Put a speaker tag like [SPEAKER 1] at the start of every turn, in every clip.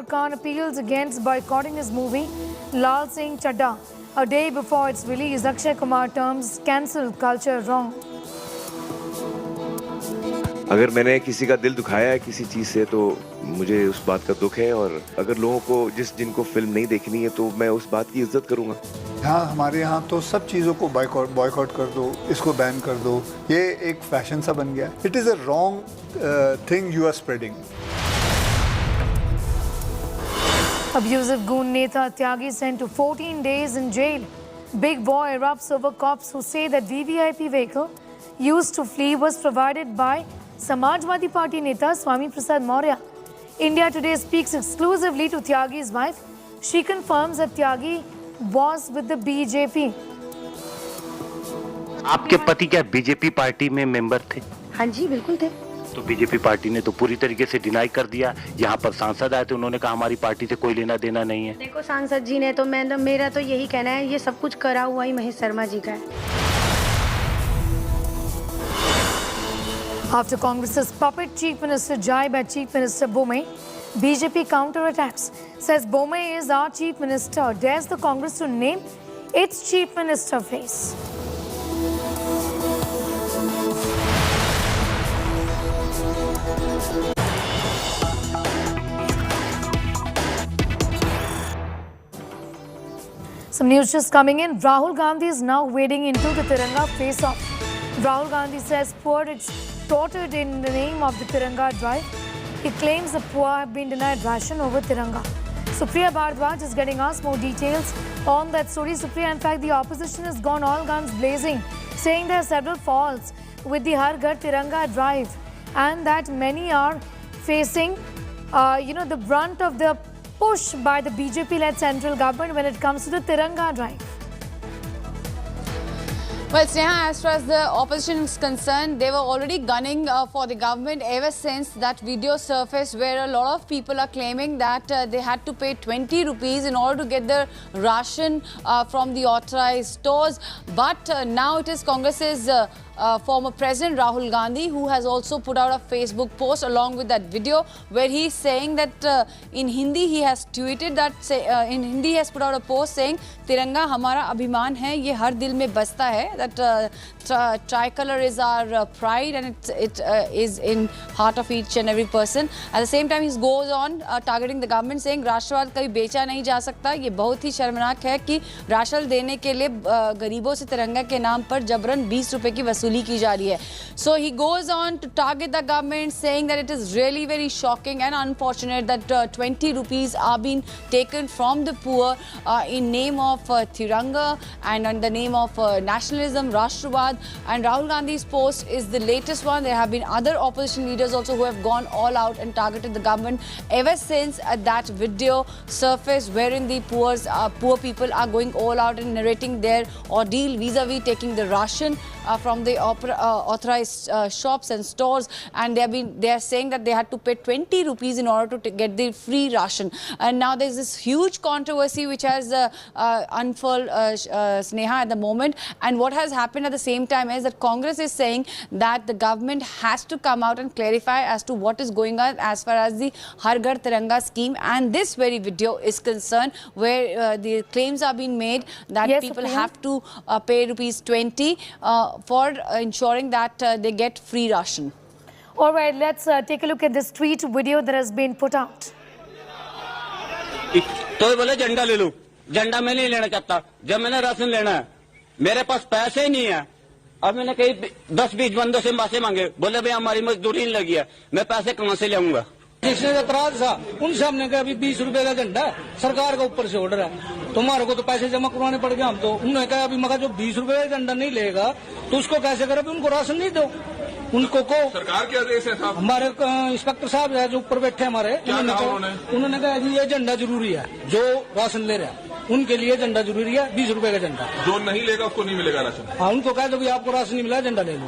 [SPEAKER 1] Aamir Khan appeals against boycotting his movie Lal Singh Chadda. A day before its release, Akshay Kumar terms cancel culture wrong.
[SPEAKER 2] अगर मैंने किसी का दिल दुखाया है किसी चीज से तो मुझे उस बात का दुख है, और अगर लोगों को जिनको फिल्म नहीं देखनी है तो मैं उस बात की इज्जत करूंगा।
[SPEAKER 3] हाँ, हमारे यहाँ तो सब चीज़ों को बॉयकॉट कर दो, इसको बैन कर दो, ये एक फैशन सा बन गया। It is a wrong thing you are spreading.
[SPEAKER 1] Abusive goon Neta Tyagi sent to 14 days in jail. Big boy erupts over cops who say that VVIP vehicle used to flee was provided by Samajwadi Party Neta Swami Prasad Maurya. India Today speaks exclusively to Tyagi's wife. She confirms that Tyagi was with the BJP.
[SPEAKER 4] आपके पति क्या BJP party में member थे?
[SPEAKER 5] हाँ जी, बिल्कुल थे।
[SPEAKER 4] तो BJP party ने तो पूरी तरीके से डिनाई कर दिया। यहाँ पर सांसद आए थे, उन्होंने कहा हमारी पार्टी से कोई लेना देना नहीं है।
[SPEAKER 5] देखो, सांसद जी ने तो मेरा तो यही कहना है, ये सब कुछ करा हुआ ही महेश शर्मा जी का है।
[SPEAKER 1] After Congress's puppet Chief Minister jibe at Chief Minister Bomay, BJP counterattacks. Says Bomay is our Chief Minister. Dares the Congress to name its Chief Minister face. Some news just coming in. Rahul Gandhi is now wading into the Tiranga face-off. Rahul Gandhi says poor extorted in the name of the Tiranga drive. He claims the poor have been denied ration over Tiranga. Supriya Bhardwaj is getting us more details on that story. Supriya, in fact, the opposition has gone all guns blazing, saying there are several faults with the Har Ghar Tiranga drive and that many are facing, the brunt of the push by the BJP-led central government when it comes to the Tiranga drive.
[SPEAKER 6] Well, Sneha, as far as the opposition is concerned, they were already gunning for the government ever since that video surfaced where a lot of people are claiming that they had to pay 20 rupees in order to get the ration from the authorized stores. But now it is Congress's former president Rahul Gandhi who has also put out a Facebook post along with that video where he is saying that in Hindi he has tweeted that in Hindi he has put out a post saying Tiranga hamara abhiman hai, ye har dil mein basta hai, that tricolor is our pride and it is in heart of each and every person. At the same time he goes on targeting the government saying राष्ट्रवाद कभी बेचा नहीं जा सकता, ये बहुत ही शर्मनाक है कि राशन देने के लिए गरीबों से तिरंगा के नाम पर जबरन 20 रुपए की वसूली की जा रही है. So he goes on to target the government saying that it is really very shocking and unfortunate that 20 rupees are being taken from the poor in name of Tiranga and in the name of nationalism, Rashtravad. And Rahul Gandhi's post is the latest one. There have been other opposition leaders also who have gone all out and targeted the government ever since that video surfaced wherein the poor people are going all out and narrating their ordeal vis-a-vis taking the ration from the authorized shops and stores, and they are saying that they had to pay 20 rupees in order to get the free ration. And now there's this huge controversy which has unfurled, Sneha, at the moment. And what has happened at the same time is that Congress is saying that the government has to come out and clarify as to what is going on as far as the Har Ghar Tiranga scheme and this very video is concerned, where the claims are being made that people have to pay rupees 20 for ensuring that they get free ration.
[SPEAKER 1] All right, let's take a look at this tweet video that has been put out.
[SPEAKER 7] तो बोले झंडा ले लो, झंडा मैं नहीं लेना चाहता, जब मैंने राशन लेना है मेरे पास पैसे ही नहीं है. अब मैंने कहीं 10-20 बंदों से पैसे मांगे, बोले भाई हमारी मजदूरी नहीं लगी है, मैं पैसे कहाँ से लाऊंगा.
[SPEAKER 8] जिसने एतराज था उनसे हमने कहा अभी 20 रुपए का झंडा सरकार का ऊपर से ऑर्डर है, तुम्हारे को तो पैसे जमा करवाने पड़ गए. हम तो उन्होंने कहा अभी मगर जो 20 रुपए का झंडा नहीं लेगा तो उसको कैसे करे, उनको राशन नहीं दो. उनको को सरकार के आदेश है साहब, हमारे इंस्पेक्टर साहब है जो ऊपर बैठे हमारे, उन्होंने कहा जी ये झंडा जरूरी है, जो राशन ले रहा है उनके लिए झंडा जरूरी है, 20 रुपए का झंडा. जो नहीं लेगा उसको नहीं मिलेगा राशन. हाँ, उनको कह दो भाई आपको राशन नहीं मिला, झंडा ले लो.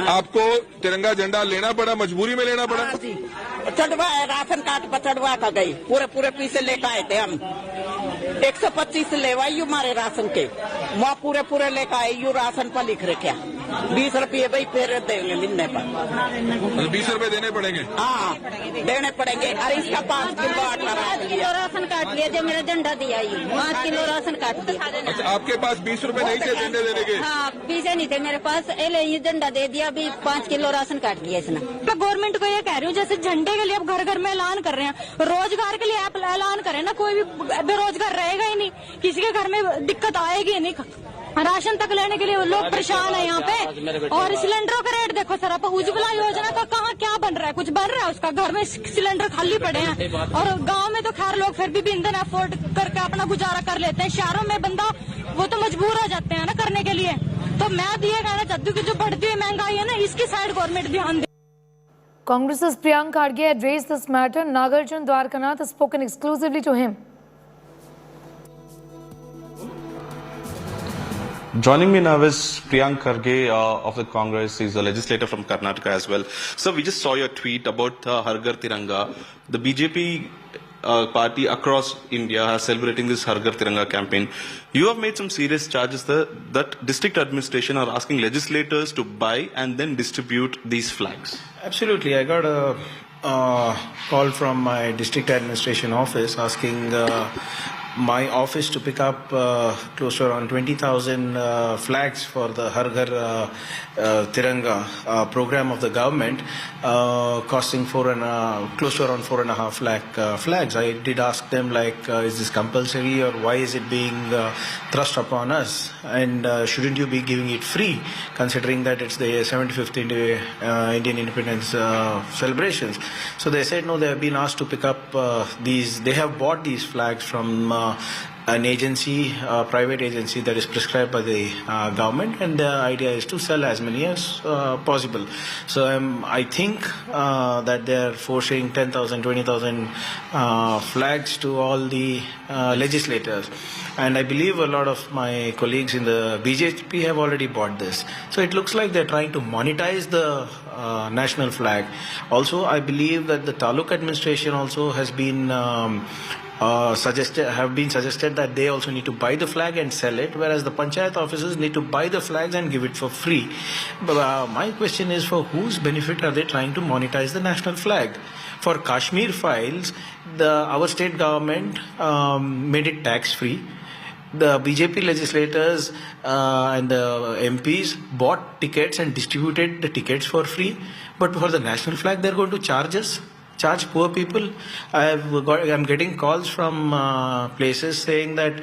[SPEAKER 9] आपको तिरंगा झंडा लेना पड़ा, मजबूरी में लेना पड़ा.
[SPEAKER 10] चढ़वा राशन कार्ड पर चढ़वा कर गई, पूरे पैसे लेकर आए थे हम. 125 लेवाई हमारे राशन के, वहाँ पूरे लेकर आए, यू राशन पर लिख रखे. 20 रुपये भाई फिर देंगे मिलने पर।
[SPEAKER 9] 20 रुपए देने पड़ेंगे?
[SPEAKER 10] हाँ देने पड़ेंगे। अरे इसका 5 किलो आटा राशन काट लिया, जो मेरा झंडा दिया 5 किलो राशन काट दिया।
[SPEAKER 9] अच्छा, आपके पास 20 रुपए नहीं थे झंडे देने के?
[SPEAKER 10] हाँ पैसे नहीं थे मेरे पास, ये झंडा दे दिया, अभी 5 किलो राशन काट लिया इसने।
[SPEAKER 5] मैं गवर्नमेंट को ये कह रही हूँ, जैसे झंडे के लिए आप घर घर में ऐलान कर रहे हैं, रोजगार के लिए आप ऐलान करें ना, कोई भी बेरोजगार रहेगा ही नहीं, किसी के घर में दिक्कत आएगी नहीं, राशन तक लेने के लिए लोग परेशान है यहाँ पे। और सिलेंडरों का रेट देखो सर, आप उज्ज्वला योजना का कहाँ क्या बन रहा है, कुछ बन रहा है उसका? घर में सिलेंडर खाली पड़े हैं, और गांव में तो खैर लोग फिर भी ईंधन अफोर्ड करके अपना गुजारा कर लेते हैं, शहरों में बंदा वो तो मजबूर हो जाते हैं ना करने के लिए। तो मैं तो ये कहना चाहती हूँ कि जो बढ़ती हुई महंगाई है ना, इसकी साइड गवर्नमेंट ध्यान दे।
[SPEAKER 1] Congress's Priyank Kharge addressed this matter. Nagarjun Dwarkanath has spoken exclusively to him.
[SPEAKER 11] Joining me now is Priyank Kharge of the Congress. He's a legislator from Karnataka as well. So we just saw your tweet about Har Ghar Tiranga. The BJP party across India are celebrating this Har Ghar Tiranga campaign. You have made some serious charges that district administration are asking legislators to buy and then distribute these flags.
[SPEAKER 12] Absolutely. I got a call from my district administration office asking my office to pick up close to around 20,000 flags for the Har Ghar Tiranga program of the government, costing close to around 4.5 lakh flags. I did ask them, like, is this compulsory, or why is it being thrust upon us, and shouldn't you be giving it free, considering that it's the 75th Indian independence celebrations? So they said no, they have been asked to pick up they have bought these flags from an agency, a private agency that is prescribed by the government, and the idea is to sell as many as possible. So I think that they are forcing 10,000, 20,000 flags to all the legislators. And I believe a lot of my colleagues in the BJP have already bought this. So it looks like they're trying to monetize the national flag. Also, I believe that the Taluk administration also has been suggested that they also need to buy the flag and sell it, whereas the panchayat officers need to buy the flags and give it for free. But my question is, for whose benefit are they trying to monetize the national flag? For Kashmir files, our state government made it tax free. The BJP legislators and the MPs bought tickets and distributed the tickets for free. But for the national flag, they're going to charge poor people. I'm getting calls from places saying that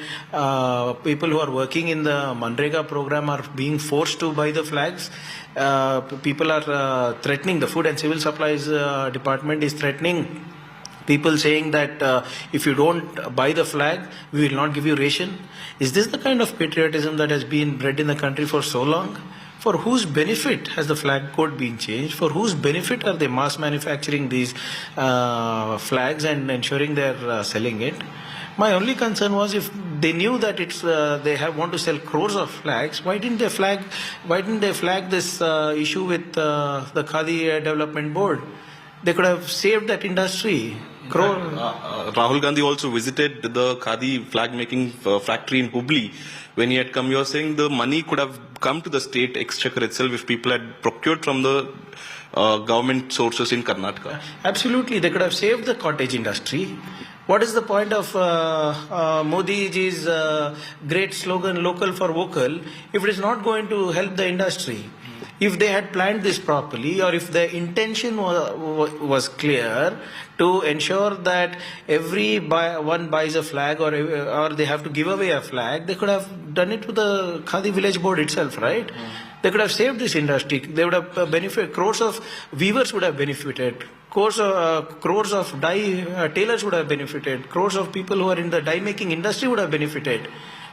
[SPEAKER 12] people who are working in the Manrega program are being forced to buy the flags. People are threatening, the Food and Civil Supplies Department is threatening people, saying that if you don't buy the flag, we will not give you ration. Is this the kind of patriotism that has been bred in the country for so long? For whose benefit has the flag code been changed? For whose benefit are they mass manufacturing these flags and ensuring they're selling it? My only concern was, if they knew that they want to sell crores of flags, why didn't they flag this issue with the Khadi Development Board? They could have saved that industry.
[SPEAKER 11] Rahul Gandhi also visited the Khadi flag making factory in Hubli. When he had come, you were saying the money could have come to the state exchequer itself if people had procured from the government sources in Karnataka.
[SPEAKER 12] Absolutely, they could have saved the cottage industry. What is the point of Modi ji's great slogan, local for vocal, if it is not going to help the industry? If they had planned this properly, or if the intention was clear to ensure that one buys a flag, or they have to give away a flag, they could have done it to the Khadi village board itself, right? They could have saved this industry. They would have benefited. Crores of weavers would have benefited. Crores of dye tailors would have benefited. Crores of people who are in the dye making industry would have benefited.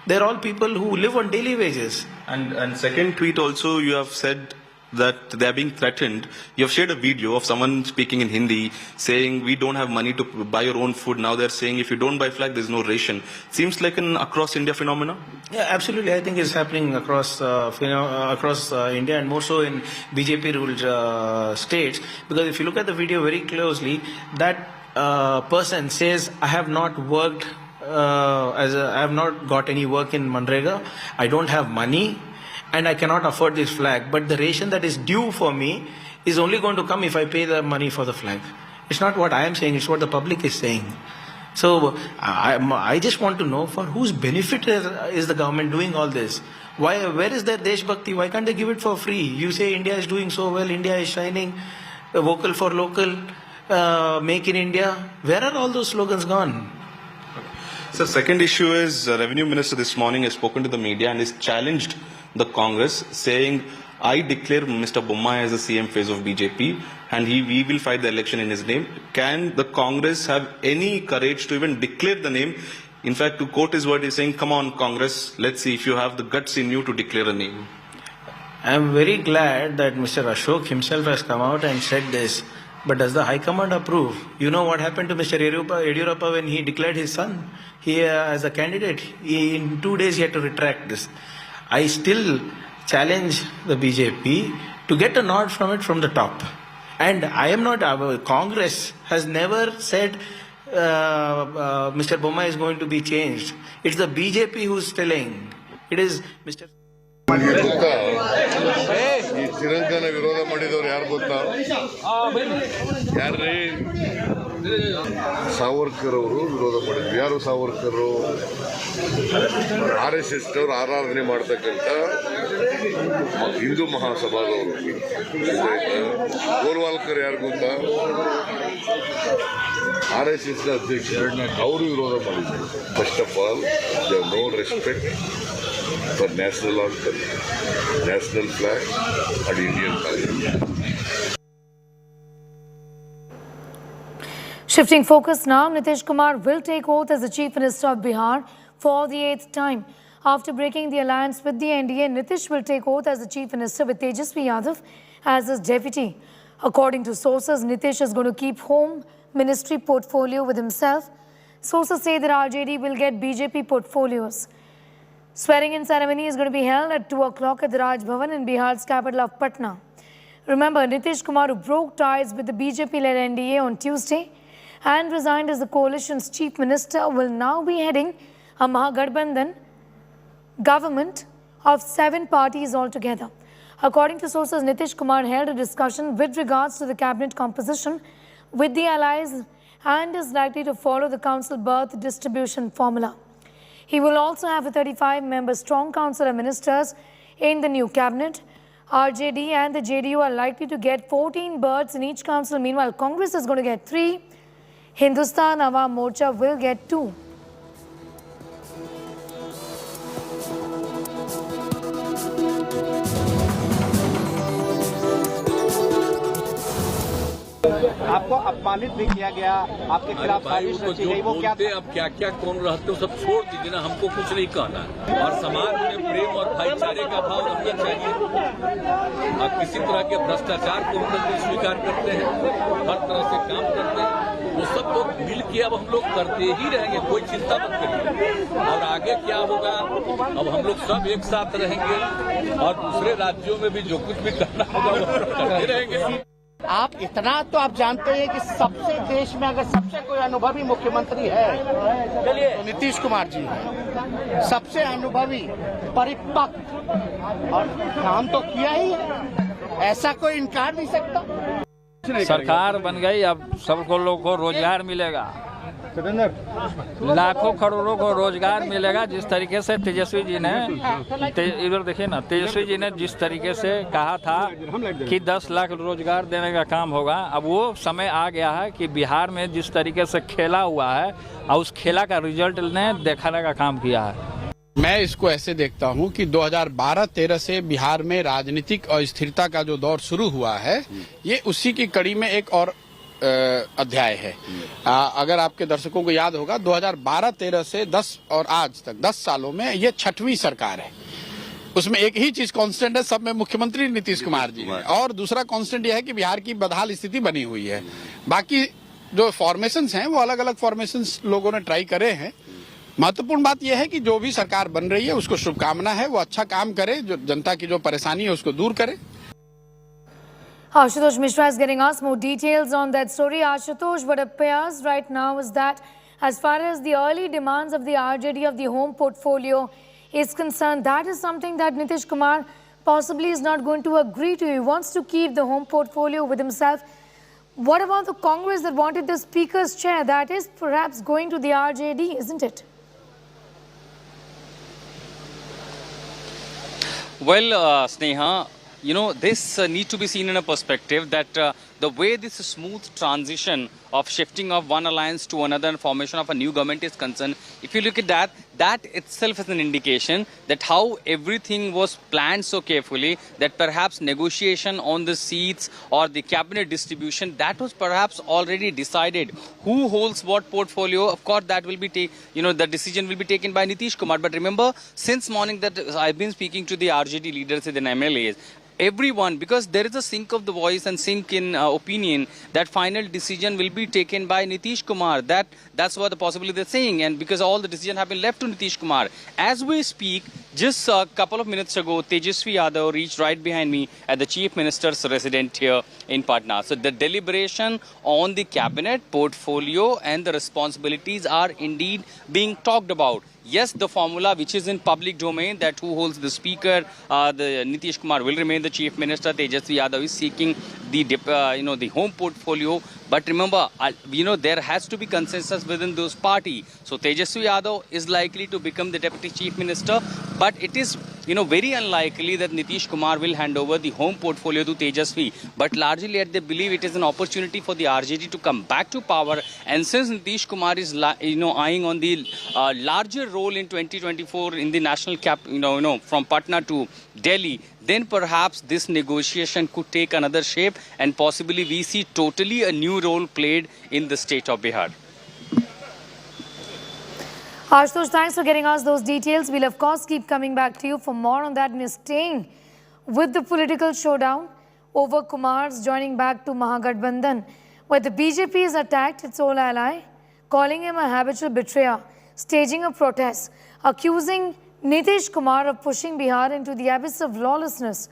[SPEAKER 12] They're all people who live on daily wages.
[SPEAKER 11] And second tweet also, you have said that they are being threatened. You have shared a video of someone speaking in Hindi saying, we don't have money to buy your own food. Now they're saying, if you don't buy flag, there's no ration. Seems like an across India phenomena.
[SPEAKER 12] Yeah, absolutely. I think it's happening across India, and more so in BJP-ruled states. Because if you look at the video very closely, that person says, I have not worked I have not got any work in Manrega. I don't have money, and I cannot afford this flag, but the ration that is due for me is only going to come if I pay the money for the flag. It's not what I am saying, it's what the public is saying. So I just want to know for whose benefit is the government doing all this? Where is their Desh Bhakti? Why can't they give it for free? You say India is doing so well, India is shining, vocal for local, make in India. Where are all those slogans gone?
[SPEAKER 11] So second issue is Revenue Minister this morning has spoken to the media and has challenged the Congress, saying, I declare Mr. Bommai as the CM phase of BJP and we will fight the election in his name. Can the Congress have any courage to even declare the name? In fact, to quote his word, he's saying, come on, Congress, let's see if you have the guts in you to declare a name.
[SPEAKER 12] I am very glad that Mr. Ashok himself has come out and said this. But does the High Command approve? You know what happened to Mr. Yadurappa when he declared his son as a candidate? In 2 days he had to retract this. I still challenge the BJP to get a nod from it from the top. And I am not, Congress has never said Mr. Bommai is going to be changed. It's the BJP who's telling. It is Mr.
[SPEAKER 13] ಈ ತಿರಂಗನ ವಿರೋಧ ಮಾಡಿದವರು ಯಾರು ಗೊತ್ತಾ? ಯಾರ್ರೀ? ಸಾವರ್ಕರ್ ಅವರು ವಿರೋಧ ಮಾಡಿದ್ರು. ಯಾರು ಸಾವರ್ಕರ್? RSS ಅವರು ಆರಾಧನೆ ಮಾಡ್ತಕ್ಕಂಥ ಹಿಂದೂ ಮಹಾಸಭಾದವರು. ಗೋಲ್ವಾಲ್ಕರ್ ಯಾರು ಗೊತ್ತಾ? RSS ನ ಅಧ್ಯಕ್ಷ. ಅವರು ವಿರೋಧ ಮಾಡಿದ್ರು. First of all they have no respect for national anthem, national flag and Indian culture.
[SPEAKER 1] Shifting focus now, Nitish Kumar will take oath as the Chief Minister of Bihar for the 8th time. After breaking the alliance with the NDA, Nitish will take oath as the Chief Minister with Tejashwi Yadav as his deputy. According to sources, Nitish is going to keep home ministry portfolio with himself. Sources say that RJD will get BJP portfolios. Swearing-in ceremony is going to be held at 2 o'clock at the Raj Bhavan in Bihar's capital of Patna. Remember, Nitish Kumar, who broke ties with the BJP-led NDA on Tuesday and resigned as the coalition's chief minister, will now be heading a Mahagathbandhan government of 7 parties altogether. According to sources, Nitish Kumar held a discussion with regards to the cabinet composition with the allies and is likely to follow the council berth distribution formula. He will also have a 35-member strong council of ministers in the new cabinet. RJD and the JDU are likely to get 14 berths in each council. Meanwhile, Congress is going to get 3. Hindustan Awam Morcha will get 2.
[SPEAKER 14] आपको अपमानित भी किया गया, आपके खिलाफ साजिश रची गई, वो क्या
[SPEAKER 15] अब क्या क्या कौन रहते हो सब छोड़ दीजिए ना, हमको कुछ नहीं कहना है। और समाज में प्रेम और भाईचारे का भाव रखना चाहिए। आप किसी तरह के भ्रष्टाचार को हम लोग स्वीकार करते हैं, हर तरह से काम करते हैं, वो सब लोग मिल के अब हम लोग करते ही रहेंगे, कोई चिंता मत करिए। और आगे क्या होगा, अब हम लोग सब एक साथ रहेंगे और दूसरे राज्यों में भी जो कुछ भी करना होगा वो करते रहेंगे।
[SPEAKER 14] आप इतना तो आप जानते हैं कि सबसे देश में अगर सबसे कोई अनुभवी मुख्यमंत्री है तो नीतीश कुमार जी है। सबसे अनुभवी, परिपक्व, और काम तो किया ही है, ऐसा कोई इनकार नहीं सकता।
[SPEAKER 16] सरकार बन गई, अब सबको लोग को रोजगार मिलेगा, लाखों करोड़ों को रोजगार मिलेगा। जिस तरीके से तेजस्वी जी ने इधर देखिए ना, तेजस्वी जी ने जिस तरीके से कहा था कि 10 लाख रोजगार देने का काम होगा, अब वो समय आ गया है कि बिहार में जिस तरीके से खेला हुआ है और उस खेला का रिजल्ट ने दिखाने का काम किया है।
[SPEAKER 17] मैं इसको ऐसे देखता हूं कि 2012-13 से बिहार में राजनीतिक अस्थिरता का जो दौर शुरू हुआ है, ये उसी की कड़ी में एक और अध्याय है। अगर आपके दर्शकों को याद होगा, 2012-13 से 10 और आज तक 10 सालों में ये 6वीं सरकार है। उसमें एक ही चीज कांस्टेंट है, सब में मुख्यमंत्री नीतीश कुमार जी है, और दूसरा कांस्टेंट यह है कि बिहार की बदहाल स्थिति बनी हुई है। बाकी जो फॉर्मेशंस हैं वो अलग अलग फॉर्मेशंस लोगों ने ट्राई करे हैं। महत्वपूर्ण बात यह है कि जो भी सरकार बन रही है उसको शुभकामना है, वो अच्छा काम करे, जो जनता की जो परेशानी है उसको दूर करे।
[SPEAKER 1] Ashutosh Mishra is getting us more details on that story. Ashutosh, what appears right now is that as far as the early demands of the RJD of the home portfolio is concerned, that is something that Nitish Kumar possibly is not going to agree to. He wants to keep the home portfolio with himself. What about the Congress that wanted the Speaker's chair? That is perhaps going to the RJD, isn't it?
[SPEAKER 18] Well, Sneha, you know, this needs to be seen in a perspective that the way this smooth transition of shifting of one alliance to another and formation of a new government is concerned, if you look at that, that itself is an indication that how everything was planned so carefully that perhaps negotiation on the seats or the cabinet distribution, that was perhaps already decided. Who holds what portfolio? Of course, that will be the decision will be taken by Nitish Kumar. But remember, since morning that I've been speaking to the RJD leaders and MLAs, everyone, because there is a sync of the voice and sync in opinion, that final decision will be taken by Nitish Kumar. That's what the possibility they're saying, and because all the decision have been left to Nitish Kumar. As we speak, just a couple of minutes ago, Tejashwi Yadav reached right behind me at the Chief Minister's residence here in Patna. So the deliberation on the cabinet portfolio and the responsibilities are indeed being talked about. Yes, the formula which is in public domain, that who holds the speaker, the Nitish Kumar will remain the chief minister. Tejashwi Yadav is seeking the home portfolio. But remember, there has to be consensus within those party. So Tejashwi Yadav is likely to become the deputy chief minister. But it is, very unlikely that Nitish Kumar will hand over the home portfolio to Tejashwi. But largely, they believe it is an opportunity for the RJD to come back to power. And since Nitish Kumar is, eyeing on the larger role in 2024 in the national cap, from Patna to Delhi, then perhaps this negotiation could take another shape and possibly we see totally a new role played in the state of Bihar.
[SPEAKER 1] Ashutosh, thanks for getting us those details. We'll of course keep coming back to you for more on that, and staying with the political showdown over Kumar's joining back to Mahagathbandhan, where the BJP has attacked its old ally, calling him a habitual betrayer, staging a protest, accusing Nitish Kumar of pushing Bihar into the abyss of lawlessness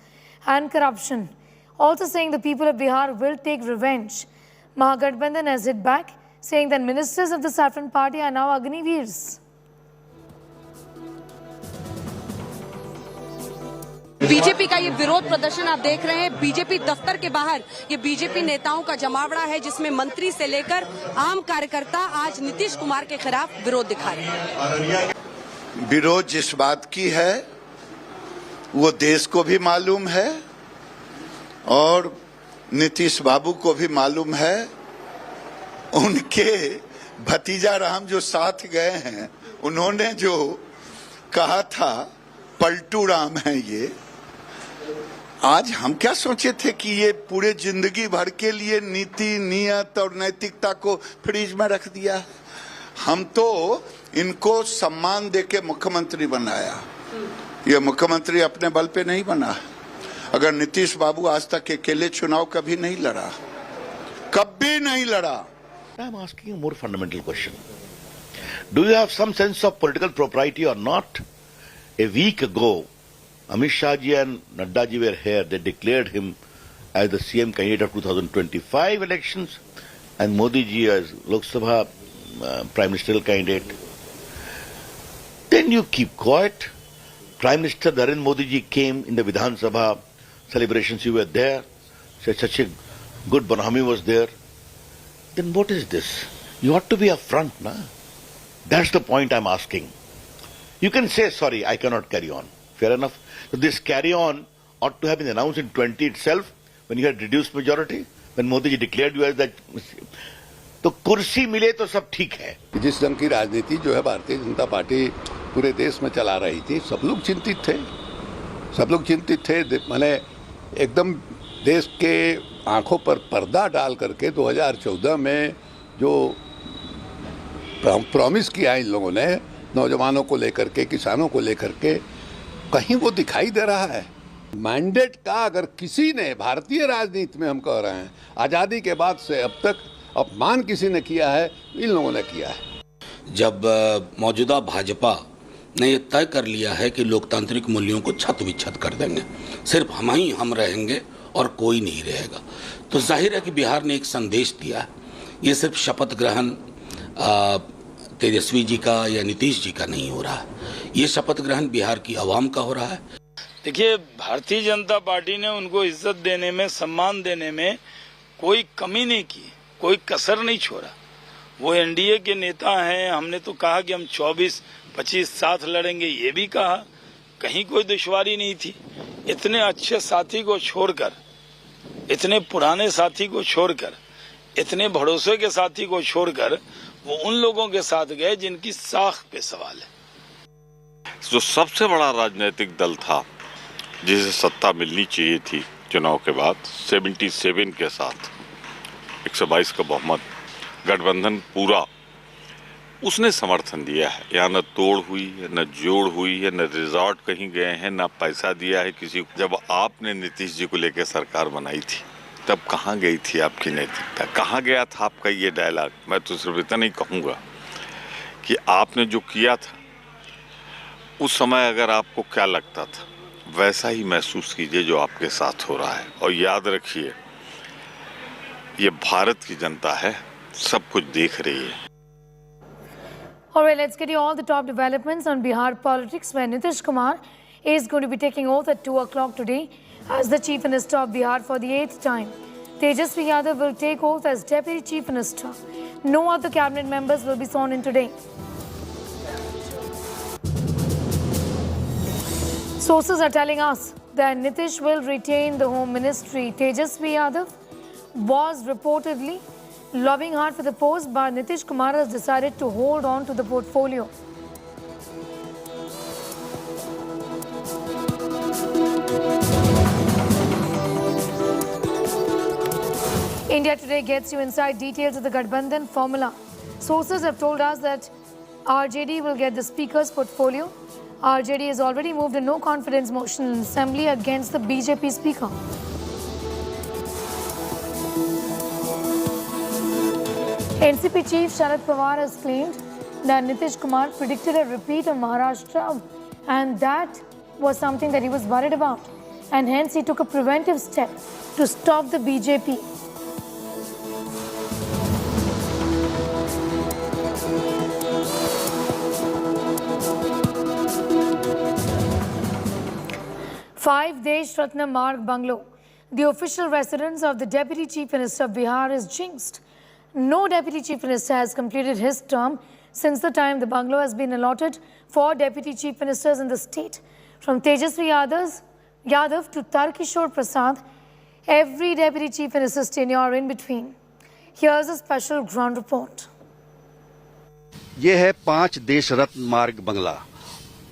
[SPEAKER 1] and corruption. Also saying the people of Bihar will take revenge. Mahagathbandhan has hit back, saying that ministers of the Saffron Party are now Agniveers.
[SPEAKER 19] BJP का ये विरोध प्रदर्शन आप देख रहे हैं BJP दफ्तर के बाहर, ये बीजेपी नेताओं का जमावड़ा है जिसमें मंत्री से लेकर आम कार्यकर्ता आज नीतीश कुमार के खिलाफ विरोध दिखा रहे हैं।
[SPEAKER 20] विरोध जिस बात की है वो देश को भी मालूम है और नीतीश बाबू को भी मालूम है। उनके भतीजा राम जो साथ गए हैं, उन्होंने जो कहा था पलटू राम है ये। आज हम क्या सोचे थे कि ये पूरे जिंदगी भर के लिए नीति, नियत और नैतिकता को फ्रीज में रख दिया। हम तो इनको सम्मान देके मुख्यमंत्री बनाया। ये मुख्यमंत्री अपने बल पे नहीं बना। अगर नीतीश बाबू आज तक अकेले चुनाव कभी नहीं लड़ा, कभी नहीं लड़ा।
[SPEAKER 21] I am asking a more fundamental question. Do you have some sense of political propriety or not? A week ago, Amit Shah ji and Nadda ji were here. They declared him as the CM candidate of 2025 elections and Modi ji as Lok Sabha Prime Ministerial candidate. Then you keep quiet. Prime Minister Narendra Modi ji came in the Vidhan Sabha celebrations. You were there. Such a good Banami was there. Then what is this? You ought to be upfront, na? That's the point I'm asking. You can say, sorry, I cannot carry on. Fair enough. So this carry on ought to have been announced in 20 itself, when you had reduced majority, when Modi ji declared you as that. तो कुर्सी मिले तो सब ठीक है।
[SPEAKER 22] जिस ढंग की राजनीति जो है भारतीय जनता पार्टी पूरे देश में चला रही थी, सब लोग चिंतित थे। सब लोग चिंतित थे। मैंने एकदम देश के आंखों पर पर्दा डाल करके 2014 में जो प्रॉमिस किया इन लोगों ने नौजवानों को लेकर के, किसानों को लेकर के, कहीं वो दिखाई दे रहा है। मैंडेट का अगर किसी ने भारतीय राजनीति में, हम कह रहे हैं, आज़ादी के बाद से अब तक अपमान किसी ने किया है, इन लोगों ने किया है।
[SPEAKER 23] जब मौजूदा भाजपा ने ये तय कर लिया है कि लोकतांत्रिक मूल्यों को छत विच्छत कर देंगे, सिर्फ हम रहेंगे और कोई नहीं रहेगा, तो जाहिर है कि बिहार ने एक संदेश दिया है। ये सिर्फ शपथ ग्रहण तेजस्वी जी का या नीतीश जी का नहीं हो रहा है, ये शपथ ग्रहण बिहार की आवाम का हो रहा है।
[SPEAKER 2] देखिए, भारतीय जनता पार्टी ने उनको इज्जत देने में, सम्मान देने में कोई कमी नहीं की, कोई कसर नहीं छोड़ा। वो एनडीए के नेता हैं। हमने तो कहा कि हम 24-25 साथ लड़ेंगे, ये भी कहा, कहीं कोई दुश्वारी नहीं थी। इतने अच्छे साथी को छोड़कर, इतने पुराने साथी को छोड़कर, इतने भरोसे के साथी को छोड़कर वो उन लोगों के साथ गए जिनकी साख पे सवाल है।
[SPEAKER 3] जो सबसे बड़ा राजनीतिक दल था जिसे सत्ता मिलनी चाहिए थी चुनाव के बाद, 77 के साथ 122 का बहुमत, गठबंधन पूरा, उसने समर्थन दिया है। यहाँ न तोड़ हुई है, न जोड़ हुई है, न रिजॉर्ट कहीं गए हैं, न पैसा दिया है किसी को। जब आपने नीतीश जी को लेकर सरकार बनाई थी तब कहाँ गई थी आपकी नैतिकता, कहाँ गया था आपका ये डायलॉग? मैं तो सिर्फ इतना नहीं कहूँगा कि आपने जो किया था उस समय अगर आपको क्या लगता था वैसा ही महसूस कीजिए जो आपके साथ हो रहा है। और याद रखिए, ये भारत की जनता है, सब कुछ देख रही है।
[SPEAKER 1] Alright, let's get you all the top developments on Bihar politics, where Nitish Kumar is going to be taking oath at 2 o'clock today as the Chief Minister of Bihar for the 8th time. Tejashwi Yadav will take oath as Deputy Chief Minister. No other cabinet members will be sworn in today. Sources are telling us that Nitish will retain the Home Ministry. Tejashwi Yadav was reportedly lobbying hard for the post, but Nitish Kumar has decided to hold on to the portfolio. India Today gets you inside details of the Gathbandhan formula. Sources have told us that RJD will get the Speaker's portfolio. RJD has already moved a no-confidence motion in Assembly against the BJP Speaker. NCP Chief Sharad Pawar has claimed that Nitish Kumar predicted a repeat of Maharashtra, and that was something that he was worried about, and hence he took a preventive step to stop the BJP. Five Desh Ratna Marg Bungalow, the official residence of the Deputy Chief Minister of Bihar, is jinxed. No Deputy Chief Minister has completed his term since the time the bungalow has been allotted for Deputy Chief Ministers in the state. From Tejashwi Yadav to Tarkishore Prasad, every Deputy Chief Minister's tenure in between. Here's a special ground report.
[SPEAKER 4] ये है 5 देश रत्न मार्ग बंगला।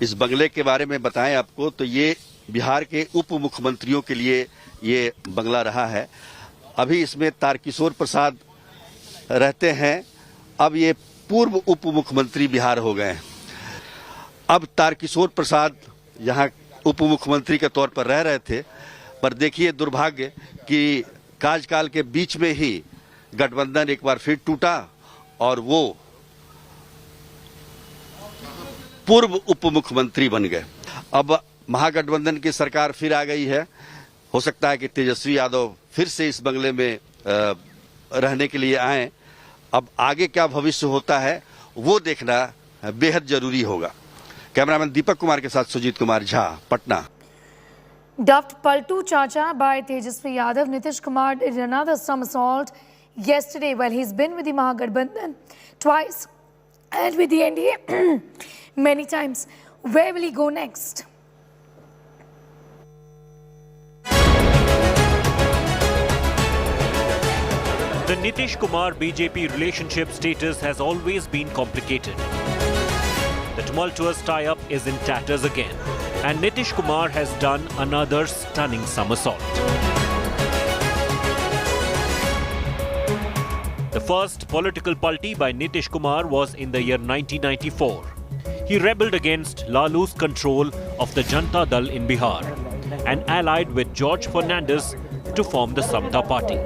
[SPEAKER 4] इस बंगले के बारे में बताएं आपको तो ये बिहार के उप मुख्यमंत्रियों के लिए ये बंगला रहा है। अभी इसमें तारकिशोर प्रसाद रहते हैं। अब ये पूर्व उप मुख्यमंत्री बिहार हो गए हैं। अब तारकिशोर प्रसाद यहाँ उप मुख्यमंत्री के तौर पर रह रहे थे, पर देखिए दुर्भाग्य कि कार्यकाल के बीच में ही गठबंधन एक बार फिर टूटा और वो पूर्व उप मुख्यमंत्री बन गए। अब महागठबंधन की सरकार फिर आ गई है। हो सकता है कि तेजस्वी यादव फिर से इस बंगले में रहने के लिए आए। अब आगे क्या भविष्य होता है वो देखना बेहद जरूरी होगा। कैमरामैन दीपक कुमार के साथ Sujit Kumar Jha, Patna.
[SPEAKER 1] Dubbed Paltu Chacha by Tejashwi Yadav, Nitish Kumar did another somersault yesterday. Well, he's been with the Mahagathbandhan twice and with the NDA many times. Where will he go next?
[SPEAKER 24] The Nitish Kumar BJP relationship status has always been complicated. The tumultuous tie-up is in tatters again, and Nitish Kumar has done another stunning somersault. The first political palti by Nitish Kumar was in the year 1994. He rebelled against Lalu's control of the Janata Dal in Bihar and allied with George Fernandez to form the Samata Party.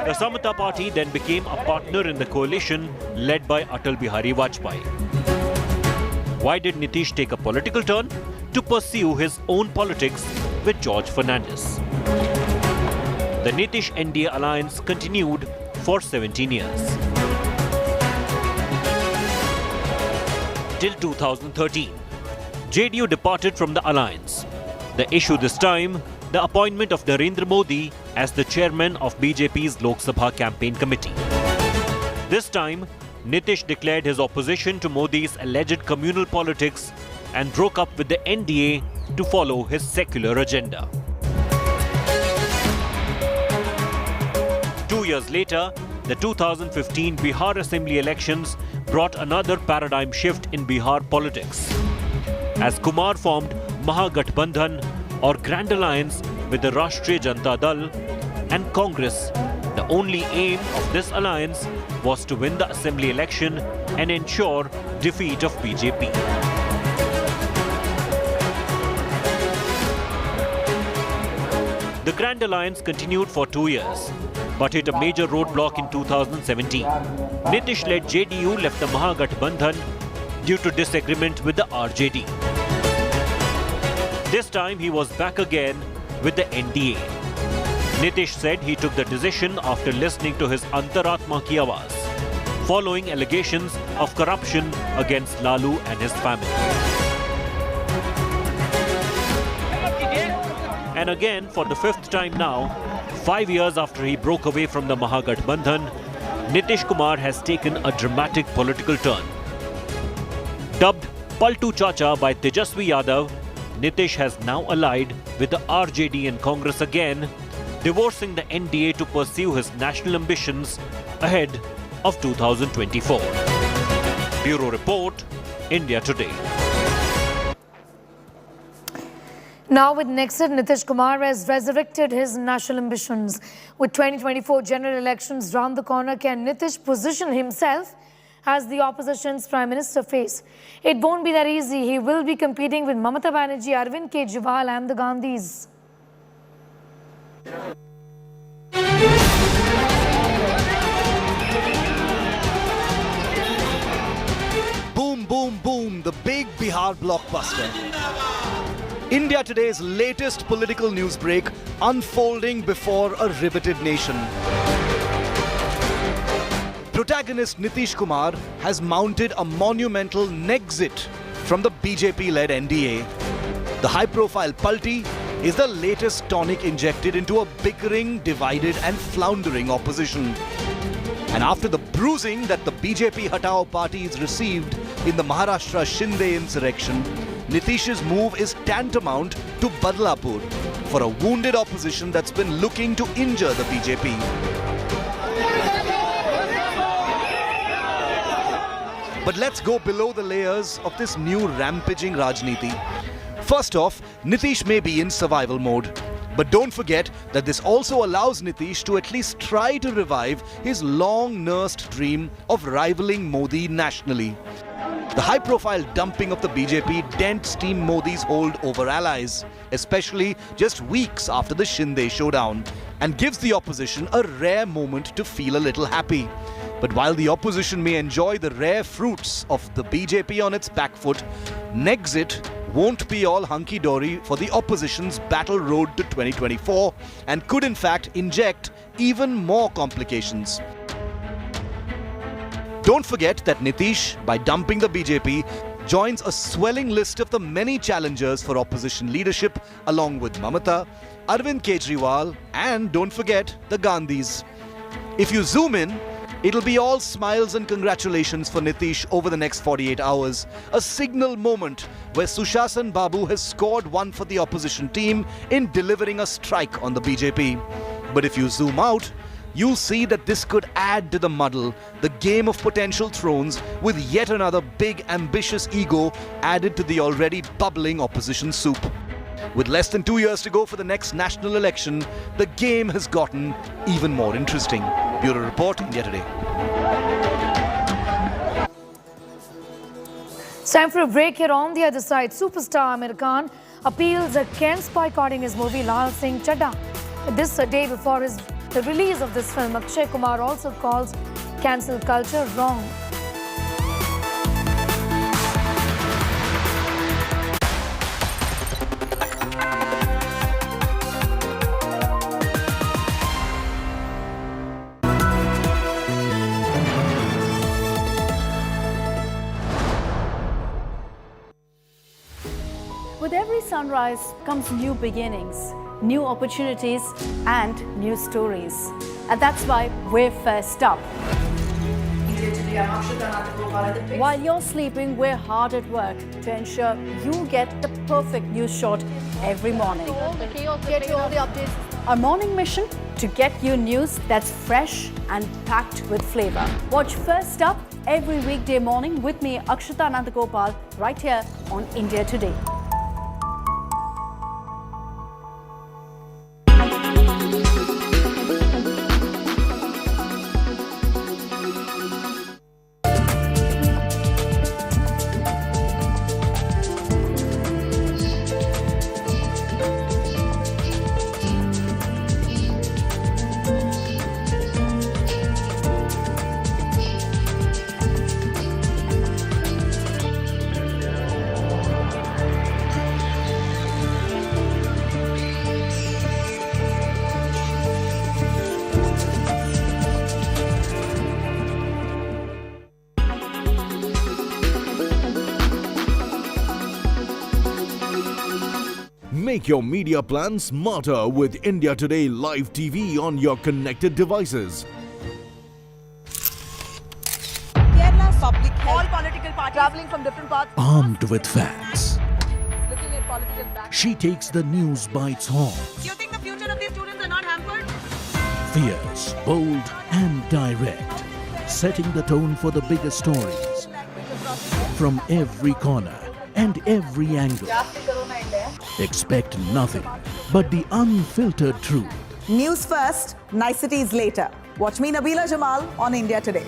[SPEAKER 24] The Samata Party then became a partner in the coalition led by Atal Bihari Vajpayee. Why did Nitish take a political turn? To pursue his own politics with George Fernandez. The Nitish NDA alliance continued for 17 years. Till 2013, JDU departed from the alliance. The issue this time, the appointment of Narendra Modi as the chairman of BJP's Lok Sabha campaign committee. This time, Nitish declared his opposition to Modi's alleged communal politics and broke up with the NDA to follow his secular agenda. 2 years later, the 2015 Bihar Assembly elections brought another paradigm shift in Bihar politics, as Kumar formed Mahagathbandhan, or Grand Alliance, with the Rashtriya Janata Dal and Congress. The only aim of this alliance was to win the assembly election and ensure defeat of BJP. The Grand Alliance continued for 2 years, but hit a major roadblock in 2017. Nitish-led JDU left the Mahagathbandhan due to disagreement with the RJD. This time he was back again with the NDA. Nitish said he took the decision after listening to his Antaratma ki Awaaz, following allegations of corruption against Lalu and his family. And again, for the fifth time now, 5 years after he broke away from the Mahagathbandhan, Nitish Kumar has taken a dramatic political turn. Dubbed Paltu Chacha by Tejashwi Yadav, Nitish has now allied with the RJD and Congress again, divorcing the NDA to pursue his national ambitions ahead of 2024. Bureau Report, India Today.
[SPEAKER 1] Now with Nexit, Nitish Kumar has resurrected his national ambitions. With 2024 general elections round the corner, can Nitish position himself as the opposition's Prime Minister face? It won't be that easy. He will be competing with Mamata Banerjee, Arvind Kejriwal and the Gandhis.
[SPEAKER 6] Boom, boom, boom, the big Bihar blockbuster. India Today's latest political news break unfolding before a riveted nation. Protagonist Nitish Kumar has mounted a monumental Nexit from the BJP-led NDA. The high-profile Palti is the latest tonic injected into a bickering, divided and floundering opposition. And after the bruising that the BJP Hatao parties received in the Maharashtra Shinde insurrection, Nitish's move is tantamount to Badlapur for a wounded opposition that's been looking to injure the BJP. But let's go below the layers of this new rampaging Rajniti. First off, Nitish may be in survival mode. But don't forget that this also allows Nitish to at least try to revive his long-nursed dream of rivaling Modi nationally. The high-profile dumping of the BJP dents Team Modi's hold over allies, especially just weeks after the Shinde showdown, and gives the opposition a rare moment to feel a little happy. But while the opposition may enjoy the rare fruits of the BJP on its back foot, Nexit won't be all hunky-dory for the opposition's battle road to 2024 and could in fact inject even more complications. Don't forget that Nitish, by dumping the BJP, joins a swelling list of the many challengers for opposition leadership along with Mamata, Arvind Kejriwal and don't forget the Gandhis. If you zoom in, it'll be all smiles and congratulations for Nitish over the next 48 hours. A signal moment where Sushasan Babu has scored one for the opposition team in delivering a strike on the BJP. But if you zoom out, you'll see that this could add to the muddle, the game of potential thrones, with yet another big ambitious ego added to the already bubbling opposition soup. With less than 2 years to go for the next national election, the game has gotten even more interesting. Bureau Report, India Today.
[SPEAKER 1] It's time for a break. Here on the other side, superstar Aamir Khan appeals against boycotting his movie Lal Singh Chadda. This a day before the release of this film, Akshay Kumar also calls cancel culture wrong.
[SPEAKER 7] sunrise comes new beginnings, new opportunities and new stories. And that's why we're first up. While you're sleeping, we're hard at work to ensure you get the perfect news shot every morning. Get you all the updates. Our morning mission to get you news that's fresh and packed with flavor. Watch First Up every weekday morning with me, Akshita Nandagopal, right here on India Today.
[SPEAKER 6] Make your media plan smarter with India Today Live TV on your connected devices.
[SPEAKER 19] Kerala public health. All political parties traveling from different parts.
[SPEAKER 6] Armed with facts,
[SPEAKER 19] Looking at political back.
[SPEAKER 6] she takes the news by its horns.
[SPEAKER 19] Do you think the future of these students are not hampered?
[SPEAKER 6] Fierce, bold and direct, setting the tone for the biggest stories from every corner and every angle. Expect nothing but the unfiltered truth.
[SPEAKER 8] News first, niceties later. Watch me, Nabila Jamal, on India Today.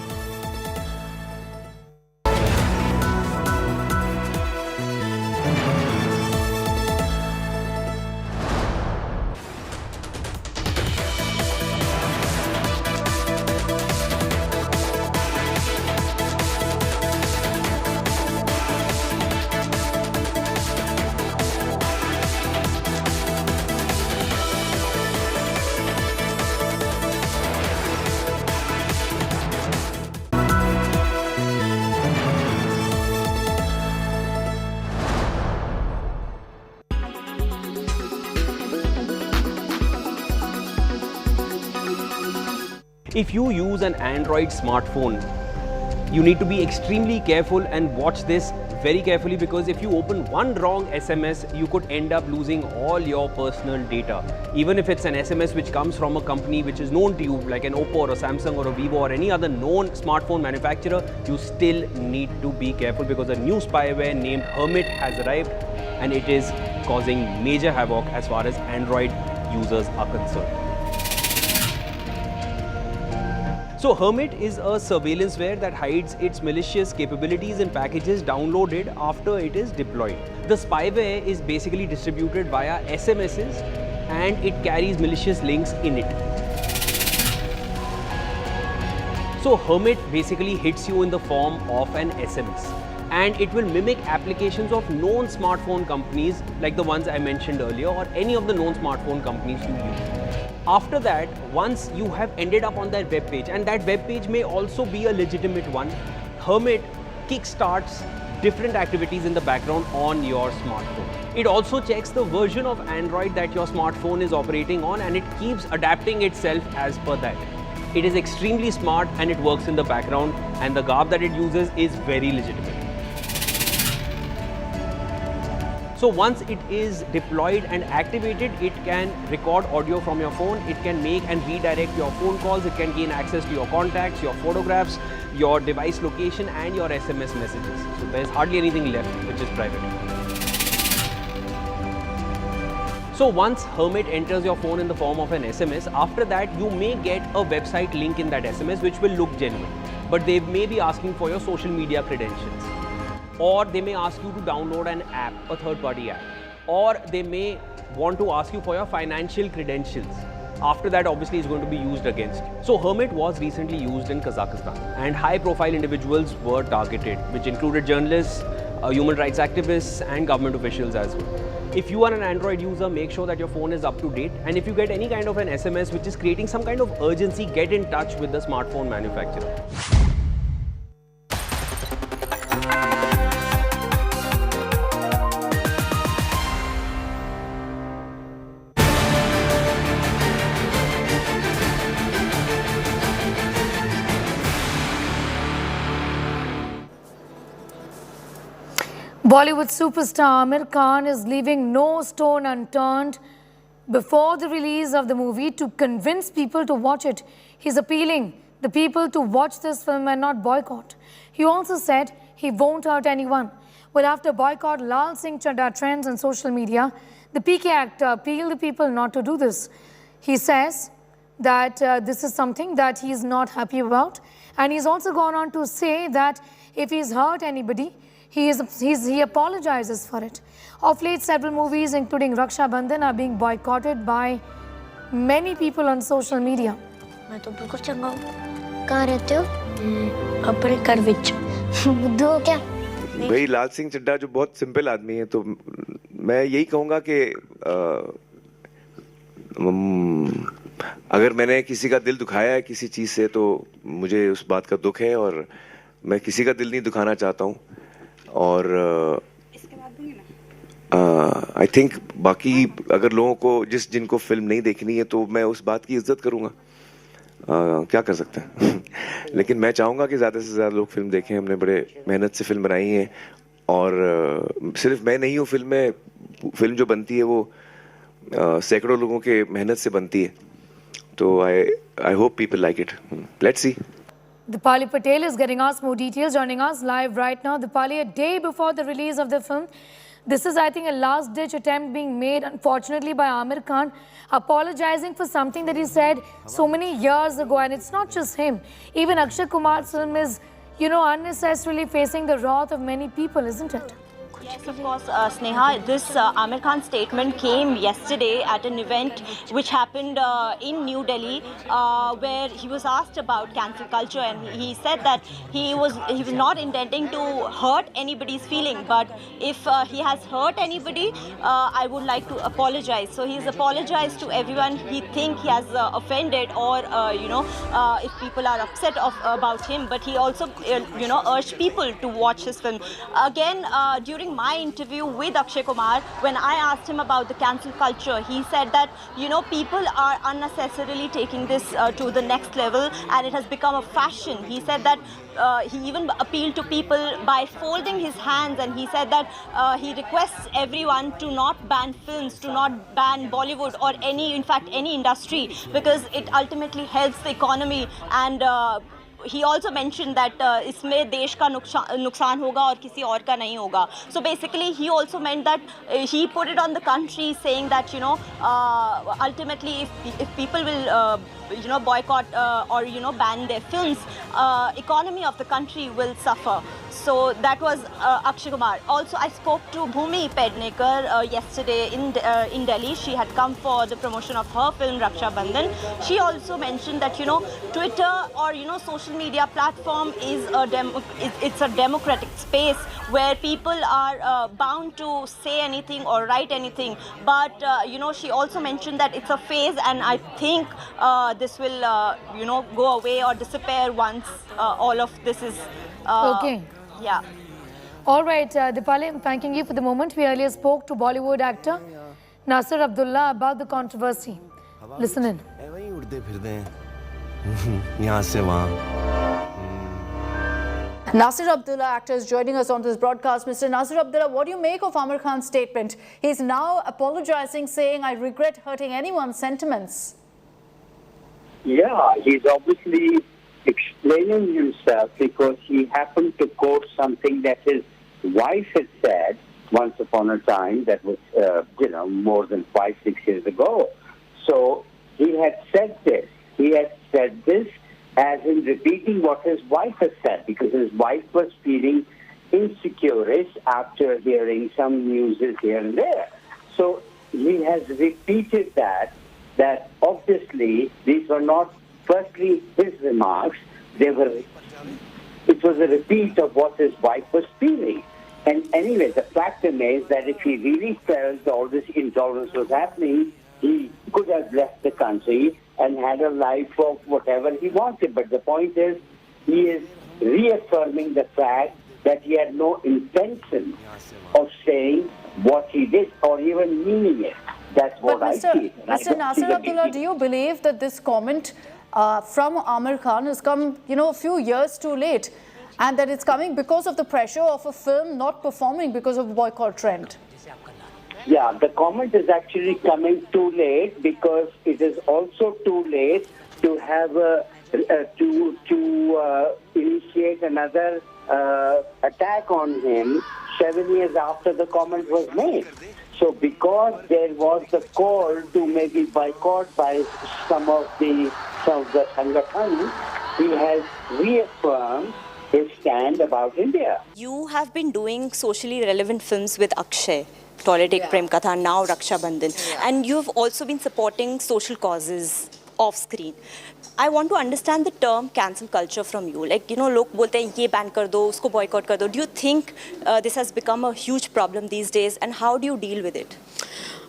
[SPEAKER 9] If you use an Android smartphone, you need to be extremely careful and watch this very carefully, because if you open one wrong SMS, you could end up losing all your personal data. Even if it's an SMS which comes from a company which is known to you, like an Oppo or a Samsung or a Vivo or any other known smartphone manufacturer, you still need to be careful, because a new spyware named Hermit has arrived and it is causing major havoc as far as Android users are concerned. So Hermit is a surveillanceware that hides its malicious capabilities in packages downloaded after it is deployed. The spyware is basically distributed via SMSs and it carries malicious links in it. So Hermit basically hits you in the form of an SMS, and it will mimic applications of known smartphone companies like the ones I mentioned earlier, or any of the known smartphone companies you use. After that, once you have ended up on that web page, and that web page may also be a legitimate one, Hermit kickstarts different activities in the background on your smartphone. It also checks the version of Android that your smartphone is operating on, and it keeps adapting itself as per that. It is extremely smart and it works in the background, and the garb that it uses is very legitimate. So once it is deployed and activated, it can record audio from your phone, it can make and redirect your phone calls, it can gain access to your contacts, your photographs, your device location and your SMS messages. So there's hardly anything left which is private. So once Hermit enters your phone in the form of an SMS, after that you may get a website link in that SMS which will look genuine, but they may be asking for your social media credentials. Or they may ask you to download an app, a third-party app. Or they may want to ask you for your financial credentials. After that, obviously, it's going to be used against you. So Hermit was recently used in Kazakhstan, and high-profile individuals were targeted, which included journalists, human rights activists, and government officials as well. If you are an Android user, make sure that your phone is up to date. And if you get any kind of an SMS which is creating some kind of urgency, get in touch with the smartphone manufacturer.
[SPEAKER 1] Bollywood superstar Aamir Khan is leaving no stone unturned before the release of the movie to convince people to watch it. He's appealing the people to watch this film and not boycott. He also said he won't hurt anyone. But after boycott Lal Singh Chadda trends on social media, the PK actor appealed the people not to do this. He says that this is something that he is not happy about. And he's also gone on to say that if he's hurt anybody, he apologizes for it. Of late, several movies, including Rakshabandhan, are being boycotted by many people on social media.
[SPEAKER 5] मैं तो बिल्कुल चंगा हूँ। कहाँ रहते हो? अपने घर विच। बुद्धू हो क्या?
[SPEAKER 10] भाई लाल सिंह चड्ढा जो बहुत सिंपल आदमी है, तो मैं यही कहूँगा कि अगर मैंने किसी का दिल दुखाया है किसी चीज़ से, तो मुझे उस बात का दुख है और मैं किसी का दिल नहीं दुखाना चाहता हूँ। और आई थिंक बाकी अगर लोगों को जिनको फिल्म नहीं देखनी है, तो मैं उस बात की इज्जत करूँगा। क्या कर सकते हैं लेकिन मैं चाहूँगा कि ज़्यादा से ज़्यादा लोग फिल्म देखें। हमने बड़े मेहनत से फिल्म बनाई है और सिर्फ मैं नहीं हूँ, फिल्म जो बनती है वो सैकड़ों लोगों के मेहनत से बनती है। तो I hope people like it. Let's see.
[SPEAKER 1] Dipali Patel is getting us more details, joining us live right now. Dipali, a day before the release of the film, this is, I think, a last-ditch attempt being made, unfortunately, by Aamir Khan, apologizing for something that he said so many years ago. And it's not just him. Even Akshay Kumar's film is, unnecessarily facing the wrath of many people, isn't it?
[SPEAKER 11] Yes, of course, Sneha. This Aamir Khan statement came yesterday at an event which happened in New Delhi, where he was asked about cancel culture, and he said that he was not intending to hurt anybody's feeling, but if he has hurt anybody, I would like to apologize. So he's apologized to everyone he thinks he has offended, or if people are upset about him. But he also urged people to watch his film. Again, during my interview with Akshay Kumar, when I asked him about the cancel culture, he said that people are unnecessarily taking this to the next level, and it has become a fashion. He said that he even appealed to people by folding his hands, and he said that he requests everyone to not ban films, to not ban Bollywood or any industry, because it ultimately helps the economy. And he also mentioned that इसमें देश का नुकसान होगा और किसी और का नहीं होगा. So basically he also meant that he put it on the country, saying that ultimately if people will boycott or ban their films, economy of the country will suffer. So that was Akshay Kumar. Also, I spoke to Bhumi Pednekar yesterday in Delhi. She had come for the promotion of her film Rakshabandhan. She also mentioned that Twitter or social media platform is it's a democratic space where people are bound to say anything or write anything. But she also mentioned that it's a phase, and I think this will go away or disappear once all of this is
[SPEAKER 1] okay.
[SPEAKER 11] Yeah.
[SPEAKER 1] All right, Dipali, I'm thanking you for the moment. We earlier spoke to Bollywood actor Nasir Abdullah about the controversy. Listen in.
[SPEAKER 7] Nasir Abdullah, actor, is joining us on this broadcast. Mr. Nasir Abdullah, what do you make of Aamir Khan's statement? He's now apologizing, saying, I regret hurting anyone's sentiments.
[SPEAKER 12] Yeah, he's obviously explaining himself because he happened to quote something that his wife had said once upon a time, that was, more than 5-6 years ago. So he had said this. He had said this as in repeating what his wife had said, because his wife was feeling insecure after hearing some news here and there. So he has repeated that obviously these were not firstly his remarks, it was a repeat of what his wife was feeling. And anyway, the fact remains that if he really felt all this intolerance was happening, he could have left the country and had a life of whatever he wanted. But the point is, he is reaffirming the fact that he had no intention of saying what he did or even meaning it. That's what I feel.
[SPEAKER 7] Mr. Nasir Abdullah, do you believe that this comment from Aamir Khan has come, a few years too late? And that it's coming because of the pressure of a film not performing because of a boycott trend.
[SPEAKER 12] Yeah, the comment is actually coming too late because it is also too late to have to initiate another attack on him 7 years after the comment was made. So because there was the call to maybe boycott by some of the Sangathan, he has reaffirmed his stand about India.
[SPEAKER 11] You have been doing socially relevant films with Akshay, Toilet Ek Prem Katha, now Raksha Bandhan, and you've also been supporting social causes off screen. I want to understand the term cancel culture from you. Like, you know, log bolte hain ye ban kar do, usko boycott kar do. Do you think this has become a huge problem these days, and how do you deal with it?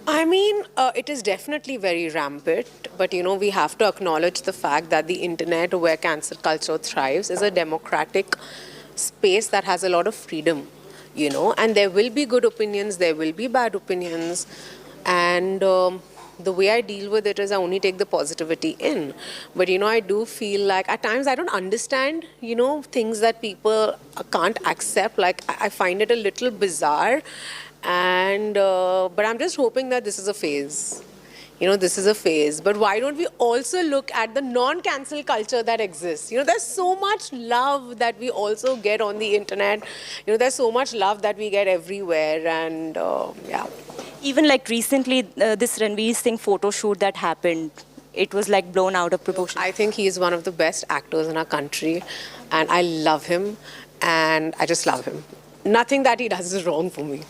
[SPEAKER 13] I mean, it is definitely very rampant, but you know, we have to acknowledge the fact that the internet, where cancel culture thrives, is a democratic space that has a lot of freedom, you know, and there will be good opinions, there will be bad opinions, and the way I deal with it is I only take the positivity in. But you know, I do feel like at times I don't understand, you know, things that people can't accept. Like, I find it a little bizarre. And but I'm just hoping that this is a phase. You know, this is a phase. But why don't we also look at the non-cancel culture that exists? You know, there's so much love that we also get on the internet. You know, there's so much love that we get everywhere. And yeah.
[SPEAKER 11] Even like recently, this Ranveer Singh photo shoot that happened, it was like blown out of proportion.
[SPEAKER 13] I think he is one of the best actors in our country. And I love him. And I just love him. Nothing that he does is wrong for me.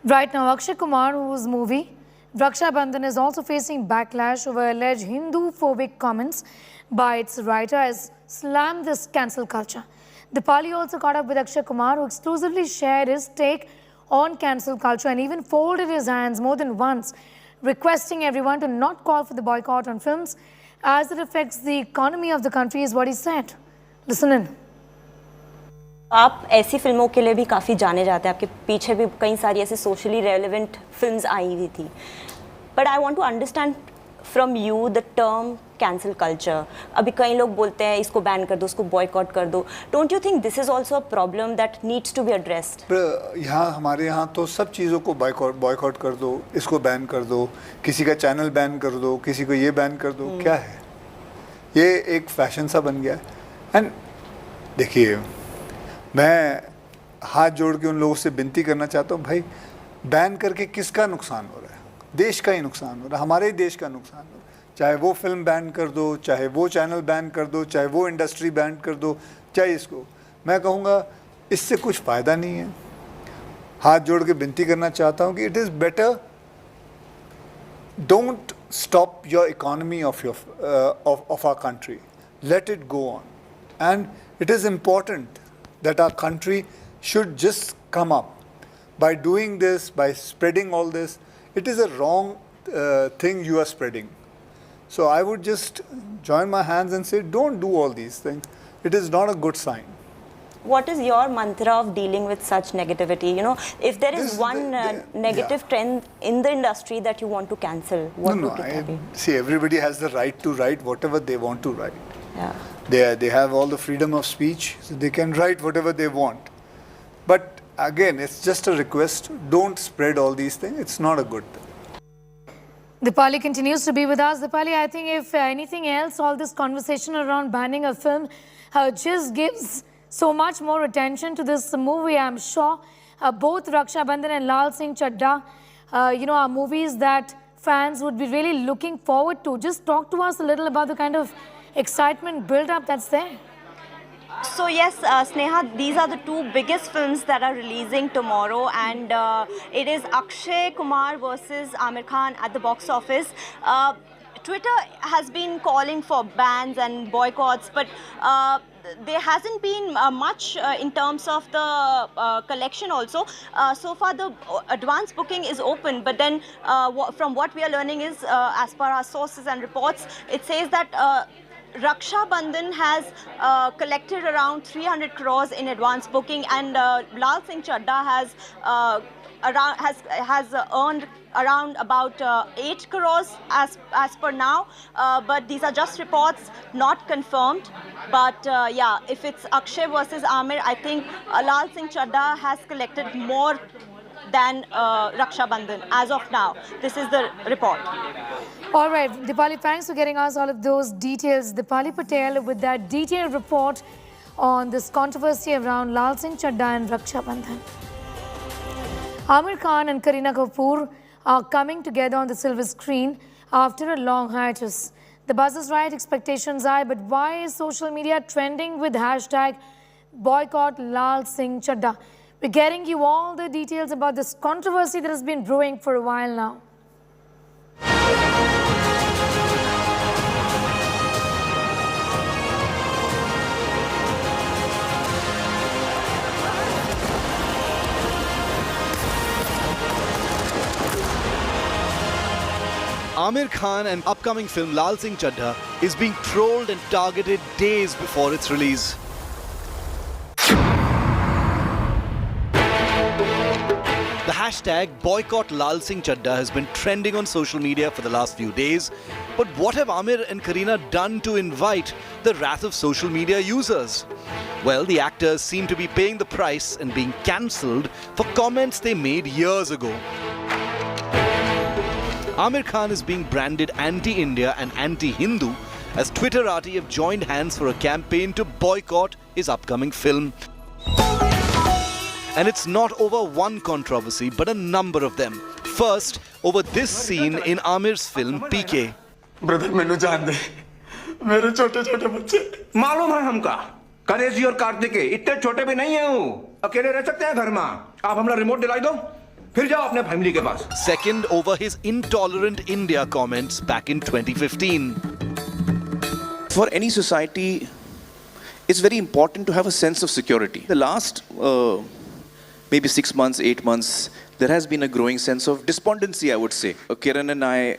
[SPEAKER 1] Right now, Akshay Kumar, whose movie Raksha Bandhan is also facing backlash over alleged Hindu-phobic comments by its writer, has slammed this cancel culture. Dipali also caught up with Akshay Kumar, who exclusively shared his take on cancel culture and even folded his hands more than once, requesting everyone to not call for the boycott on films as it affects the economy of the country, is what he said. Listen in.
[SPEAKER 11] आप ऐसी फिल्मों के लिए भी काफ़ी जाने जाते हैं, आपके पीछे भी कई सारी ऐसी सोशली रेलेवेंट फिल्म्स आई हुई थी. But I want to understand from you the term cancel culture. अभी कई लोग बोलते हैं इसको बैन कर दो, इसको बॉयकॉट कर दो. Don't you think this is also a problem that needs to be addressed?
[SPEAKER 14] यहाँ हमारे यहाँ तो सब चीज़ों को बॉयकॉट कर दो, इसको बैन कर दो, किसी का चैनल बैन कर दो, किसी को ये बैन कर दो. क्या है ये? एक फैशन सा बन गया है. एंड देखिए, मैं हाथ जोड़ के उन लोगों से विनती करना चाहता हूँ, भाई बैन करके किसका नुकसान हो रहा है? देश का ही नुकसान हो रहा है, हमारे ही देश का नुकसान हो रहा है. चाहे वो फिल्म बैन कर दो, चाहे वो चैनल बैन कर दो, चाहे वो इंडस्ट्री बैन कर दो, चाहे इसको. मैं कहूँगा इससे कुछ फ़ायदा नहीं है. हाथ जोड़ के विनती करना चाहता हूँ कि it is better, don't stop your economy of our country. Let it go on. And it is important that our country should just come up. By doing this, by spreading all this, it is a wrong thing you are spreading. So I would just join my hands and say, don't do all these things. It is not a good sign.
[SPEAKER 11] What is your mantra of dealing with such negativity? You know, if there is one negative trend in the industry that you want to cancel, what would it be?
[SPEAKER 14] See, everybody has the right to write whatever they want to write.
[SPEAKER 11] Yeah.
[SPEAKER 14] They have all the freedom of speech, so they can write whatever they want. But again, it's just a request. Don't spread all these things. It's not a good thing.
[SPEAKER 1] Dipali continues to be with us. Dipali, I think if anything else, all this conversation around banning a film just gives so much more attention to this movie. I'm sure both Raksha Bandhan and Lal Singh Chadda, are movies that fans would be really looking forward to. Just talk to us a little about the kind of excitement build-up that's there.
[SPEAKER 11] So yes, Sneha, these are the two biggest films that are releasing tomorrow, and it is Akshay Kumar versus Aamir Khan at the box office. Twitter has been calling for bans and boycotts, but there hasn't been much in terms of the collection also. So far the advance booking is open, but then from what we are learning is, as per our sources and reports, it says that Raksha Bandhan has collected around 300 crores in advance booking, and Lal Singh Chadda has has earned around about 8 crores as per now, but these are just reports, not confirmed. But yeah, if it's Akshay versus Aamir, I think Lal Singh Chadha has collected more than Raksha Bandhan as of now. This is the report.
[SPEAKER 1] All right, Dipali, thanks for getting us all of those details. Dipali Patel with that detailed report on this controversy around Lal Singh Chadha and Raksha Bandhan. Aamir Khan and Kareena Kapoor are coming together on the silver screen after a long hiatus. The buzz is right, expectations high, but why is social media trending with hashtag boycott Lal Singh Chadha? We're getting you all the details about this controversy that has been brewing for a while now.
[SPEAKER 6] Aamir Khan and upcoming film Lal Singh Chadha is being trolled and targeted days before its release. The hashtag boycott Lal Singh Chadha has been trending on social media for the last few days. But what have Aamir and Kareena done to invite the wrath of social media users? Well, the actors seem to be paying the price and being cancelled for comments they made years ago. Aamir Khan is being branded anti-India and anti-Hindu as Twitterati have joined hands for a campaign to boycott his upcoming film. And it's not over one controversy, but a number of them. First, over this scene in Aamir's film PK.
[SPEAKER 15] Brother, मैंने जान दे, मेरे छोटे-छोटे बच्चे. मालूम है हमका, गणेश जी और कार्तिक के इतने छोटे भी नहीं हैं वो, अकेले रह सकते हैं घर में. आप हमरा रिमोट दिलाई दो, फिर जाओ अपने फैमिली के पास.
[SPEAKER 6] Second, over his intolerant India comments back in 2015.
[SPEAKER 16] For any society, it's very important to have a sense of security. The last maybe 6 months, 8 months, there has been a growing sense of despondency, I would say. Kiran and I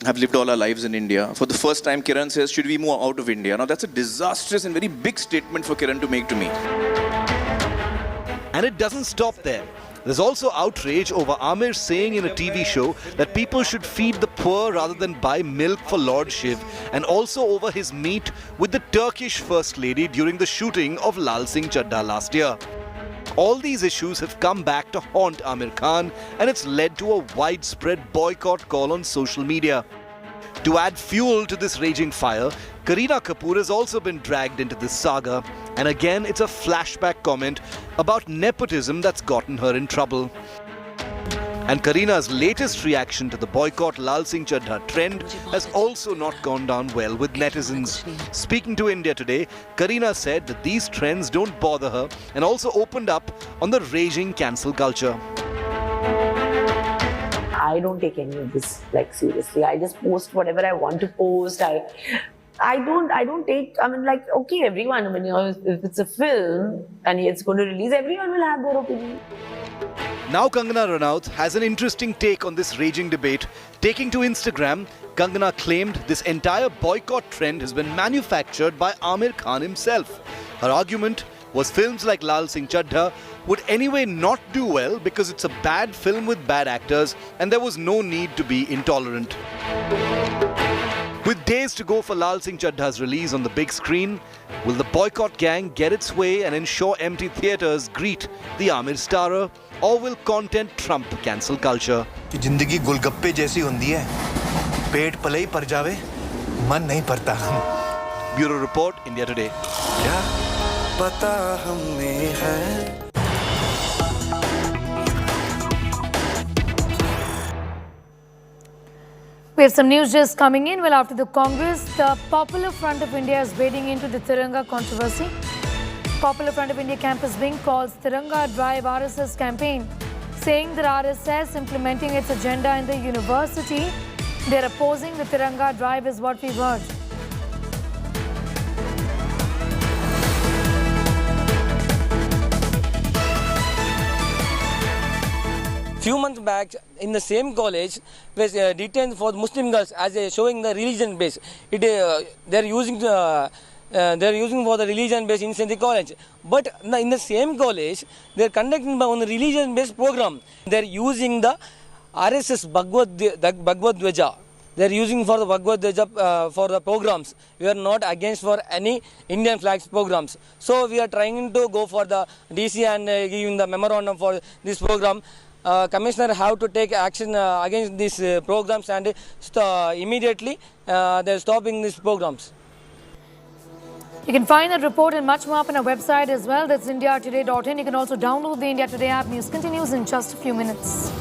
[SPEAKER 16] have lived all our lives in India. For the first time, Kiran says, should we move out of India? Now, that's a disastrous and very big statement for Kiran to make to me.
[SPEAKER 6] And it doesn't stop there. There's also outrage over Aamir saying in a TV show that people should feed the poor rather than buy milk for Lord Shiv, and also over his meet with the Turkish First Lady during the shooting of Lal Singh Chadha last year. All these issues have come back to haunt Aamir Khan, and it's led to a widespread boycott call on social media. To add fuel to this raging fire, Kareena Kapoor has also been dragged into this saga. And again, it's a flashback comment about nepotism that's gotten her in trouble. And Kareena's latest reaction to the boycott Lal Singh Chadha trend has also not gone down well with netizens. Speaking to India Today, Kareena said that these trends don't bother her and also opened up on the raging cancel culture.
[SPEAKER 17] I don't take any of this like seriously. I just post whatever I want to post. I don't take, I mean, like, okay, everyone, I mean, you know, if it's a film and it's going to release, everyone will have their opinion.
[SPEAKER 6] Now Kangana Ranaut has an interesting take on this raging debate. Taking to Instagram, Kangana claimed this entire boycott trend has been manufactured by Aamir Khan himself. Her argument was films like Lal Singh Chadha would anyway not do well because it's a bad film with bad actors and there was no need to be intolerant. With days to go for Lal Singh Chadha's release on the big screen, will the boycott gang get its way and ensure empty theatres greet the Aamir starrer, or will content trump cancel culture?
[SPEAKER 18] जिंदगी गोलगप्पे जैसी होती है, पेट पले ही पर जावे, मन नहीं पड़ता.
[SPEAKER 6] Bureau Report, India Today.
[SPEAKER 18] क्या पता हमें है.
[SPEAKER 1] We have some news just coming in. Well, after the Congress, the Popular Front of India is wading into the Tiranga controversy. Popular Front of India camp is being called Tiranga Drive RSS campaign, saying that RSS implementing its agenda in the university. They're opposing the Tiranga Drive is what we've heard.
[SPEAKER 25] Few months back, in the same college, was detained for Muslim girls as showing the religion base. They're using They're using for the religion-based inside the college. But in the same college, they're conducting on the religion-based program. They're using the RSS Bhagavad Dwaja. They're using for the Bhagavad Dwaja for the programs. We are not against for any Indian flags programs. So we are trying to go for the DC and giving the memorandum for this program. Commissioner have to take action against these programs and immediately they're stopping these programs.
[SPEAKER 1] You can find that report and much more up on our website as well. That's indiatoday.in. You can also download the India Today app. News continues in just a few minutes.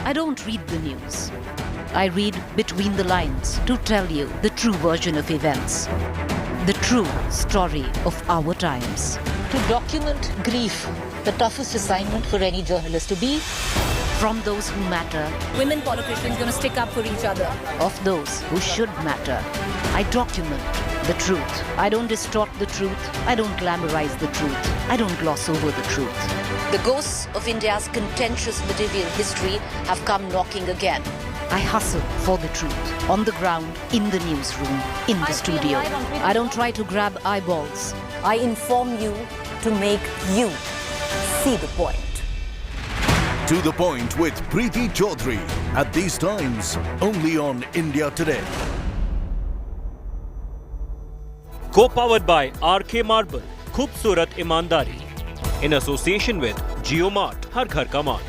[SPEAKER 2] I don't read the news. I read between the lines to tell you the true version of events, the true story of our times.
[SPEAKER 20] To document grief, the toughest assignment for any journalist to be.
[SPEAKER 2] From those who matter.
[SPEAKER 20] Women politicians going to stick up for each other.
[SPEAKER 2] Of those who should matter. I document the truth. I don't distort the truth. I don't glamorize the truth. I don't gloss over the truth.
[SPEAKER 20] The ghosts of India's contentious medieval history have come knocking again.
[SPEAKER 2] I hustle for the truth. On the ground, in the newsroom, in the studio. I don't try to grab eyeballs.
[SPEAKER 20] I inform you to make you see the point.
[SPEAKER 21] To the Point with Preeti Chaudhary. At these times, only on India Today.
[SPEAKER 24] Co-powered by RK Marble, Khoobsurat Imandari. In association with JioMart, Har Ghar Ka Mart.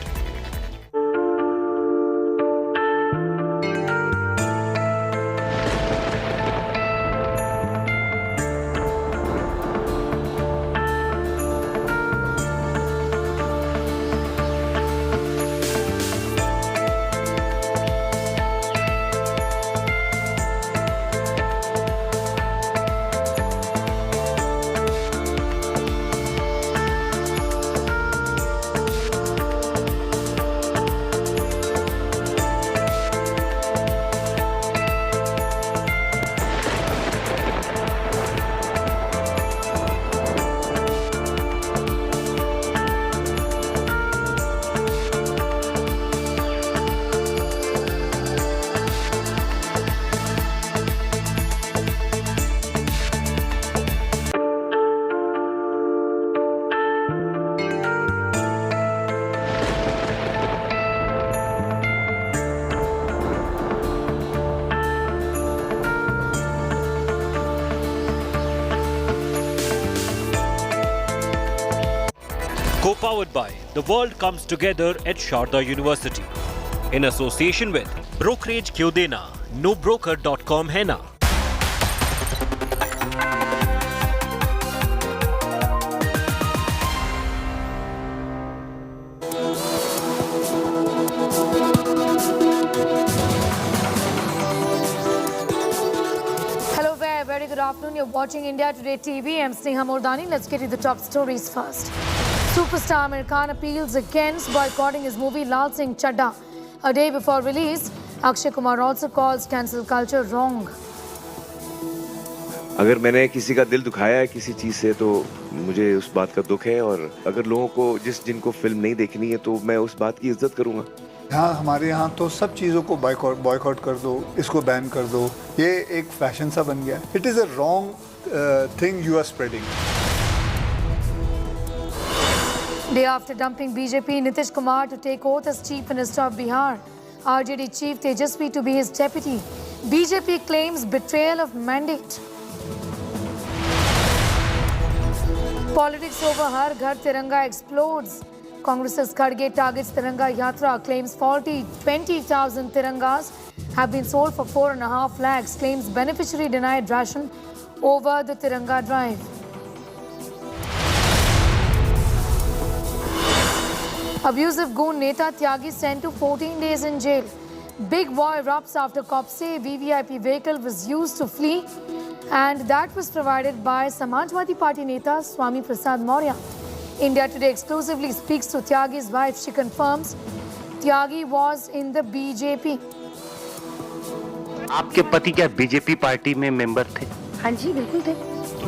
[SPEAKER 24] Co-powered by The World Comes Together at Sharda University. In association with Brokerage Kyun Dena, nobroker.com hai na.
[SPEAKER 1] Hello there, very good afternoon. You're watching India Today TV. I'm Sneha Mordani. Let's get you the top stories first. Superstar Aamir Khan appeals against boycotting his movie Lal Singh Chadda. A day before release, Akshay Kumar also calls cancel culture wrong.
[SPEAKER 10] अगर मैंने किसी का दिल दुखाया है किसी चीज से तो मुझे उस बात का दुख है और अगर लोगों को जिनको फिल्म नहीं देखनी है तो मैं उस बात की इज्जत करूंगा.
[SPEAKER 14] हाँ, हमारे यहाँ तो सब चीज़ों को बॉयकॉट कर दो, इसको बैन कर दो. ये एक फैशन सा बन गया. It is a wrong thing you are spreading.
[SPEAKER 1] Day after dumping BJP, Nitish Kumar to take oath as Chief Minister of Bihar. RJD Chief Tejashwi to be his deputy. BJP claims betrayal of mandate. Politics over Har Ghar Tiranga explodes. Congress's Kharge targets Tiranga Yatra, claims faulty 20,000 Tirangas have been sold for 4.5 lakhs, claims beneficiary denied ration over the Tiranga drive. Abusive goon Neta Tyagi sent to 14 days in jail. Big war erupts after cops say VVIP vehicle was used to flee, and that was provided by Samajwadi Party Neta Swami Prasad Maurya. India Today exclusively speaks to Tyagi's wife. She confirms Tyagi was in the BJP.
[SPEAKER 22] आपके पति क्या BJP party में member थे?
[SPEAKER 20] हाँ जी, बिल्कुल थे.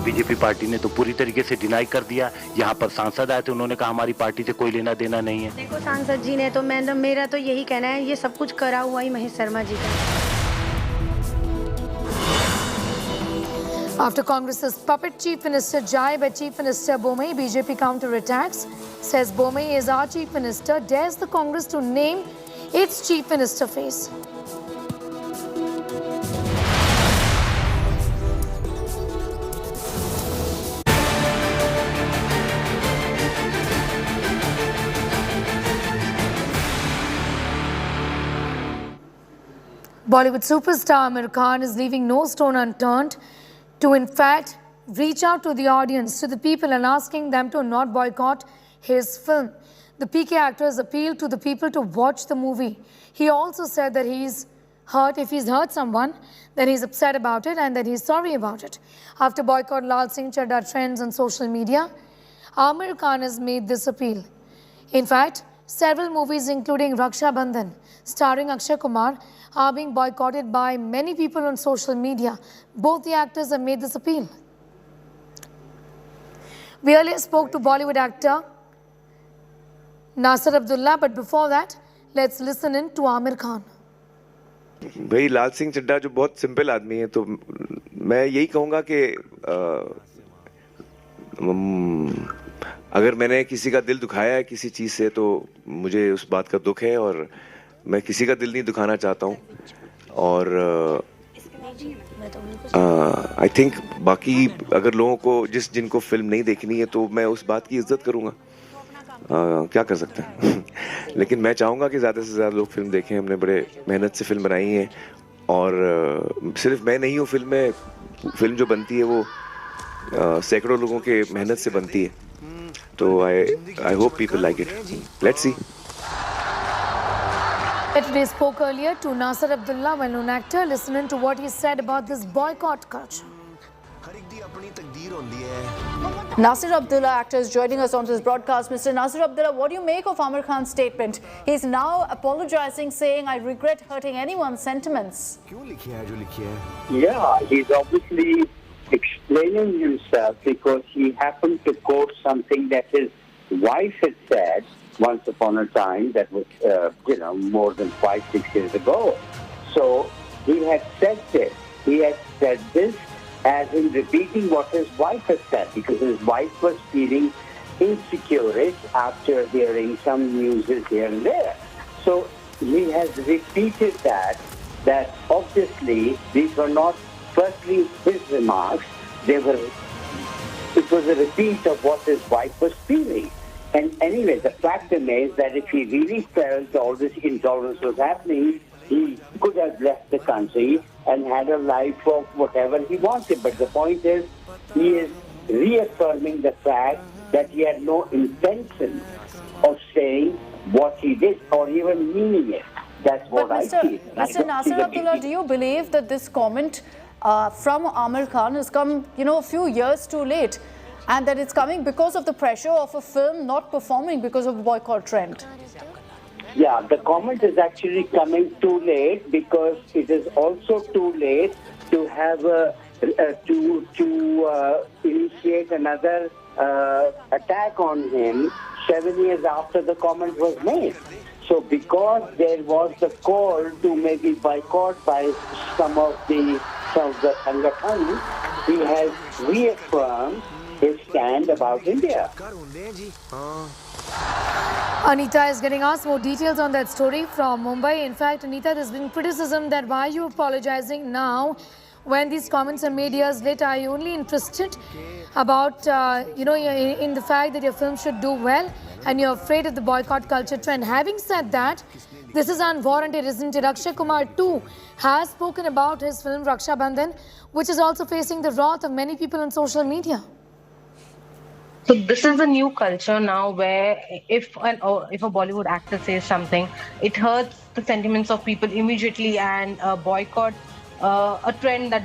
[SPEAKER 22] BJP party ने तो पूरी तरीके से डिनाई कर दिया. यहाँ पर सांसद आए थे, उन्होंने कहा हमारी पार्टी से कोई लेना देना नहीं है.
[SPEAKER 20] देखो सांसद जी ने तो मेरा तो यही कहना है, ये सब कुछ करा हुआ ही महेश शर्मा जी का.
[SPEAKER 1] After Congress's puppet Chief Minister jibe at Chief Minister Bomai, BJP counter-attacks. Says Bomai is our Chief Minister, dares the Congress to name its Chief Minister face. Bollywood superstar Aamir Khan is leaving no stone unturned to in fact reach out to the audience, to the people, and asking them to not boycott his film. The PK actors appealed to the people to watch the movie. He also said that he's hurt. If he's hurt someone, then he's upset about it and that he's sorry about it. After boycott Lal Singh Chadda trends on social media, Aamir Khan has made this appeal. In fact, several movies including Raksha Bandhan, starring Akshay Kumar, are being boycotted by many people on social media. Both the actors have made this appeal. We earlier spoke to Bollywood actor Nasir Abdullah, but before that, let's listen in to Aamir Khan.
[SPEAKER 10] भाई लाल सिंह चड्ढा जो बहुत simple आदमी है, तो मैं यही कहूँगा कि अगर मैंने किसी का दिल दुखाया है किसी चीज़ से, तो मुझे उस बात का दुख है और मैं किसी का दिल नहीं दुखाना चाहता हूँ. और आई थिंक बाकी अगर लोगों को जिनको फिल्म नहीं देखनी है, तो मैं उस बात की इज्जत करूँगा. क्या कर सकते हैं. लेकिन मैं चाहूँगा कि ज़्यादा से ज़्यादा लोग फिल्म देखें. हमने बड़े मेहनत से फिल्म बनाई है और सिर्फ मैं नहीं हूँ, फिल्म जो बनती है वो सैकड़ों लोगों के मेहनत से बनती है. तो I hope people like it. Let's see.
[SPEAKER 1] Today spoke earlier to Nasir Abdullah, well-known actor. Listen in to what he said about this boycott culture.
[SPEAKER 7] Nasir Abdullah, actor, is joining us on this broadcast. Mr. Nasir Abdullah, what do you make of Aamir Khan's statement? He's now apologizing, saying, I regret hurting anyone's sentiments.
[SPEAKER 12] Yeah, he's obviously explaining himself because he happened to quote something that his wife had said once upon a time, that was, more than 5-6 years ago. So he had said this. He had said this as in repeating what his wife had said, because his wife was feeling insecure after hearing some news here and there. So he has repeated that obviously these were not firstly his remarks, it was a repeat of what his wife was feeling. And anyway, the fact remains that if he really felt all this intolerance was happening, he could have left the country and had a life of whatever he wanted. But the point is, he is reaffirming the fact that he had no intention of saying what he did or even meaning it. That's what I feel.
[SPEAKER 7] Mr. Nasir Abdullah, do you believe that this comment from Aamir Khan has come, a few years too late, and that it's coming because of the pressure of a film not performing because of the boycott trend?
[SPEAKER 12] Yeah, the comment is actually coming too late because it is also too late to have to initiate another attack on him 7 years after the comment was made. So because there was the call to maybe boycott by some of the Sangathan, he has reaffirmed his stand about India.
[SPEAKER 1] Anita is getting us more details on that story from Mumbai. In fact, Anita, there's been criticism that why are you apologizing now when these comments are made years later? Are you only interested about, in the fact that your film should do well and you're afraid of the boycott culture trend? Having said that, this is unwarranted, isn't it? Akshay Kumar too has spoken about his film Raksha Bandhan, which is also facing the wrath of many people on social media.
[SPEAKER 3] So this is a new culture now where if a Bollywood actor says something, it hurts the sentiments of people immediately, and boycott, a trend that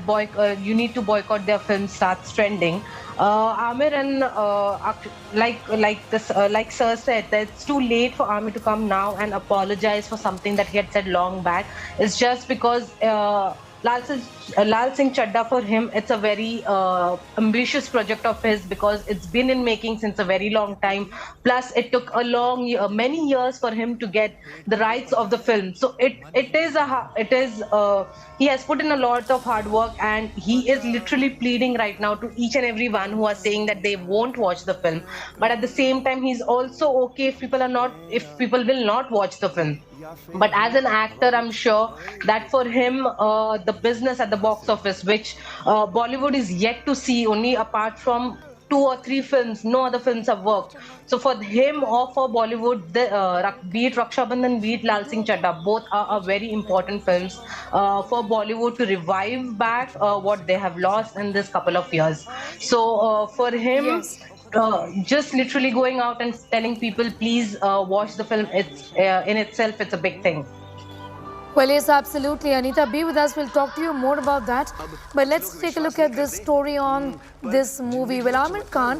[SPEAKER 3] you need to boycott their film starts trending. Aamir and like Sir said, that it's too late for Aamir to come now and apologize for something that he had said long back. It's just because Lal Singh Chadda, for him, it's a very ambitious project of his because it's been in making since a very long time. Plus, it took many years for him to get the rights of the film. So he has put in a lot of hard work, and he is literally pleading right now to each and every one who are saying that they won't watch the film. But at the same time, he's also okay if people will not watch the film. But as an actor, I'm sure that for him, the business at the box office, which Bollywood is yet to see, only apart from 2 or 3 films, no other films have worked. So for him or for Bollywood, be it Raksha Bandhan, be it Lal Singh Chadda, both are very important films for Bollywood to revive back what they have lost in this couple of years. So for him, just literally going out and telling people, please watch the film, it's in itself, it's a big thing.
[SPEAKER 1] Well, yes, absolutely. Anita, be with us. We'll talk to you more about that. But let's take a look at this story on this movie. Well, Aamir Khan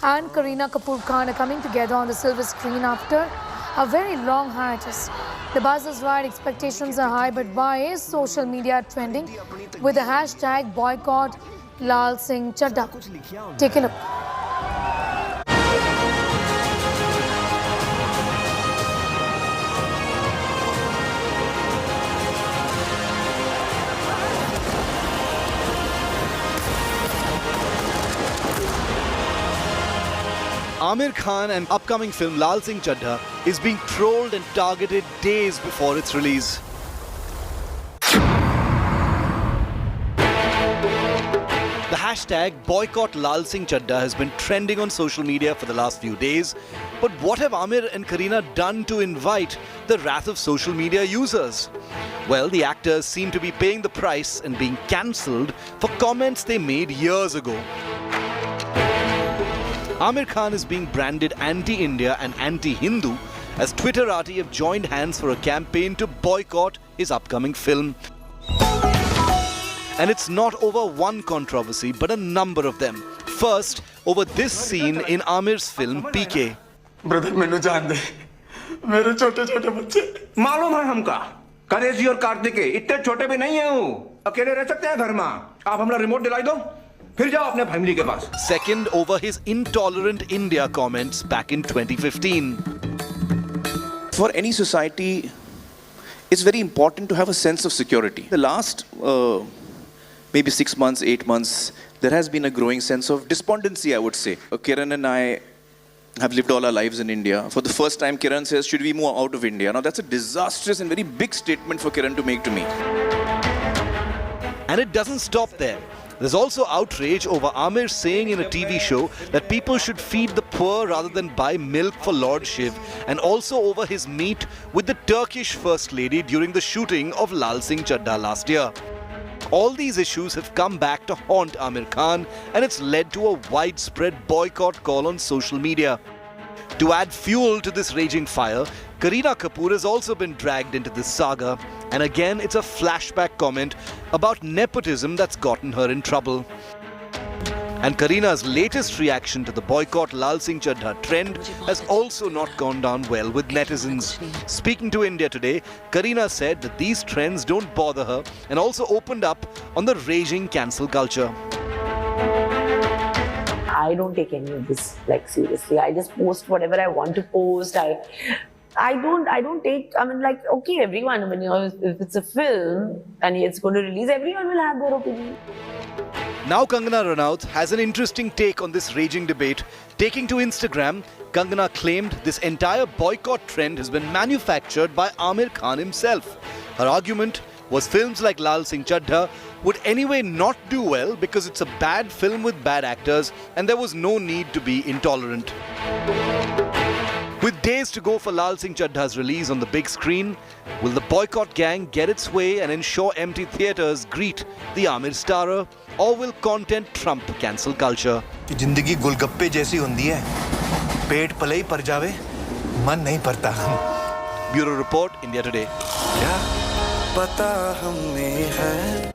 [SPEAKER 1] and Kareena Kapoor Khan are coming together on the silver screen after a very long hiatus. The buzz is right, expectations are high, but why is social media trending with the hashtag boycott Lal Singh Chadha? Take a look.
[SPEAKER 6] Aamir Khan and upcoming film Lal Singh Chadha is being trolled and targeted days before its release. The hashtag boycott Lal Singh Chadha has been trending on social media for the last few days. But what have Aamir and Kareena done to invite the wrath of social media users? Well, the actors seem to be paying the price and being cancelled for comments they made years ago. Aamir Khan is being branded anti-India and anti-Hindu as Twitterati have joined hands for a campaign to boycott his upcoming film. And it's not over one controversy, but a number of them. First, over this scene in Aamir's film PK.
[SPEAKER 15] Brother मैंने जान दे मेरे छोटे छोटे बच्चे मालूम है हमका करेजी और कार्तिके इतने छोटे भी नहीं है वो अकेले रह सकते हैं घर में आप हमारा रिमोट दिलाई दो फिर जाओ अपने फैमिली के पास.
[SPEAKER 6] Second, over his intolerant India comments back in 2015.
[SPEAKER 16] For any society, it's very important to have a sense of security. The last maybe 6 months, 8 months, there has been a growing sense of despondency, I would say. Kiran and I have lived all our lives in India. For the first time, Kiran says, should we move out of India? Now, that's a disastrous and very big statement for Kiran to make to me.
[SPEAKER 6] And it doesn't stop there. There's also outrage over Aamir saying in a TV show that people should feed the poor rather than buy milk for Lord Shiv, and also over his meet with the Turkish First Lady during the shooting of Lal Singh Chadha last year. All these issues have come back to haunt Aamir Khan, and it's led to a widespread boycott call on social media. To add fuel to this raging fire, Kareena Kapoor has also been dragged into this saga, and again it's a flashback comment about nepotism that's gotten her in trouble. And Kareena's latest reaction to the boycott Lal Singh Chadha trend has also not gone down well with netizens. Speaking to India Today, Kareena said that these trends don't bother her and also opened up on the raging cancel culture.
[SPEAKER 17] I don't take any of this like seriously. I just post whatever I want to post. I don't take, I mean, like, okay, everyone, I mean, you know, if it's a film and it's going to release, everyone will have their opinion.
[SPEAKER 6] Now Kangana Ranaut has an interesting take on this raging debate. Taking to Instagram, Kangana claimed this entire boycott trend has been manufactured by Aamir Khan himself. Her argument was films like Lal Singh Chadha would anyway not do well because it's a bad film with bad actors and there was no need to be intolerant. With days to go for Lal Singh Chadha's release on the big screen, will the boycott gang get its way and ensure empty theatres greet the Aamir starer, or will content trump cancel culture?
[SPEAKER 18] जिंदगी गुलगप्पे जैसी होती है, पेट पले ही पर जावे, मन नहीं परता.
[SPEAKER 6] Bureau Report, India Today.
[SPEAKER 18] पता हमें है.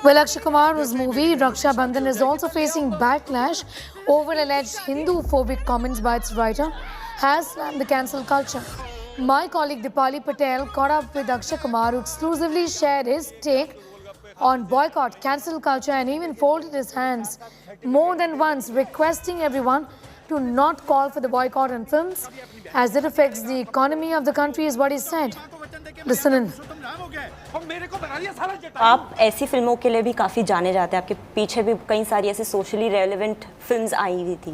[SPEAKER 1] Well, Akshay Kumar's movie Rakshabandhan is also facing backlash over alleged Hindu-phobic comments by its writer, has slammed the cancel culture. My colleague Dipali Patel caught up with Akshay Kumar, who exclusively shared his take on boycott, cancel culture, and even folded his hands more than once, requesting everyone to not call for the boycott on films as it affects the economy of the country, is what he said. Listen in.
[SPEAKER 11] आप ऐसी फिल्मों के लिए भी काफ़ी जाने जाते हैं, आपके पीछे भी कई सारी ऐसी सोशली रेलेवेंट फिल्म्स आई हुई थी.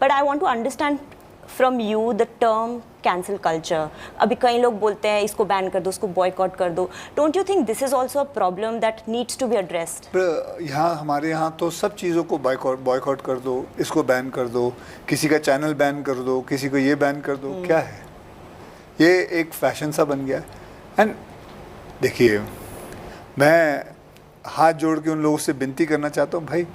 [SPEAKER 11] But I want to understand from you the term cancel culture. अभी कई लोग बोलते हैं इसको बैन कर दो, उसको बॉयकॉट कर दो. Don't you think this is also a problem that needs to be addressed?
[SPEAKER 14] यहाँ हमारे यहाँ तो सब चीज़ों को बॉयकॉट कर दो, इसको बैन कर दो, किसी का चैनल बैन कर दो, किसी को ये बैन कर दो. क्या है ये? एक फैशन सा बन गया. एंड देखिए, मैं हाथ जोड़ के उन लोगों से विनती करना चाहता हूँ, भाई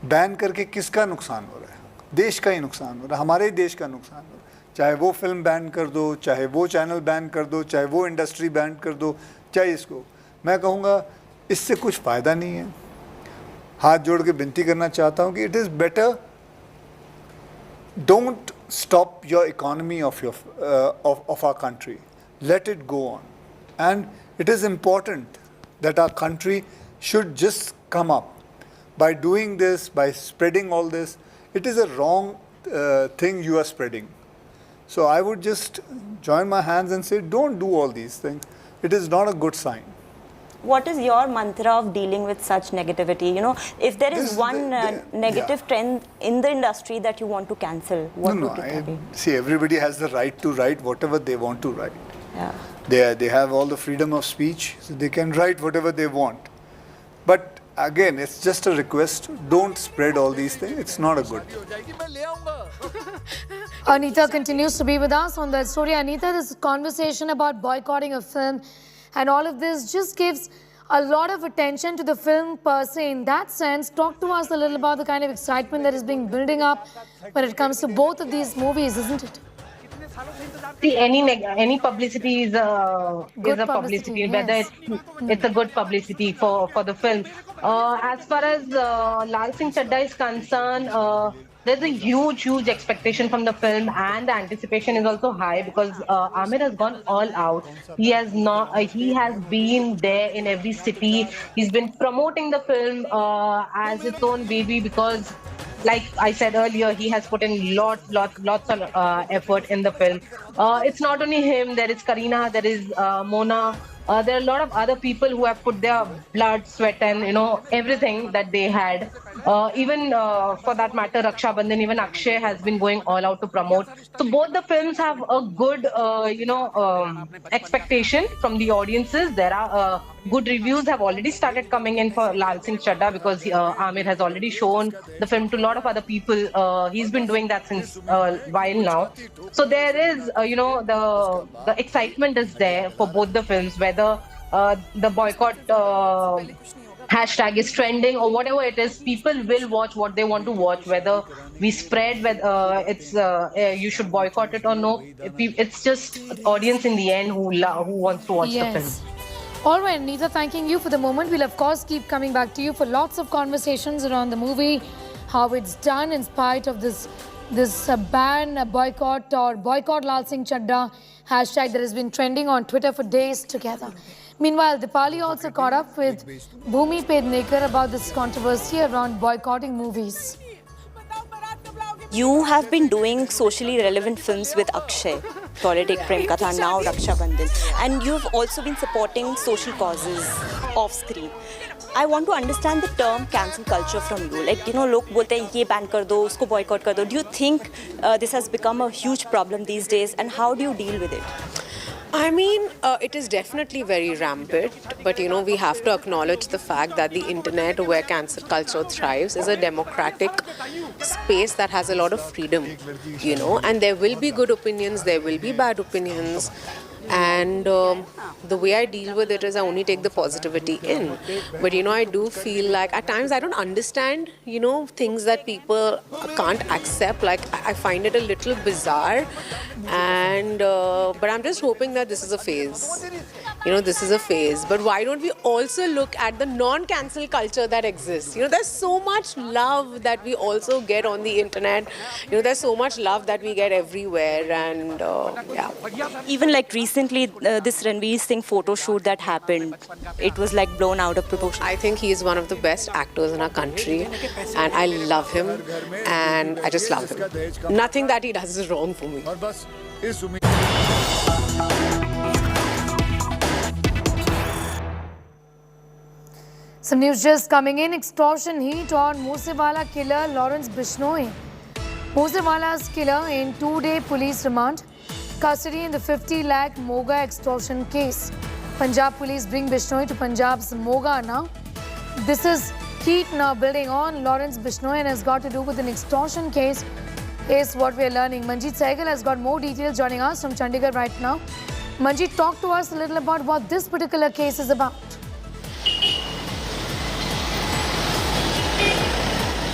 [SPEAKER 14] बैन करके किसका नुकसान हो रहा है? देश का ही नुकसान हो रहा है, हमारे ही देश का नुकसान हो रहा है। चाहे वो फिल्म बैन कर दो, चाहे वो चैनल बैन कर दो, चाहे वो इंडस्ट्री बैन कर दो, चाहे इसको, मैं कहूँगा इससे कुछ फ़ायदा नहीं है। हाथ जोड़ के विनती करना चाहता हूँ कि it is better, don't stop your economy of our country. Let it go on. And it is important that our country should just come up. By doing this, by spreading all this, it is a wrong thing you are spreading. So I would just join my hands and say, don't do all these things. It is not a good sign.
[SPEAKER 11] What is your mantra of dealing with such negativity? You know, if there is one negative trend in the industry that you want to cancel, what would it be?
[SPEAKER 14] See, everybody has the right to write whatever they want to write.
[SPEAKER 11] Yeah.
[SPEAKER 14] They have all the freedom of speech, so they can write whatever they want. But again, it's just a request. Don't spread all these things. It's not a good thing.
[SPEAKER 1] Anita continues to be with us on that story. Anita, this conversation about boycotting a film and all of this just gives a lot of attention to the film per se. In that sense, talk to us a little about the kind of excitement that is being building up when it comes to both of these movies, isn't it?
[SPEAKER 3] See, any publicity is a publicity,
[SPEAKER 1] yes.
[SPEAKER 3] whether it's a good publicity for the film. As far as Lal Singh Chaddha is concerned, there's a huge expectation from the film, and the anticipation is also high because Aamir has gone all out. He has been there in every city. He's been promoting the film as its own baby because, like I said earlier, he has put in lots of effort in the film. It's not only him. There is Kareena, there is Mona. There are a lot of other people who have put their blood, sweat, and everything that they had. Even for that matter, Rakshabandhan, even Akshay has been going all out to promote. So both the films have a good, expectation from the audiences. There are good reviews have already started coming in for Lal Singh Chaddha because Aamir has already shown the film to a lot of other people. He's been doing that since a while now. So there is, the excitement is there for both the films, whether the boycott hashtag is trending or whatever it is. People will watch what they want to watch, whether we spread whether it's you should boycott it or no. It's just audience in the end who wants to watch the film.
[SPEAKER 1] All right, Anita, thanking you for the moment. We'll of course keep coming back to you for lots of conversations around the movie, how it's done in spite of this ban, boycott Lal Singh Chaddha hashtag that has been trending on Twitter for days together. Meanwhile, Dipali also caught up with Bhumi Pednekar about this controversy around boycotting movies.
[SPEAKER 11] You have been doing socially relevant films with Akshay, Politic, Prem Katha, now Rakshabandhan, and you've also been supporting social causes off screen. I want to understand the term cancel culture from you. Like, लोग बोलते हैं ये ban कर दो, उसको boycott कर दो. Do you think this has become a huge problem these days, and how do you deal with it?
[SPEAKER 13] I mean, it is definitely very rampant, but we have to acknowledge the fact that the internet, where cancel culture thrives, is a democratic space that has a lot of freedom, and there will be good opinions, there will be bad opinions. And the way I deal with it is I only take the positivity in. But I do feel like at times I don't understand, things that people can't accept. Like I find it a little bizarre. And but I'm just hoping that this is a phase. This is a phase. But why don't we also look at the non-cancel culture that exists? There's so much love that we also get on the internet. There's so much love that we get everywhere. And yeah.
[SPEAKER 11] Even like recently, this Ranveer Singh photo shoot that happened, it was like blown out of proportion.
[SPEAKER 13] I think he is one of the best actors in our country. And I love him. And I just love him. Nothing that he does is wrong for me.
[SPEAKER 1] Some news just coming in. Extortion heat on Moosewala killer Lawrence Bishnoi. Moosewala's killer in 2-day police remand. Custody in the 50 lakh Moga extortion case. Punjab police bring Bishnoi to Punjab's Moga now. This is heat now building on Lawrence Bishnoi and has got to do with an extortion case, is what we are learning. Manjeet Sehgal has got more details joining us from Chandigarh right now. Manjeet, talk to us a little about what this particular case is about.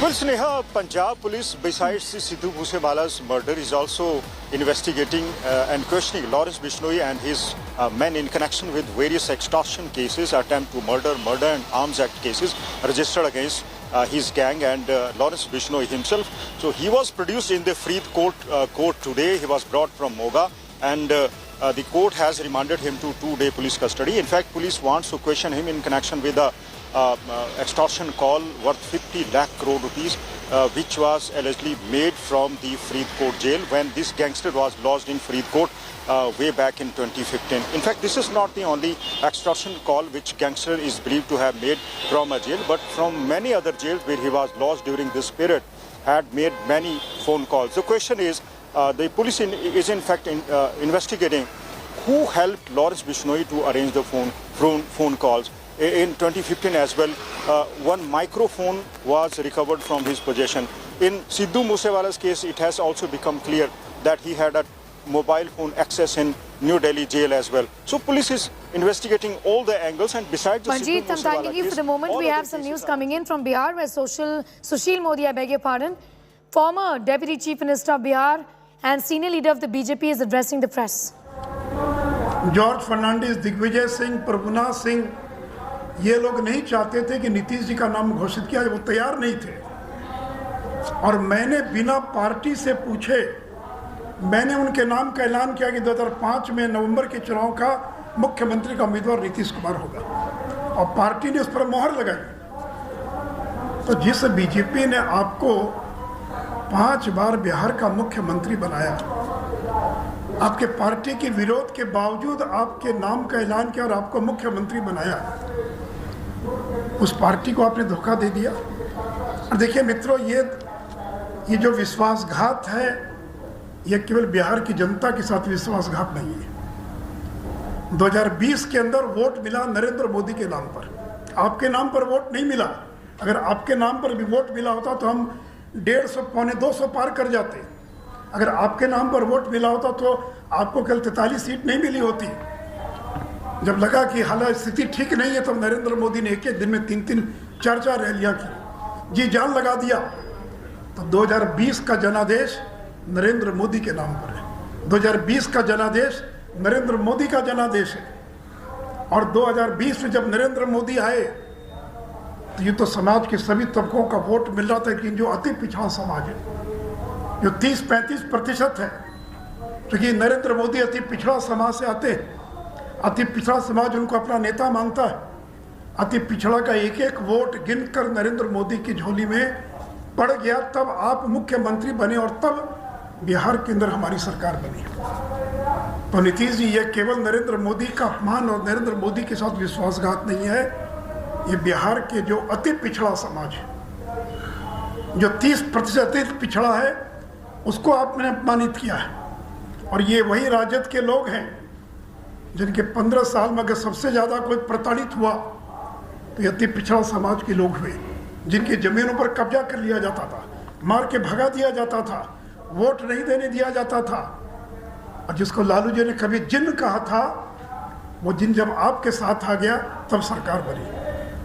[SPEAKER 4] Well, Sneha, Punjab police, besides Sidhu Moosewala's murder, is also investigating and questioning Lawrence Bishnoi and his men in connection with various extortion cases, attempt to murder and arms act cases registered against his gang and Lawrence Bishnoi himself. So he was produced in the Freed court today. He was brought from Moga, and the court has remanded him to 2-day police custody. In fact, police wants to question him in connection with a extortion call worth 50 lakh crore rupees, which was allegedly made from the Faridkot jail when this gangster was lodged in Faridkot way back in 2015. In fact, this is not the only extortion call which gangster is believed to have made from a jail, but from many other jails where he was lodged during this period, had made many phone calls. The question is, the police is in fact investigating who helped Lawrence Bishnoi to arrange the phone calls. In 2015 as well, one microphone was recovered from his possession. In Sidhu Moosewala's case, it has also become clear that he had a mobile phone access in New Delhi jail as well. So police is investigating all the angles, and besides the
[SPEAKER 1] Manjeet, I'm thanking you for the moment. We have some news coming in from Bihar where Sushil Modi, I beg your pardon, former Deputy Chief Minister of Bihar and senior leader of the BJP is addressing the press.
[SPEAKER 8] George Fernandes, Digvijay Singh, Prabhunath Singh, ये लोग नहीं चाहते थे कि नीतीश जी का नाम घोषित किया, वो तैयार नहीं थे। और मैंने बिना पार्टी से पूछे मैंने उनके नाम का ऐलान किया कि 2005 में नवंबर के चुनाव का मुख्यमंत्री का उम्मीदवार नीतीश कुमार होगा, और पार्टी ने उस पर मोहर लगाई। तो जिस बीजेपी ने आपको 5 बार बिहार का मुख्यमंत्री बनाया, आपके पार्टी के विरोध के बावजूद आपके नाम का ऐलान किया और आपको मुख्यमंत्री बनाया, उस पार्टी को आपने धोखा दे दिया। और देखिए मित्रों, ये जो विश्वासघात है, ये केवल बिहार की जनता के साथ विश्वासघात नहीं है। 2020 के अंदर वोट मिला नरेंद्र मोदी के नाम पर, आपके नाम पर वोट नहीं मिला। अगर आपके नाम पर भी वोट मिला होता तो हम 150 पौने 200 पार कर जाते। अगर आपके नाम पर वोट मिला होता तो आपको कल 43 सीट नहीं मिली होती। जब लगा कि हालांकि स्थिति ठीक नहीं है, तो नरेंद्र मोदी ने एक दिन में 3-3, 4-4 रैलियां की, जी जान लगा दिया। तो 2020 का जनादेश नरेंद्र मोदी के नाम पर है। 2020 का जनादेश नरेंद्र मोदी का जनादेश है। और 2020 में जब नरेंद्र मोदी आए तो ये तो समाज के सभी तबकों का वोट मिल रहा था, लेकिन जो अति पिछड़ा समाज है, जो 30-35% है, क्योंकि नरेंद्र मोदी अति पिछड़ा समाज से आते हैं, अति पिछड़ा समाज उनको अपना नेता मानता है। अति पिछड़ा का एक वोट गिनकर नरेंद्र मोदी की झोली में पड़ गया, तब आप मुख्यमंत्री बने और तब बिहार के अंदर हमारी सरकार बनी। तो नीतीश जी, ये केवल नरेंद्र मोदी का अपमान और नरेंद्र मोदी के साथ विश्वासघात नहीं है, ये बिहार के जो अति पिछड़ा समाज है, जो 30% पिछड़ा है, उसको आपने अपमानित किया है। और ये वही राजद के लोग हैं जिनके 15 साल में अगर सबसे ज़्यादा कोई प्रताड़ित हुआ तो ये अति पिछड़ा समाज के लोग हुए, जिनकी ज़मीनों पर कब्जा कर लिया जाता था, मार के भगा दिया जाता था, वोट नहीं देने दिया जाता था। और जिसको लालू जी ने कभी जिन्न कहा था, वो जिन्न जब आपके साथ आ गया तब सरकार बनी।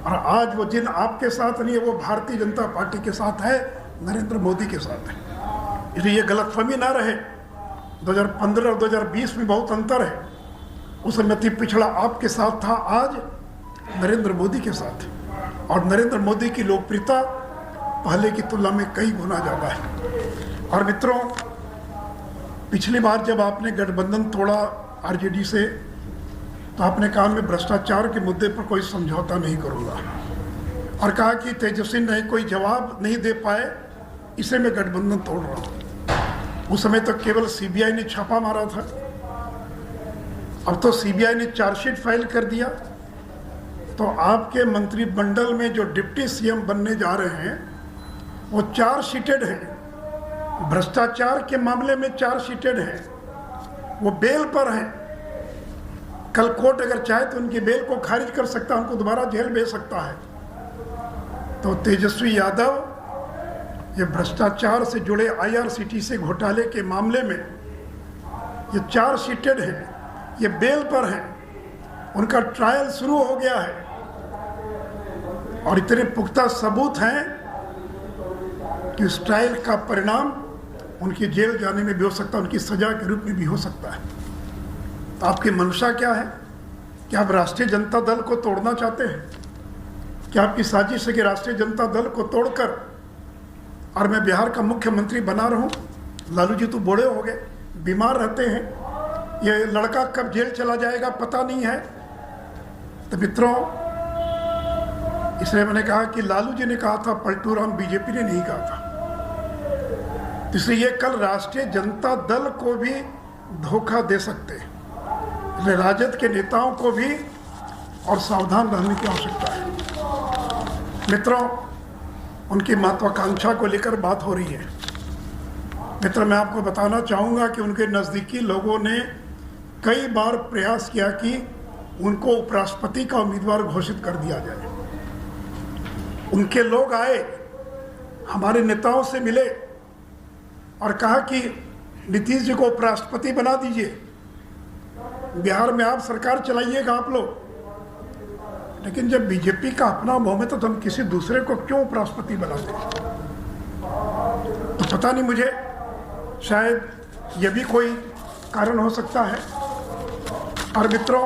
[SPEAKER 8] और आज वो जिन्न आपके साथ नहीं है, वो भारतीय जनता पार्टी के साथ है, नरेंद्र मोदी के साथ है। इसलिए ये गलतफहमी ना रहे, 2015 और 2020 में बहुत अंतर है। उस समय अति पिछड़ा आपके साथ था, आज नरेंद्र मोदी के साथ। और नरेंद्र मोदी की लोकप्रियता पहले की तुलना में कई गुना ज़्यादा है। और मित्रों, पिछली बार जब आपने गठबंधन तोड़ा आरजेडी से, तो आपने कहा मैं भ्रष्टाचार के मुद्दे पर कोई समझौता नहीं करूँगा, और कहा कि तेजस्वी ने कोई जवाब नहीं दे पाए, इसे मैं गठबंधन तोड़ रहा हूँ। उस समय तक केवल सीबीआई ने छापा मारा था, अब तो सीबीआई ने चार्जशीट फाइल कर दिया। तो आपके मंत्रिमंडल में जो डिप्टी सीएम बनने जा रहे हैं, वो चार्जशीटेड हैं, भ्रष्टाचार के मामले में चार्जशीटेड हैं, वो बेल पर हैं। कल कोर्ट अगर चाहे तो उनकी बेल को खारिज कर सकता है, उनको दोबारा जेल भेज सकता है। तो तेजस्वी यादव ये भ्रष्टाचार से जुड़े IRCTC घोटाले के मामले में ये चार्जशीटेड हैं, ये बेल पर हैं, उनका ट्रायल शुरू हो गया है। और इतने पुख्ता सबूत हैं कि इस ट्रायल का परिणाम उनकी जेल जाने में भी हो सकता है, उनकी सजा के रूप में भी हो सकता है। तो आपकी मंशा क्या है? क्या आप राष्ट्रीय जनता दल को तोड़ना चाहते हैं? क्या आपकी साजिश है कि राष्ट्रीय जनता दल को तोड़कर और मैं बिहार का मुख्यमंत्री बना रहूं? लालू जी तो बूढ़े हो गए, बीमार रहते हैं, ये लड़का कब जेल चला जाएगा पता नहीं है। तो मित्रों, इसलिए मैंने कहा कि लालू जी ने कहा था पलटू राम, बीजेपी ने नहीं कहा था। इसलिए ये कल राष्ट्रीय जनता दल को भी धोखा दे सकते हैं। इसलिए राजद के नेताओं को भी और सावधान रहने की आवश्यकता है। मित्रों, उनकी महत्वाकांक्षा को लेकर बात हो रही है। मित्र, मैं आपको बताना चाहूँगा कि उनके नज़दीकी लोगों ने कई बार प्रयास किया कि उनको उपराष्ट्रपति का उम्मीदवार घोषित कर दिया जाए। उनके लोग आए, हमारे नेताओं से मिले और कहा कि नीतीश जी को उपराष्ट्रपति बना दीजिए, बिहार में आप सरकार चलाइएगा आप लोग। लेकिन जब बीजेपी का अपना बहुमत है तो हम किसी दूसरे को क्यों उपराष्ट्रपति बनाते हैं? तो पता नहीं, मुझे शायद यह भी कोई कारण हो सकता है। और मित्रों,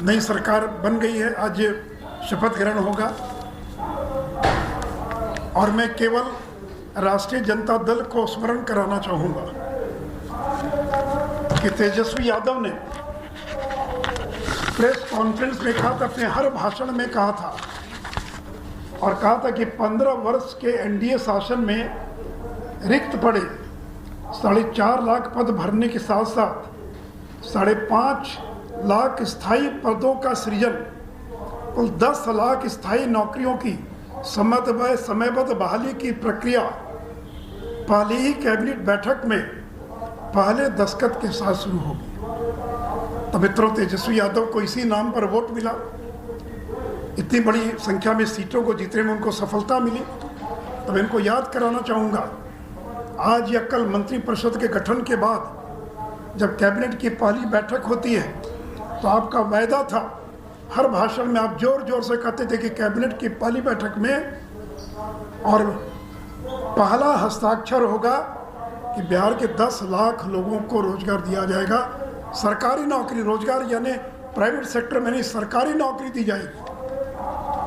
[SPEAKER 8] नई सरकार बन गई है, आज शपथ ग्रहण होगा और मैं केवल राष्ट्रीय जनता दल को स्मरण कराना चाहूँगा कि तेजस्वी यादव ने प्रेस कॉन्फ्रेंस में कहा था, अपने हर भाषण में कहा था और कहा था कि 15 वर्ष के एनडीए शासन में रिक्त पड़े 4.5 लाख पद भरने के साथ साथ 5.5 लाख स्थायी पदों का सृजन, कुल 10 लाख स्थायी नौकरियों की समयबद्ध बहाली की प्रक्रिया पहली ही कैबिनेट बैठक में पहले दस्तखत के साथ शुरू होगी। तो मित्रों, तेजस्वी यादव को इसी नाम पर वोट मिला, इतनी बड़ी संख्या में सीटों को जीतने में उनको सफलता मिली। तो मैं इनको याद कराना चाहूँगा, आज या कल मंत्रिपरिषद के गठन के बाद जब कैबिनेट की पहली बैठक होती है तो आपका वायदा था, हर भाषण में आप जोर जोर से कहते थे कि कैबिनेट की पहली बैठक में और पहला हस्ताक्षर होगा कि बिहार के 10 लाख लोगों को रोजगार दिया जाएगा। सरकारी नौकरी, रोजगार यानी प्राइवेट सेक्टर में नहीं, सरकारी नौकरी दी जाएगी।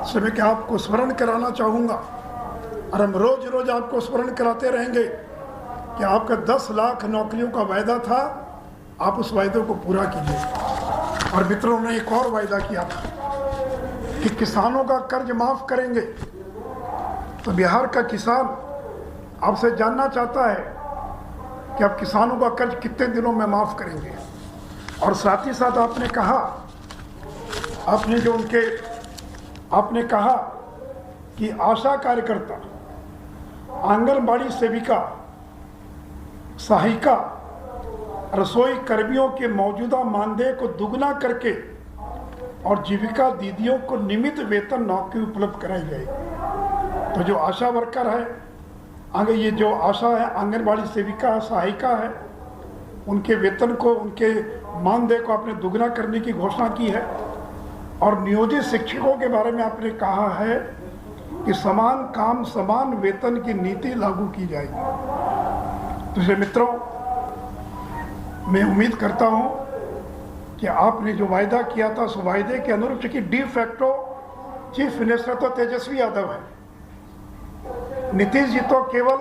[SPEAKER 8] इसलिए मैं क्या आपको स्मरण कराना चाहूँगा और हम रोज रोज आपको स्मरण कराते रहेंगे कि आपका 10 लाख नौकरियों का वायदा था, आप उस वायदे को पूरा कीजिए। और मित्रों ने एक और वायदा किया था कि किसानों का कर्ज माफ करेंगे। तो बिहार का किसान आपसे जानना चाहता है कि आप किसानों का कर्ज कितने दिनों में माफ करेंगे। और साथ ही साथ आपने कहा, आपने कहा कि आशा कार्यकर्ता, आंगनबाड़ी सेविका, सहायिका, रसोई कर्मियों के मौजूदा मानदेय को दुगना करके और जीविका दीदियों को नियमित वेतन नौकरी उपलब्ध कराई जाएगी। तो जो आशा वर्कर है, आगे ये जो आशा है, आंगनबाड़ी सेविका, सहायिका है, उनके वेतन को, उनके मानदेय को आपने दुगना करने की घोषणा की है। और नियोजित शिक्षकों के बारे में आपने कहा है कि समान काम समान वेतन की नीति लागू की जाएगी। तो इसलिए मित्रों, मैं उम्मीद करता हूं कि आपने जो वायदा किया था उस वायदे के अनुरूप, कि डी फैक्टो चीफ मिनिस्टर तो तेजस्वी यादव है, नीतीश जी तो केवल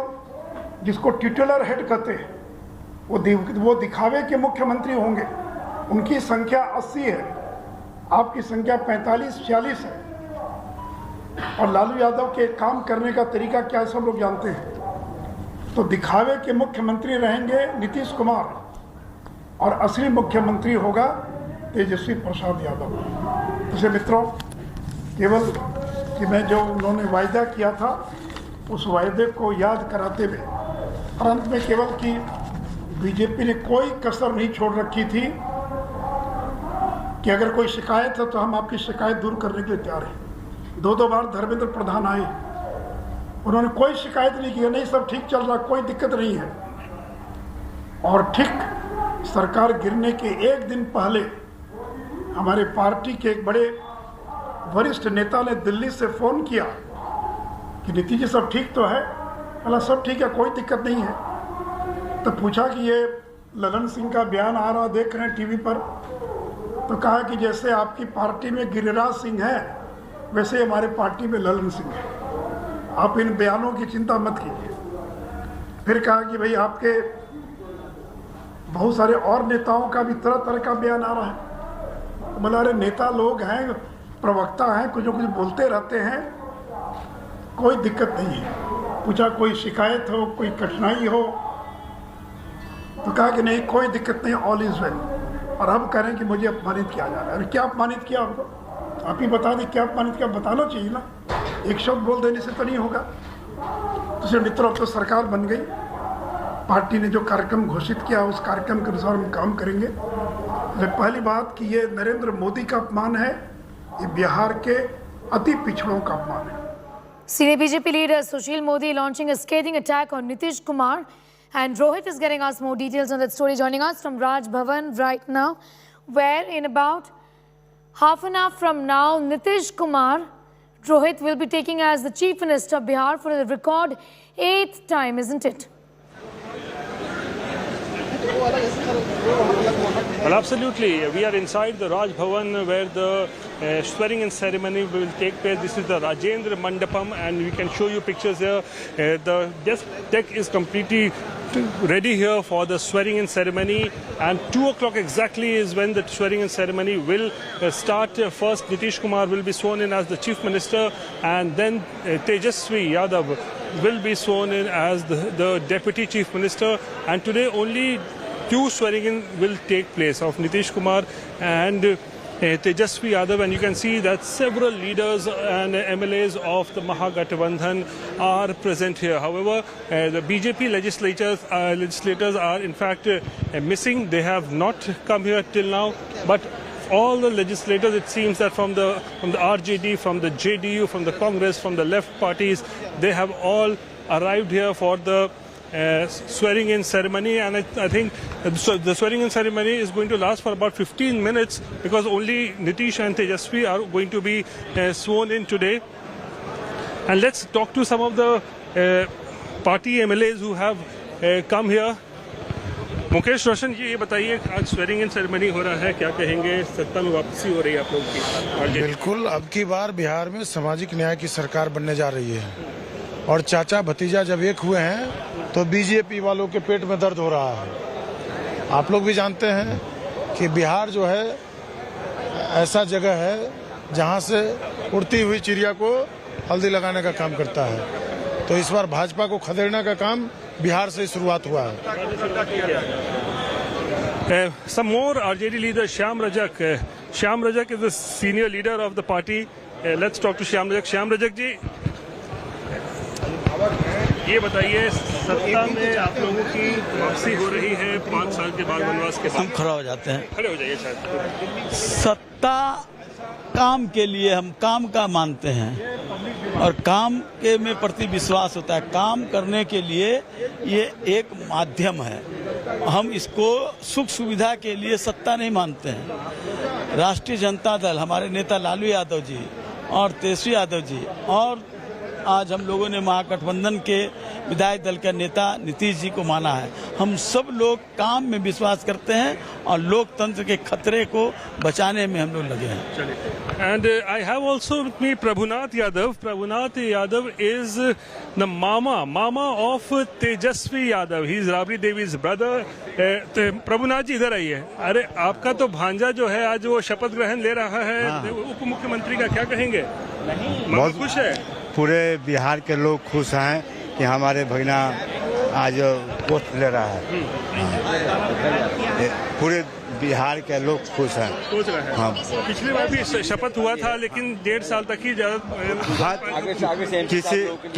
[SPEAKER 8] जिसको टिटुलर हेड कहते हैं वो दिखावे के मुख्यमंत्री होंगे। उनकी संख्या 80 है, आपकी संख्या 45-46 है। और लालू यादव के काम करने का तरीका क्या है सब लोग जानते हैं। तो दिखावे के मुख्यमंत्री रहेंगे नीतीश कुमार और असली मुख्यमंत्री होगा तेजस्वी प्रसाद यादव। इसलिए मित्रों, केवल कि मैं जो उन्होंने वायदा किया था उस वायदे को याद कराते हुए और अंत में केवल कि बीजेपी ने कोई कसर नहीं छोड़ रखी थी कि अगर कोई शिकायत है तो हम आपकी शिकायत दूर करने के लिए तैयार हैं। 2 बार धर्मेंद्र प्रधान आए, उन्होंने कोई शिकायत नहीं की, नहीं सब ठीक चल रहा, कोई दिक्कत नहीं है। और ठीक सरकार गिरने के एक दिन पहले हमारे पार्टी के एक बड़े वरिष्ठ नेता ने दिल्ली से फ़ोन किया कि नीतीश जी सब ठीक तो है? बोला सब ठीक है, कोई दिक्कत नहीं है। तो पूछा कि ये ललन सिंह का बयान आ रहा देख रहे हैं टीवी पर, तो कहा कि जैसे आपकी पार्टी में गिरिराज सिंह है वैसे हमारे पार्टी में ललन सिंह है, आप इन बयानों की चिंता मत कीजिए। फिर कहा कि भाई आपके बहुत सारे और नेताओं का भी तरह तरह का बयान आ रहा है। तो बोला अरे नेता लोग हैं, प्रवक्ता हैं, कुछ न कुछ बोलते रहते हैं, कोई दिक्कत नहीं है। पूछा कोई शिकायत हो, कोई कठिनाई हो? तो कहा कि नहीं कोई दिक्कत नहीं, ऑल इज वेल। और अब कह रहे हैं कि मुझे अपमानित किया जा रहा है। अरे क्या अपमानित किया आपको? आप ही बता दें क्या अपमानित किया, बताना चाहिए ना। एक शब्द बोल देने से तो नहीं होगा। तो मित्रों अब तो सरकार बन गई, पार्टी ने जो कार्यक्रम घोषित किया उस कार्यक्रम के अनुसार हम काम करेंगे। पहली बात कि ये नरेंद्र मोदी का अपमान है, ये बिहार के अति पिछड़ों का अपमान है।
[SPEAKER 1] Senior BJP leader Sushil Modi launching a scathing attack on Nitish Kumar, and Rohit is getting us more details on that story, joining us from Raj Bhavan right now, where in about half an hour from now, Nitish Kumar, Rohit, will be taking as the Chief Minister of Bihar for the record 8th time, isn't it?
[SPEAKER 5] Well, absolutely. We are inside the Raj Bhavan where the swearing in ceremony will take place. This is the Rajendra Mandapam, and we can show you pictures here. The desk tech is completely ready here for the swearing in ceremony, and 2 o'clock exactly is when the swearing in ceremony will start. First, Nitish Kumar will be sworn in as the Chief Minister, and then Tejashwi Yadav will be sworn in as the Deputy Chief Minister. And today only 2 swearing in will take place of Nitish Kumar and Tejashwi Yadav, and you can see that several leaders and MLAs of the Mahagathbandhan are present here. However, the BJP legislators are in fact missing. They have not come here till now, but all the legislators, it seems that from the RJD, from the JDU, from the Congress, from the left parties, they have all arrived here for the swearing in ceremony. And I think the swearing in ceremony is going to last for about 15 minutes because only Nitish and Tejashwi are going to be sworn in today. And let's talk to some of the party MLAs who have come here. Mukesh रोशन जी, ये बताइए आज swearing in ceremony हो रहा है, क्या कहेंगे? सत्ता में वापसी हो रही है आप लोगों की?
[SPEAKER 9] बिल्कुल, अब की बार बिहार में सामाजिक न्याय की सरकार बनने जा रही है और चाचा भतीजा जब एक हुए हैं तो बीजेपी वालों के पेट में दर्द हो रहा है। आप लोग भी जानते हैं कि बिहार जो है ऐसा जगह है जहां से उड़ती हुई चिड़िया को हल्दी लगाने का काम करता है, तो इस बार भाजपा को खदेड़ने का काम बिहार से शुरुआत हुआ है।
[SPEAKER 5] Some more RJD leader Shyam Rajak. Shyam Rajak is the senior leader of the party. Let's talk to Shyam Rajak. Shyam Rajak जी, ये बताइए सत्ता में आप लोगों की वापसी हो रही है 5 साल के बाद वनवास के बाद।
[SPEAKER 19] हम खड़ा हो जाते हैं,
[SPEAKER 5] खड़े हो जाइए शायद।
[SPEAKER 19] सत्ता काम के लिए हम काम का मानते हैं और काम के में प्रति विश्वास होता है। काम करने के लिए ये एक माध्यम है, हम इसको सुख सुविधा के लिए सत्ता नहीं मानते हैं। राष्ट्रीय जनता दल, हमारे नेता लालू यादव जी और तेजस्वी यादव जी, और आज हम लोगों ने महागठबंधन के विधायक दल का नेता नीतीश जी को माना है। हम सब लोग काम में विश्वास करते हैं और लोकतंत्र के खतरे को बचाने में हम लोग लगे हैं।
[SPEAKER 5] And I have also with me Prabhunath Yadav. Prabhunath Yadav is the mama of Tejashwi Yadav. He is Rabri Devi's brother. Prabhunath जी इधर आइए। अरे आपका तो भांजा जो है आज वो शपथ ग्रहण ले रहा है उप मुख्यमंत्री का, क्या कहेंगे? बहुत खुश है।
[SPEAKER 23] पूरे बिहार के लोग खुश हैं कि हमारे भगना आज पोस्ट ले रहा है। पूरे बिहार के लोग खुश हैं।
[SPEAKER 5] सोच रहे हैं। हाँ। पिछली बार भी शपथ हुआ था लेकिन 1.5 साल तक ही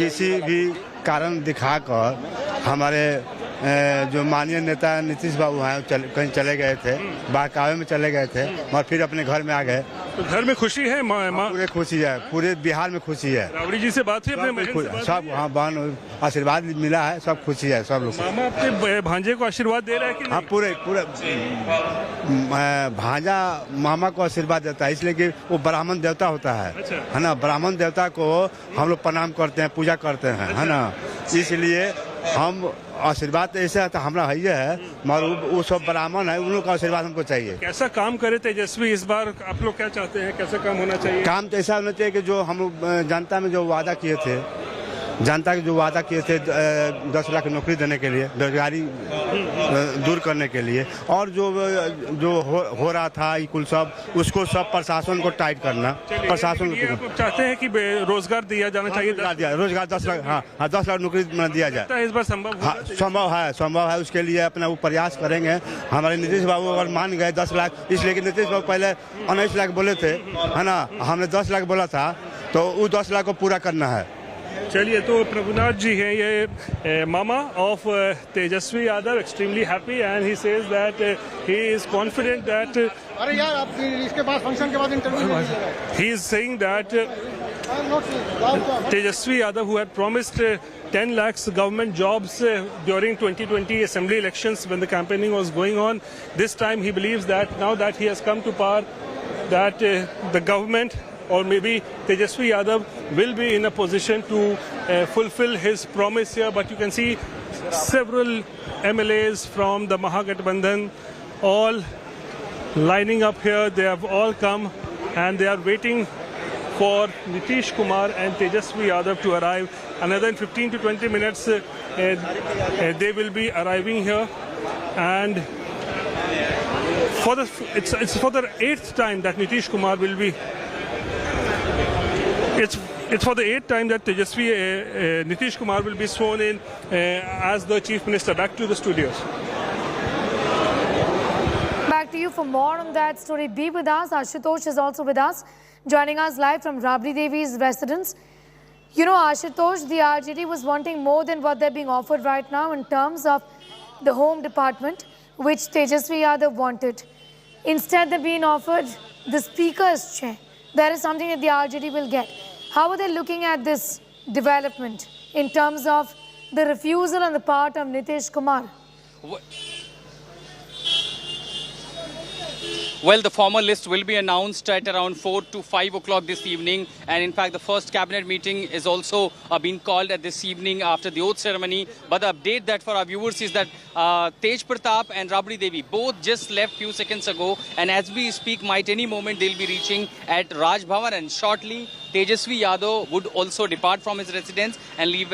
[SPEAKER 23] किसी भी कारण दिखाकर हमारे जो माननीय नेता नीतीश बाबू हैं कहीं चले गए थे, बहकावे में चले गए थे और फिर अपने घर में आ गए।
[SPEAKER 5] तो घर में खुशी है?
[SPEAKER 23] पूरे खुशी है, पूरे बिहार में खुशी है।
[SPEAKER 5] राबड़ी जी से बात हुई अपने बहन से बात
[SPEAKER 23] सब? हाँ, बहन आशीर्वाद मिला है, सब खुशी है सब लोग।
[SPEAKER 5] मामा अपने भांजे को आशीर्वाद दे रहा है कि नहीं?
[SPEAKER 23] हाँ, पूरे भांजा मामा को आशीर्वाद देता है, इसलिए कि वो ब्राह्मण देवता होता है।
[SPEAKER 5] अच्छा।
[SPEAKER 23] है ना, ब्राह्मण देवता को हम लोग प्रणाम करते हैं, पूजा करते हैं।
[SPEAKER 5] अच्छा।
[SPEAKER 23] है ना, इसलिए हम आशीर्वाद ऐसा तो हमारा है, मगर वो सब ब्राह्मण है, उन लोग का आशीर्वाद हमको चाहिए।
[SPEAKER 5] कैसा काम करे तेजस्वी इस बार? आप लोग क्या चाहते हैं, कैसा काम होना चाहिए?
[SPEAKER 23] काम तो ऐसा होना चाहिए कि जो हम लोग जनता में जो वादा किए थे, जनता के जो वादा किए थे 10 लाख नौकरी देने के लिए, बेरोजगारी दूर करने के लिए, और जो हो रहा था ये कुल सब, उसको सब प्रशासन को टाइट करना। प्रशासन
[SPEAKER 5] को चाहते हैं कि रोजगार दिया जाना चाहिए।
[SPEAKER 23] रोजगार 10 लाख, हाँ 10 लाख नौकरी दिया जाए।
[SPEAKER 5] इस बार
[SPEAKER 23] संभव है उसके लिए अपना वो प्रयास करेंगे। हमारे नीतीश बाबू अगर मान गए 10 लाख, इसलिए कि नीतीश बाबू पहले 19 लाख बोले थे, है ना, हमने 10 लाख बोला था, तो वो 10 लाख को पूरा करना है।
[SPEAKER 5] चलिए, तो प्रभुनाथ जी हैं ये mama of Tejashwi Yadav, extremely happy and he says that he is confident that,
[SPEAKER 2] अरे यार आप इसके बाद फंक्शन के बाद interview,
[SPEAKER 5] he is saying that Tejashwi Yadav, who had promised 10 lakhs government jobs during 2020 assembly elections when the campaigning was going on, this time he believes that now that he has come to power, that the government or maybe Tejashwi Yadav will be in a position to fulfill his promise here. But you can see several MLAs from the Mahagathbandhan all lining up here. They have all come and they are waiting for Nitish Kumar and Tejashwi Yadav to arrive. Another 15 to 20 minutes they will be arriving here, and it's for the 8th time that Nitish Kumar will be. It's for the 8th time that Nitish Kumar will be sworn in as the Chief Minister. Back to the studios.
[SPEAKER 1] Back to you for more on that story. Be with us. Ashutosh is also with us, joining us live from Rabri Devi's residence. You know, Ashutosh, the RJD was wanting more than what they're being offered right now in terms of the Home Department, which Tejashwi Yadav wanted. Instead, they're being offered the Speaker's chair. That is something that the RJD will get. How are they looking at this development in terms of the refusal on the part of Nitish Kumar?
[SPEAKER 21] Well, the formal list will be announced at around 4 to 5 o'clock this evening. And in fact, the first cabinet meeting is also being called at this evening after the oath ceremony. But the update that for our viewers is that Tej Pratap and Rabri Devi both just left few seconds ago. And as we speak, might any moment they'll be reaching at Raj Bhavan, and shortly Tejashwi Yadav would also depart from his residence and leave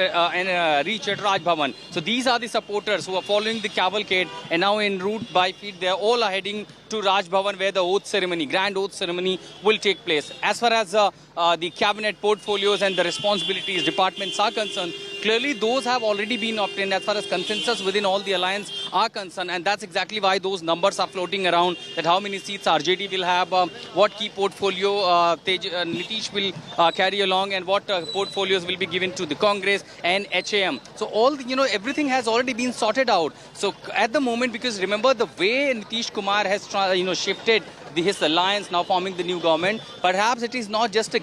[SPEAKER 21] reach at Raj Bhavan. So these are the supporters who are following the cavalcade, and now en route by feet, they all are heading to Raj Bhavan, where the oath ceremony, grand oath ceremony, will take place. As far as the cabinet portfolios and the responsibilities departments are concerned, clearly those have already been obtained as far as consensus within all the alliance are concerned, and that's exactly why those numbers are floating around, that how many seats RJD will have, what key portfolio Nitish will carry along, and what portfolios will be given to the Congress and HAM. So all, everything has already been sorted out. So at the moment, because remember the way Nitish Kumar has shifted his alliance, now forming the new government, perhaps it is not just a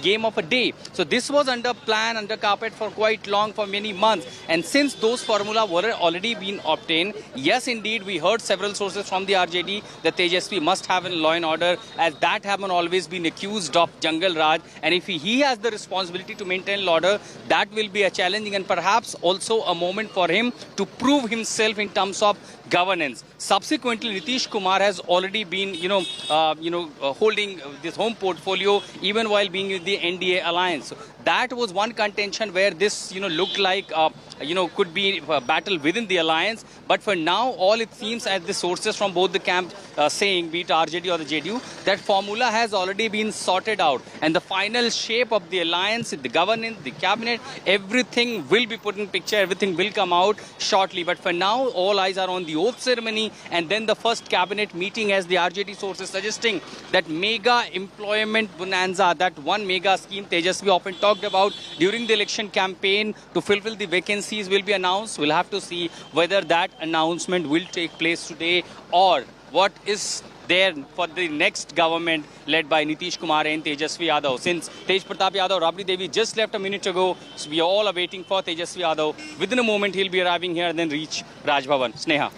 [SPEAKER 21] game of a day. So this was under plan, under carpet for quite long, for many months. And since those formula were already been obtained, yes, indeed, we heard several sources from the RJD that Tejaswi must have a law and order, as that have always been accused of Jungle Raj. And if he has the responsibility to maintain law order, that will be a challenging and perhaps also a moment for him to prove himself in terms of governance. Subsequently, Nitish Kumar has already been, holding this home portfolio even while being in the NDA alliance. So that was one contention where this, looked like, could be a battle within the alliance. But for now, all it seems, as the sources from both the camps saying, be it RJD or the JDU, that formula has already been sorted out. And the final shape of the alliance, the governance, the cabinet, everything will be put in picture, everything will come out shortly. But for now, all eyes are on the oath ceremony and then the first cabinet meeting, as the RJD sources suggesting that mega employment bonanza, that one mega scheme Tejaswi often talks talked about during the election campaign to fulfill the vacancies will be announced. We'll have to see whether that announcement will take place today or what is there for the next government led by Nitish Kumar and Tejashwi Yadav. Since Tej Pratap Yadav, Rabri Devi just left a minute ago, so we all are waiting for Tejashwi Yadav. Within a moment, he'll be arriving here and then reach Raj Bhavan. Sneha.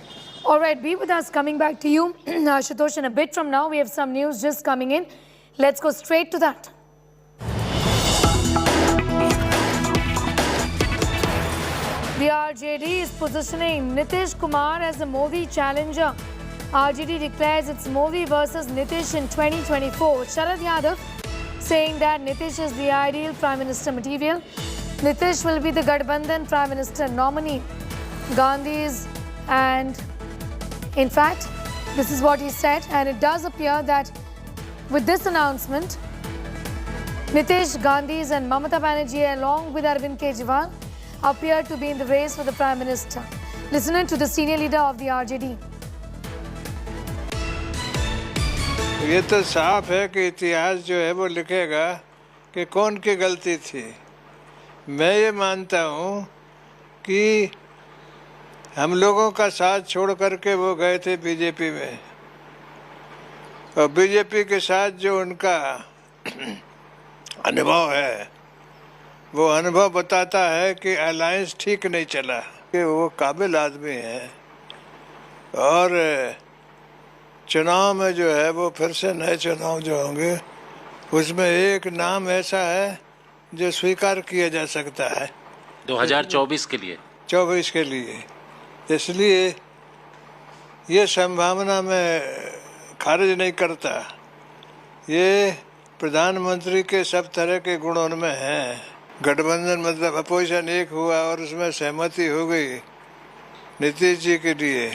[SPEAKER 1] All right, be with us. Coming back to you, Ashutosh, in a bit from now, we have some news just coming in. Let's go straight to that. The RJD is positioning Nitish Kumar as a Modi challenger. RJD declares it's Modi versus Nitish in 2024. Sharad Yadav saying that Nitish is the ideal Prime Minister material. Nitish will be the Gathbandhan Prime Minister nominee. Gandhi's and in fact, this is what he said, and it does appear that with this announcement, Nitish, Gandhi's and Mamata Banerjee along with Arvind Kejriwal appear to be in the race for the Prime Minister. Listen to the senior leader of the RJD.
[SPEAKER 10] ये तो साफ है कि इतिहास जो है वो लिखेगा कि कौन की गलती थी। मैं ये मानता हूँ कि हम लोगों का साथ छोड़ करके वो गए थे बीजेपी में और बीजेपी के साथ जो उनका अनुभव है वो अनुभव बताता है कि अलायंस ठीक नहीं चला, कि वो काबिल आदमी है और चुनाव में जो है वो फिर से नए चुनाव जो होंगे उसमें एक नाम ऐसा है जो स्वीकार किया जा सकता है
[SPEAKER 20] 2024 के लिए
[SPEAKER 10] 24 के लिए। इसलिए ये संभावना में खारिज नहीं करता। ये प्रधानमंत्री के सब तरह के गुण उनमें हैं। गठबंधन मतलब अपोजिशन एक हुआ और उसमें सहमति हो गई नीतीश जी के लिए,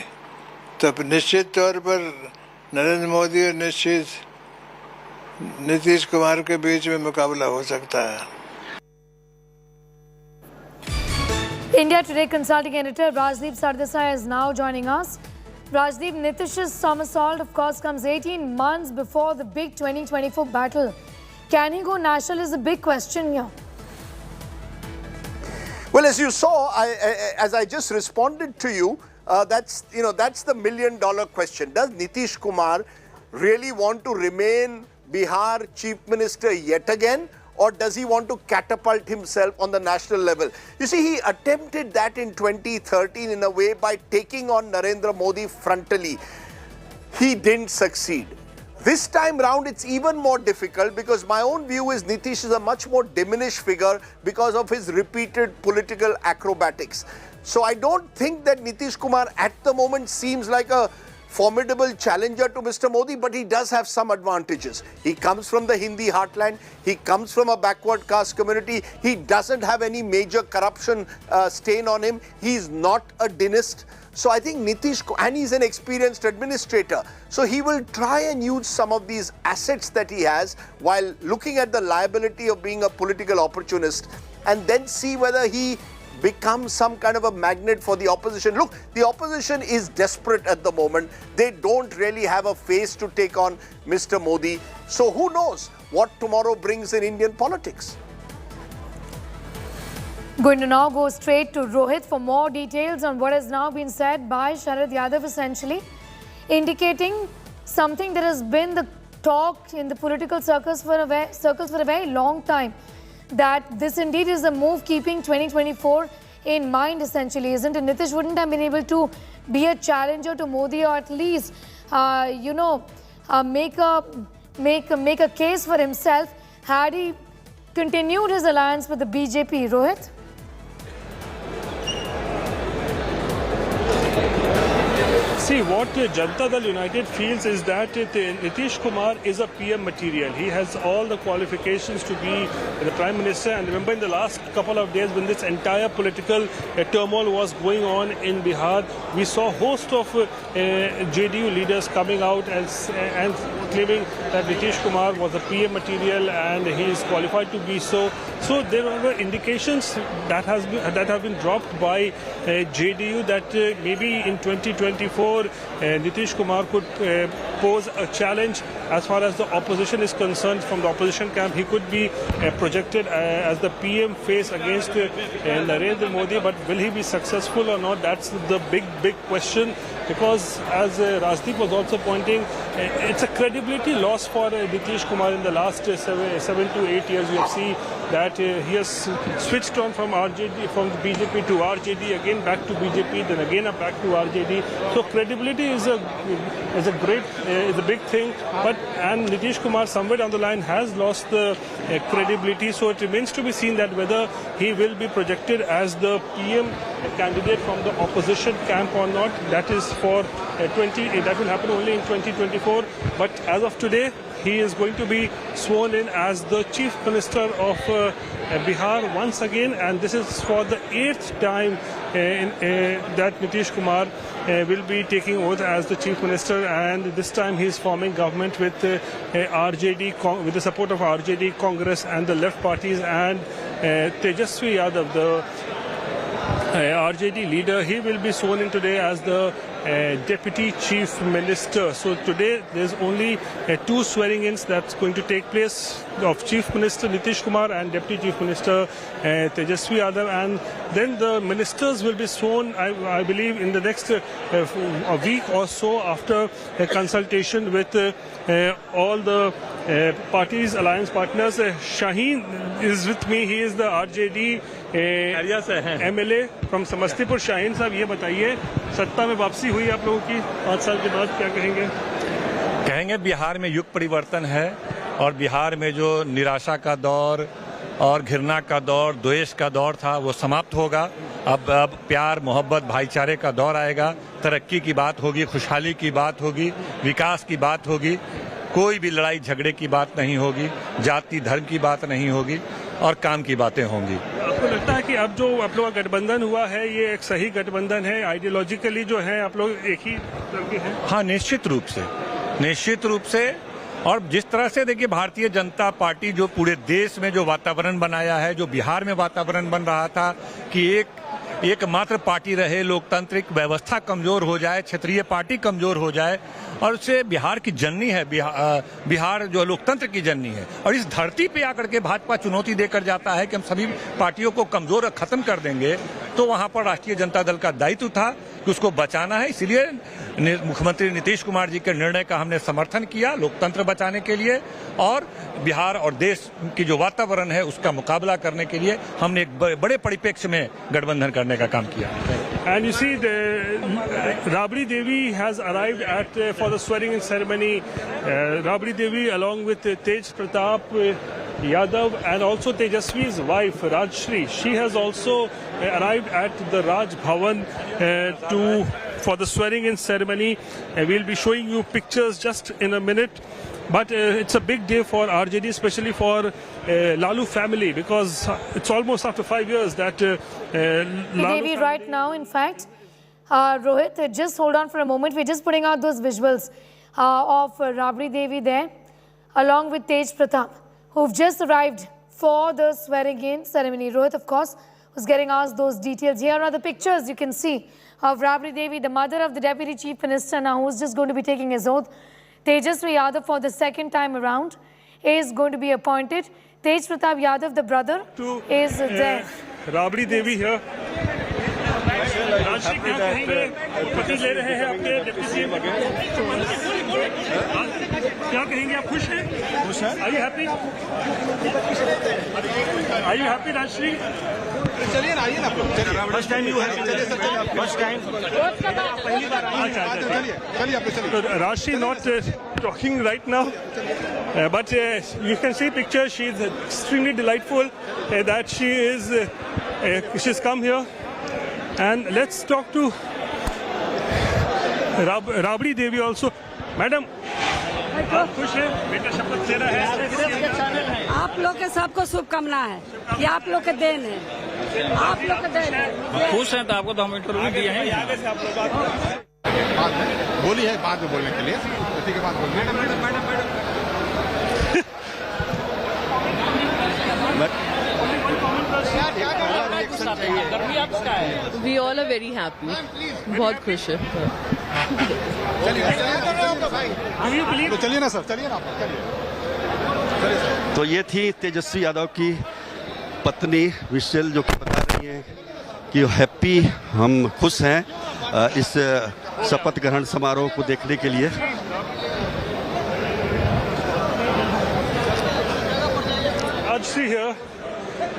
[SPEAKER 10] तो निश्चित तौर पर नरेंद्र मोदी और निश्चित नीतीश कुमार के बीच में मुकाबला हो सकता है।
[SPEAKER 1] India Today consulting editor Rajdeep Sardesai is now joining us. Rajdeep, Nitish's somersault of course comes 18 months before the big 2024 battle. Can he go national is a big question here.
[SPEAKER 22] Well, as you saw, as I just responded to you, that's the million-dollar question. Does Nitish Kumar really want to remain Bihar Chief Minister yet again, or does he want to catapult himself on the national level? You see, he attempted that in 2013 in a way by taking on Narendra Modi frontally. He didn't succeed. This time round, it's even more difficult because my own view is Nitish is a much more diminished figure because of his repeated political acrobatics. So I don't think that Nitish Kumar at the moment seems like a formidable challenger to Mr. Modi, but he does have some advantages. He comes from the Hindi heartland. He comes from a backward caste community. He doesn't have any major corruption stain on him. He's not a dynast. So I think Nitish, and he's an experienced administrator. So he will try and use some of these assets that he has while looking at the liability of being a political opportunist and then see whether he become some kind of a magnet for the opposition. Look, the opposition is desperate at the moment. They don't really have a face to take on Mr. Modi. So who knows what tomorrow brings in Indian politics.
[SPEAKER 1] Going to now go straight to Rohit for more details on what has now been said by Sharad Yadav, essentially indicating something that has been the talk in the political circles for a very long time, that this indeed is a move keeping 2024 in mind, essentially, isn't it? Nitish wouldn't have been able to be a challenger to Modi, or at least, make a case for himself had he continued his alliance with the BJP. Rohit?
[SPEAKER 5] See, what Janata Dal United feels is that Nitish Kumar is a PM material. He has all the qualifications to be the Prime Minister. And remember, in the last couple of days when this entire political turmoil was going on in Bihar, we saw a host of JDU leaders coming out and claiming that Nitish Kumar was a PM material and he is qualified to be so. So there were indications that have been dropped by JDU that maybe in 2024 Nitish Kumar could pose a challenge as far as the opposition is concerned, from the opposition camp, he could be projected as the PM face against Narendra Modi. But will he be successful or not? That's the big question. Because as Rajdeep was also pointing, it's a credibility loss for Nitish Kumar in the last 7 to 8 years. You have seen that he has switched on from RJD, from the BJP to RJD, again back to BJP, then again back to RJD. So credibility is a big thing. And Nitish Kumar somewhere down the line has lost the credibility. So it remains to be seen that whether he will be projected as the PM candidate from the opposition camp or not. That is for that will happen only in 2024. But as of today, he is going to be sworn in as the Chief Minister of Bihar once again, and this is for the 8th time that Nitish Kumar will be taking oath as the Chief Minister, and this time he is forming government with RJD, with the support of RJD, Congress and the left parties, and Tejashwi Yadav, the RJD leader, he will be sworn in today as the Deputy Chief Minister. So today there's only 2 swearing-ins that's going to take place of Chief Minister Nitish Kumar and Deputy Chief Minister Tejashwi Yadav, and then the ministers will be sworn, I believe, in the next a week or so after a consultation with all the parties, alliance partners. Shaheen is with me. He is the RJD MLA from Samastipur. Shaheen साहब, ये बताइए, सत्ता में वापसी हुई आप लोगों की 5 साल के बाद, क्या कहेंगे?
[SPEAKER 7] कहेंगे बिहार में युग परिवर्तन है, और बिहार में जो निराशा का दौर और घृणा का दौर, द्वेष का दौर था, वो समाप्त होगा। अब प्यार, मोहब्बत, भाईचारे का दौर आएगा। तरक्की की बात होगी, खुशहाली की बात होगी, विकास की बात होगी। कोई भी लड़ाई झगड़े की बात नहीं होगी, जाति धर्म की बात नहीं होगी, और काम की बातें होंगी।
[SPEAKER 5] आपको लगता है कि अब जो आप लोगों का गठबंधन हुआ है, ये एक सही गठबंधन है? आइडियोलॉजिकली जो है आप लोग एक ही तरह के हैं?
[SPEAKER 7] हाँ, निश्चित रूप से। और जिस तरह से देखिए, भारतीय जनता पार्टी जो पूरे देश में जो वातावरण बनाया है, जो बिहार में वातावरण बन रहा था कि एकमात्र पार्टी रहे, लोकतांत्रिक व्यवस्था कमजोर हो जाए, क्षेत्रीय पार्टी कमजोर हो जाए, और उससे बिहार की जननी है, बिहार जो लोकतंत्र की जननी है, और इस धरती पे आकर के भाजपा चुनौती देकर जाता है कि हम सभी पार्टियों को कमजोर और खत्म कर देंगे। तो वहां पर राष्ट्रीय जनता दल का दायित्व था कि उसको बचाना है। इसलिए मुख्यमंत्री नीतीश कुमार जी के निर्णय का हमने समर्थन किया, लोकतंत्र बचाने के लिए, और बिहार और देश की जो वातावरण है उसका मुकाबला करने के लिए हमने एक बड़े परिप्रेक्ष्य में गठबंधन करने का काम किया।
[SPEAKER 5] And you see, Rabri Devi has arrived for the swearing-in ceremony. Rabri Devi, along with Tej Pratap Yadav and also Tejaswi's wife, Rajshri, she has also arrived at the Raj Bhavan for the swearing-in ceremony. We'll be showing you pictures just in a minute. But it's a big day for RJD, especially for Lalu family, because it's almost after 5 years that Lalu
[SPEAKER 1] Devi right now, in fact. Rohit, just hold on for a moment. We're just putting out those visuals of Rabri Devi there, along with Tej Pratap, who've just arrived for the swearing-in ceremony. Rohit, of course, was getting asked those details. Here are the pictures you can see of Rabri Devi, the mother of the Deputy Chief Minister now, who's just going to be taking his oath. Tejashwi Yadav, for the second time around, is going to be appointed. Tej Pratap Yadav, the brother, is there.
[SPEAKER 5] Rabri Devi here. राशि क्या कहेंगे? पति ले रहे हैं अपने deputy, क्या कहेंगे? आप खुश हैं? खुश हैं? Are you happy? Are you happy, Rajshri? चलिए ना, आइए ना। First time you have? First time? पहली बार आई? चलिए। तो Rajshri not talking right now, but you can see pictures. She is extremely delightful that she's come here. And let's talk to Rabri Devi also. Madam, आप खुश हैं? बेटा शपथ ले रहा है।
[SPEAKER 12] आप लोग के सबको शुभकामना है, ये आप लोग के देन है, आप लोग के देन है।
[SPEAKER 21] खुश हैं तो आपको तो हम इंटरव्यू दिए हैं।
[SPEAKER 2] बोली है बाद में बोलने के लिए, उसी के बाद बोलिए।
[SPEAKER 15] We all are very happy. बहुत खुश है.
[SPEAKER 2] चलिए ना सर, चलिए ना.
[SPEAKER 16] तो ये थी तेजस्वी यादव की पत्नी विशेल, जो कि बता रही हैं कि हैप्पी, हम खुश हैं इस शपथ ग्रहण समारोह को देखने के लिए.
[SPEAKER 5] Rajshri here,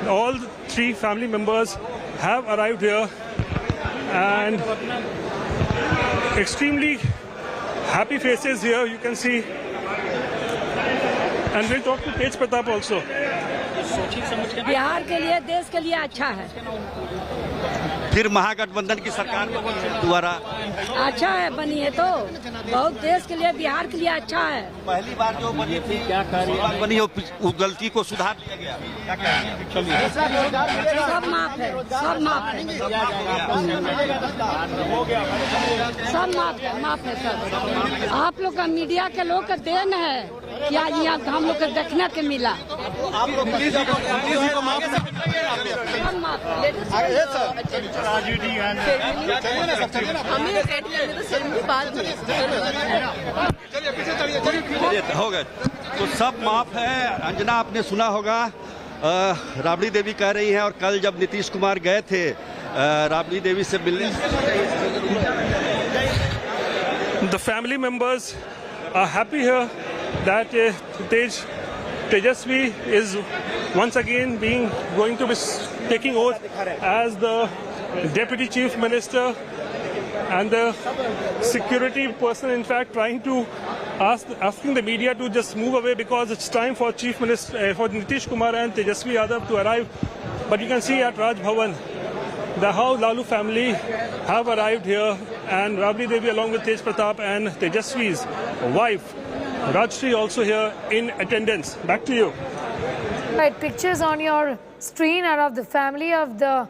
[SPEAKER 5] all three family members have arrived here and extremely happy faces here, you can see. And we'll talk to Tej Pratap also.
[SPEAKER 12] Bihar के लिए, देश के लिए अच्छा है.
[SPEAKER 16] फिर महागठबंधन की सरकार द्वारा
[SPEAKER 12] अच्छा है, बनी है तो बहुत देश के लिए, बिहार के लिए अच्छा है.
[SPEAKER 16] पहली बार जो बनी थी, क्या बनी हो, उस गलती को सुधार दिया गया. क्या कहेंगे?
[SPEAKER 12] सब माफ है, सब माफ है, सब माफ है सब. आप लोग का, मीडिया के लोग का देन है कि आज यहाँ हम लोग को देखने के मिला.
[SPEAKER 16] हो गए तो सब माफ है. अंजना, आपने सुना होगा राबड़ी देवी कह रही हैं, और कल जब नीतीश कुमार गए थे राबड़ी देवी से मिलने,
[SPEAKER 5] The family members are happy here that Tejashwi is once again going to be taking oath as the Deputy Chief Minister, and the security person, in fact, trying to asking the media to just move away because it's time for Chief Minister, for Nitish Kumar and Tejashwi Yadav to arrive. But you can see at Raj Bhavan, the how Lalu family have arrived here, and Rabri Devi along with Tej Pratap and Tejaswi's wife, Rajshri, also here in attendance. Back to you.
[SPEAKER 1] Right, pictures on your screen are of the family of the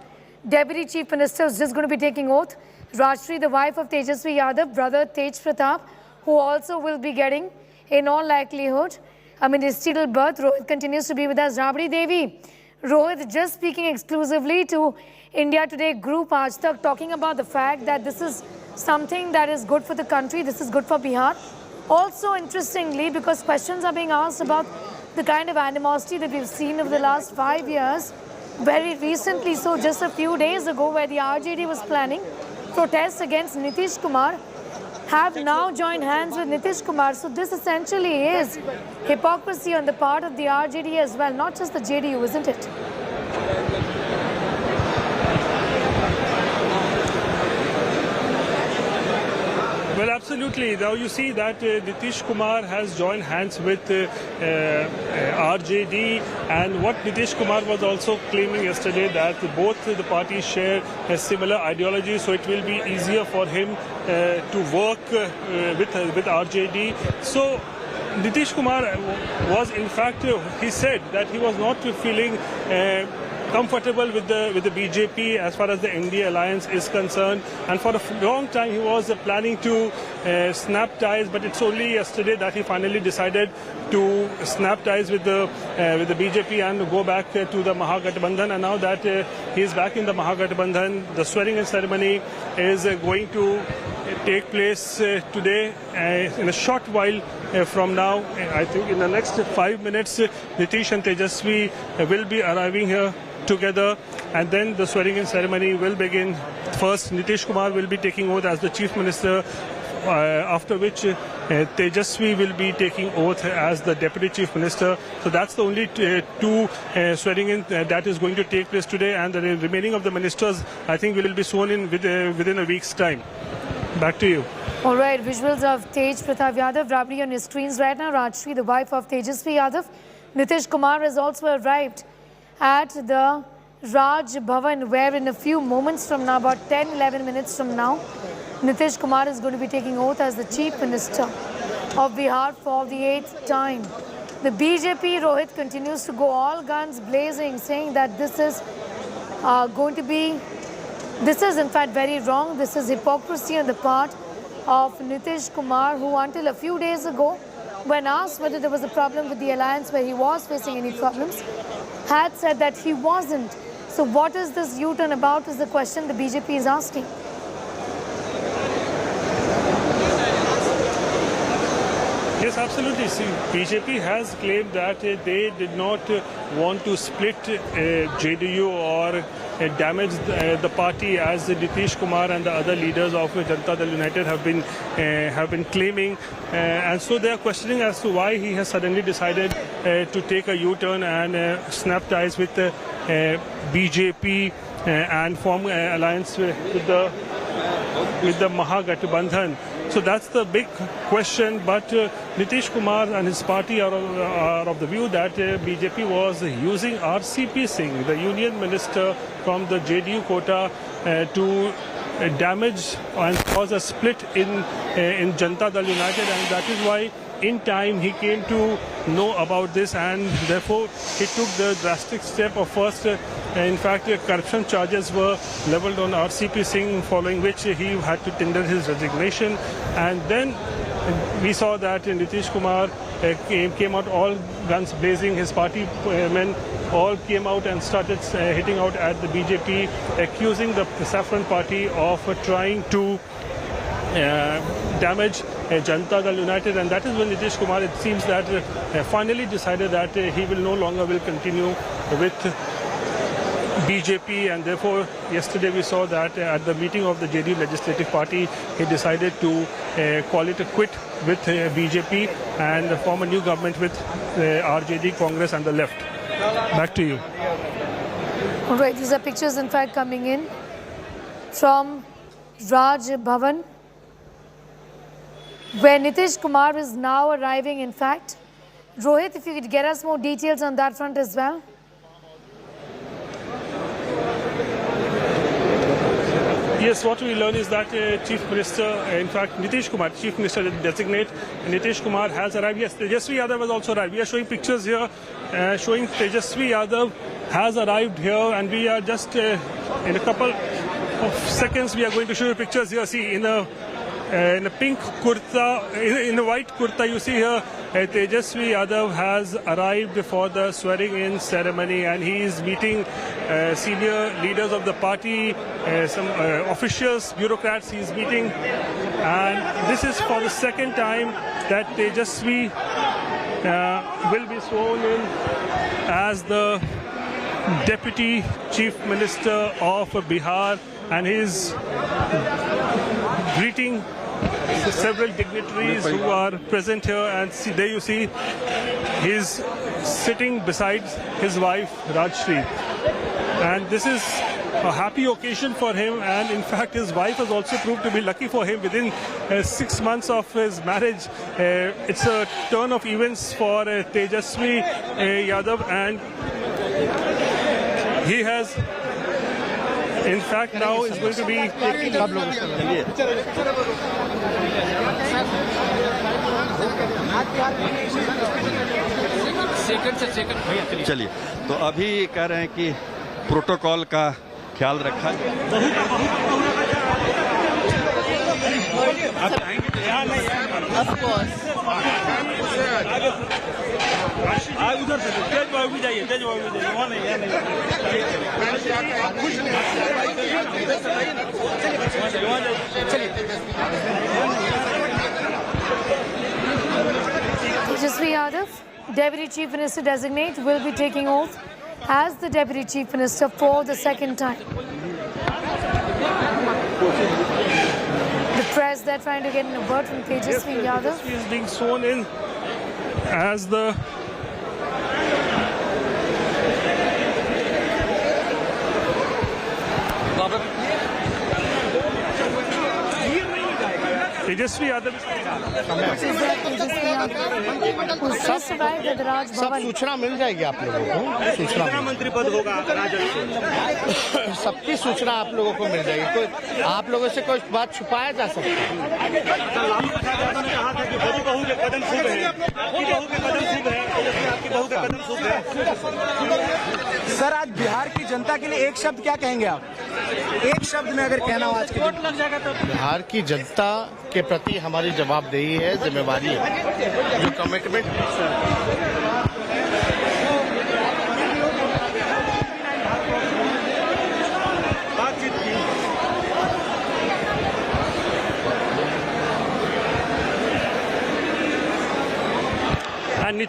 [SPEAKER 1] Deputy Chief Minister who's just going to be taking oath. Rajshri, the wife of Tejashwi Yadav, brother Tej Pratap, who also will be getting, in all likelihood, ministerial birth. Rohit continues to be with us. Rabri Devi, Rohit just speaking exclusively to India Today Group Aaj Tak, talking about the fact that this is something that is good for the country, this is good for Bihar. Also, interestingly, because questions are being asked about the kind of animosity that we've seen over the last 5 years, very recently, so just a few days ago, where the RJD was planning protests against Nitish Kumar, have now joined hands with Nitish Kumar. So this essentially is hypocrisy on the part of the RJD as well, not just the JDU, isn't it?
[SPEAKER 5] Well, absolutely. Now you see that Nitish Kumar has joined hands with RJD, and what Nitish Kumar was also claiming yesterday, that both the parties share a similar ideology, so it will be easier for him to work with RJD. So Nitish Kumar was, in fact, he said that he was not feeling comfortable with the BJP as far as the NDA alliance is concerned, and for a long time he was planning to snap ties, but it's only yesterday that he finally decided to snap ties with the BJP and go back to the Mahagathbandhan. And now that he is back in the Mahagathbandhan, the swearing-in ceremony is going to take place today in a short while from now. I think in the next 5 minutes Nitish and Tejaswi will be arriving here together, and then the swearing-in ceremony will begin. First, Nitish Kumar will be taking oath as the Chief Minister, after which Tejaswi will be taking oath as the Deputy Chief Minister. So that's the only two swearing-in that is going to take place today, and the remaining of the ministers, I think, will be sworn in within a week's time. Back to you.
[SPEAKER 1] All right, visuals of Tej Pratap Yadav, Rabri on your screens right now. Rajshri, the wife of Tejaswi Yadav. Nitish Kumar has also arrived at the Raj Bhavan, where in a few moments from now, about 10-11 minutes from now, Nitish Kumar is going to be taking oath as the Chief Minister of Bihar for the 8th time. The BJP, Rohit, continues to go all guns blazing, saying that this is this is in fact very wrong. This is hypocrisy on the part of Nitish Kumar, who until a few days ago, when asked whether there was a problem with the alliance, where he was facing any problems, had said that he wasn't. So So what is this U-turn about is the question the BJP is asking.
[SPEAKER 5] Yes, absolutely. See, BJP has claimed that they did not want to split JDU or damage the party, as Nitish Kumar and the other leaders of Janata Dal United have been claiming, and so they are questioning as to why he has suddenly decided to take a U-turn and snap ties with BJP and form alliance with the Mahagathbandhan. So that's the big question, but Nitish Kumar and his party are of the view that BJP was using RCP Singh, the union minister from the JDU quota, to damage and cause a split in Janata Dal United, and that is why in time he came to know about this, and therefore he took the drastic step of first, in fact, corruption charges were leveled on RCP Singh, following which he had to tender his resignation, and then we saw that Nitish Kumar came out all guns blazing. His party men all came out and started hitting out at the BJP, accusing the Saffron party of trying to damage Janata Dal United, and that is when Nitish Kumar, it seems that finally decided that he will continue with BJP, and therefore yesterday we saw that at the meeting of the JDU Legislative Party he decided to call it a quit with BJP and form a new government with RJD, Congress and the left. Back to you.
[SPEAKER 1] All right, these are pictures in fact coming in from Raj Bhavan, where Nitish Kumar is now arriving in fact. Rohit, if you could get us more details on that front as well.
[SPEAKER 5] Yes, what we learn is that Chief Minister, in fact Nitish Kumar, Chief Minister designate, Nitish Kumar has arrived. Yes, Tejashwi Yadav has also arrived. We are showing pictures here showing Tejashwi Yadav has arrived here, and we are just in a couple of seconds we are going to show you pictures here. See, in a pink kurta, in a white kurta, you see here Tejashwi Yadav has arrived for the swearing-in ceremony, and he is meeting senior leaders of the party, some officials, bureaucrats he is meeting, and this is for the second time that Tejashwi will be sworn in as the Deputy Chief Minister of Bihar, and he is greeting several dignitaries who are present here, and see, there you see he's sitting beside his wife Rajshri, and this is a happy occasion for him, and in fact his wife has also proved to be lucky for him. Within 6 months of his marriage, it's a turn of events for Tejashwi Yadav, and he has in fact now is going to be taking
[SPEAKER 16] चलिए, तो अभी कह रहे हैं कि protocol का ख्याल रखा
[SPEAKER 19] उधर से तेज बाबू भी जाइए, तेज बाबू भी जाइए, वहाँ नहीं, यहाँ नहीं।
[SPEAKER 1] Tejashwi Yadav, Deputy Chief Minister designate, will be taking oath as the Deputy Chief Minister for the second time. The press, they're trying to get a word from Tejashwi Yadav.
[SPEAKER 5] He is being sworn in as the Tejashwi Yadav.
[SPEAKER 6] सब सूचना मिल जाएगी आप लोगों को, सूचना मंत्री पद होगा, सबकी सूचना आप लोगों को मिल जाएगी। कोई आप लोगों से कोई बात छुपाया जा सकता है।
[SPEAKER 17] सर, आज बिहार की जनता के लिए एक शब्द क्या कहेंगे आप? एक शब्द में अगर कहना हो आज के लग जाएगा तो
[SPEAKER 6] बिहार की जनता के प्रति हमारी जवाबदेही है, जिम्मेवारी है, जो commitment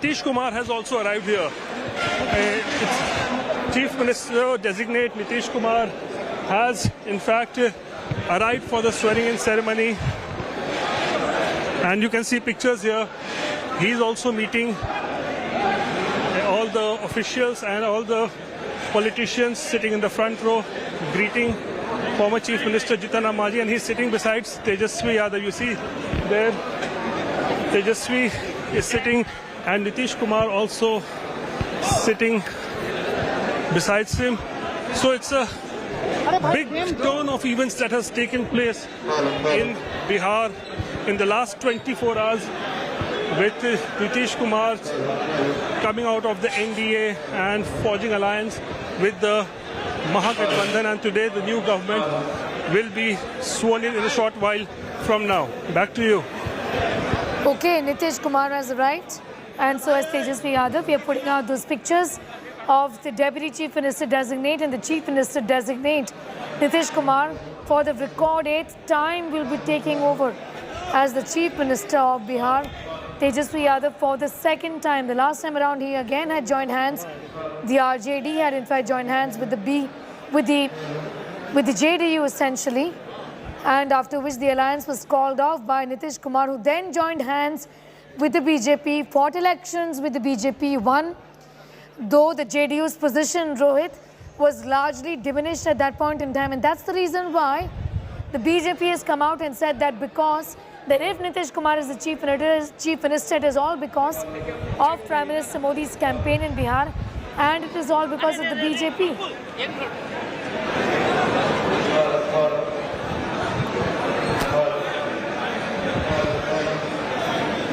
[SPEAKER 5] Nitish Kumar has also arrived here. Chief Minister designate Nitish Kumar has in fact arrived for the swearing-in ceremony, and you can see pictures here. He's also meeting all the officials and all the politicians sitting in the front row, greeting former Chief Minister Jitan Amaji, and he's sitting beside Tejashwi Yadav. You see there, Tejashwi is sitting, and Nitish Kumar also sitting besides him. So it's a big turn of events that has taken place in Bihar in the last 24 hours, with Nitish Kumar coming out of the NDA and forging alliance with the Mahagathbandhan, and today the new government will be sworn in a short while from now. Back to you.
[SPEAKER 1] Okay, Nitish Kumar has arrived, and so has Tejashwi Yadav. We are putting out those pictures of the Deputy Chief Minister Designate and the Chief Minister Designate. Nitish Kumar, for the record 8th time, will be taking over as the Chief Minister of Bihar. Tejashwi Yadav for the second time. The last time around, he again had joined hands. The RJD had in fact joined hands with the JDU essentially, and after which the alliance was called off by Nitish Kumar, who then joined hands with the BJP, fought elections with the BJP, won. Though the JDU's position, Rohit, was largely diminished at that point in time, and that's the reason why the BJP has come out and said that if Nitish Kumar is the Chief Minister, it is all because of Prime Minister Modi's campaign in Bihar, and it is all because of the BJP.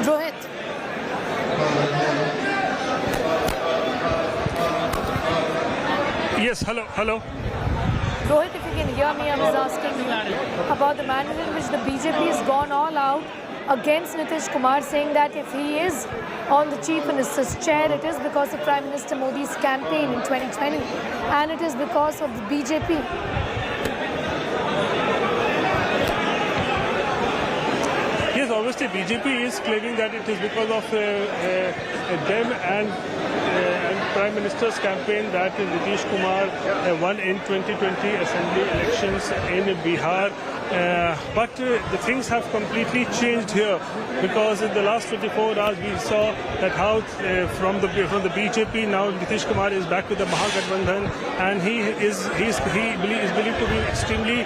[SPEAKER 1] Rohit.
[SPEAKER 5] Yes, hello.
[SPEAKER 1] Rohit, if you can hear me, I was asking you about the manner in which the BJP has gone all out against Nitish Kumar, saying that if he is on the Chief Minister's chair, it is because of Prime Minister Modi's campaign in 2020, and it is because of the BJP.
[SPEAKER 5] Yes, obviously BJP is claiming that it is because of them and Prime Minister's campaign that Nitish Kumar won in 2020 Assembly elections in Bihar. But the things have completely changed here, because in the last 24 hours we saw that how from the BJP now Nitish Kumar is back with the Mahagathbandhan, and he is believed to be extremely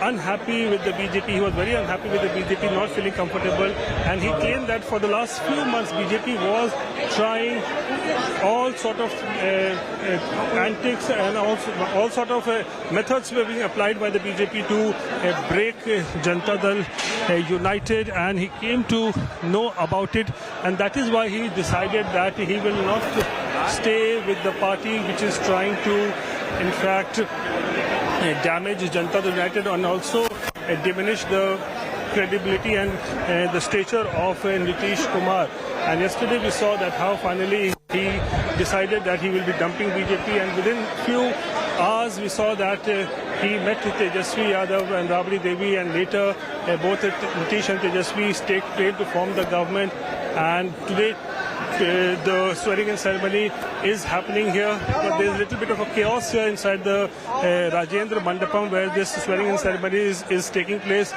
[SPEAKER 5] unhappy with the BJP. He was very unhappy with the BJP, not feeling comfortable, and he claimed that for the last few months BJP was trying all sort of antics and all sort of methods were being applied by the BJP to break Janata Dal United, and he came to know about it, and that is why he decided that he will not stay with the party which is trying to in fact damage Janata Dal United and also diminish the credibility and the stature of Nitish Kumar. And yesterday we saw that how finally he decided that he will be dumping BJP, and within few hours we saw that he met with Tejashwi Yadav and Rabri Devi, and later both Nitish and Tejashwi staked claim to form the government. And today the swearing-in ceremony is happening here, but there is a little bit of a chaos here inside the Rajendra Mandapam where this swearing-in ceremony is taking place,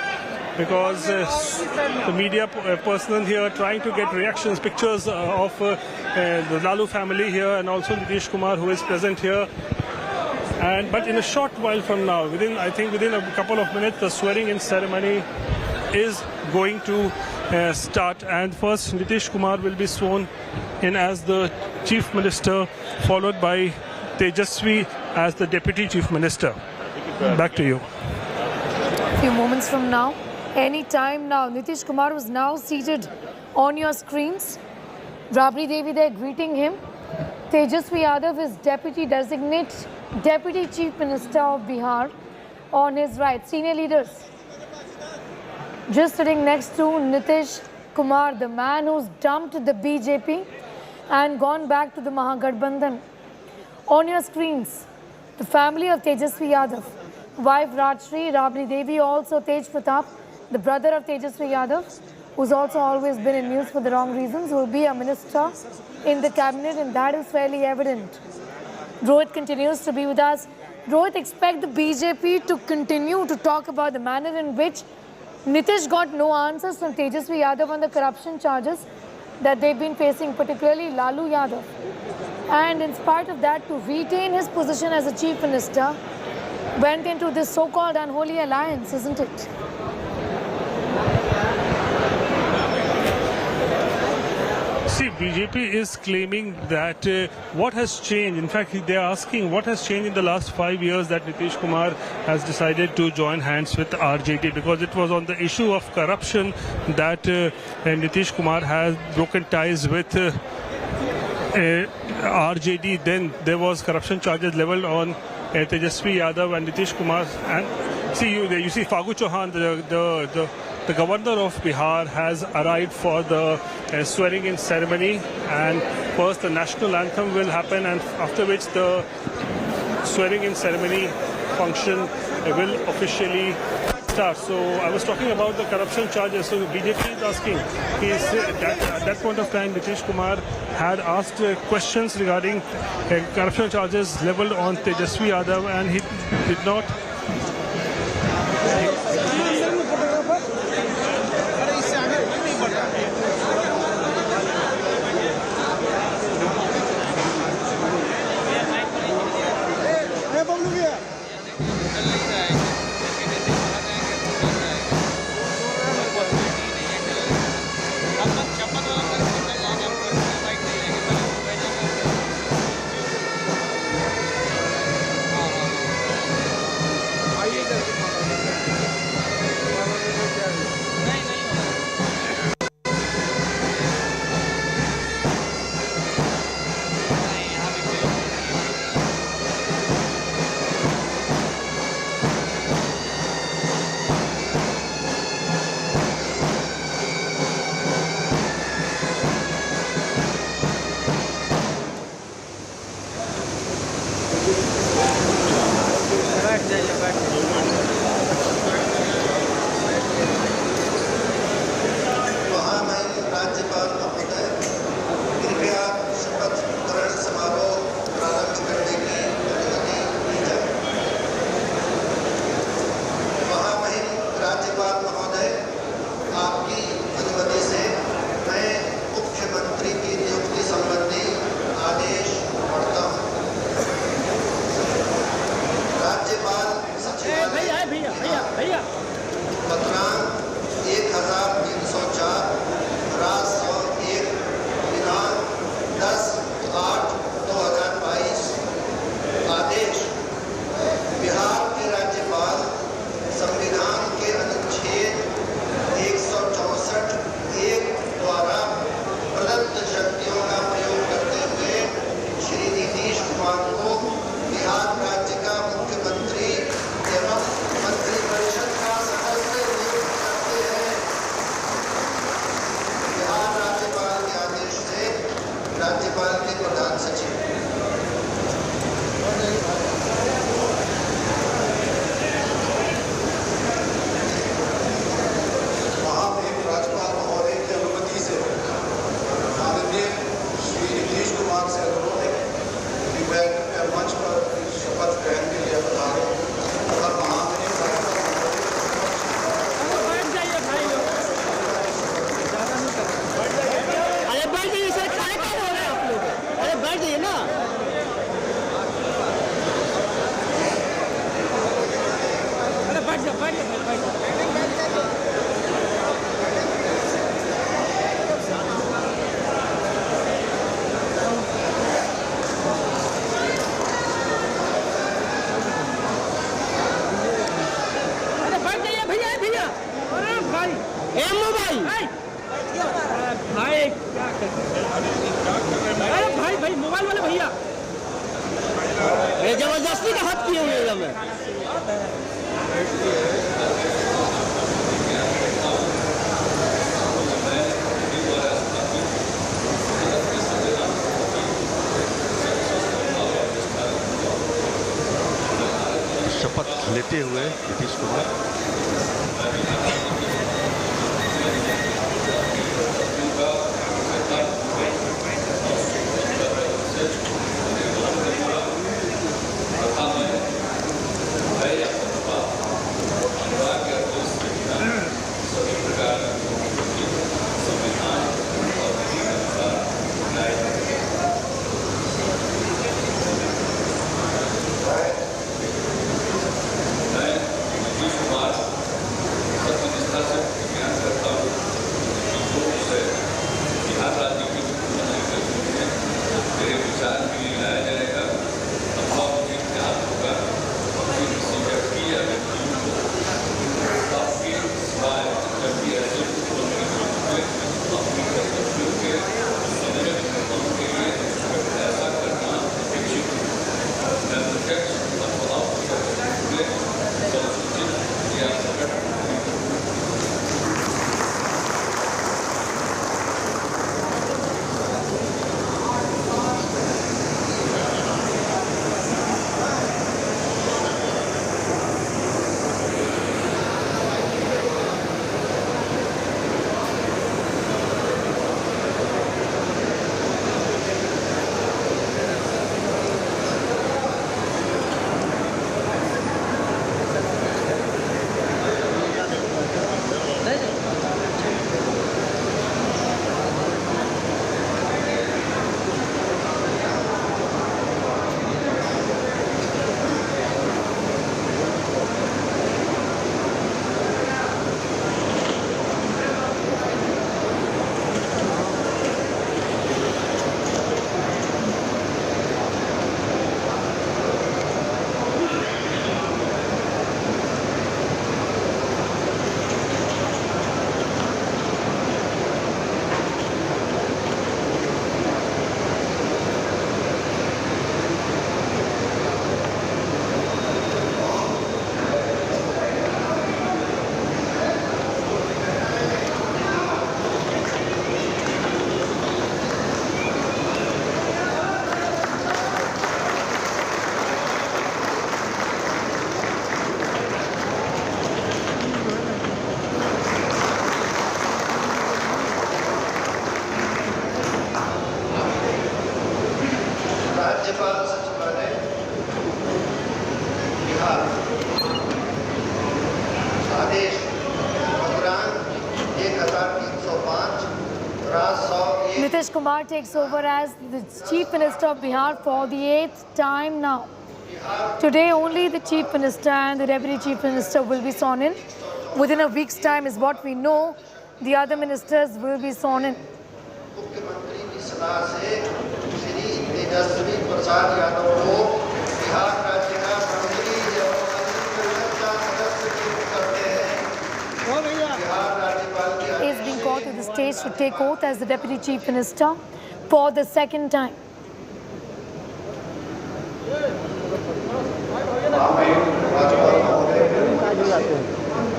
[SPEAKER 5] because the media personnel here trying to get reactions, pictures of the Lalu family here, and also Nitish Kumar, who is present here. But in a short while from now, within a couple of minutes, the swearing-in ceremony is going to start. And first, Nitish Kumar will be sworn in as the Chief Minister, followed by Tejashwi as the Deputy Chief Minister. Back to you.
[SPEAKER 1] A few moments from now, any time now, Nitish Kumar was now seated on your screens. Rabri Devi there greeting him. Tejashwi Yadav is Deputy Designate, Deputy Chief Minister of Bihar on his right. Senior leaders just sitting next to Nitish Kumar, the man who's dumped the BJP and gone back to the Mahagathbandhan. On your screens, the family of Tejashwi Yadav, wife Rajshri, Rabri Devi, also Tej Pratap, the brother of Tejashwi Yadav, who's also always been in news for the wrong reasons, will be a minister in the cabinet, and that is fairly evident. Rohit continues to be with us. Rohit, expect the BJP to continue to talk about the manner in which Nitish got no answers from Tejashwi Yadav on the corruption charges that they've been facing, particularly Lalu Yadav. And in spite of that, to retain his position as a chief minister, went into this so-called unholy alliance, isn't it?
[SPEAKER 5] See, BJP is claiming that what has changed. In fact, they are asking what has changed in the last 5 years that Nitish Kumar has decided to join hands with RJD, because it was on the issue of corruption that Nitish Kumar has broken ties with RJD. Then there was corruption charges leveled on Tejashwi Yadav and Nitish Kumar. And see, you see Fagu Chauhan, the governor of Bihar, has arrived for the swearing-in ceremony, and first the national anthem will happen, and after which the swearing-in ceremony function will officially start. So I was talking about the corruption charges. So BJP is asking, that at that point of time Nitish Kumar had asked questions regarding corruption charges leveled on Tejashwi Yadav, and he did not.
[SPEAKER 3] जबरदस्ती का हाथ किए हुए हमें।
[SPEAKER 16] शपथ लेते हुए Nitish Kumar
[SPEAKER 1] Nitish Kumar takes over as the Chief Minister of Bihar for the 8th time now. Today only the Chief Minister and the Deputy Chief Minister will be sworn in. Within a week's time is what we know. The other ministers will be sworn in. He is being called to the stage to take oath as the Deputy Chief Minister for the second time.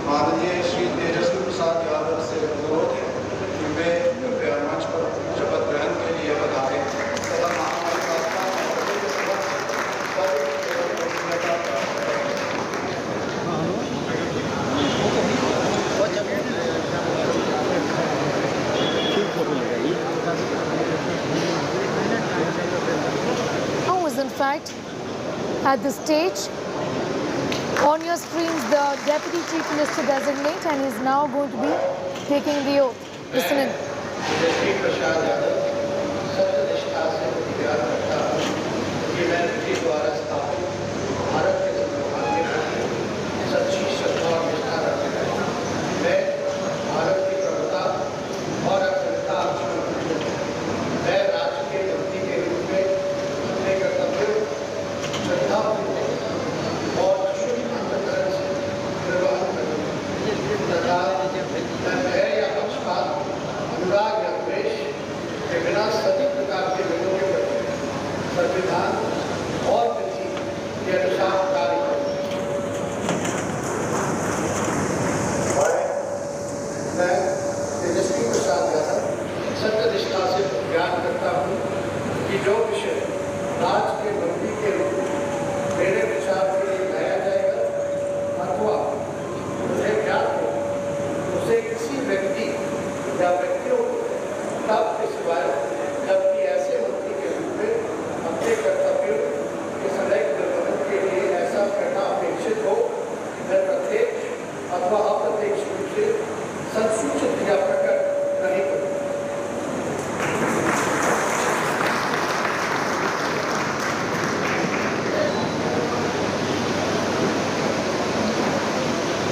[SPEAKER 11] माननीय श्री तेजस्वी प्रसाद यादव से अनुरोध है कि वे कृपया मंच पर शपथ ग्रहण के लिए पधारें तथा महामारी
[SPEAKER 1] Now is in fact at the stage. On your screens, the Deputy Chief Minister designate, and is now going to be taking the oath. Listen in.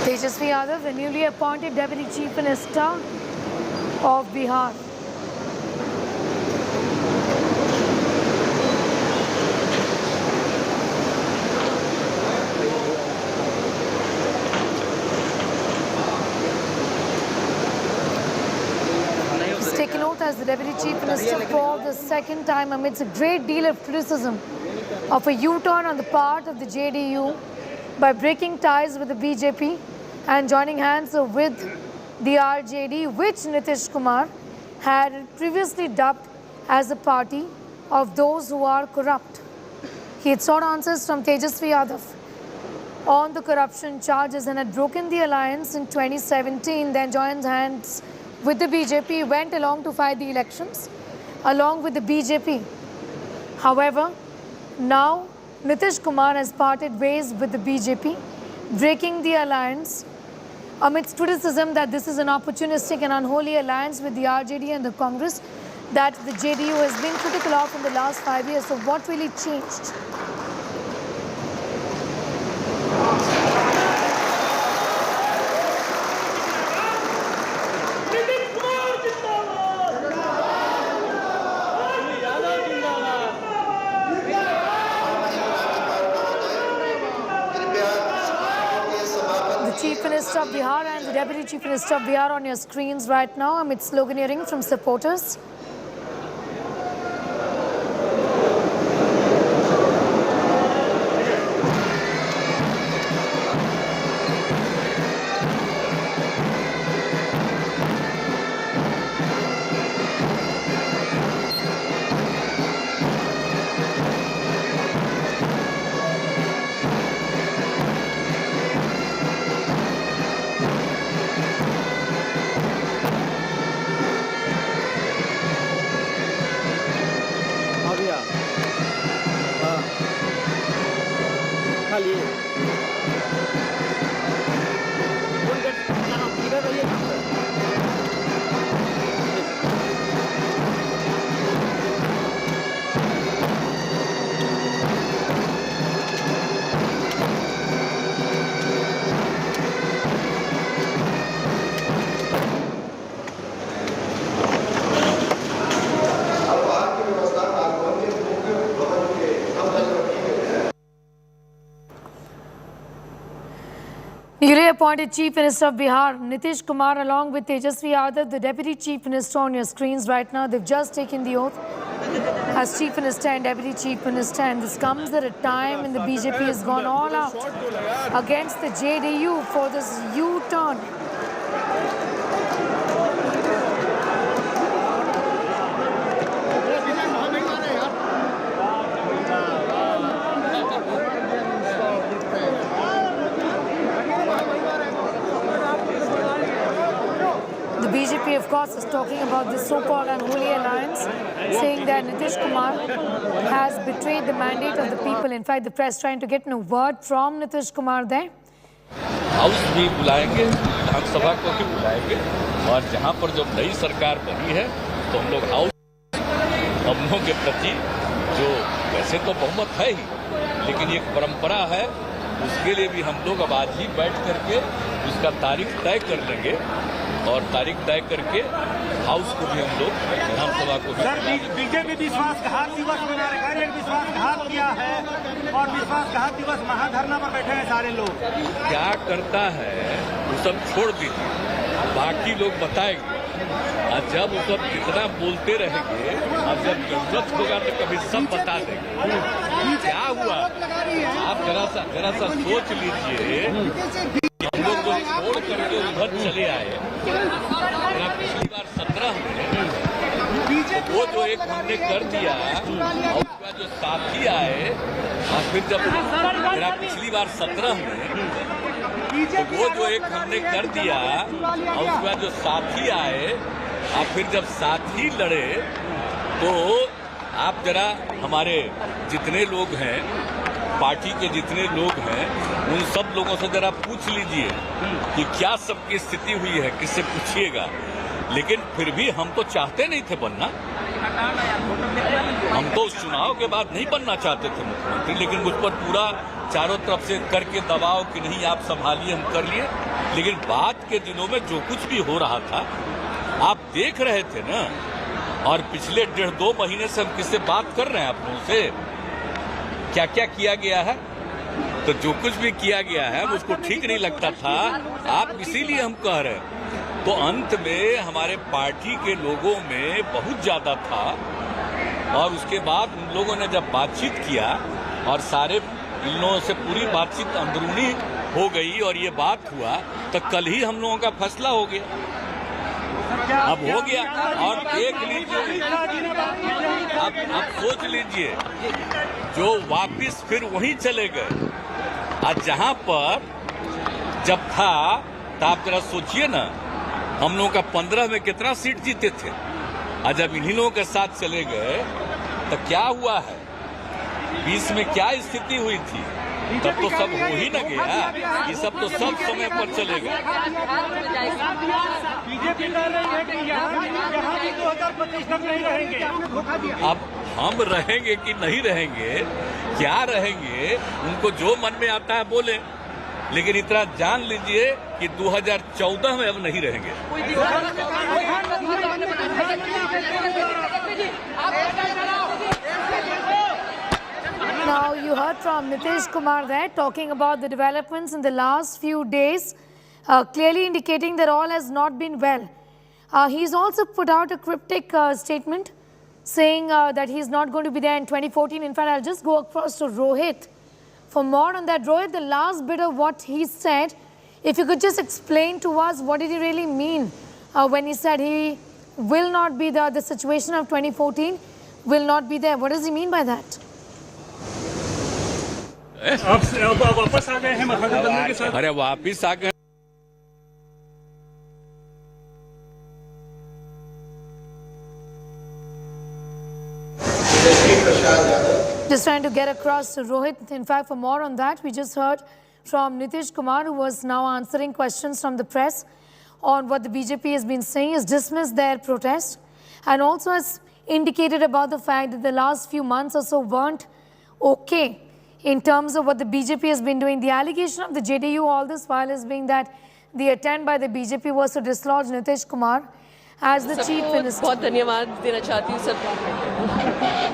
[SPEAKER 1] Tejashwi Yadav, the newly appointed Deputy Chief Minister of Bihar. He's taken oath as the Deputy Chief Minister for the second time amidst a great deal of criticism of a U-turn on the part of the JDU by breaking ties with the BJP and joining hands with the RJD, which Nitish Kumar had previously dubbed as a party of those who are corrupt. He had sought answers from Tejashwi Yadav on the corruption charges and had broken the alliance in 2017, then joined hands with the BJP, went along to fight the elections along with the BJP. However, now Nitish Kumar has parted ways with the BJP, breaking the alliance amidst criticism that this is an opportunistic and unholy alliance with the RJD and the Congress that the JDU has been critical of in the last 5 years. So what really changed? Chief Minister of Bihar and the Deputy Chief Minister of Bihar on your screens right now amid sloganeering from supporters. appointed Chief Minister of Bihar, Nitish Kumar, along with Tejashwi Yadav, the Deputy Chief Minister on your screens right now. They've just taken the oath as Chief Minister and Deputy Chief Minister, and this comes at a time when the BJP has gone all out against the JDU for this U-turn. The BJP, of course, is talking about this so-called unholy alliance, saying that Nitish Kumar has betrayed the mandate of the people. In fact, the press trying to get a word from Nitish Kumar there.
[SPEAKER 13] House भी बुलाएंगे, विधानसभा को भी बुलाएंगे, और जहां पर जब नई सरकार बनी है तो हम लोग हाउस हमलों के प्रति जो वैसे तो बहुमत है ही, लेकिन एक परंपरा है, उसके लिए भी हम लोग अब आज ही बैठ करके उसका तारीख तय कर लेंगे, और तारीख तय करके हाउस को भी हम लोग विधानसभा को भी।
[SPEAKER 17] सर, बीजेपी विश्वासघात दिवस मना रहा है, विश्वासघात किया है और विश्वासघात दिवस महाधरना पर बैठे हैं सारे लोग।
[SPEAKER 13] क्या करता है वो सब छोड़ दीजिए, बाकी लोग बताएंगे। और जब वो सब कितना बोलते रहेंगे और जब जरूरत होगा तो कभी सब बता देंगे क्या हुआ। आप जरा सा सोच लीजिए, हम लोग जो छोड़ करके उधर चले आए पिछली बार 17 में, तो वो जो एक हमने कर दिया और उसका जो साथी आए, और फिर जब पिछली बार 17 में, तो वो जो एक हमने कर दिया और उसका जो साथी आए, और फिर जब साथी लड़े, तो आप जरा हमारे जितने लोग हैं, पार्टी के जितने लोग हैं, उन सब लोगों से जरा पूछ लीजिए कि क्या सबकी स्थिति हुई है, किससे पूछिएगा। लेकिन फिर भी हम तो चाहते नहीं थे बनना, हम तो उस चुनाव के बाद नहीं बनना चाहते थे मुख्यमंत्री, लेकिन मुझ पर पूरा चारों तरफ से करके दबाव कि नहीं आप संभालिए, हम कर लिए। लेकिन बाद के दिनों में जो कुछ भी हो रहा था आप देख रहे थे ना, और पिछले 1.5-2 महीने से हम किससे बात कर रहे हैं आप लोगों से, क्या क्या किया गया है। तो जो कुछ भी किया गया है उसको ठीक नहीं लगता था, आप इसीलिए हम कह रहे हैं। तो अंत में हमारे पार्टी के लोगों में बहुत ज्यादा था, और उसके बाद उन लोगों ने जब बातचीत किया और सारे इन लोगों से पूरी बातचीत अंदरूनी हो गई और ये बात हुआ, तो कल ही हम लोगों का फैसला हो गया, अब हो गया। और देख लीजिए, आप सोच लीजिए, जो वापिस फिर वहीं चले गए, आज जहां पर जब था, तो आप जरा सोचिए ना, हम लोगों का 15 में कितना सीट जीते थे, आज जब इन्हीं लोगों के साथ चले गए तो क्या हुआ है, 20 में क्या स्थिति हुई थी, तब तो सब हो ही न गया, ये सब तो सब समय पर चले गए।
[SPEAKER 17] बीजेपी कह रही है कि यहाँ भी 2025 तक नहीं रहेंगे।
[SPEAKER 13] अब हम रहेंगे कि नहीं रहेंगे, क्या रहेंगे, उनको जो मन में आता है बोले, लेकिन इतना जान लीजिए कि 2014 में अब नहीं रहेंगे।
[SPEAKER 1] Now, you heard from Nitish Kumar there talking about the developments in the last few days, clearly indicating that all has not been well. He's also put out a cryptic statement saying that he's not going to be there in 2014. In fact, I'll just go across to Rohit for more on that. Rohit, the last bit of what he said, if you could just explain to us what did he really mean when he said he will not be there, the situation of 2014 will not be there. What does he mean by that?
[SPEAKER 5] अब वापस आ गए हैं महागठबंधन के साथ।
[SPEAKER 13] अरे वापस आ गए।
[SPEAKER 1] Just trying to get across to Rohit. In fact, for more on that, we just heard from Nitish Kumar, who was now answering questions from the press on what the BJP has been saying, has dismissed their protest, and also has indicated about the fact that the last few months or so weren't okay in terms of what the BJP has been doing. The allegation of the JDU all this while is being that the attempt by the BJP was to dislodge Nitish Kumar as the chief minister.
[SPEAKER 15] बहुत धन्यवाद देना चाहती हूँ sir.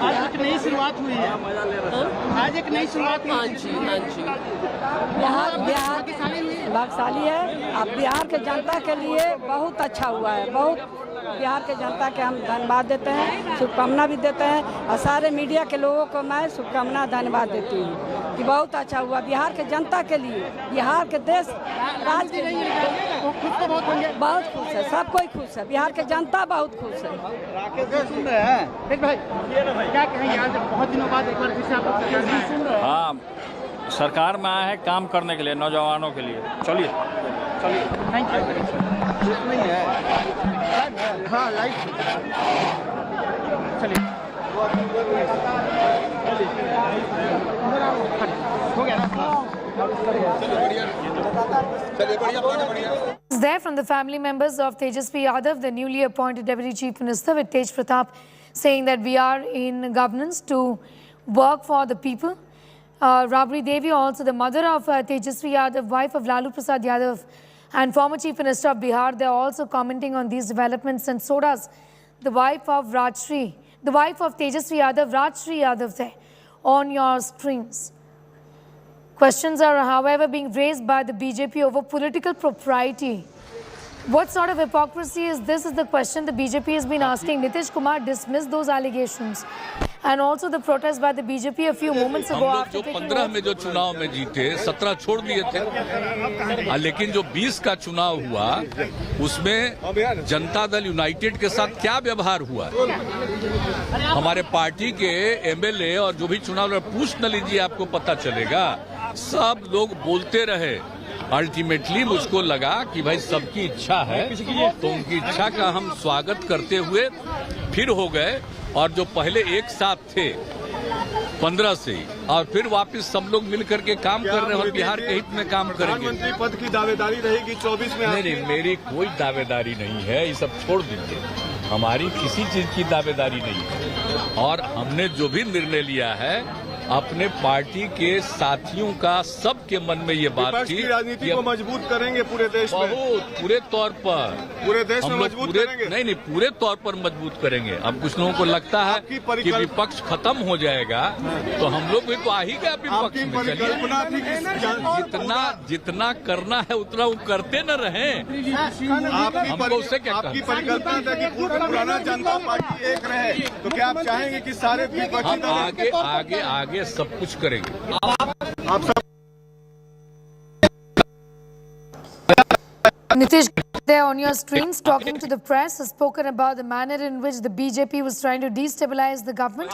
[SPEAKER 17] आज एक नई शुरुआत हुई है। आज एक नई शुरुआत।
[SPEAKER 15] हाँ जी, हाँ जी।
[SPEAKER 12] भाग्यशाली है। अब बिहार के जनता के लिए बहुत अच्छा हुआ है। बहुत बिहार के जनता के हम धन्यवाद देते हैं, शुभकामना भी देते हैं और सारे मीडिया के लोगों को मैं शुभकामना धन्यवाद देती हूँ कि बहुत अच्छा हुआ बिहार के जनता के लिए, बिहार के देश राज्य के लिए। बहुत खुश है, सब कोई खुश है, बिहार के जनता बहुत खुश है।
[SPEAKER 17] सुन रहे हैं भाई, क्या कहेंगे आज बहुत दिनों बाद एक बार फिर से आप सुन रहे हैं?
[SPEAKER 4] हाँ, सरकार में आया है काम करने के लिए, नौजवानों के लिए। चलिए
[SPEAKER 17] थैंक यू। नहीं है हाँ लाइट चलिए हो गया
[SPEAKER 1] There from the family members of Tejashwi Yadav, the newly appointed Deputy Chief Minister, with Tej Pratap saying that we are in governance to work for the people. Rabri Devi, also the mother of Tejashwi Yadav, wife of Lalu Prasad Yadav and former Chief Minister of Bihar, they are also commenting on these developments, and so does the wife of Tejashwi Yadav, Rajshri Yadav, there on your screens. Questions are, however, being raised by the BJP over political propriety. What sort of hypocrisy is this is the question the BJP has been asking. Nitish Kumar dismissed those allegations. And also the protest by the BJP a few moments ago after
[SPEAKER 13] जो 15 में जो चुनाव में जीते 17 छोड़ दिए थे, लेकिन जो 20 का चुनाव हुआ उसमें जनता दल यूनाइटेड के साथ क्या व्यवहार हुआ? हमारे पार्टी के एमएलए और जो भी चुनाव पूछ न लीजिए, आपको पता चलेगा। सब लोग बोलते रहे, अल्टीमेटली मुझको लगा कि भाई सबकी इच्छा है तो उनकी इच्छा का हम स्वागत करते हुए फिर हो गए, और जो पहले एक साथ थे 15 से और फिर वापस सब लोग मिल करके काम कर रहे हैं और बिहार के हित में काम करेंगे।
[SPEAKER 14] प्रधानमंत्री पद की दावेदारी रहेगी 24 में?
[SPEAKER 13] नहीं, मेरी कोई दावेदारी नहीं है, ये सब छोड़ दीजिए। हमारी किसी चीज की दावेदारी नहीं है, और हमने जो भी निर्णय लिया है अपने पार्टी के साथियों का सबके मन में ये बात थी
[SPEAKER 14] कि राजनीति को मजबूत करेंगे पूरे देश में,
[SPEAKER 13] बहुत पूरे तौर पर,
[SPEAKER 14] पूरे देश में मजबूत करेंगे।
[SPEAKER 13] नहीं, पूरे तौर पर मजबूत करेंगे। अब कुछ लोगों को लगता है कि विपक्ष खत्म हो जाएगा, तो हम लोग भी तो आ ही गया विपक्ष में। चलिए, जितना करना है उतना वो करते न रहे। हमको उससे क्या,
[SPEAKER 14] आपकी परिकल्पना था कि पुराना जनता पार्टी एक रहे, तो क्या आप चाहेंगे कि सारे विपक्षी
[SPEAKER 13] आगे सब कुछ करेंगे?
[SPEAKER 14] आप सब
[SPEAKER 1] Nitish, there on your screens, talking to the press, has spoken about the manner in which the BJP was trying to destabilize the government.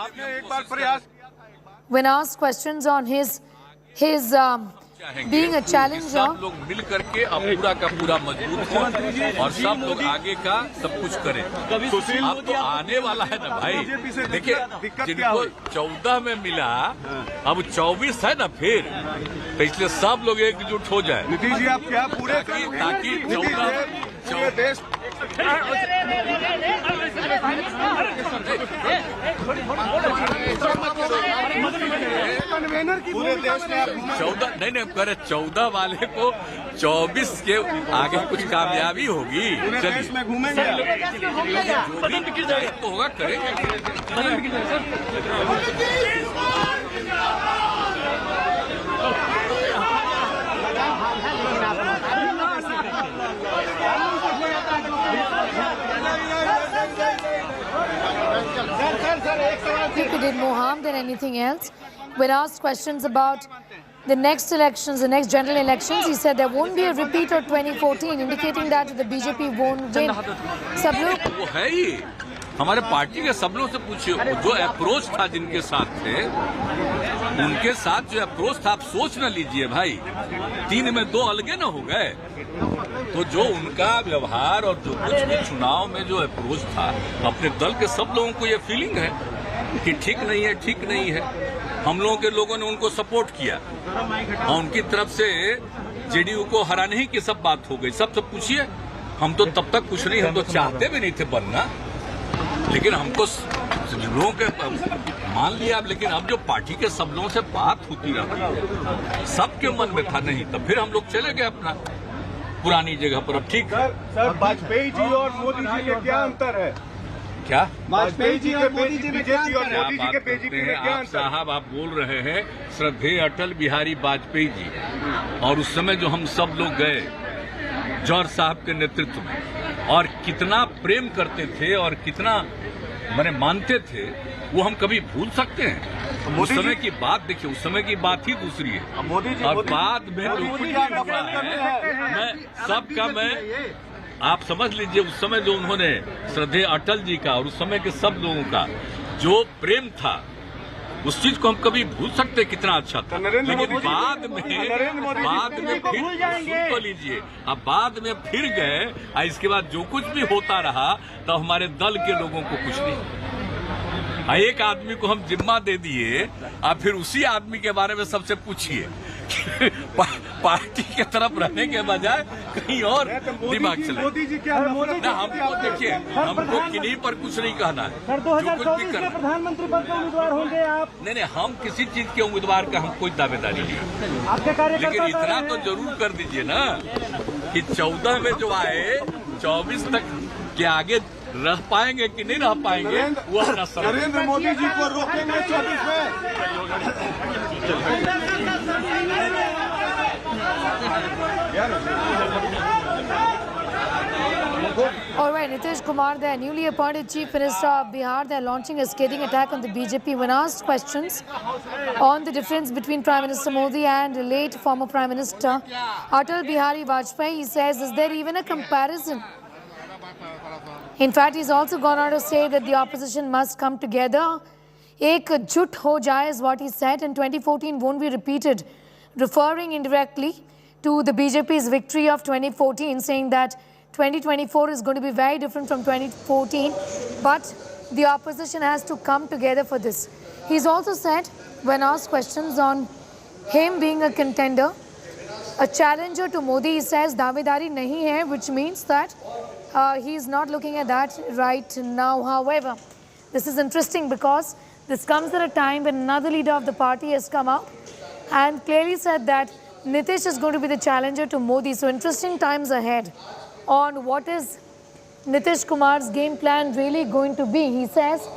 [SPEAKER 1] When asked questions on his being a challenger,
[SPEAKER 13] सब लोग मिल करके अब पूरा का पूरा मजबूत हो और सब लोग आगे का सब कुछ करें। अब तो आने वाला है ना भाई, देखिए जिनको 14 में मिला अब 24 है ना, फिर तो इसलिए सब लोग एकजुट हो जाए।
[SPEAKER 14] नीतीश जी, आप क्या पूरे
[SPEAKER 13] ताकि 14 देश
[SPEAKER 14] पूरे देश में
[SPEAKER 13] 14 नहीं करे 14 वाले को 24 के आगे कुछ कामयाबी होगी।
[SPEAKER 14] देश में घूमेंगे
[SPEAKER 13] तो होगा, करेंगे।
[SPEAKER 1] He did more harm than anything else. When asked questions about the next elections, the next general elections, he said there won't be a repeat of 2014, indicating that the BJP won't win. सब लोग
[SPEAKER 13] वो है ही, हमारे party के सब लोगों से पूछिए, जो अप्रोच था जिनके साथ थे, उनके साथ जो अप्रोच था, आप सोच न लीजिए भाई 3 में 2 अलगे न हो गए। तो जो उनका व्यवहार और जो कुछ भी चुनाव में जो अप्रोच था, अपने दल के सब लोगों को ये फीलिंग है कि ठीक नहीं है। हम लोगों के लोगों ने उनको सपोर्ट किया और उनकी तरफ से जेडीयू को हराने ही की सब बात हो गई। सबसे पूछिए, हम तो तब तक कुछ नहीं, हम तो चाहते भी नहीं थे बनना, लेकिन हमको लोगों के मान लिया। लेकिन अब जो पार्टी के सब लोगों से बात होती रही, सबके मन में था नहीं, तब फिर हम लोग चले गए अपना पुरानी जगह पर। अब ठीक है
[SPEAKER 14] सर, वाजपेयी जी और मोदी जी में क्या अंतर है?
[SPEAKER 13] क्या
[SPEAKER 17] वाजपेयी जी और मोदी जी में क्या
[SPEAKER 13] आप बात करते हैं? आप साहब आप बोल रहे हैं श्रद्धेय अटल बिहारी वाजपेयी जी, और उस समय जो हम सब लोग गए जौहर साहब के नेतृत्व में, और कितना प्रेम करते थे और कितना मानते थे, वो हम कभी भूल सकते हैं? उस समय की बात देखिए, उस समय की बात ही दूसरी है, और बाद में मैं आप समझ लीजिए उस समय जो उन्होंने श्रद्धेय अटल जी का और उस समय के सब लोगों का जो प्रेम था, उस चीज को हम कभी भूल सकते कितना अच्छा था। लेकिन बाद में फिर सुन तो लीजिए, अब बाद में फिर गए, इसके बाद जो कुछ भी होता रहा तो हमारे दल के लोगों को कुछ नहीं। एक आदमी को हम जिम्मा दे दिए, अब फिर उसी आदमी के बारे में सबसे पूछिए पार्टी के तरफ रहने के बजाय कहीं और दिमाग चले।
[SPEAKER 17] मोदी जी क्या
[SPEAKER 13] हमको देखिए, हमको किन्हीं पर कुछ नहीं कहना है।
[SPEAKER 17] सर 2024 के प्रधानमंत्री पद के उम्मीदवार होंगे आप?
[SPEAKER 13] नहीं, हम किसी चीज के उम्मीदवार का हम कोई दावेदारी नहीं,
[SPEAKER 17] आपके कार्यकर्ता,
[SPEAKER 13] लेकिन इतना तो जरूर कर दीजिए ना कि 14 में जो आए 24 तक के आगे रह पाएंगे कि नहीं रह पाएंगे, वो अपना
[SPEAKER 14] नरेंद्र मोदी जी को रोकेंगे 24 में।
[SPEAKER 1] All right, Nitish Kumar, the newly appointed Chief Minister of Bihar, they're launching a scathing attack on the BJP when asked questions on the difference between Prime Minister Modi and late former Prime Minister Atal Bihari Vajpayee. He says, is there even a comparison? In fact, he's also gone on to say that the opposition must come together. Ek jut ho jaye is what he said, and 2014 won't be repeated, referring indirectly to the BJP's victory of 2014, saying that 2024 is going to be very different from 2014, but the opposition has to come together for this. He's also said, when asked questions on him being a contender, a challenger to Modi, he says, davedari nahi hai, which means that he's not looking at that right now. However, this is interesting because this comes at a time when another leader of the party has come out and clearly said that Nitish is going to be the challenger to Modi. So interesting times ahead on what is Nitish Kumar's game plan really going to be. He says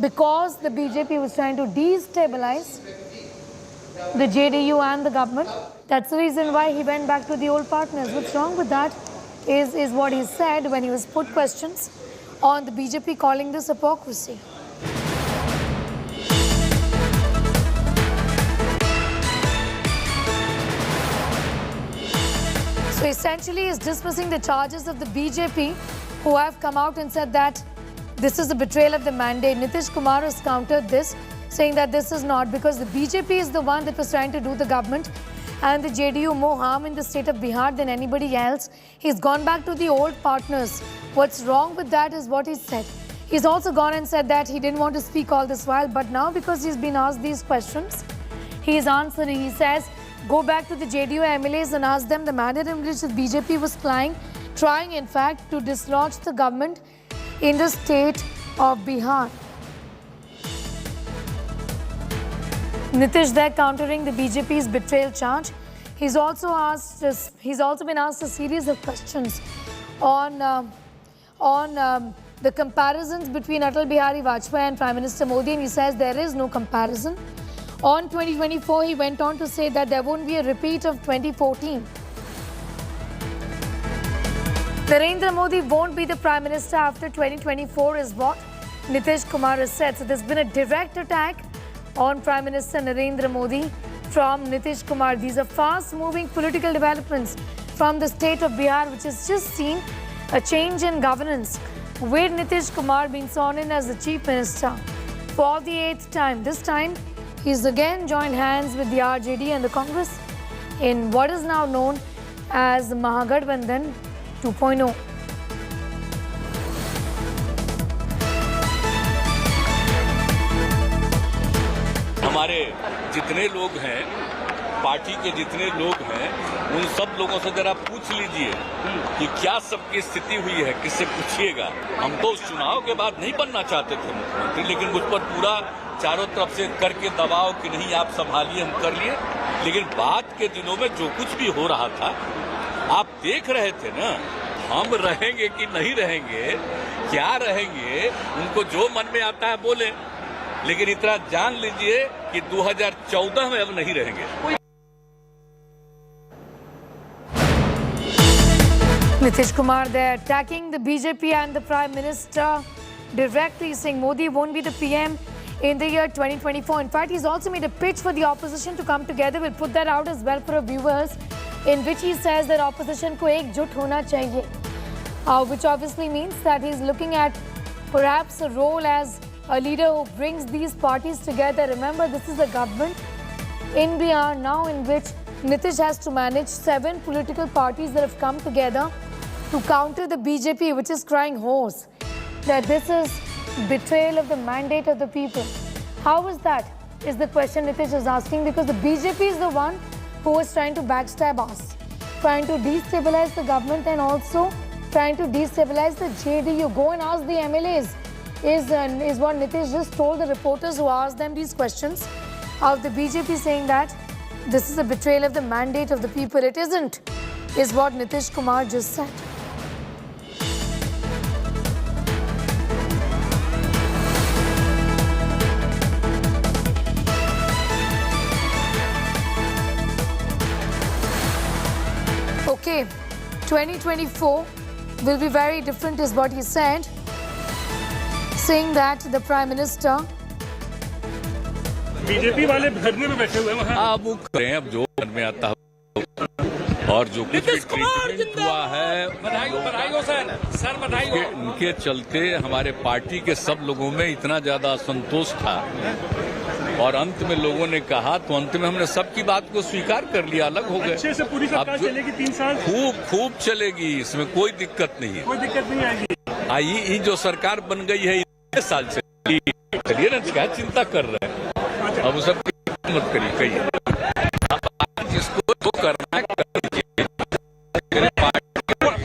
[SPEAKER 1] because the BJP was trying to destabilize the JDU and the government, that's the reason why he went back to the old partners. What's wrong with that is what he said when he was put questions on the BJP calling this hypocrisy. So essentially he's dismissing the charges of the BJP who have come out and said that this is a betrayal of the mandate. Nitish Kumar has countered this, saying that this is not, because the BJP is the one that was trying to do the government and the JDU more harm in the state of Bihar than anybody else. He's gone back to the old partners. What's wrong with that is what he said. He's also gone and said that he didn't want to speak all this while, but now because he's been asked these questions, he's answering. He says, go back to the JDU MLAs and ask them the manner in which the BJP was trying in fact to dislodge the government in the state of Bihar. Nitish there countering the BJP's betrayal charge. He's also been asked a series of questions on the comparisons between Atal Bihari Vajpayee and Prime Minister Modi, and he says there is no comparison. On 2024, he went on to say that there won't be a repeat of 2014. Narendra Modi won't be the Prime Minister after 2024 is what Nitish Kumar has said. So there's been a direct attack on Prime Minister Narendra Modi from Nitish Kumar. These are fast-moving political developments from the state of Bihar, which has just seen a change in governance, with Nitish Kumar being sworn in as the Chief Minister for the 8th time. This time, he's again joined hands with the RJD and the Congress in what is now known as Mahagathbandhan 2.0.
[SPEAKER 13] हमारे जितने लोग हैं, party के जितने लोग हैं, उन सब लोगों से जरा पूछ लीजिए कि क्या सबकी स्थिति हुई है, किससे पूछिएगा। हम तो उस चुनाव के बाद नहीं बनना चाहते थे मुख्यमंत्री, लेकिन मुझ पर पूरा चारों तरफ से करके दबाव कि नहीं आप संभालिए, हम कर लिए। लेकिन बाद के दिनों में जो कुछ भी हो रहा था, आप देख रहे थे ना हम रहेंगे कि नहीं रहेंगे, क्या रहेंगे, उनको जो मन में आता है बोले, लेकिन इतना जान लीजिए कि 2014 में अब नहीं रहेंगे।
[SPEAKER 1] Nitish Kumar there attacking the BJP and the Prime Minister directly, saying Modi won't be the PM in the year 2024. In fact, he's also made a pitch for the opposition to come together. We'll put that out as well for our viewers, in which he says that opposition ko ekjut hona chahiye, which obviously means that he's looking at perhaps a role as a leader who brings these parties together. Remember, this is a government in Bihar now in which Nitish has to manage 7 political parties that have come together to counter the BJP, which is crying hoarse that this is betrayal of the mandate of the people. How is that? Is the question Nitish is asking, because the BJP is the one who was trying to backstab us, trying to destabilize the government and also trying to destabilize the JDU. Go and ask the MLAs, is what Nitish just told the reporters who asked them these questions of the BJP, saying that this is a betrayal of the mandate of the people. It isn't, is what Nitish Kumar just said. Okay, 2024 will be very different is what he said, saying that the Prime Minister
[SPEAKER 5] BJP वाले धरने में बैठे हुए हैं।
[SPEAKER 13] आप वो करें अब जो मन में आता है, और जो कुछ भी ट्रीटमेंट हुआ है, बधाई सर, बधाई। उनके चलते हमारे पार्टी के सब लोगों में इतना ज्यादा असंतोष था, और अंत में लोगों ने कहा, तो अंत में हमने सबकी बात को स्वीकार कर लिया, अलग हो गए।
[SPEAKER 5] अच्छे से पूरी सरकार चलेगी 3 साल,
[SPEAKER 13] खूब चलेगी, इसमें कोई दिक्कत नहीं है,
[SPEAKER 5] कोई दिक्कत नहीं आएगी।
[SPEAKER 13] ये जो सरकार बन गई है 1 साल से, चलिए ना, क्या चिंता कर रहे हैं, अब उस सब मत करिए, कहिए जिसको तो करना है कर लीजिए।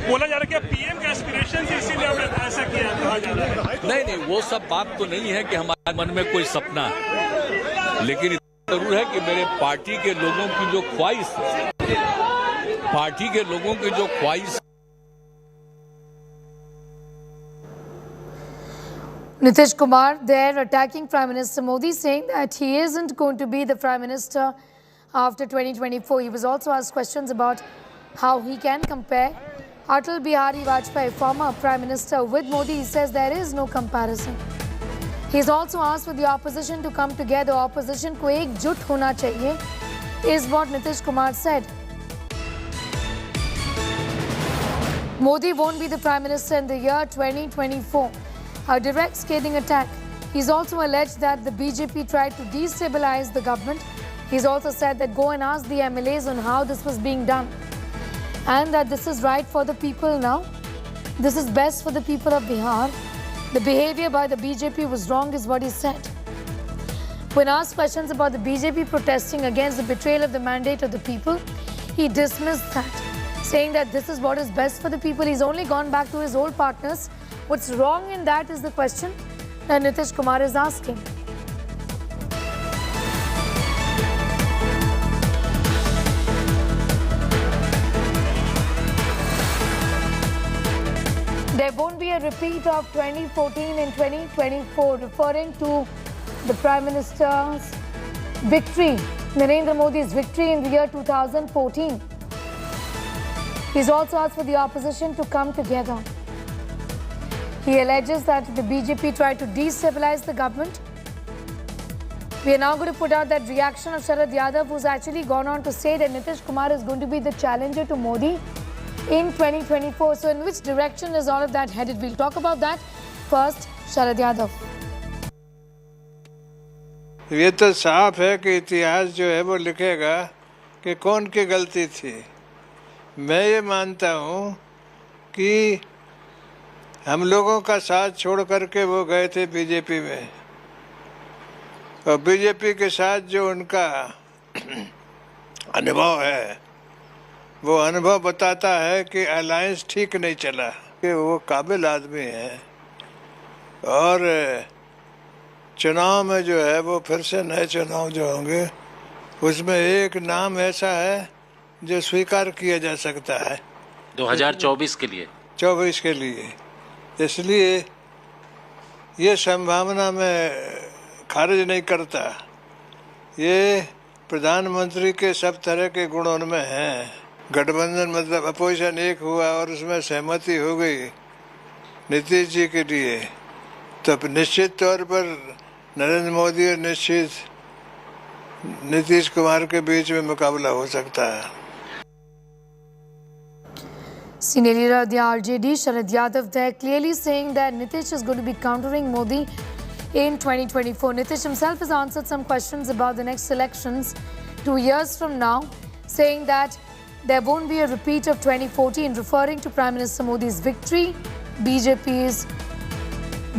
[SPEAKER 5] बोला जा रहा है कि पीएम के एस्पिरेशन से इसीलिए हमने ऐसा किया, कहा जा रहा है।
[SPEAKER 13] नहीं, वो सब बात तो नहीं है कि हमारे मन में कोई सपना है, लेकिन इतना जरूर है कि मेरे पार्टी के लोगों की जो ख्वाहिश
[SPEAKER 1] Nitish Kumar there attacking Prime Minister Modi, saying that he isn't going to be the Prime Minister after 2024. He was also asked questions about how he can compare Atal Bihari Vajpayee, former Prime Minister, with Modi. He says there is no comparison. He's also asked for the opposition to come together. Opposition ko ekjut hona chahiye, is what Nitish Kumar said. Modi won't be the Prime Minister in the year 2024. A direct scathing attack. He's also alleged that the BJP tried to destabilize the government. He's also said that go and ask the MLAs on how this was being done, and that this is right for the people now. This is best for the people of Bihar. The behavior by the BJP was wrong, is what he said. When asked questions about the BJP protesting against the betrayal of the mandate of the people, he dismissed that, saying that this is what is best for the people. He's only gone back to his old partners. What's wrong in that is the question that Nitish Kumar is asking. There won't be a repeat of 2014 in 2024, referring to the Prime Minister's victory, Narendra Modi's victory in the year 2014. He's also asked for the opposition to come together. He alleges that the BJP tried to destabilize the government. We are now going to put out that reaction of Sharad Yadav, who's actually gone on to say that Nitish Kumar is going to be the challenger to Modi in 2024. So in which direction is all of that headed? We'll talk about that. First, Sharad Yadav.
[SPEAKER 10] ये तो साफ है कि इतिहास जो है वो लिखेगा कि कौन की गलती थी। मैं ये मानता हूँ कि हम लोगों का साथ छोड़ करके वो गए थे बीजेपी में, और बीजेपी के साथ जो उनका अनुभव है, वो अनुभव बताता है कि अलायंस ठीक नहीं चला, कि वो काबिल आदमी है, और चुनाव में जो है वो फिर से नए चुनाव जो होंगे उसमें एक नाम ऐसा है जो स्वीकार किया जा सकता है
[SPEAKER 20] 2024 के लिए।
[SPEAKER 10] 24 के लिए। इसलिए ये संभावना मैं खारिज नहीं करता। ये प्रधानमंत्री के सब तरह के गुण उनमें हैं। गठबंधन मतलब अपोजिशन एक हुआ और उसमें सहमति हो गई नीतीश जी के लिए, तो निश्चित तौर पर नरेंद्र मोदी और निश्चित नीतीश कुमार के बीच में मुकाबला हो सकता है।
[SPEAKER 1] Senior leader of the RJD, Sharad Yadav, there clearly saying that Nitish is going to be countering Modi in 2024. Nitish himself has answered some questions about the next elections 2 years from now, saying that there won't be a repeat of 2014, referring to Prime Minister Modi's victory, BJP's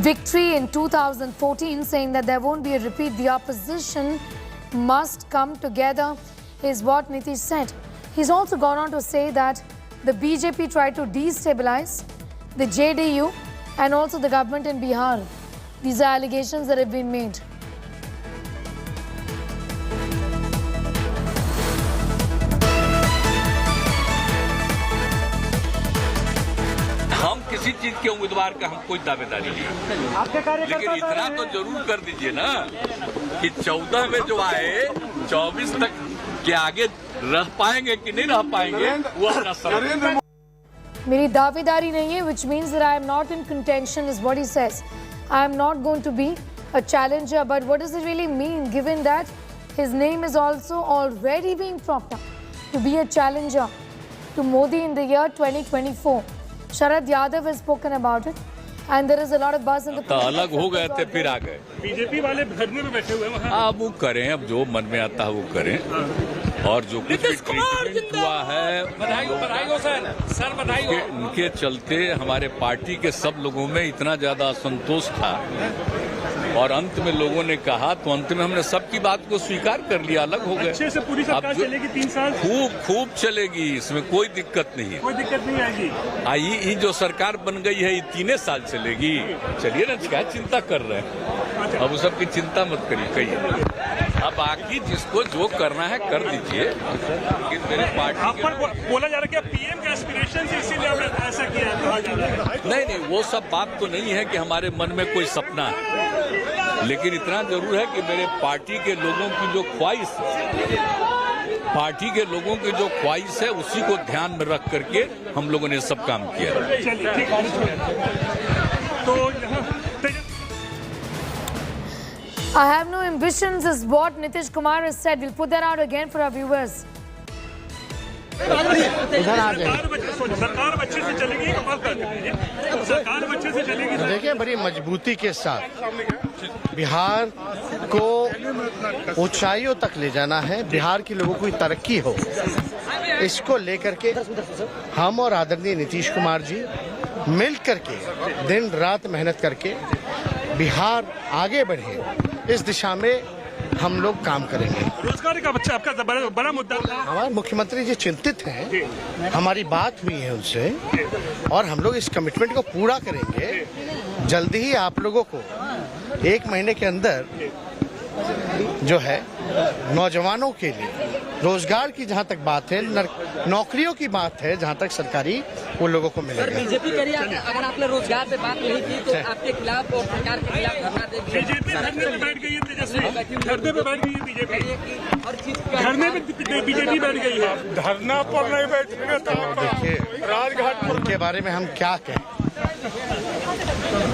[SPEAKER 1] victory in 2014, saying that there won't be a repeat. The opposition must come together, is what Nitish said. He's also gone on to say that the BJP tried to destabilize the JDU and also the government in Bihar. These are allegations that have been made.
[SPEAKER 13] हम किसी चीज के उम्मीदवार का हम कोई दावेदारी नहीं, लेकिन इतना तो जरूर कर दीजिए ना कि 14 में जो आए 24 तक के आगे रह पाएंगे कि नहीं रह पाएंगे वो अपना सब।
[SPEAKER 1] मेरी दावेदारी नहीं है, which means that I am not in contention, is what he says. I am not going to be a challenger, but what does it really mean, given that his name is also already being propped up to be a challenger to Modi in the year 2024? Sharad Yadav has spoken about it, and there is a lot of buzz in the.
[SPEAKER 13] तो अलग हो गए थे फिर आ गए।
[SPEAKER 5] BJP वाले धरने में बैठे हुए हैं।
[SPEAKER 13] आप वो करें, अब जो मन में आता है वो करें, और जो कुछ भी ट्रीटमेंट हुआ है
[SPEAKER 21] बधाई सर बधाई।
[SPEAKER 13] उनके चलते हमारे पार्टी के सब लोगों में इतना ज्यादा असंतोष था, और अंत में लोगों ने कहा तो अंत में हमने सबकी बात को स्वीकार कर लिया, अलग हो गए।
[SPEAKER 5] अच्छे से पूरी सरकार चलेगी 3 साल,
[SPEAKER 13] खूब चलेगी, इसमें कोई दिक्कत नहीं है।
[SPEAKER 5] कोई दिक्कत नहीं आएगी।
[SPEAKER 13] ये जो सरकार बन गई है ये 3 साल चलेगी। चलिए ना, क्या चिंता कर रहे हैं, अब उस सब की चिंता मत करिए, कहिए। अब बाकी जिसको जो करना है कर दीजिए, लेकिन मेरे पार्टी
[SPEAKER 5] बोला जा रहा है कि पीएम का एस्पिरेशन है, इसीलिए आपने ऐसा किया है, कहा जा रहा है।
[SPEAKER 13] नहीं, वो सब बात तो नहीं है कि हमारे मन में कोई सपना है, लेकिन इतना जरूर है कि मेरे पार्टी के लोगों की जो ख्वाहिश है, उसी को ध्यान में रख करके हम लोगों ने सब काम किया।
[SPEAKER 1] I have no ambitions, is what Nitish Kumar has said. We'll put that out again for our viewers.
[SPEAKER 5] सरकार अच्छे से चलेगी, सरकार अच्छे से चलेगी।
[SPEAKER 6] देखिए, बड़ी मजबूती के साथ बिहार को ऊंचाइयों तक ले जाना है, बिहार के लोगों की तरक्की हो, इसको लेकर के हम और आदरणीय नीतीश कुमार जी मिल करके दिन रात मेहनत करके बिहार आगे बढ़े, इस दिशा में हम लोग काम करेंगे।
[SPEAKER 5] रोजगार का बच्चा आपका बड़ा मुद्दा था।
[SPEAKER 6] हमारे मुख्यमंत्री जी चिंतित हैं, हमारी बात हुई है उनसे, और हम लोग इस कमिटमेंट को पूरा करेंगे। जल्दी ही आप लोगों को 1 महीने के अंदर जो है नौजवानों के लिए रोजगार की जहां तक बात है, नौकरियों की बात है, जहां तक सरकारी, वो लोगों को मिलेगा।
[SPEAKER 3] बीजेपी कह रही है अगर आपने रोजगार पे बात नहीं की तो आपके खिलाफ और सरकार के खिलाफ धरना देगी।
[SPEAKER 5] बीजेपी धरने पे बैठ गई है, तेजस्वी धरने पे बैठ गई है बीजेपी, धरने पे बीजेपी बैठ गई है।
[SPEAKER 7] धरना पर नहीं बैठेंगे तो
[SPEAKER 6] देखिए, राजघाट उनके बारे में हम क्या कहें,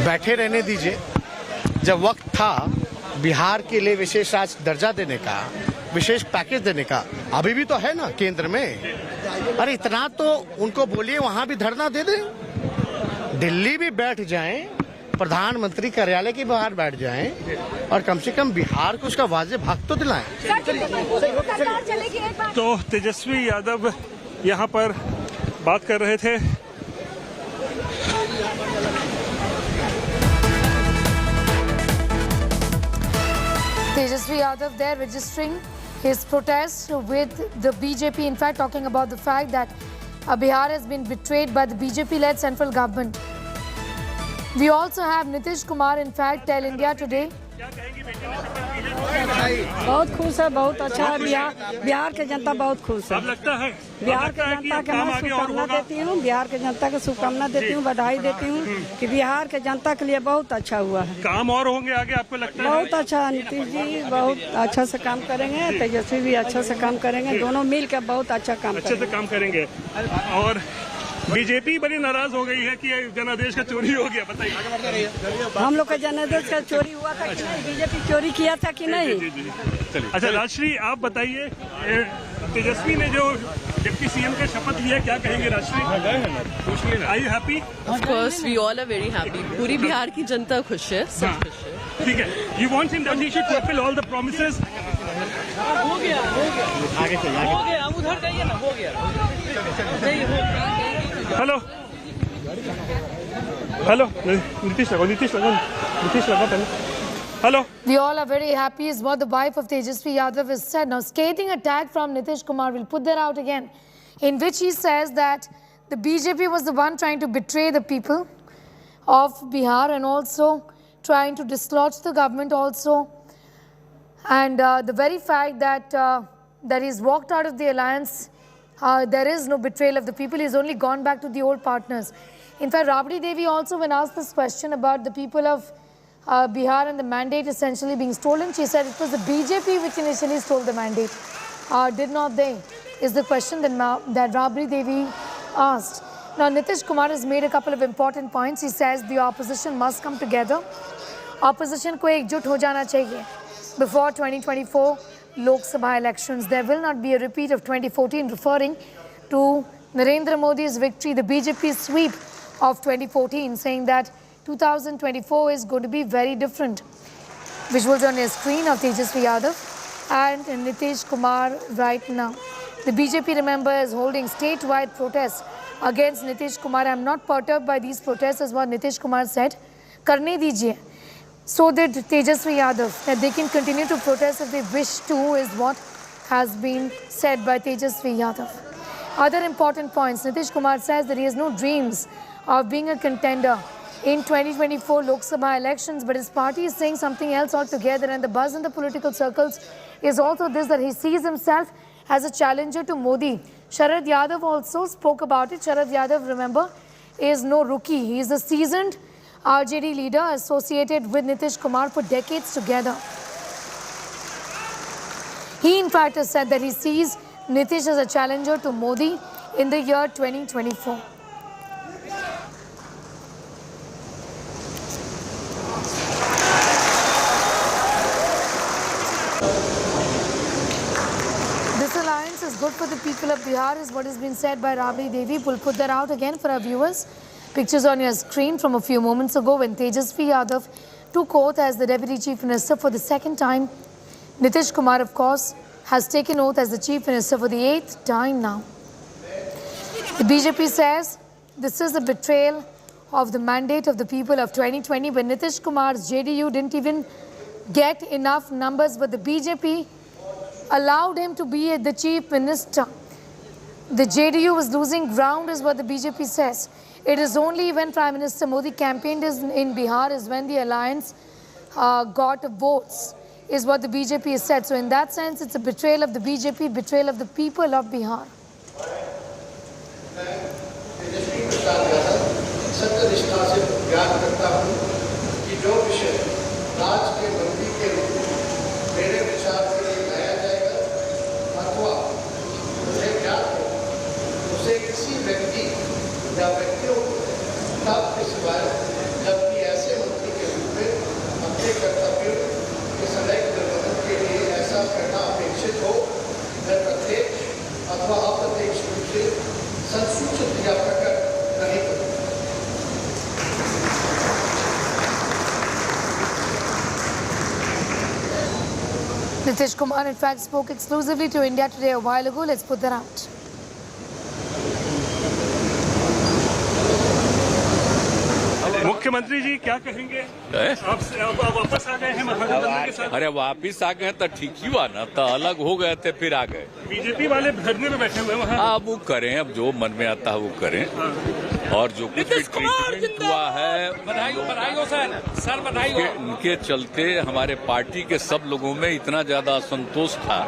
[SPEAKER 6] बैठे रहने दीजिए। जब वक्त था बिहार के लिए विशेष राज्य दर्जा देने का, विशेष पैकेज देने का, अभी भी तो है ना केंद्र में। अरे इतना तो उनको बोलिए, वहां भी धरना दे दें, दिल्ली भी बैठ जाएं, प्रधानमंत्री कार्यालय के बाहर बैठ जाएं, और कम से कम बिहार को उसका वाजिब हक तो दिलाएं।
[SPEAKER 5] तो तेजस्वी यादव यहाँ पर बात कर रहे थे।
[SPEAKER 1] Tejashwi Yadav there registering his protest with the BJP, in fact talking about the fact that Bihar has been betrayed by the BJP-led central government. We also have Nitish Kumar, in fact, tell India Today
[SPEAKER 12] बहुत खुश है, बहुत अच्छा है। बिहार के जनता बहुत खुश है।
[SPEAKER 5] अब लगता है
[SPEAKER 12] बिहार के जनता के मैं शुभकामना देती हूँ, बिहार के जनता को शुभकामना देती हूँ, बधाई देती हूँ कि बिहार के जनता के लिए बहुत अच्छा हुआ है।
[SPEAKER 5] काम और होंगे आगे, आपको लगता है?
[SPEAKER 12] बहुत अच्छा, नीतीश जी बहुत अच्छा से काम करेंगे, तेजस्वी भी अच्छा से काम करेंगे, दोनों मिल के बहुत अच्छा काम
[SPEAKER 5] अच्छे से काम करेंगे। और बीजेपी बड़ी नाराज हो गई है कि जनादेश का चोरी हो गया, बताइए।
[SPEAKER 12] हम लोग का जनादेश का चोरी हुआ था कि नहीं, बीजेपी चोरी किया था कि नहीं?
[SPEAKER 5] अच्छा राजश्री, आप बताइए, तेजस्वी ने जो डिप्टी सीएम का शपथ लिया, क्या कहेंगे Rajshree? Are you happy?
[SPEAKER 15] Of course, we all are very happy. पूरी बिहार की जनता खुश है, सब खुश है।
[SPEAKER 5] ठीक है। You want him that he should fulfill all the promises?
[SPEAKER 17] हो गया आगे चलिए, हो गया, अब उधर जाइए ना, हो गया।
[SPEAKER 5] हेलो हेलो, नीतीश लगा पहले। Hello.
[SPEAKER 1] We all are very happy is what the wife of Tejashwi Yadav has said. Now, scathing attack from Nitish Kumar, will put that out again, in which he says that the BJP was the one trying to betray the people of Bihar and also trying to dislodge the government also. And the very fact that that he's walked out of the alliance, there is no betrayal of the people. He's only gone back to the old partners. In fact, Rabdi Devi also, when asked this question about the people of Bihar and the mandate essentially being stolen, she said it was the BJP which initially stole the mandate. Did not they? Is the question that Rabdi Devi asked. Now, Nitish Kumar has made a couple of important points. He says the opposition must come together. Opposition ko ekjut ho jana chahiye. Before 2024 Lok Sabha elections, there will not be a repeat of 2014, referring to Narendra Modi's victory, the BJP sweep of 2014, saying that 2024 is going to be very different. Visuals on your screen of Tejashwi Yadav and Nitish Kumar right now. The BJP, remember, is holding statewide protests against Nitish Kumar. I am not perturbed by these protests, as what Nitish Kumar said. Karne dijiye. So did Tejashwi Yadav, that they can continue to protest if they wish to, is what has been said by Tejashwi Yadav. Other important points, Nitish Kumar says that he has no dreams of being a contender in 2024 Lok Sabha elections, but his party is saying something else altogether, and the buzz in the political circles is also this, that he sees himself as a challenger to Modi. Sharad Yadav also spoke about it. Sharad Yadav, remember, is no rookie. He is a seasoned RJD leader associated with Nitish Kumar for decades together. He in fact has said that he sees Nitish as a challenger to Modi in the year 2024. This alliance is good for the people of Bihar, is what has been said by Rabdi Devi. We'll put that out again for our viewers. Pictures on your screen from a few moments ago when Tejashwi Yadav took oath as the Deputy Chief Minister for the second time. Nitish Kumar, of course, has taken oath as the Chief Minister for the 8th time now. The BJP says this is a betrayal of the mandate of the people of 2020, when Nitish Kumar's JDU didn't even get enough numbers, but the BJP allowed him to be the Chief Minister. The JDU was losing ground, is what the BJP says. It is only when Prime Minister Modi campaigned in Bihar is when the alliance got votes, is what the BJP has said. So in that sense, it's a betrayal of the BJP, betrayal of the people of Bihar.
[SPEAKER 11] या व्यक्तियों को तब के सिवाय जबकि ऐसे मंत्री के रूप में अपने कर्तव्यों के सदैव निर्वहन के लिए ऐसा करना अपेक्षित हो, मैं प्रत्यक्ष अथवा अप्रत्यक्ष रूप से संसूचित या प्रकट नहीं करूँ।
[SPEAKER 1] Nitish Kumar, in fact, spoke exclusively to India Today a while ago. Let's put that out.
[SPEAKER 5] मुख्यमंत्री जी क्या कहेंगे? आप वापस आ गए हैं महागठबंधन के साथ?
[SPEAKER 13] अरे वापिस आ गए तो ठीक ही हुआ ना, तो अलग हो गए थे फिर आ गए।
[SPEAKER 5] बीजेपी वाले धरने में बैठे हुए वहाँ।
[SPEAKER 13] हाँ वो करें, अब जो मन में आता है वो करें। और जो कुछ भी ट्रीटमेंट हुआ है,
[SPEAKER 21] बधाई सर बधाई।
[SPEAKER 13] उनके चलते हमारे पार्टी के सब लोगों में इतना ज्यादा असंतोष था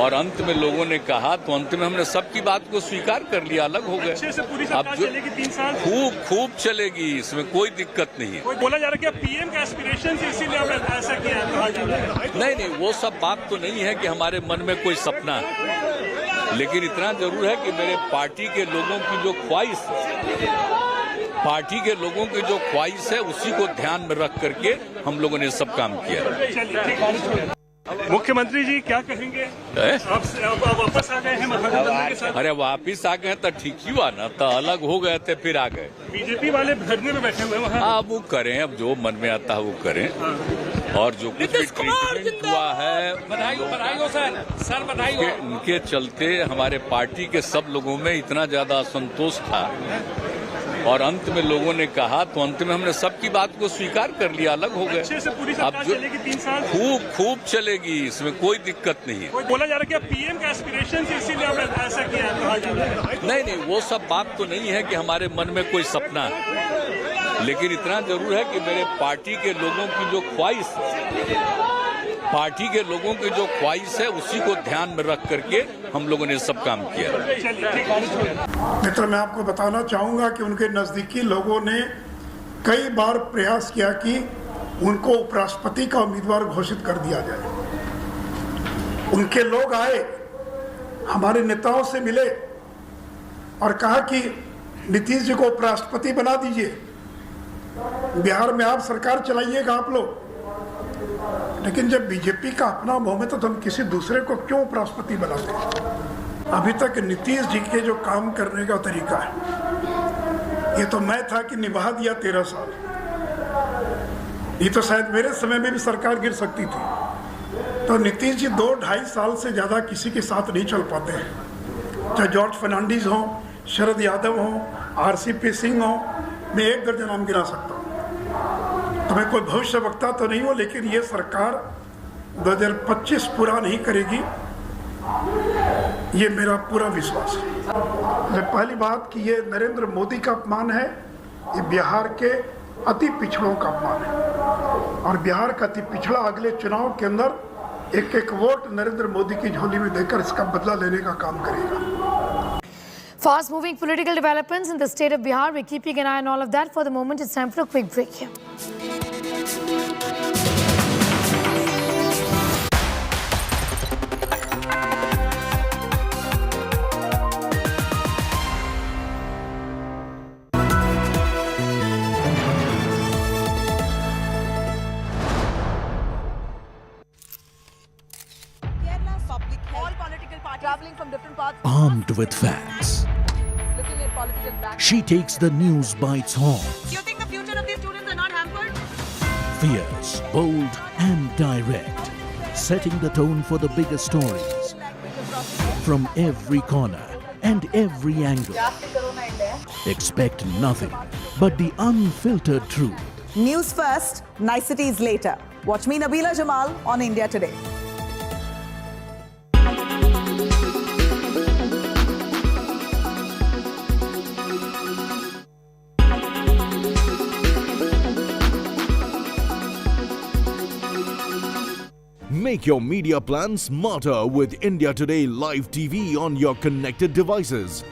[SPEAKER 13] और अंत में लोगों ने कहा तो अंत में हमने सबकी बात को स्वीकार कर लिया, अलग हो गए।
[SPEAKER 5] अब चलेगी 3 साल
[SPEAKER 13] खूब चलेगी, इसमें कोई दिक्कत नहीं है।
[SPEAKER 5] बोला जा रहा है कि पीएम का एस्पिरेशन है, इसीलिए हमने ऐसा किया है।
[SPEAKER 13] नहीं, वो सब बात तो नहीं है कि हमारे मन में कोई सपना है, लेकिन इतना जरूर है कि मेरे पार्टी के लोगों की जो ख्वाहिश है उसी को ध्यान में रख करके हम लोगों ने सब काम किया।
[SPEAKER 5] मुख्यमंत्री जी क्या कहेंगे? आप वापस आ गए हैं महागठबंधन के साथ?
[SPEAKER 13] अरे वापिस आ गए तो ठीक ही हुआ ना, तो अलग हो गए थे फिर आ गए।
[SPEAKER 5] बीजेपी वाले धरने में बैठे हुए वहाँ।
[SPEAKER 13] हाँ वो करें, अब जो मन में आता है वो करें। और जो कुछ भी ट्रीटमेंट हुआ है,
[SPEAKER 21] बधाई सर बधाई।
[SPEAKER 13] उनके चलते हमारे पार्टी के सब लोगों में इतना ज्यादा असंतोष था और अंत में लोगों ने कहा तो अंत में हमने सबकी बात को स्वीकार कर लिया, अलग हो गए।
[SPEAKER 5] अब चलेगी 3 साल
[SPEAKER 13] खूब चलेगी, इसमें कोई दिक्कत नहीं है।
[SPEAKER 5] बोला जा रहा है कि पीएम का एस्पिरेशन है, इसीलिए हमने ऐसा किया है।
[SPEAKER 13] नहीं, वो सब बात तो नहीं है कि हमारे मन में कोई सपना है, लेकिन इतना जरूर है कि मेरे पार्टी के लोगों की जो ख्वाहिश है उसी को ध्यान में रख करके हम लोगों ने सब काम किया।
[SPEAKER 8] मित्र, मैं आपको बताना चाहूंगा कि उनके नजदीकी लोगों ने कई बार प्रयास किया कि उनको उपराष्ट्रपति का उम्मीदवार घोषित कर दिया जाए। उनके लोग आए, हमारे नेताओं से मिले और कहा कि नीतीश जी को उपराष्ट्रपति बना दीजिए, बिहार में आप सरकार चलाइएगा आप लोग। लेकिन जब बीजेपी का अपना बहुमत है तो हम किसी दूसरे को क्यों उपराष्ट्रपति बनाते हैं? अभी तक नीतीश जी के जो काम करने का तरीका है, ये तो मैं था कि निभा दिया 13 साल। ये तो शायद मेरे समय में भी सरकार गिर सकती थी। तो नीतीश जी 2-2.5 साल से ज़्यादा किसी के साथ नहीं चल पाते हैं। चाहे जॉर्ज फर्नांडिस हो, शरद यादव हो, RCP सिंह हो, मैं 1 दर्जन नाम गिना सकता हूँ। तो मैं कोई भविष्य वक्ता तो नहीं हूँ, लेकिन ये सरकार 2025 पूरा नहीं करेगी, ये मेरा पूरा विश्वास है। पहली बात कि ये नरेंद्र मोदी का अपमान है, ये बिहार के अति पिछड़ों का अपमान है और बिहार का अति पिछड़ा अगले चुनाव के अंदर एक वोट नरेंद्र मोदी की झोली में देकर इसका बदला लेने का काम करेगा।
[SPEAKER 1] Fast moving political developments in the state of Bihar. We're keeping an eye on all of that. For the moment, it's time for a quick break here.
[SPEAKER 9] Armed with facts, she takes the news by its horns.
[SPEAKER 18] You think the future of these students are not hampered?
[SPEAKER 9] Fierce, bold and direct, setting the tone for the biggest stories. From every corner and every angle. Expect nothing but the unfiltered truth.
[SPEAKER 18] News first, niceties later. Watch me, Nabila Jamal, on India Today.
[SPEAKER 24] Make your media plan smarter with India Today Live TV on your connected devices.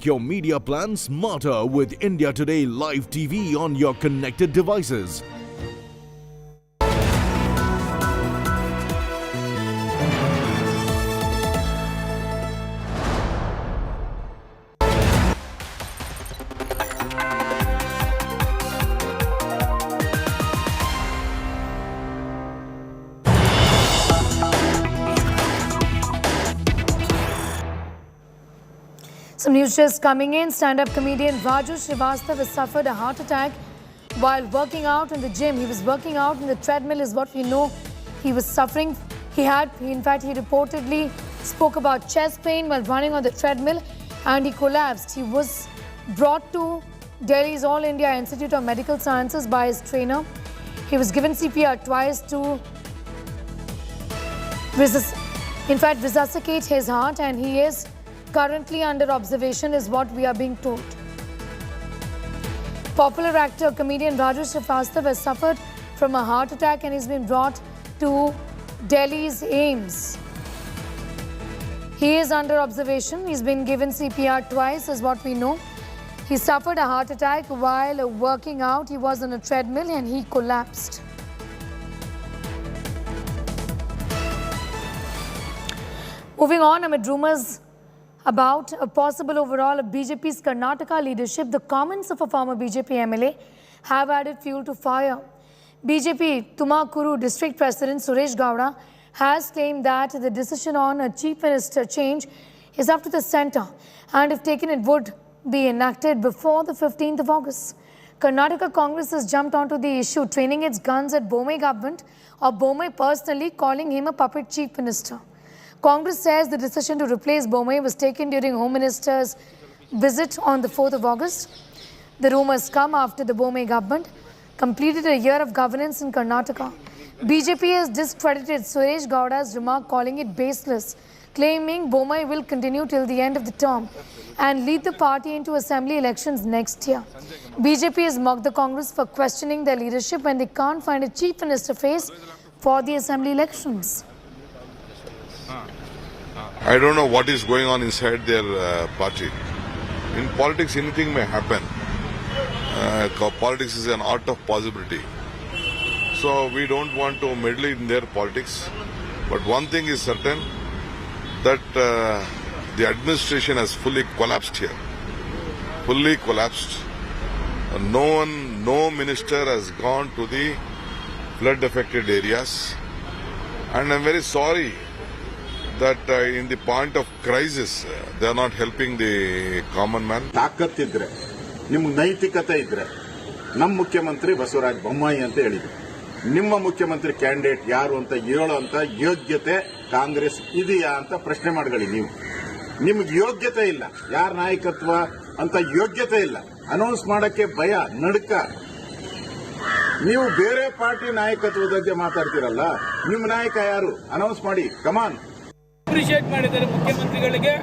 [SPEAKER 24] Make your media plan smarter with India Today Live TV on your connected devices.
[SPEAKER 1] Some news just coming in. Stand-up comedian Raju Srivastav has suffered a heart attack while working out in the gym. He was working out in the treadmill is what we know. He was suffering. He reportedly spoke about chest pain while running on the treadmill and he collapsed. He was brought to Delhi's All India Institute of Medical Sciences by his trainer. He was given CPR twice to resuscitate his heart, and he is currently under observation is what we are being told. Popular actor, comedian Raju Srivastav has suffered from a heart attack and he's been brought to Delhi's AIIMS. He is under observation. He's been given CPR twice is what we know. He suffered a heart attack while working out. He was on a treadmill and he collapsed. Moving on, amid rumors about a possible overhaul of BJP's Karnataka leadership, the comments of a former BJP MLA have added fuel to fire. BJP Tumakuru District President Suresh Gowda has claimed that the decision on a chief minister change is up to the centre and if taken it would be enacted before the 15th of August. Karnataka Congress has jumped onto the issue, training its guns at Bomay government or Bomay personally calling him a puppet chief minister. Congress says the decision to replace Bomay was taken during Home Minister's visit on the 4th of August. The rumours come after the Bomay government completed a year of governance in Karnataka. BJP has discredited Suresh Gowda's remark, calling it baseless, claiming Bomay will continue till the end of the term and lead the party into assembly elections next year. BJP has mocked the Congress for questioning their leadership when they can't find a chief minister face for the assembly elections.
[SPEAKER 2] I don't know what is going on inside their party. In politics, anything may happen. Politics is an art of possibility. So we don't want to meddle in their politics. But one thing is certain, that the administration has fully collapsed here. Fully collapsed. No minister has gone to the flood-affected areas. And I'm very sorry that in the point of crisis, they are not helping the common man.
[SPEAKER 14] ತಾಕತ್ತಿದ್ರೆ ನಿಮ್ಗೆ ನೈತಿಕತೆ ಇದ್ರೆ ನಮ್ಮ ಮುಖ್ಯಮಂತ್ರಿ ಬಸವರಾಜ ಬೊಮ್ಮಾಯಿ ಅಂತ ಹೇಳಿದ್ರು. ನಿಮ್ಮ ಮುಖ್ಯಮಂತ್ರಿ ಕ್ಯಾಂಡಿಡೇಟ್ ಯಾರು ಅಂತ ಹೇಳೋಂತ ಯೋಗ್ಯತೆ ಕಾಂಗ್ರೆಸ್ ಇದೆಯಾ ಅಂತ ಪ್ರಶ್ನೆ ಮಾಡ್ಕೊಳ್ಳಿ ನೀವು. ನಿಮ್ಗೆ ಯೋಗ್ಯತೆ ಇಲ್ಲ, ಯಾರ ನಾಯಕತ್ವ ಅಂತ ಯೋಗ್ಯತೆ ಇಲ್ಲ, ಅನೌನ್ಸ್ ಮಾಡಕ್ಕೆ ಭಯ, ನಡುಕ. ನೀವು ಬೇರೆ ಪಾರ್ಟಿ ನಾಯಕತ್ವದ ಬಗ್ಗೆ ಮಾತಾಡ್ತಿರಲ್ಲ, ನಿಮ್ಮ ನಾಯಕ ಯಾರು ಅನೌನ್ಸ್ ಮಾಡಿ, ಕಮಾನ್.
[SPEAKER 19] ಅಪ್ರಿಷಿಯೇಟ್ ಮಾಡಿದ್ದಾರೆ ಮುಖ್ಯಮಂತ್ರಿಗಳಿಗೆ.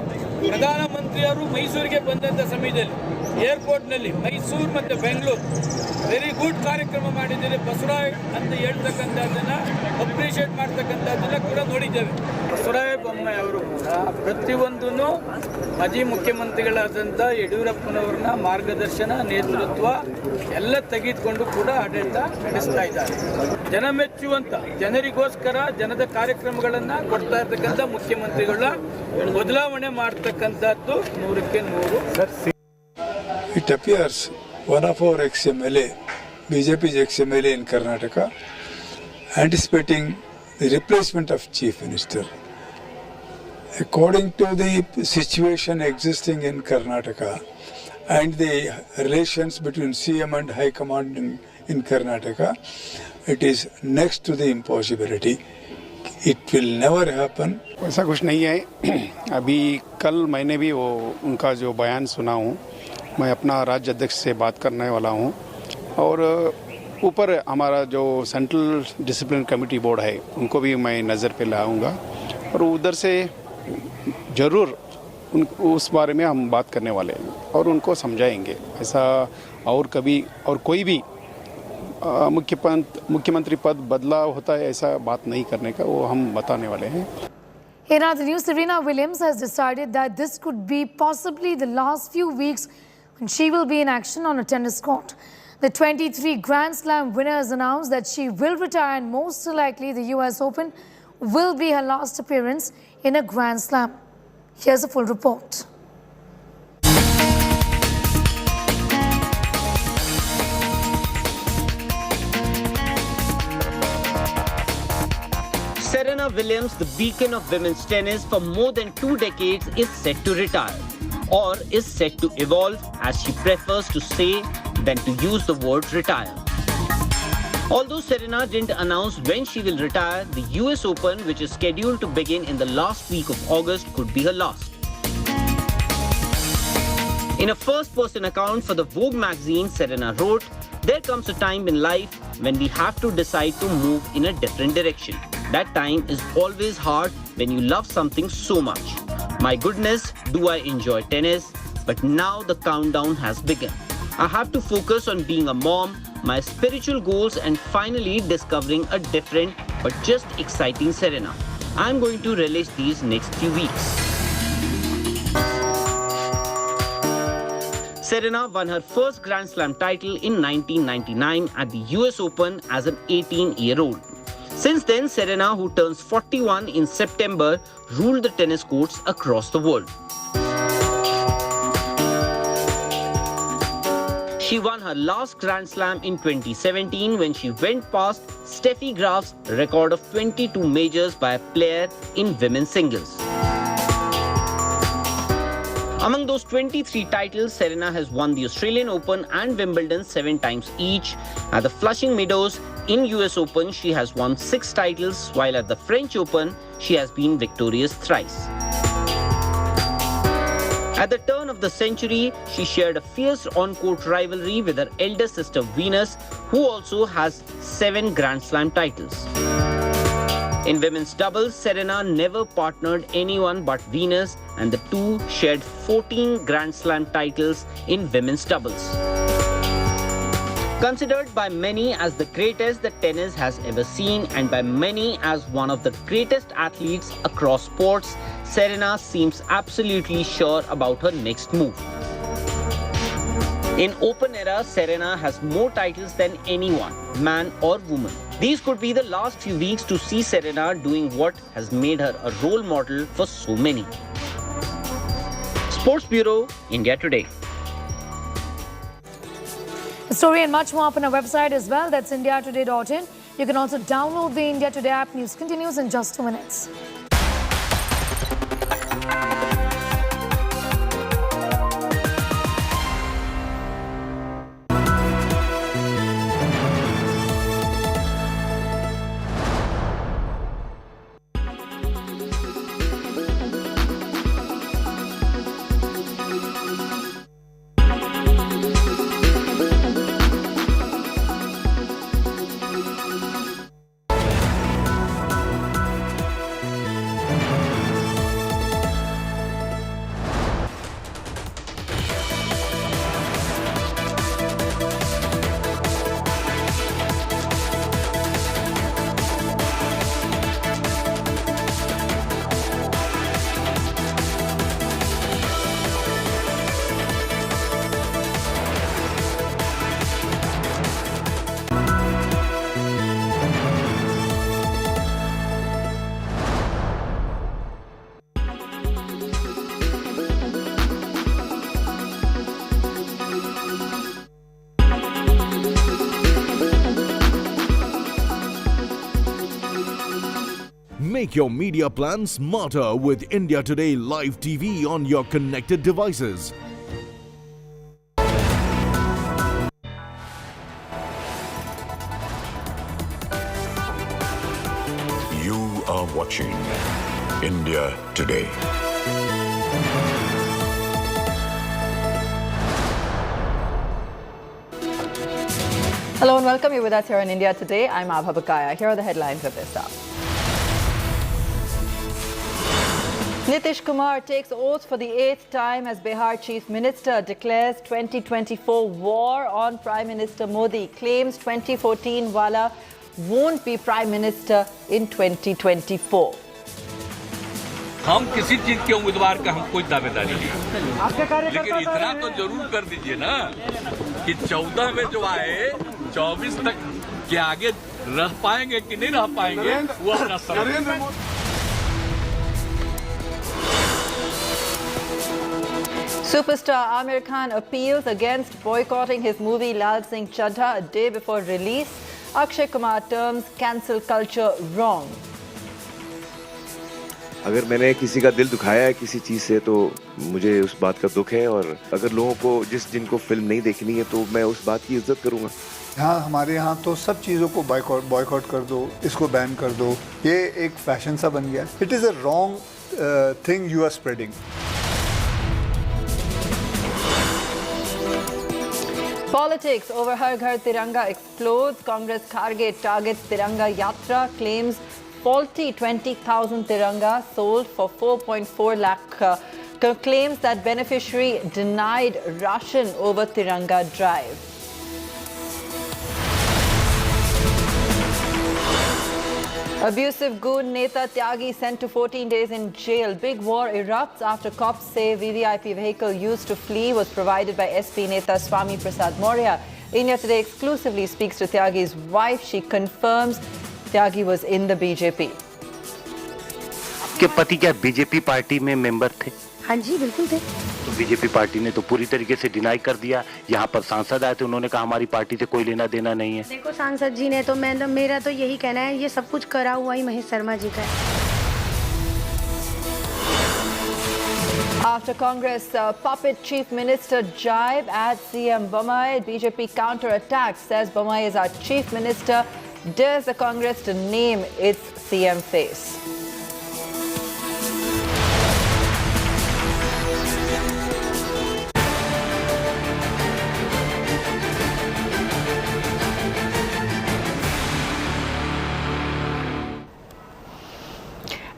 [SPEAKER 19] ಪ್ರಧಾನಮಂತ್ರಿಯವರು ಮೈಸೂರಿಗೆ ಬಂದಂತ ಸಮಯದಲ್ಲಿ ಏರ್ಪೋರ್ಟ್ನಲ್ಲಿ ಮೈಸೂರು ಮತ್ತು ಬೆಂಗಳೂರು ವೆರಿ ಗುಡ್ ಕಾರ್ಯಕ್ರಮ ಮಾಡಿದ್ದಾರೆ. ಬಸವರಾಜ್ ಅಂತ ಹೇಳ್ತಕ್ಕಂಥದ್ದನ್ನ ಅಪ್ರಿಷಿಯೇಟ್ ಮಾಡ್ತಕ್ಕಂಥದ್ದನ್ನ ಕೂಡ ನೋಡಿದ್ದೇವೆ. ಬಸವರಾಜ ಬೊಮ್ಮಾಯಿ ಅವರು ಕೂಡ ಪ್ರತಿಯೊಂದೂ ಮಾಜಿ ಮುಖ್ಯಮಂತ್ರಿಗಳಾದಂಥ ಯಡಿಯೂರಪ್ಪನವ್ರನ್ನ ಮಾರ್ಗದರ್ಶನ, ನೇತೃತ್ವ ಎಲ್ಲ ತೆಗೆದುಕೊಂಡು ಕೂಡ ಆಡಳಿತ ನಡೆಸ್ತಾ ಇದ್ದಾರೆ. ಜನ ಮೆಚ್ಚುವಂತ, ಜನರಿಗೋಸ್ಕರ ಜನದ ಕಾರ್ಯಕ್ರಮಗಳನ್ನ ಕೊಡ್ತಾ ಇರ್ತಕ್ಕಂಥ ಮುಖ್ಯಮಂತ್ರಿಗಳ ಬದಲಾವಣೆ ಮಾಡ್ತಕ್ಕಂಥದ್ದು 100ಕ್ಕೆ 100.
[SPEAKER 22] It appears one of our ex-MLA, BJP's ex-MLA in Karnataka, anticipating the replacement of Chief Minister. According to the situation existing in Karnataka and the relations between CM and High Command in Karnataka, it is next to the impossibility. It will never happen.
[SPEAKER 23] ऐसा कुछ नहीं है. अभी कल मैंने भी वो उनका जो बयान सुना हूँ. मैं अपना राज्य अध्यक्ष से बात करने वाला हूँ और ऊपर हमारा जो सेंट्रल डिसिप्लिन कमेटी बोर्ड है उनको भी मैं नज़र पे लाऊंगा और उधर से ज़रूर उस बारे में हम बात करने वाले हैं और उनको समझाएंगे. ऐसा और कभी और कोई भी मुख्यमंत्री पद बदलाव होता है, ऐसा बात नहीं करने का वो हम बताने वाले हैं.
[SPEAKER 1] In other news, Serena Williams has decided that this could be possibly the last few weeks when she will be in action on a tennis court. The 23 Grand Slam winner has announced that she will retire, and most likely the US Open will be her last appearance in a Grand Slam. Here's a full report.
[SPEAKER 4] Serena Williams, the beacon of women's tennis for more than 2 decades, is set to retire, or is set to evolve, as she prefers to say than to use the word retire. Although Serena didn't announce when she will retire, the US Open, which is scheduled to begin in the last week of August, could be her last. In a first-person account for the Vogue magazine, Serena wrote, "There comes a time in life when we have to decide to move in a different direction. That time is always hard when you love something so much. My goodness, do I enjoy tennis? But now the countdown has begun. I have to focus on being a mom, my spiritual goals, and finally discovering a different but just exciting Serena. I'm going to relish these next few weeks." Serena won her first Grand Slam title in 1999 at the US Open as an 18-year-old. Since then, Serena, who turns 41 in September, ruled the tennis courts across the world. She won her last Grand Slam in 2017 when she went past Steffi Graf's record of 22 majors by a player in women's singles. Among those 23 titles, Serena has won the Australian Open and Wimbledon 7 times each. At the Flushing Meadows in US Open, she has won 6 titles, while at the French Open, she has been victorious thrice. At the turn of the century, she shared a fierce on-court rivalry with her elder sister Venus, who also has 7 Grand Slam titles. In women's doubles, Serena never partnered anyone but Venus, and the two shared 14 Grand Slam titles in women's doubles. Considered by many as the greatest that tennis has ever seen, and by many as one of the greatest athletes across sports, Serena seems absolutely sure about her next move. In Open era, Serena has more titles than anyone, man or woman. These could be the last few weeks to see Serena doing what has made her a role model for so many. Sports Bureau, India Today.
[SPEAKER 1] The story and much more up on our website as well. That's indiatoday.in. You can also download the India Today app. News continues in just 2 minutes.
[SPEAKER 24] Make your media plan smarter with India Today Live TV on your connected devices.
[SPEAKER 10] You are watching India Today.
[SPEAKER 16] Hello and welcome. You're with us here on India Today. I'm Abha Bakaya. Here are the headlines of this hour. Nitish Kumar takes oath for the 8th time as Bihar Chief Minister, declares 2024 war on Prime Minister Modi, claims 2014 wala won't be Prime Minister in 2024.
[SPEAKER 13] हम किसी चीज के उम्मीदवार का हम कोई दावेदारी नहीं, लेकिन इतना तो जरूर कर दीजिए ना कि 14 में जो आए 24 तक के आगे रह पाएंगे कि नहीं रह पाएंगे वो अपना समझ।
[SPEAKER 16] Superstar Aamir Khan appeals against boycotting his movie Lal Singh Chaddha a day before release. Akshay Kumar terms cancel culture wrong.
[SPEAKER 3] अगर मैंने किसी का दिल दुखाया है किसी चीज से तो मुझे उस बात का दुख है, और अगर लोगों को जिनको फिल्म नहीं देखनी है तो मैं उस बात की इज्जत करूंगा।
[SPEAKER 6] यहाँ हमारे यहाँ तो सब चीज़ों को बॉयकॉट कर दो, इसको बैन कर दो, ये एक फैशन सा बन गया। It is a wrong thing you are spreading.
[SPEAKER 16] Politics over Har Ghar Tiranga explodes. Congress Kharge targets Tiranga Yatra, claims faulty 20,000 Tiranga sold for 4.4 lakh. Claims that beneficiary denied ration over Tiranga drive. Abusive goon Neta Tyagi sent to 14 days in jail. Big war erupts after cops say VVIP vehicle used to flee was provided by SP Neta Swami Prasad Maurya. India Today exclusively speaks to Tyagi's wife. She confirms Tyagi was in the BJP.
[SPEAKER 7] आपके पति क्या BJP party में member थे?
[SPEAKER 20] हाँ जी बिल्कुल थे।
[SPEAKER 7] तो BJP party ने तो पूरी तरीके से डिनाई कर दिया। यहाँ पर सांसद आए थे, उन्होंने कहा हमारी पार्टी से कोई लेना देना नहीं है।
[SPEAKER 20] देखो सांसद जी ने तो मेरा तो यही कहना है, ये सब कुछ करा हुआ ही महेश शर्मा जी का है।
[SPEAKER 16] After Congress puppet Chief Minister jibe at CM Bommai, BJP counter-attack, says Bommai is our Chief Minister, dares the Congress to name its CM face.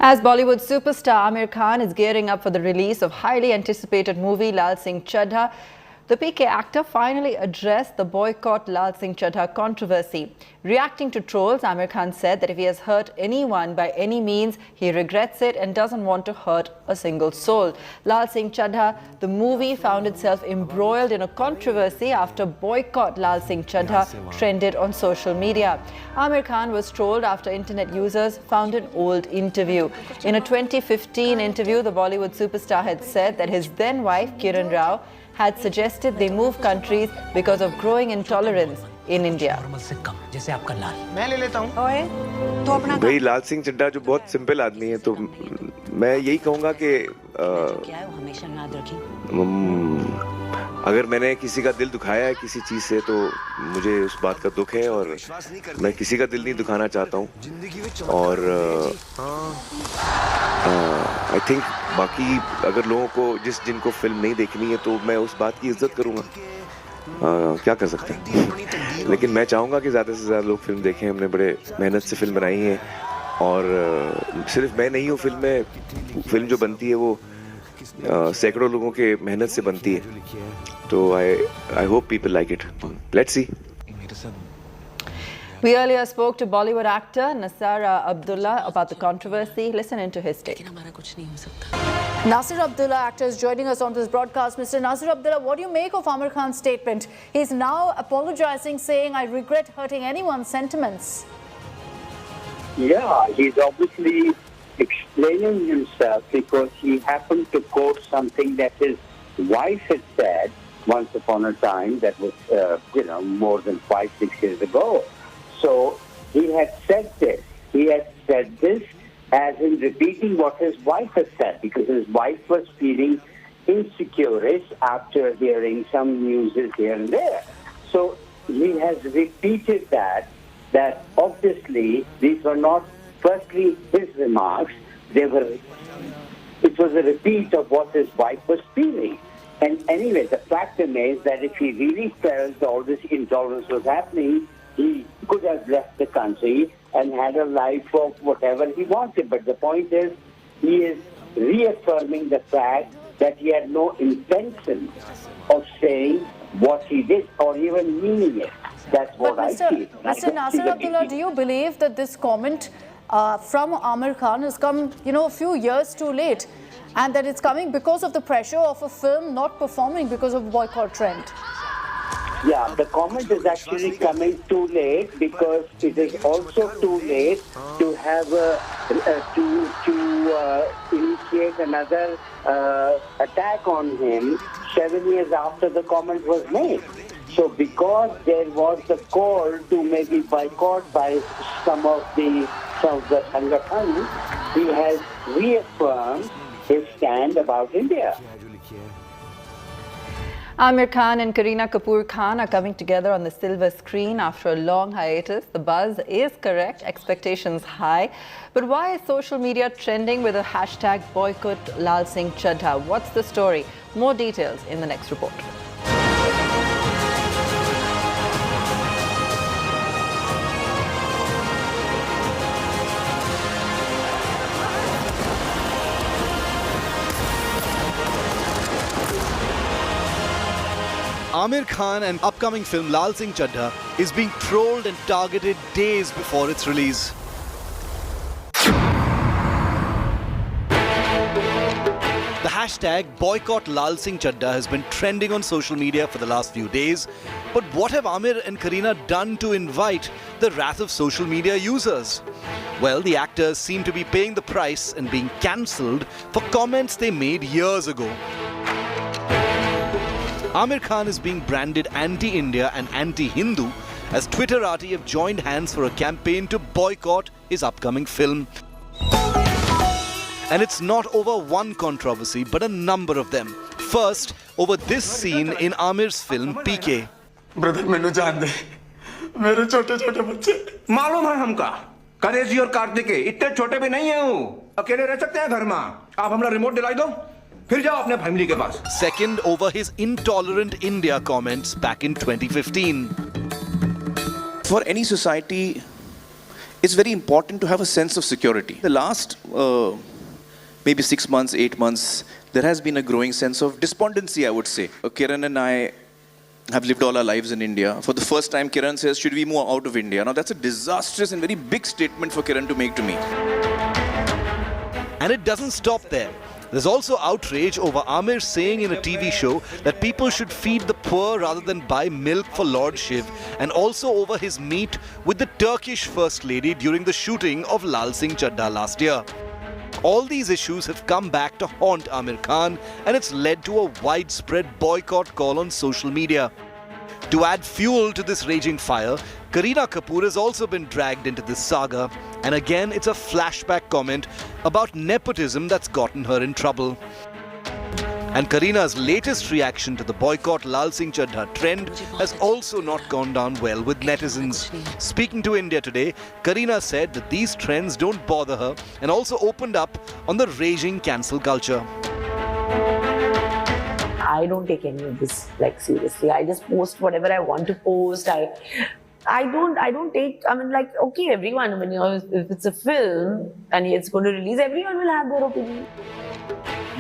[SPEAKER 16] As Bollywood superstar Aamir Khan is gearing up for the release of highly anticipated movie Lal Singh Chaddha, the PK actor finally addressed the boycott Lal Singh Chaddha controversy. Reacting to trolls, Aamir Khan said that if he has hurt anyone by any means, he regrets it and doesn't want to hurt a single soul. Lal Singh Chaddha, the movie, found itself embroiled in a controversy after boycott Lal Singh Chaddha trended on social media. Aamir Khan was trolled after internet users found an old interview. In a 2015 interview, the Bollywood superstar had said that his then wife, Kiran Rao, had suggested they move countries because of growing intolerance in India.
[SPEAKER 25] मैं ले लेता हूँ।
[SPEAKER 16] तो अपना
[SPEAKER 3] भाई लाल सिंह चड्ढा जो बहुत simple आदमी है, तो मैं यही कहूँगा कि अगर मैंने किसी का दिल दुखाया है किसी चीज से तो मुझे उस बात का दुख है, और मैं किसी का दिल नहीं दुखाना चाहता हूँ। और आई थिंक बाकी अगर लोगों को जिनको फिल्म नहीं देखनी है तो मैं उस बात की इज्जत करूँगा। क्या कर सकते हैं, लेकिन मैं चाहूँगा कि ज़्यादा से ज़्यादा लोग फिल्म देखें। हमने बड़े मेहनत से फिल्म बनाई है, और सिर्फ मैं नहीं हूँ, फिल्म जो बनती है वो सैकड़ों लोगों के मेहनत से बनती है। तो I hope people like it. Let's see.
[SPEAKER 16] We earlier spoke to Bollywood actor Nasir Abdullah about the controversy. Listen into his take. Nasir Abdullah, actor, is joining us on this broadcast. Mr. Nasir Abdullah, what do you make of Aamir Khan's statement? He's now apologizing, saying, I regret hurting anyone's sentiments.
[SPEAKER 26] Yeah, he's obviously explaining himself because he happened to quote something that his wife had said once upon a time that was, more than 5-6 years ago. So he had said this. He had said this as in repeating what his wife had said, because his wife was feeling insecure after hearing some news here and there. So he has repeated that obviously these were not firstly his remarks, it was a repeat of what his wife was feeling. And anyway, the fact remains that if he really felt all this intolerance was happening, he could have left the country and had a life of whatever he wanted. But the point is, he is reaffirming the fact that he had no intention of saying what he did or even meaning it. That's what I feel.
[SPEAKER 16] Mr. Nasir Abdullah, do you believe that this comment
[SPEAKER 5] from Aamir Khan has come, a few years too late, and that it's coming because of the pressure of a film not performing because of boycott trend.
[SPEAKER 26] Yeah, the comment is actually coming too late because it is also too late to have initiate another attack on him 7 years after the comment was made. So because there was the call to maybe boycott by some of the Sangathan, he has reaffirmed his stand about India.
[SPEAKER 16] Aamir Khan and Kareena Kapoor Khan are coming together on the silver screen after a long hiatus. The buzz is correct, expectations high. But why is social media trending with a hashtag boycott Lal Singh Chaddha? What's the story? More details in the next report.
[SPEAKER 11] Aamir Khan and upcoming film Lal Singh Chaddha is being trolled and targeted days before its release. The hashtag boycott Lal Singh Chaddha has been trending on social media for the last few days. But what have Aamir and Kareena done to invite the wrath of social media users? Well, the actors seem to be paying the price and being cancelled for comments they made years ago. Aamir Khan is being branded anti-India and anti-Hindu as Twitterati have joined hands for a campaign to boycott his upcoming film. And it's not over one controversy, but a number of them. First, over this scene in Aamir's film PK.
[SPEAKER 12] Brother मैंने जान दे मेरे छोटे छोटे बच्चे मालूम है हमका करेजी और कार्तिके इतने छोटे भी नहीं है वो अकेले रह सकते हैं घर में आप हमरा रिमोट दिलाई दो फिर जाओ अपने फैमिली के पास
[SPEAKER 11] Second, over his intolerant India comments back in 2015.
[SPEAKER 15] For any society, it's very important to have a sense of security. The last maybe 6 months, 8 months, there has been a growing sense of despondency, I would say. Kiran and I have lived all our lives in India. For the first time, Kiran says, should we move out of India? Now, that's a disastrous and very big statement for Kiran to make to me.
[SPEAKER 11] And it doesn't stop there. There's also outrage over Aamir saying in a TV show that people should feed the poor rather than buy milk for Lord Shiv, and also over his meet with the Turkish First Lady during the shooting of Lal Singh Chaddha last year. All these issues have come back to haunt Aamir Khan, and it's led to a widespread boycott call on social media. To add fuel to this raging fire, Kareena Kapoor has also been dragged into this saga, and again it's a flashback comment about nepotism that's gotten her in trouble. And Kareena's latest reaction to the boycott Lal Singh Chaddha trend has also not gone down well with netizens. Speaking to India Today, Kareena said that these trends don't bother her and also opened up on the raging cancel culture.
[SPEAKER 17] I don't take any of this seriously. I just post whatever I want to post. I don't take, okay, everyone, if it's a film and it's going to release, everyone will have their opinion.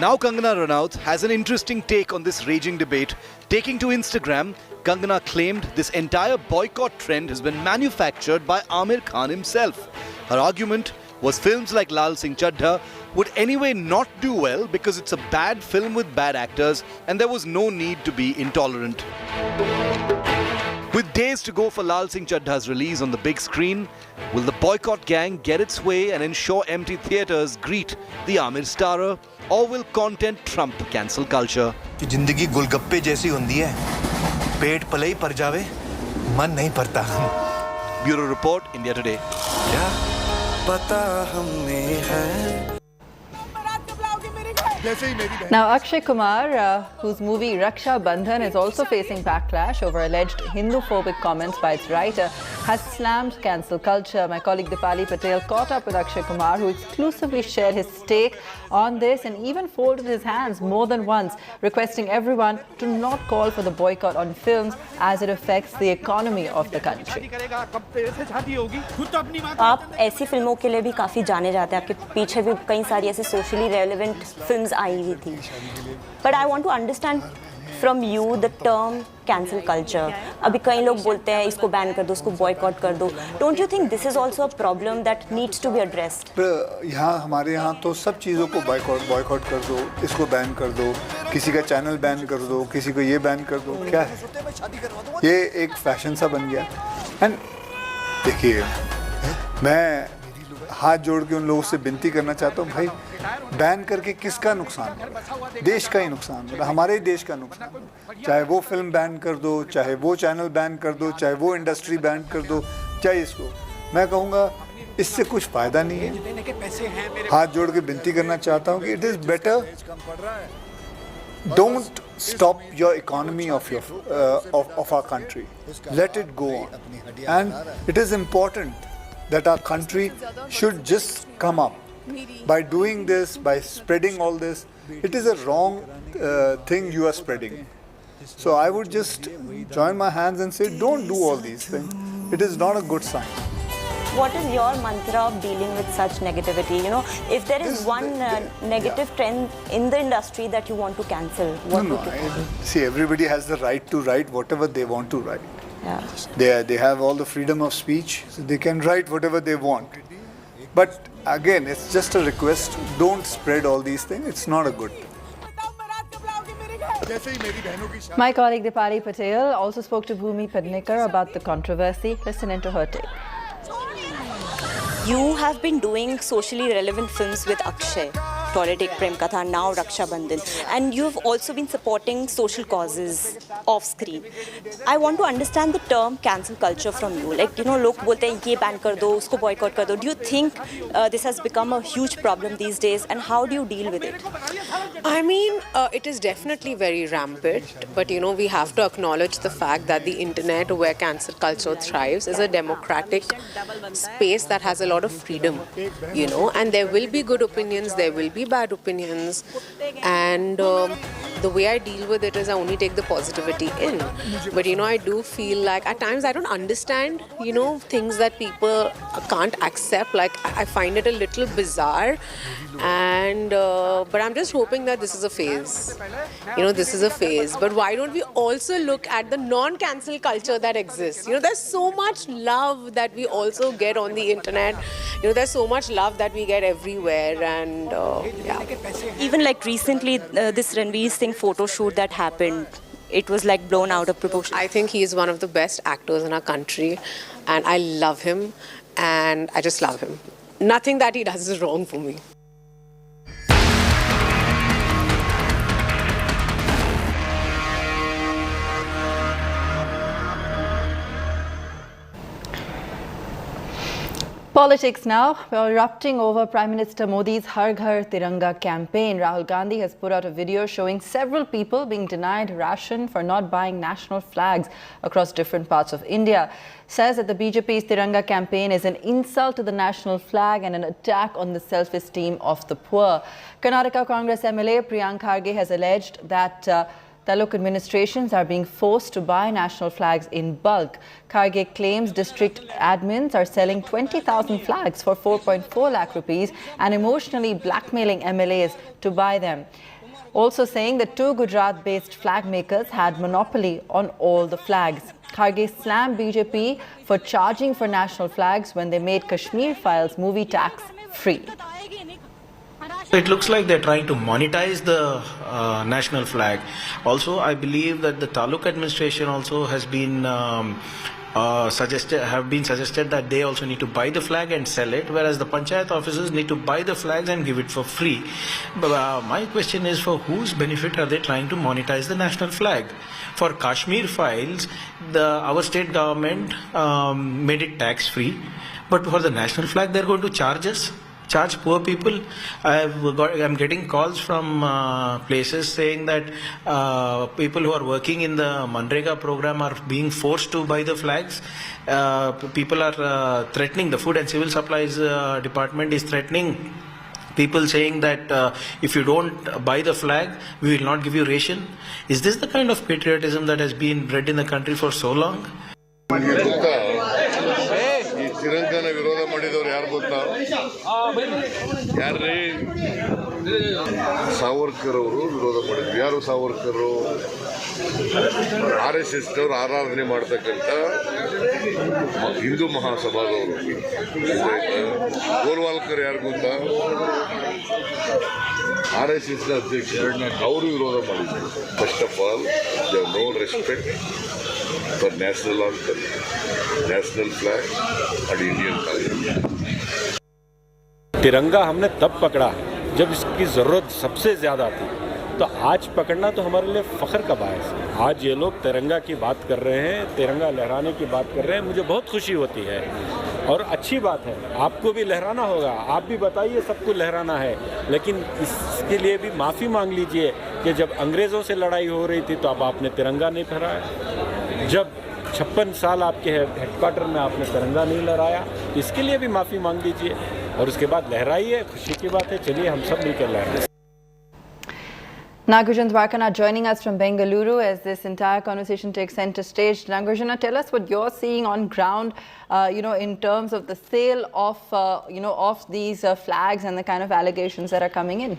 [SPEAKER 11] Now Kangana Ranaut has an interesting take on this raging debate. Taking to Instagram, Kangana claimed this entire boycott trend has been manufactured by Aamir Khan himself. Her argument was films like Lal Singh Chaddha would anyway not do well because it's a bad film with bad actors and there was no need to be intolerant. With days to go for Lal Singh Chaddha's release on the big screen, will the boycott gang get its way and ensure empty theatres greet the Aamir starer, or will content trump cancel culture?
[SPEAKER 21] जिंदगी गुलगप्पे जैसी होती है, पेट पले ही पर जावे, मन नहीं परता.
[SPEAKER 11] Bureau Report, India Today.
[SPEAKER 21] पता हमें है.
[SPEAKER 16] Now, Akshay Kumar, whose movie Raksha Bandhan is also facing backlash over alleged Hindu-phobic comments by its writer, has slammed cancel culture. My colleague Dipali Patel caught up with Akshay Kumar, who exclusively shared his take on this and even folded his hands more than once, requesting everyone to not call for the boycott on films as it affects the economy of the country.
[SPEAKER 27] आप ऐसी फिल्मों के लिए भी काफ़ी जाने जाते हैं. आपके पीछे भी कई सारी ऐसी socially relevant films आई हुई थी. But I want to understand from you the term cancel culture. अभी कई लोग बोलते हैं इसको बैन कर दो, इसको boycott कर दो. Don't you think this is also a problem that needs to be addressed?
[SPEAKER 6] यहाँ हमारे यहाँ तो सब चीज़ों को boycott कर दो, इसको बैन कर दो, किसी का चैनल बैन कर दो, किसी को ये बैन कर दो. क्या है? ये एक फैशन सा बन गया. एंड देखिए, मैं हाथ जोड़ के उन लोगों से विनती करना चाहता हूँ, भाई बैन करके किसका नुकसान है? देश का ही नुकसान है, हमारे ही देश का नुकसान है. चाहे वो फिल्म बैन कर दो, चाहे वो चैनल बैन कर दो, चाहे वो इंडस्ट्री बैन कर दो, चाहे इसको. मैं कहूँगा इससे कुछ फ़ायदा नहीं है. हाथ जोड़ के विनती करना चाहता हूँ कि it is better, don't stop your economy of our country. Let it go on. And it is important that our country should just come up. By doing this, by spreading all this, it is a wrong thing you are spreading. So I would just join my hands and say, don't do all these things. It is not a good sign.
[SPEAKER 27] What is your mantra of dealing with such negativity? You know, if there is one negative trend in the industry that you want to cancel, what would it be?
[SPEAKER 6] See, everybody has the right to write whatever they want to write.
[SPEAKER 27] Yeah.
[SPEAKER 6] They have all the freedom of speech, so they can write whatever they want. But again, it's just a request. Don't spread all these things. It's not a good thing.
[SPEAKER 16] My colleague Dipali Patel also spoke to Bhumi Pednekar about the controversy. Listen into her take.
[SPEAKER 27] You have been doing socially relevant films with Akshay, Toilet Prem Katha, now Raksha Bandhan, and you've also been supporting social causes off screen. I want to understand the term cancel culture from you. Like, you know, log bolte hain ye ban kar do, usko boycott kar do. Do you think this has become a huge problem these days, and how do you deal with it?
[SPEAKER 2] I mean, it is definitely very rampant, but you know, we have to acknowledge the fact that the internet, where cancel culture thrives, is a democratic space that has a lot of freedom, you know, and there will be good opinions, there will be bad opinions, and the way I deal with it is I only take the positivity in. But you know, I do feel like at times I don't understand, you know, things that people can't accept. Like, I find it a little bizarre, and but I'm just hoping that this is a phase. You know, this is a phase. But why don't we also look at the non-cancel culture that exists? You know, there's so much love that we also get on the internet. You know, there's so much love that we get everywhere, and yeah.
[SPEAKER 27] Even like recently, this Ranveer Singh photo shoot that happened, it was like blown out of proportion.
[SPEAKER 2] I think he is one of the best actors in our country, and I love him, and I just love him. Nothing that he does is wrong for me.
[SPEAKER 16] Politics now. We're erupting over Prime Minister Modi's Har Ghar Tiranga campaign. Rahul Gandhi has put out a video showing several people being denied ration for not buying national flags across different parts of India. Says that the BJP's Tiranga campaign is an insult to the national flag and an attack on the self-esteem of the poor. Karnataka Congress MLA Priyank Kharge has alleged that Taluk administrations are being forced to buy national flags in bulk. Kharge claims district admins are selling 20,000 flags for 4.4 lakh rupees and emotionally blackmailing MLAs to buy them. Also saying that two Gujarat-based flag makers had monopoly on all the flags. Kharge slammed BJP for charging for national flags when they made Kashmir Files movie tax free.
[SPEAKER 8] It looks like they're trying to monetize the national flag. Also, I believe that the Taluk administration also has been suggested that they also need to buy the flag and sell it, whereas the panchayat officers need to buy the flags and give it for free. But my question is, for whose benefit are they trying to monetize the national flag? For Kashmir Files, our state government made it tax-free, but for the national flag, they're going to charge poor people. I'm getting calls from places saying that people who are working in the Manrega program are being forced to buy the flags. People are threatening, the Food and Civil Supplies Department is threatening people, saying that if you don't buy the flag, we will not give you ration. Is this the kind of patriotism that has been bred in the country for so long?
[SPEAKER 9] ತಿರಂಗನ ವಿರೋಧ ಮಾಡಿದವರು ಯಾರು ಗೊತ್ತಾ? ಯಾರ್ರೀ
[SPEAKER 4] ಸಾವರ್ಕರ್ ಅವರು ವಿರೋಧ ಮಾಡಿದ್ರು. ಯಾರು Savarkar? RSS ಅವರು ಆರಾಧನೆ ಮಾಡ್ತಕ್ಕಂಥ ಹಿಂದೂ ಮಹಾಸಭಾದವರು. ಗೋಲ್ವಾಲ್ಕರ್ ಯಾರು ಗೊತ್ತಾ? RSS ಅಧ್ಯಕ್ಷ. ಅವರು ವಿರೋಧ ಮಾಡಿದ್ರು. First of all they know respect for national anthem, national flag और इंडियन कल्चर.
[SPEAKER 9] तिरंगा हमने तब पकड़ा जब इसकी ज़रूरत सबसे ज़्यादा थी, तो आज पकड़ना तो हमारे लिए फ़ख्र का बायस है. आज ये लोग तिरंगा की बात कर रहे हैं, तिरंगा लहराने की बात कर रहे हैं, मुझे बहुत खुशी होती है और अच्छी बात है. आपको भी लहराना होगा, आप भी बताइए सबको लहराना है, लेकिन इसके लिए भी माफ़ी मांग लीजिए कि जब अंग्रेज़ों से लड़ाई हो रही थी तो अब आपने तिरंगा नहीं फहराया. जब 56 साल आपके हेडक्वार्टर में आपने तिरंगा नहीं लहराया, इसके लिए भी माफ़ी मांग लीजिए और उसके बाद लहराइए. खुशी की बात है. चलिए हम सब मिलकर लहराएं.
[SPEAKER 16] Nagarjuna Dwarkana joining us from Bengaluru as this entire conversation takes center stage. Nagarjuna, tell us what you're seeing on ground, in terms of the sale of these flags and the kind of allegations that are coming in.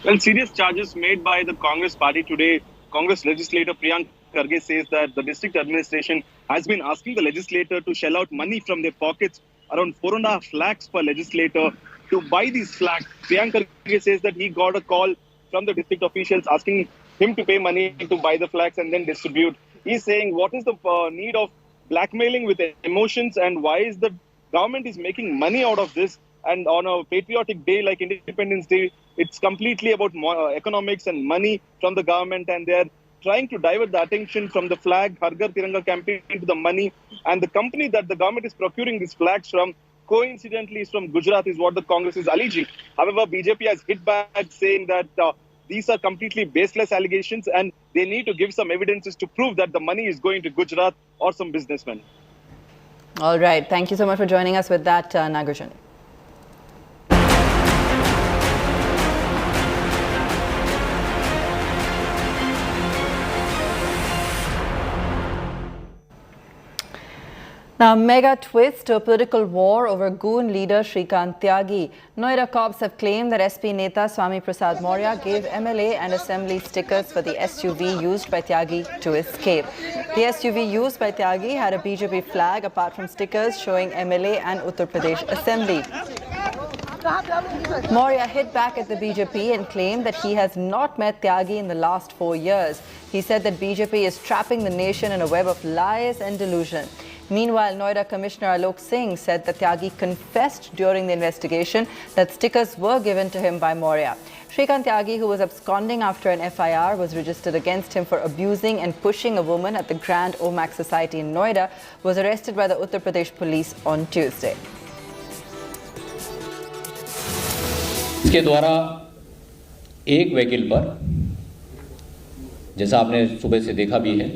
[SPEAKER 14] Well, serious charges made by the Congress party today. Congress legislator Priyanka Karge says that the district administration has been asking the legislator to shell out money from their pockets, around 4.5 lakhs per legislator, to buy these flags. Priyanka Karge says that he got a call from the district officials asking him to pay money to buy the flags and then distribute. He's saying, what is the need of blackmailing with emotions, and why is the government is making money out of this? And on a patriotic day like Independence Day, it's completely about economics and money from the government, and they're trying to divert the attention from the flag, Har Ghar Tiranga campaign, to the money. And the company that the government is procuring these flags from, coincidentally, is from Gujarat, is what the Congress is alleging. However, BJP has hit back saying that these are completely baseless allegations and they need to give some evidences to prove that the money is going to Gujarat or some businessmen.
[SPEAKER 16] All right. Thank you so much for joining us with that, Nagarjuna. Now, mega twist to a political war over goon leader Shrikant Tyagi. Noida cops have claimed that SP Neta Swami Prasad Maurya gave MLA and assembly stickers for the SUV used by Tyagi to escape. The SUV used by Tyagi had a BJP flag apart from stickers showing MLA and Uttar Pradesh assembly. Maurya hit back at the BJP and claimed that he has not met Tyagi in the last 4 years. He said that BJP is trapping the nation in a web of lies and delusion. Meanwhile, Noida Commissioner Alok Singh said that Tyagi confessed during the investigation that stickers were given to him by Maurya. Shrikant Tyagi, who was absconding after an FIR was registered against him for abusing and pushing a woman at the Grand Omax Society in Noida, was arrested by the Uttar Pradesh police on Tuesday.
[SPEAKER 18] इसके द्वारा एक vehicle पर, जैसा आपने सुबह से देखा भी है,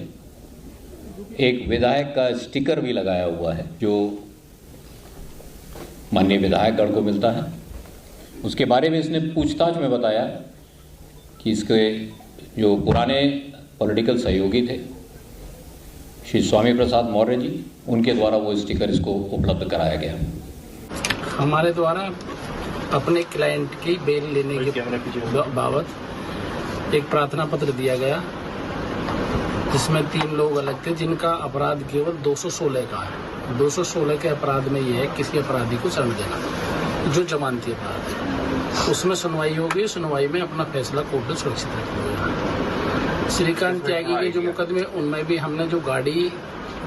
[SPEAKER 18] एक विधायक का स्टिकर भी लगाया हुआ है जो माननीय विधायकगण को मिलता है. उसके बारे में इसने पूछताछ में बताया कि इसके जो पुराने पॉलिटिकल सहयोगी थे श्री स्वामी प्रसाद मौर्य जी, उनके द्वारा वो स्टिकर इसको उपलब्ध कराया गया.
[SPEAKER 19] हमारे द्वारा अपने क्लाइंट की बेल लेने के बाबत एक प्रार्थना पत्र दिया गया जिसमें 3 लोग अलग थे जिनका अपराध केवल 216 का है. 216 के अपराध में ये है किसी अपराधी को शरण देना जो जमानती अपराध है. उसमें सुनवाई होगी, सुनवाई में अपना फैसला कोर्ट में सुरक्षित रखेगा. श्रीकांत त्यागी के जो मुकदमे उनमें भी हमने जो गाड़ी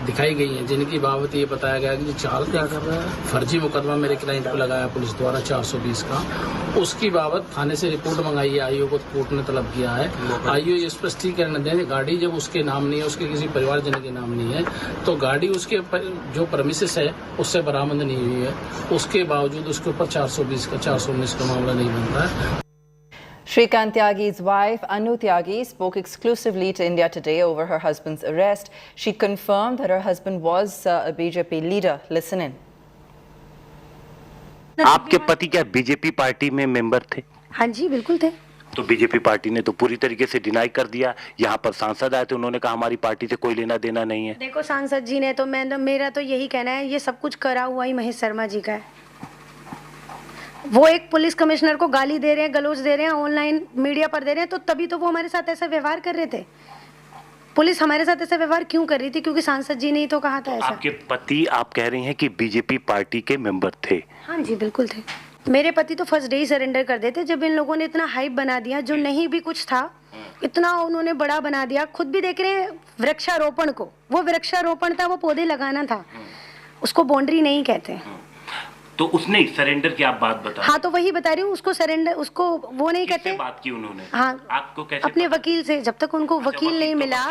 [SPEAKER 19] दिखाई गई है जिनकी बाबत ये बताया गया कि चाल क्या कर रहा है, फर्जी मुकदमा मेरे क्लाइंट पर लगाया पुलिस द्वारा 420 का, उसकी बाबत थाने से रिपोर्ट मंगाई है. आईओ को कोर्ट ने तलब किया है. आईओ ये स्पष्टीकरण दें, गाड़ी जब उसके नाम नहीं है, उसके किसी परिवारजन के नाम नहीं है, तो गाड़ी उसके जो प्रेमिसेस है उससे बरामद नहीं हुई है. उसके बावजूद उसके ऊपर 420 का 419 का मामला नहीं बनता है.
[SPEAKER 16] Shrikant Tyagi's wife, Anu Tyagi, spoke exclusively to India Today over her husband's arrest. She confirmed that her husband was a BJP leader. Listen in.
[SPEAKER 7] आपके पति क्या बीजेपी पार्टी में मेंबर थे?
[SPEAKER 20] हाँ जी, बिल्कुल थे.
[SPEAKER 7] तो बीजेपी पार्टी ने तो पूरी तरीके से डिनाई कर दिया. यहाँ पर सांसद आए थे, उन्होंने कहा हमारी पार्टी से कोई लेना देना नहीं है.
[SPEAKER 20] देखो, सांसद जी ने तो मेरा तो यही कहना है, ये सब कुछ करा हुआ ही महेश शर्मा जी का है. वो एक पुलिस कमिश्नर को गाली दे रहे हैं, गलौज दे रहे हैं, ऑनलाइन मीडिया पर दे रहे हैं, तो तभी तो वो हमारे साथ ऐसा व्यवहार कर रहे थे। पुलिस हमारे साथ ऐसा व्यवहार क्यों कर रही थी? क्योंकि सांसद जी ने ही तो कहा था ऐसा।
[SPEAKER 7] आपके पति, आप कह रही हैं कि बीजेपी पार्टी के मेंबर थे?
[SPEAKER 20] हाँ जी, बिल्कुल थे। मेरे पति तो फर्स्ट डे ही सरेंडर कर देते जब इन लोगों ने इतना हाइप बना दिया, जो नहीं भी कुछ था इतना उन्होंने बड़ा बना दिया। खुद भी देख रहे हैं वृक्षारोपण को, वो वृक्षारोपण था, वो पौधे लगाना था, उसको बाउंड्री नहीं कहते।
[SPEAKER 7] तो उसने सरेंडर की आप बात बता?
[SPEAKER 20] हाँ, तो वही बता रही हूँ, उसको सरेंडर, उसको वो नहीं कहते।
[SPEAKER 7] बात की उन्होंने?
[SPEAKER 20] हाँ,
[SPEAKER 7] आपको कैसे?
[SPEAKER 20] अपने वकील से। जब तक उनको वकील नहीं मिला,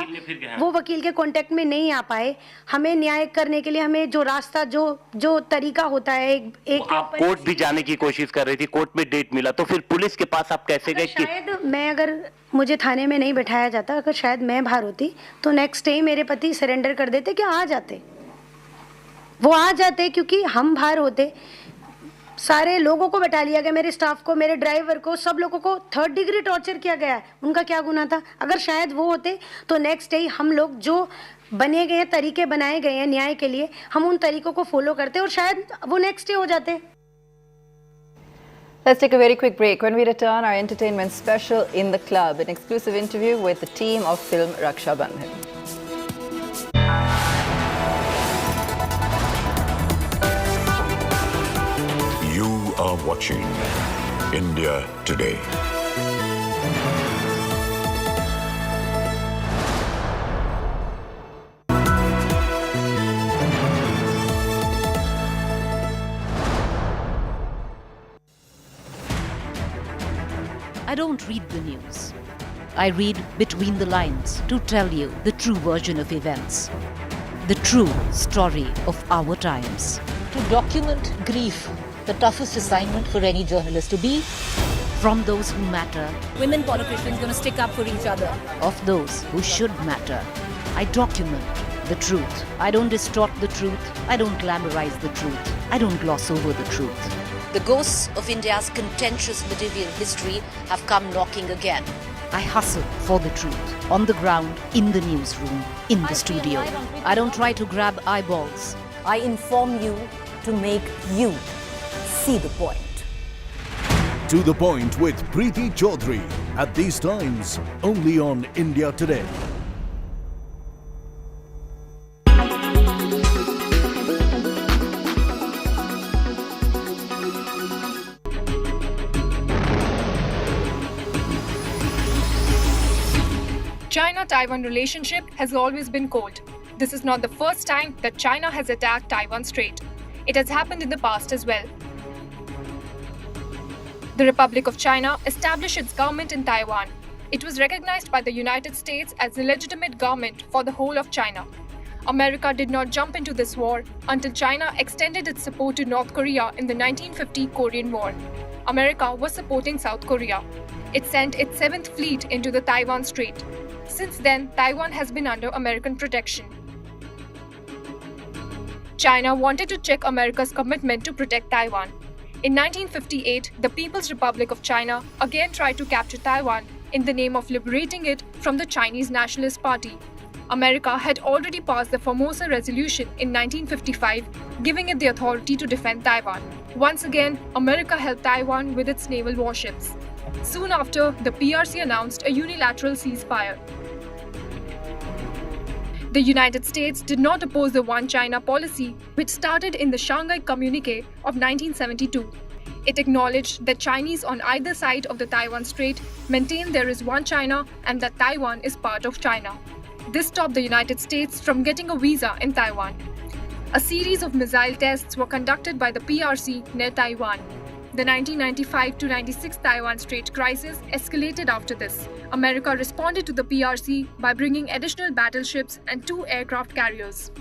[SPEAKER 20] वो वकील के कांटेक्ट में नहीं आ पाए। हमें न्याय करने के लिए हमें जो रास्ता, जो तरीका होता है, एक
[SPEAKER 7] आप कोर्ट भी जाने की कोशिश कर रही थी, कोर्ट में डेट मिला, तो फिर पुलिस के पास आप कैसे गए?
[SPEAKER 20] शायद मैं, अगर मुझे थाने में नहीं बैठाया जाता, अगर शायद मैं बाहर होती तो नेक्स्ट डे मेरे पति सरेंडर कर देते, कि आ जाते, वो आ जाते। क्योंकि हम बाहर होते, सारे लोगों को बैठा लिया गया, मेरे स्टाफ को, मेरे ड्राइवर को, सब लोगों को 3rd डिग्री टॉर्चर किया गया है। उनका क्या गुनाह था? अगर शायद वो होते तो नेक्स्ट डे हम लोग जो बने गए हैं, तरीके बनाए गए हैं न्याय के लिए, हम उन तरीकों को फॉलो करते और शायद वो नेक्स्ट डे हो जाते।
[SPEAKER 16] Let's take a very quick break. When we return, our entertainment special in the club, an exclusive interview with the team of film Rakshabandhan.
[SPEAKER 1] You are watching India Today.
[SPEAKER 10] I don't read the news. I read between the lines to tell you the true version of events, the true story of our times.
[SPEAKER 13] To document grief, the toughest assignment for any journalist to be.
[SPEAKER 10] From those who matter,
[SPEAKER 13] Women politicians going to stick up for each other.
[SPEAKER 10] Of those who should matter, I document the truth. I don't distort the truth. I don't glamorize the truth. I don't gloss over the truth.
[SPEAKER 13] The ghosts of India's contentious medieval history have come knocking again.
[SPEAKER 10] I hustle for the truth, on the ground, in the newsroom, in the studio. I don't try to grab eyeballs.
[SPEAKER 13] I inform you to make you see the point.
[SPEAKER 22] To the point with Preeti Chaudhary at these times only on India Today.
[SPEAKER 23] China-Taiwan relationship has always been cold. This is not the first time that China has attacked Taiwan Strait. It has happened in the past as well. The Republic of China established its government in Taiwan. It was recognized by the United States as the legitimate government for the whole of China. America did not jump into this war until China extended its support to North Korea in the 1950 Korean War. America was supporting South Korea. It sent its 7th Fleet into the Taiwan Strait. Since then, Taiwan has been under American protection. China wanted to check America's commitment to protect Taiwan. In 1958, the People's Republic of China again tried to capture Taiwan in the name of liberating it from the Chinese Nationalist Party. America had already passed the Formosa Resolution in 1955, giving it the authority to defend Taiwan. Once again, America helped Taiwan with its naval warships. Soon after, the PRC announced a unilateral ceasefire. The United States did not oppose the One China policy, which started in the Shanghai Communique of 1972. It acknowledged that Chinese on either side of the Taiwan Strait maintain there is one China and that Taiwan is part of China. This stopped the United States from getting a visa in Taiwan. A series of missile tests were conducted by the PRC near Taiwan. The 1995-96 Taiwan Strait crisis escalated after this. America responded to the PRC by bringing additional battleships and 2 aircraft carriers.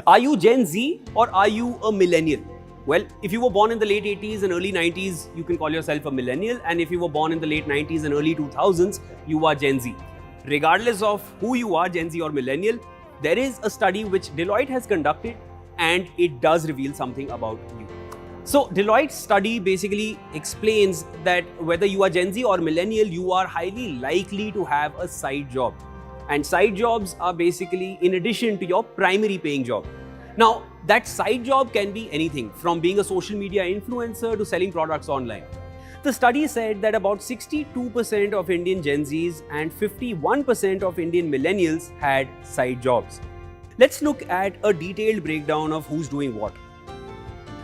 [SPEAKER 3] Are you Gen Z or are you a millennial? Well, if you were born in the late 80s and early 90s, you can call yourself a millennial. And if you were born in the late 90s and early 2000s, you are Gen Z. Regardless of who you are, Gen Z or millennial, there is a study which Deloitte has conducted and it does reveal something about you. So Deloitte's study basically explains that whether you are Gen Z or millennial, you are highly likely to have a side job. And side jobs are basically in addition to your primary paying job. Now, that side job can be anything from being a social media influencer to selling products online. The study said that about 62% of Indian Gen Zs and 51% of Indian millennials had side jobs. Let's look at a detailed breakdown of who's doing what.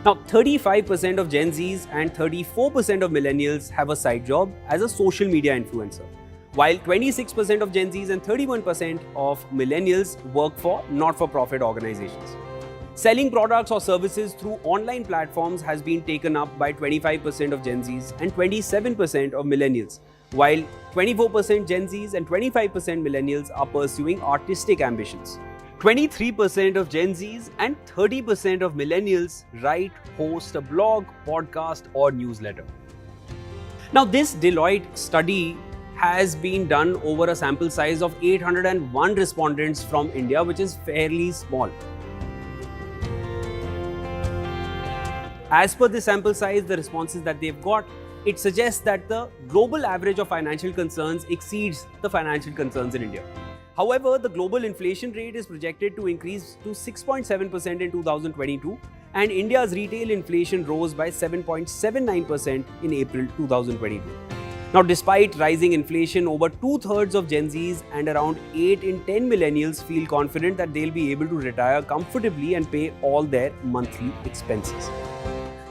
[SPEAKER 3] Now, 35% of Gen Zs and 34% of millennials have a side job as a social media influencer, while 26% of Gen Zs and 31% of millennials work for not-for-profit organizations. Selling products or services through online platforms has been taken up by 25% of Gen Zs and 27% of millennials, while 24% Gen Zs and 25% millennials are pursuing artistic ambitions. 23% of Gen Zs and 30% of millennials write, host a blog, podcast, or newsletter. Now, this Deloitte study has been done over a sample size of 801 respondents from India, which is fairly small. As per the sample size, the responses that they've got, it suggests that the global average of financial concerns exceeds the financial concerns in India. However, the global inflation rate is projected to increase to 6.7% in 2022, and India's retail inflation rose by 7.79% in April 2022. Now, despite rising inflation, over 2/3 of Gen Zs and around 8 in 10 millennials feel confident that they'll be able to retire comfortably and pay all their monthly expenses.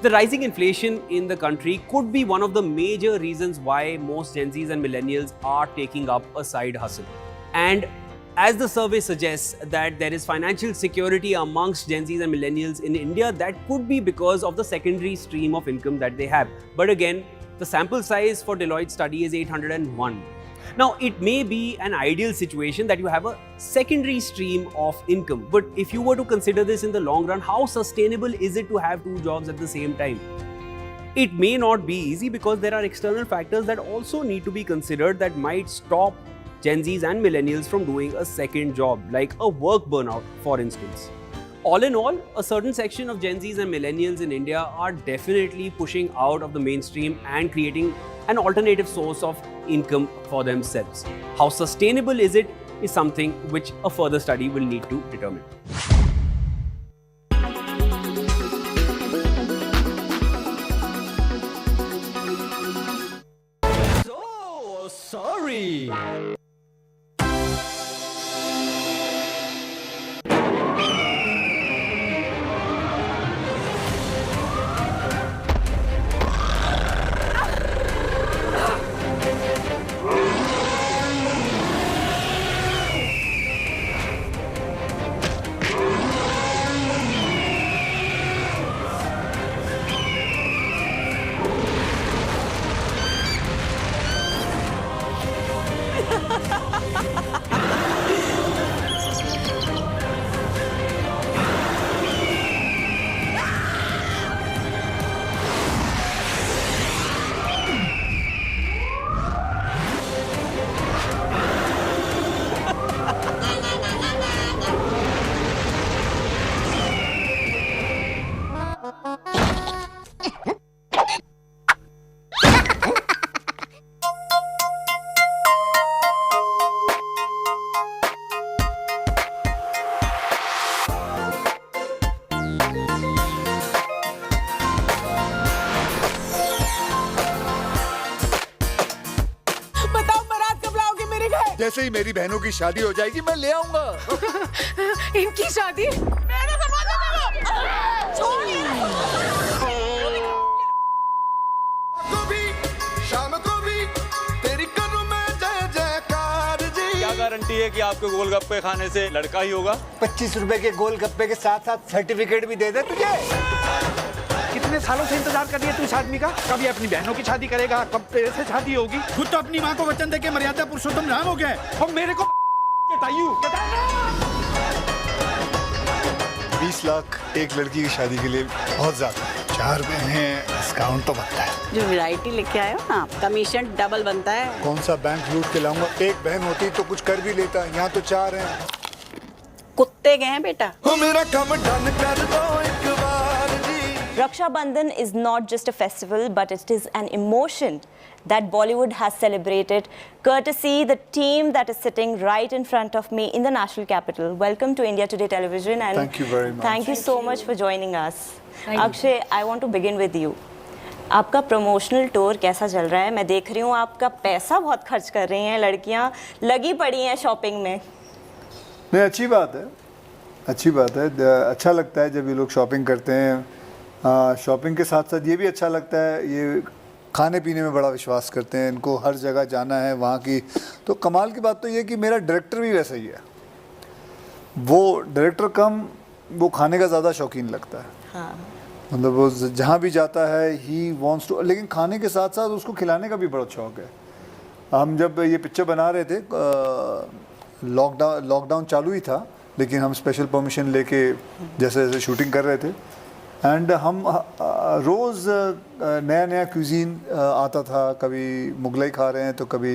[SPEAKER 3] The rising inflation in the country could be one of the major reasons why most Gen Zs and millennials are taking up a side hustle. And as the survey suggests that there is financial security amongst Gen Zs and millennials in India, that could be because of the secondary stream of income that they have. But again, the sample size for Deloitte study is 801. Now, it may be an ideal situation that you have a secondary stream of income. But if you were to consider this in the long run, how sustainable is it to have two jobs at the same time? It may not be easy because there are external factors that also need to be considered that might stop Gen Zs and millennials from doing a second job, like a work burnout, for instance. All in all, a certain section of Gen Zs and millennials in India are definitely pushing out of the mainstream and creating an alternative source of income for themselves. How sustainable is it is something which a further study will need to determine.
[SPEAKER 5] So sorry.
[SPEAKER 6] जैसे ही मेरी बहनों की शादी हो जाएगी मैं ले आऊंगा।
[SPEAKER 23] इनकी शादी मेरे
[SPEAKER 5] शाम को भी तेरी करूं मैं जय जयकार जी। क्या गारंटी है कि आपको गोलगप्पे खाने से लड़का ही होगा?
[SPEAKER 6] 25 रुपए के गोलगप्पे के साथ साथ सर्टिफिकेट भी दे दे तुझे।
[SPEAKER 8] कितने सालों से इंतजार कर रही है तू इस आदमी का? कभी अपनी बहनों की शादी करेगा, कब तेरे से शादी होगी? खुद तो अपनी माँ को वचन देके मर्यादा पुरुषोत्तम राम हो गया और मेरे को
[SPEAKER 6] 20 लाख एक लड़की की शादी के लिए बहुत ज़्यादा। 4 बहनें, डिस्काउंट तो बनता है।
[SPEAKER 11] जो वैरायटी लेके आए हो ना, कमीशन डबल बनता है।
[SPEAKER 6] कौन सा बैंक लूट के लाऊंगा? एक बहन होती तो कुछ कर भी लेता, यहाँ तो 4 हैं।
[SPEAKER 11] कुत्ते गए हैं बेटा।
[SPEAKER 6] मेरा काम डन कर दो एक बार जी।
[SPEAKER 27] Raksha Bandhan is not just a festival, but it is an emotion that Bollywood has celebrated, courtesy the team that is sitting right in front of me in the national capital. Welcome to India Today Television, and
[SPEAKER 6] thank you very much.
[SPEAKER 27] Thank you so much for joining us. Akshay, I want to begin with you. आपका promotional tour कैसा चल रहा है? मैं देख रही हूँ आपका पैसा बहुत खर्च कर रही हैं, लड़कियाँ लगी पड़ी हैं शॉपिंग में।
[SPEAKER 6] नहीं, अच्छी बात है, अच्छी बात है। अच्छा लगता है जब ये लोग शॉपिंग करते हैं। शॉपिंग के साथ साथ ये भी अच्छा लगता है, ये खाने पीने में बड़ा विश्वास करते हैं, इनको हर जगह जाना है वहाँ की। तो कमाल की बात तो ये कि मेरा डायरेक्टर भी वैसा ही है। वो डायरेक्टर कम वो खाने का ज़्यादा शौकीन लगता है। हाँ। मतलब वो जहाँ भी जाता है ही वॉन्ट्स टू, लेकिन खाने के साथ साथ उसको खिलाने का भी बड़ा शौक है। हम जब ये पिक्चर बना रहे थे, लॉकडाउन चालू ही था, लेकिन हम स्पेशल परमिशन लेके जैसे जैसे शूटिंग कर रहे थे, एंड हम रोज़ नया नया क्यूजीन आता था। कभी मुगलाई खा रहे हैं तो कभी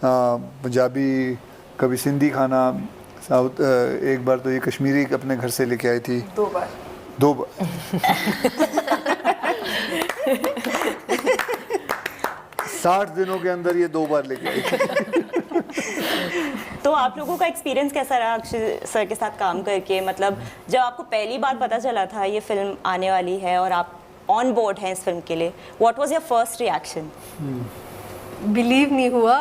[SPEAKER 6] पंजाबी, कभी सिंधी खाना, साउथ। एक बार तो ये कश्मीरी अपने घर से लेके आई थी।
[SPEAKER 11] 2 बार।
[SPEAKER 6] 2 बार। 60 दिनों के अंदर ये 2 बार लेके आई थी।
[SPEAKER 27] तो आप लोगों का एक्सपीरियंस कैसा रहा अक्षय सर के साथ काम करके? मतलब जब आपको पहली बार पता चला था ये फिल्म आने वाली है और आप ऑन बोर्ड हैं इस फिल्म के लिए, what was your first reaction?
[SPEAKER 12] Believe नहीं हुआ।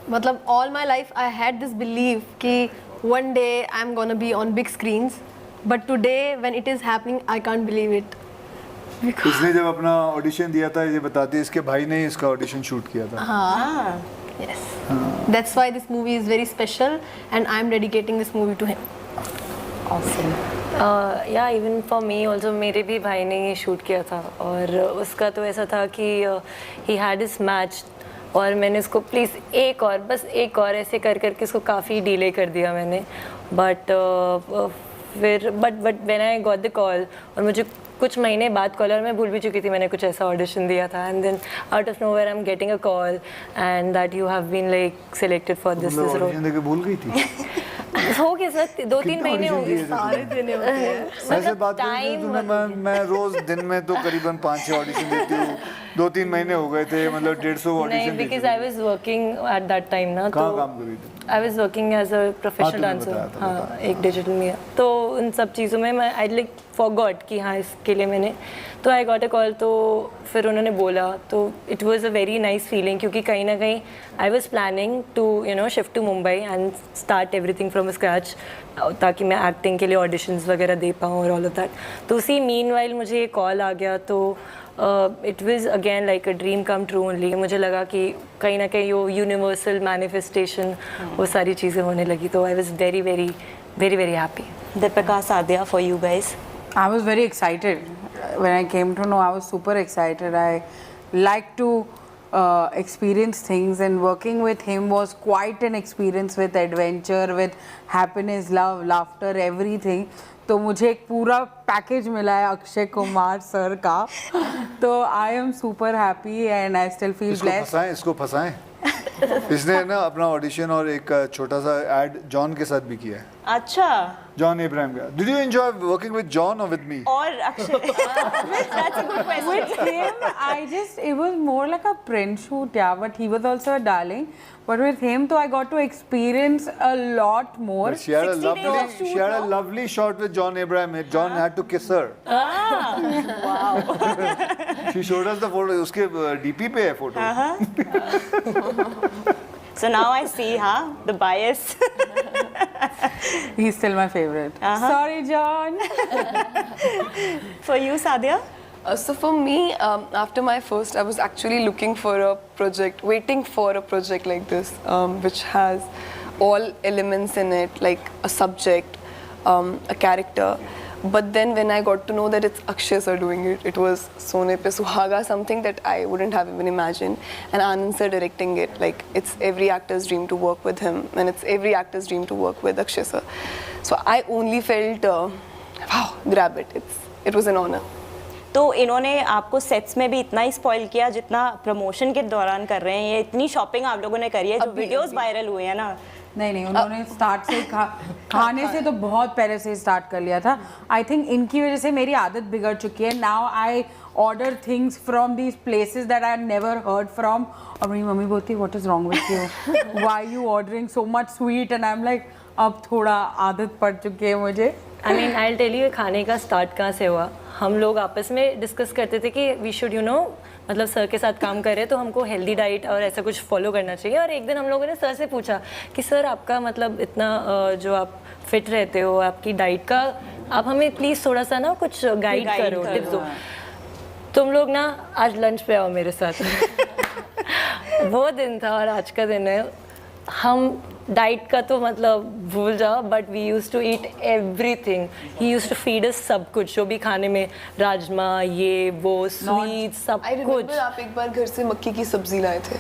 [SPEAKER 12] मतलब all my life I had this believe कि one day I am gonna be on big screens, but today when it is happening I can't believe it.
[SPEAKER 6] इसने जब अपना audition दिया था, ये बताती है, इसके भाई ने इसका ऑडिशन शूट किया था।
[SPEAKER 12] हाँ, yes. That's why this movie is very special, and I'm dedicating this movie to him.
[SPEAKER 27] Awesome.
[SPEAKER 15] Yeah, even for me also, मेरे भी भाई ने ये शूट किया था, और उसका तो ऐसा था कि he had his match, और मैंने उसको प्लीज़ एक और, बस एक और ऐसे कर करके उसको काफ़ी डिले कर दिया मैंने। But when I got the call, और मुझे कुछ महीने बाद कॉल, और मैं भूल भी चुकी थी मैंने कुछ ऐसा ऑडिशन दिया था, and then out of nowhere I am getting a call and that you have been like selected for this role.
[SPEAKER 6] Audition देके भूल गई थी?
[SPEAKER 15] हो गया सर, 2-3 महीने हो गए।
[SPEAKER 12] सारे दिन होते हैं।
[SPEAKER 6] ऐसे बात करती मैं रोज दिन में तो करीबन 5-6 ऑडिशन देती हूँ। 2-3 महीने हो गए थे, मतलब 150 ऑडिशन।
[SPEAKER 15] नहीं, because I was working at that time ना।
[SPEAKER 6] कहाँ काम कर रही थी?
[SPEAKER 15] I was working as a professional dancer. हाँ, एक डिजिटल में। तो उन सब चीज़ों में मैं आई लाइक फॉरगॉट कि हाँ इसके लिए मैंने, तो आई गॉट अ कॉल। तो फिर उन्होंने बोला, तो it was a very nice feeling, क्योंकि कहीं ना कहीं I was planning to shift to Mumbai and start everything from scratch, ताकि मैं एक्टिंग के लिए ऑडिशंस वगैरह दे पाऊँ और ऑल ऑफ दैट। तो उसी मीनवाइल मुझे ये कॉल आ गया, तो it was again like a dream come true only. मुझे लगा कि कहीं ना कहीं वो यूनिवर्सल मैनिफेस्टेशन, वो सारी चीज़ें होने लगी। तो I was very very very very happy.
[SPEAKER 27] Deepika, Sadhya, for you guys.
[SPEAKER 17] I was very excited. When I came to know, I was super excited. I like to experience things, and working with him was quite an experience, with adventure, with happiness, love, laughter, everything. तो मुझे एक पूरा package मिला है Akshay Kumar sir का। तो I am super happy and I still feel blessed.
[SPEAKER 6] इसको फंसाएं। इसने ना अपना ऑडिशन और एक छोटा सा एड जॉन के साथ भी किया है।
[SPEAKER 27] अच्छा,
[SPEAKER 6] जॉन इब्राहिम का। Did you enjoy working with John or with me?
[SPEAKER 27] और Akshay? That's a good question.
[SPEAKER 17] With him, it was more like a print shoot, yeah, but he was also a darling. But with him, so I got to experience a lot more.
[SPEAKER 6] But she had a lovely shot with John Abraham. John had to kiss her.
[SPEAKER 27] Wow.
[SPEAKER 6] She showed us the photo. उसके DP पे है photo.
[SPEAKER 27] So now I see, the bias.
[SPEAKER 17] He's still my favorite. Sorry, John.
[SPEAKER 27] For you, Sadhya?
[SPEAKER 12] So for me, after my first, I was actually looking for a project, waiting for a project like this, which has all elements in it, like a subject, a character. But then when I got to know that it's Akshay sir doing it, it was Sone Pe Suhaga, something that I wouldn't have even imagined. And Anand sir directing it, like it's every actor's dream to work with him, and it's every actor's dream to work with Akshay sir. So I only felt wow, grab it. It was an honor.
[SPEAKER 27] तो इन्होंने आपको sets में भी इतना ही spoil किया जितना promotion के दौरान कर रहे हैं? ये इतनी शॉपिंग आप लोगों ने करी है, जो वीडियोस वायरल हुए हैं ना?
[SPEAKER 17] नहीं, उन्होंने स्टार्ट से खाने से तो बहुत पहले से स्टार्ट कर लिया था. आई थिंक इनकी वजह से मेरी आदत बिगड़ चुकी है. Now I order things from these places that I never heard from. और मेरी मम्मी बोलती है what is wrong with you, why you ordering so much sweet, and I am like अब थोड़ा आदत पड़ चुकी है मुझे.
[SPEAKER 15] I mean I will tell you, खाने का स्टार्ट कहाँ से हुआ. हम लोग आपस में डिस्कस करते थे कि वी शुड मतलब सर के साथ काम कर रहे हैं तो हमको हेल्दी डाइट और ऐसा कुछ फॉलो करना चाहिए. और एक दिन हम लोगों ने सर से पूछा कि सर आपका मतलब इतना जो आप फिट रहते हो, आपकी डाइट का आप हमें प्लीज़ थोड़ा सा ना कुछ गाइड करो, टिप्स दो. तुम लोग ना आज लंच पे आओ मेरे साथ. वो दिन था और आज का दिन है. हम डाइट का तो मतलब भूल जाओ, but we use to eat everything. He use to feed us सब कुछ, जो भी खाने में राजमा, ये वो स्वीट सब कुछ.
[SPEAKER 12] आप एक बार घर से मक्की की सब्जी लाए थे.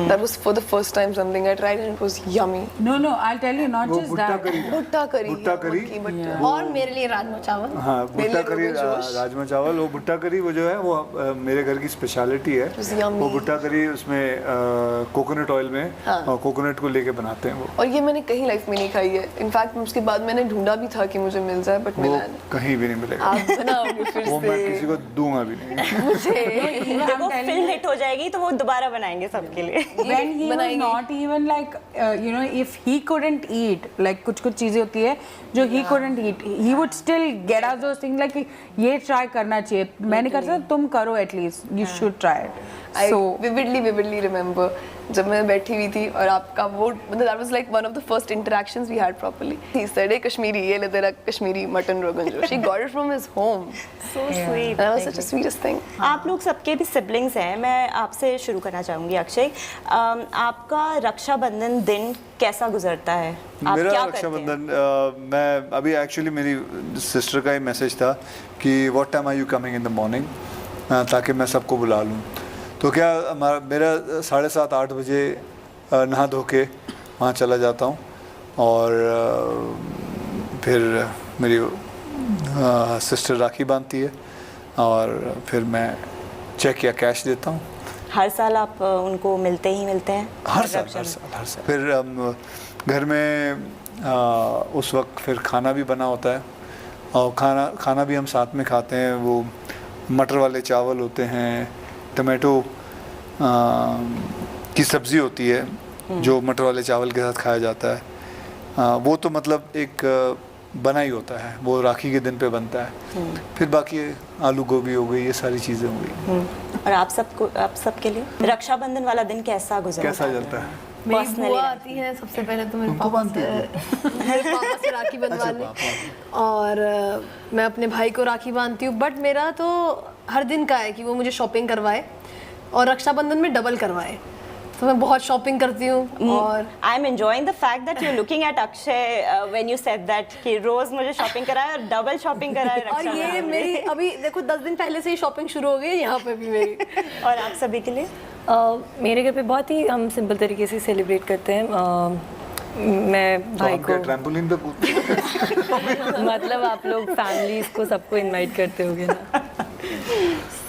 [SPEAKER 12] That was for the first time something I tried and it was yummy.
[SPEAKER 17] No, I'll tell you, not just that.
[SPEAKER 12] भुट्टा करी.
[SPEAKER 20] और मेरे लिए राजमा चावल.
[SPEAKER 6] हाँ, भुट्टा करी, राजमा चावल. वो भुट्टा करी वो जो है वो मेरे घर की स्पेशलिटी है. वो भुट्टा करी उसमें कोकोनट ऑयल में और कोकोनट को लेके बनाते हैं वो.
[SPEAKER 12] और ये मैंने कहीं लाइफ में नहीं खाई है. इनफैक्ट उसके बाद मैंने ढूंढा भी था कि मुझे मिल जाए, बट मिला नहीं.
[SPEAKER 6] कहीं भी नहीं मिलेगा.
[SPEAKER 12] आप बनाओगे फिर से?
[SPEAKER 6] वो मैं किसी को दूंगा भी नहीं.
[SPEAKER 27] मुझे फिल्म हिट हो जाएगी तो वो दोबारा बनाएंगे सबके लिए.
[SPEAKER 17] When he was not even like if he couldn't eat, like कुछ चीजें होती है जो he couldn't eat, he would still get us those things like ये try करना चाहिए. मैंने कहा तुम करो at least, you should try it.
[SPEAKER 12] I vividly remember जब मैं बैठी हुई थी और आपका वो मतलब that was like one of the first interactions we had properly. He said, Kashmiri ये ले तेरा Kashmiri mutton rogan josh. She got it from his home.
[SPEAKER 27] So sweet.
[SPEAKER 12] That was such a sweetest thing.
[SPEAKER 27] आप लोग सबके भी सिबलिंग्स हैं. मैं आपसे शुरू करना चाहूँगी अक्षय. आपका रक्षाबंधन दिन कैसा गुजरता है? आप
[SPEAKER 6] मेरा
[SPEAKER 27] क्या
[SPEAKER 6] रक्षाबंधन मैं अभी एक्चुअली मेरी सिस्टर का ही मैसेज था कि what time are you coming in the morning, ताकि मैं सबको बुला लूँ. तो क्या मेरा 7:30-8 बजे नहा धो के वहाँ चला जाता हूँ और फिर मेरी सिस्टर राखी बांधती है और फिर मैं चेक या कैश देता हूँ.
[SPEAKER 27] हर साल आप उनको मिलते हैं?
[SPEAKER 6] हर साल. फिर घर में उस वक्त फिर खाना भी बना होता है और खाना भी हम साथ में खाते हैं. वो मटर वाले चावल होते हैं, टमाटो की सब्ज़ी होती है जो मटर वाले चावल के साथ खाया जाता है. वो तो मतलब एक बना ही होता है, वो राखी के दिन पे बनता है. फिर बाकी आलू गोभी हो गई, ये सारी चीज़ें हो गई.
[SPEAKER 27] और आप सबके लिए रक्षाबंधन वाला दिन कैसा
[SPEAKER 6] चलता है?
[SPEAKER 20] मेरी बुआ आती है सबसे पहले तो मेरे पापा से राखी बंधवाने, और मैं अपने भाई को राखी बांधती हूँ. बट मेरा तो हर दिन का है कि वो मुझे शॉपिंग करवाए और रक्षाबंधन में डबल करवाए. तो मैं बहुत शॉपिंग करती हूँ. और
[SPEAKER 27] I am enjoying the fact that you looking at Akshay when you said that कि रोज मुझे शॉपिंग कराए और डबल शॉपिंग कराए.
[SPEAKER 20] और ये मेरी अभी देखो 10 दिन पहले से ही शॉपिंग शुरू हो गई यहाँ पे भी मेरी.
[SPEAKER 27] और आप सभी के लिए?
[SPEAKER 15] मेरे घर पे बहुत ही हम सिंपल तरीके से सेलिब्रेट करते हैं. मैं भाई को
[SPEAKER 6] ट्रैम्पोलिन पे
[SPEAKER 15] मतलब आप लोग फैमिलीज को सबको इनवाइट करते होगे ना?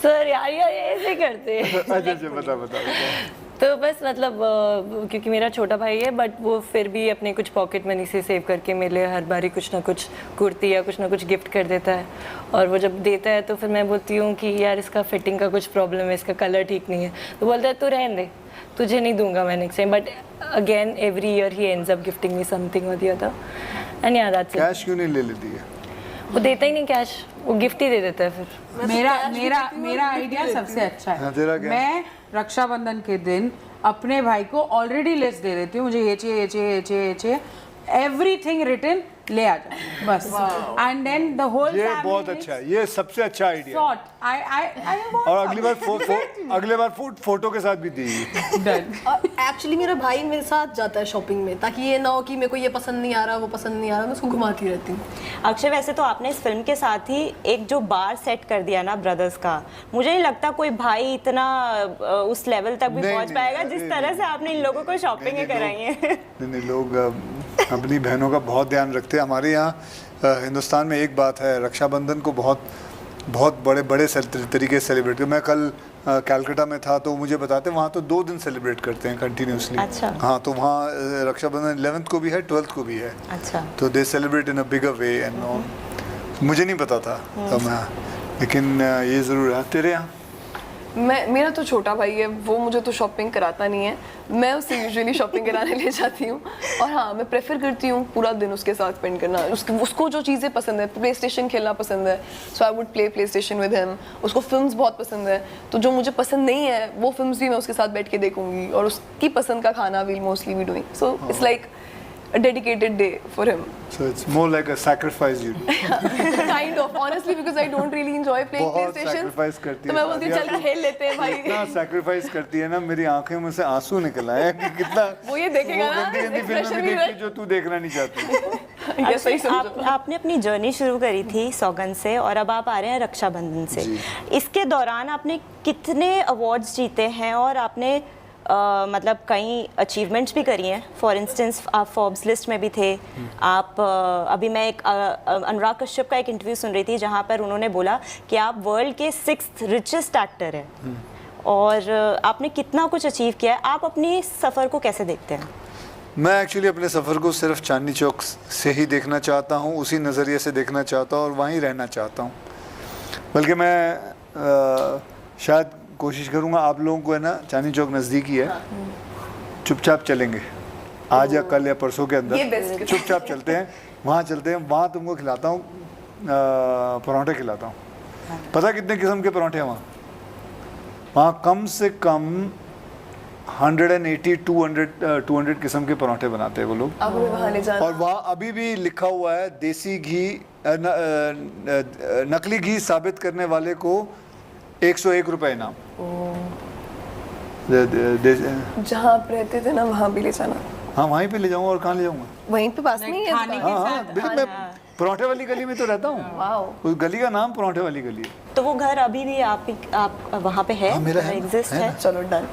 [SPEAKER 15] सर यार ऐसे करते हैं.
[SPEAKER 6] अच्छा बता.
[SPEAKER 15] तो बस मतलब क्योंकि मेरा छोटा भाई है, बट वो फिर भी अपने कुछ पॉकेट मनी से सेव करके मेरे लिए हर बारी कुछ ना कुछ कुर्ती या कुछ ना कुछ गिफ्ट कर देता है. और वो जब देता है तो फिर मैं बोलती हूँ कि यार इसका फिटिंग का कुछ प्रॉब्लम है, इसका कलर ठीक नहीं है. तो बोलता है तू रहने दे, तुझे नहीं दूंगा मैं next time. But again every year he ends up gifting me something और द अदर. एंड यार दैट्स इट.
[SPEAKER 6] कैश क्यों नहीं ले लेती है?
[SPEAKER 15] वो देता ही नहीं कैश, वो गिफ्ट ही दे देता है. फिर
[SPEAKER 17] मेरा आइडिया सबसे अच्छा है. मैं रक्षाबंधन के दिन अपने भाई को ऑलरेडी लिस्ट दे देती हूँ, मुझे ये चाहिए, एवरीथिंग रिटन ले आ जाओ बस. एंड देन द होल
[SPEAKER 6] ये बहुत अच्छा है, ये सबसे अच्छा आइडिया. और अगली बार फोटो के साथ भी दी.
[SPEAKER 20] एक्चुअली मेरा भाई मेरे साथ जाता है शॉपिंग में, ताकि ये ना हो कि मेरे को ये पसंद नहीं आ रहा, वो पसंद नहीं आ रहा, मैं उसको घुमाती रहती हूँ.
[SPEAKER 27] अक्षय, वैसे तो आपने इस फिल्म के साथ ही एक जो बार सेट कर दिया ना ब्रदर्स का, मुझे नहीं लगता कोई भाई इतना उस लेवल तक भी पहुंच पाएगा जिस तरह से आपने इन लोगों को शॉपिंग कराई है.
[SPEAKER 6] नहीं, लोग अपनी बहनों का बहुत ध्यान रखते हैं. हमारे यहाँ हिंदुस्तान में एक बात है, रक्षाबंधन को बहुत बड़े तरीके से सेलिब्रेट कर। मैं कल कलकत्ता में था तो मुझे बताते वहाँ तो 2 दिन सेलिब्रेट करते हैं कंटिन्यूसली।
[SPEAKER 27] अच्छा।
[SPEAKER 6] हाँ, तो वहाँ रक्षाबंधन 11th को भी है, 12th को भी है।
[SPEAKER 27] अच्छा।
[SPEAKER 6] तो दे celebrate in a bigger way and all. मुझे नहीं पता था तो मैं, लेकिन ये ज़रूर है। तेरे यहाँ?
[SPEAKER 12] मेरा तो छोटा भाई है, वो मुझे तो शॉपिंग कराता नहीं है, मैं उससे यूजुअली शॉपिंग कराने ले जाती हूँ। और हाँ, मैं प्रेफर करती हूँ पूरा दिन उसके साथ स्पेंड करना। उसको जो चीज़ें पसंद है, प्ले स्टेशन खेलना पसंद है, so I would PlayStation with him. उसको फिल्म्स बहुत पसंद है, तो जो मुझे पसंद नहीं है वो फिल्म्स भी मैं उसके साथ बैठ के देखूंगी। और उसकी पसंद का खाना will mostly be doing, so it's like a dedicated day for him.
[SPEAKER 6] So it's more like a sacrifice you do.
[SPEAKER 12] Kind of, honestly, because I don't really enjoy playing PlayStation.
[SPEAKER 6] sacrifice करती है।
[SPEAKER 12] तो मैं बोलती हूँ चल खेल लेते हैं भाई।
[SPEAKER 6] इतना sacrifice करती है ना, मेरी आंखों में से आंसू निकल आए कि कितना
[SPEAKER 12] वो ये देखेगा ना,
[SPEAKER 6] गंदी फिल्म भी देखी जो तू देखना नहीं चाहती।
[SPEAKER 12] ये सही समझो।
[SPEAKER 27] आपने अपनी जर्नी शुरू करी थी सौगंध से और अब आप आ रहे हैं रक्षाबंधन से। इसके दौरान आपने कितने अवार्ड्स जीते हैं और आपने मतलब कई अचीवमेंट्स भी करी हैं। फॉर इंस्टेंस आप फोर्ब्स लिस्ट में भी थे। आप अभी मैं एक अनुराग कश्यप का एक इंटरव्यू सुन रही थी जहां पर उन्होंने बोला कि आप वर्ल्ड के 6th रिचेस्ट एक्टर हैं और आपने कितना कुछ अचीव किया है। आप अपनी सफ़र को कैसे देखते हैं?
[SPEAKER 6] मैं एक्चुअली अपने सफ़र को सिर्फ चांदनी चौक से ही देखना चाहता हूँ, उसी नज़रिए से देखना चाहता हूँ और वहीं रहना चाहता हूँ। बल्कि मैं शायद कोशिश करूंगा आप लोगों को, है ना, चांदनी चौक नज़दीकी है, चुपचाप चलेंगे आज या कल या परसों के अंदर, चुपचाप चलते हैं, वहाँ चलते हैं, वहाँ तुमको खिलाता हूँ पराठे खिलाता हूँ। पता कितने किस्म के पराठे हैं वहाँ? वहाँ कम से कम 180-200 किस्म के पराठे बनाते हैं वो लोग। और वहाँ अभी भी लिखा हुआ है देसी घी, नकली घी साबित करने वाले को 101 रुपए इनाम।
[SPEAKER 12] जहाँ आप रहते थे ना वहाँ भी ले जाना।
[SPEAKER 6] हाँ, वहीं पे ले जाऊँगा। और कहाँ ले जाऊँगा?
[SPEAKER 12] वहीं पे पास में ही है।
[SPEAKER 6] हाँ, बिल्कुल। मैं पराठे वाली गली में तो रहता हूँ। उस गली का नाम पराठे वाली गली है।
[SPEAKER 27] तो वो घर अभी भी आप वहाँ पे है?
[SPEAKER 6] मेरा है,
[SPEAKER 27] एग्जिस्ट है।
[SPEAKER 12] चलो डन।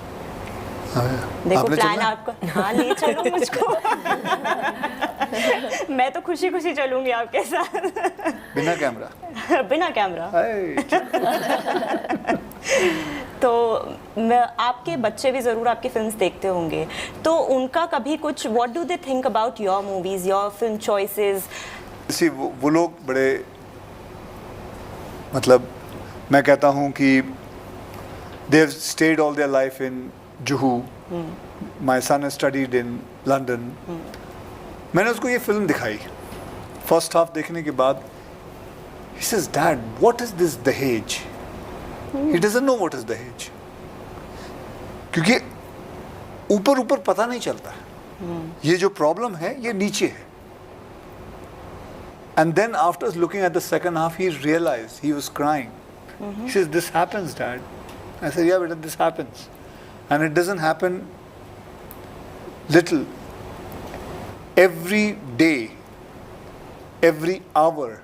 [SPEAKER 27] देखो प्लान आपको। हाँ, ले चलो मुझको। मैं तो खुशी खुशी चलूंगी आपके साथ।
[SPEAKER 6] बिना कैमरा?
[SPEAKER 27] बिना कैमरा। तो आपके बच्चे भी ज़रूर आपकी फिल्म्स देखते होंगे, तो उनका कभी कुछ what do they think about your movies, your film choices?
[SPEAKER 6] वो लोग बड़े, मतलब मैं कहता हूँ कि they have stayed all their life in Juhu. My son has studied in London. मैंने उसको ये फिल्म दिखाई, फर्स्ट हाफ देखने के बाद he says, Dad, what is this Dahej? He doesn't know what is Dahej. क्योंकि ऊपर पता नहीं चलता है। ये जो प्रॉब्लम है ये नीचे है। And then after looking at the second half, he realized, he was crying. He says, this happens, Dad. I said, yeah, but this happens. And it doesn't happen little. Every day, every hour,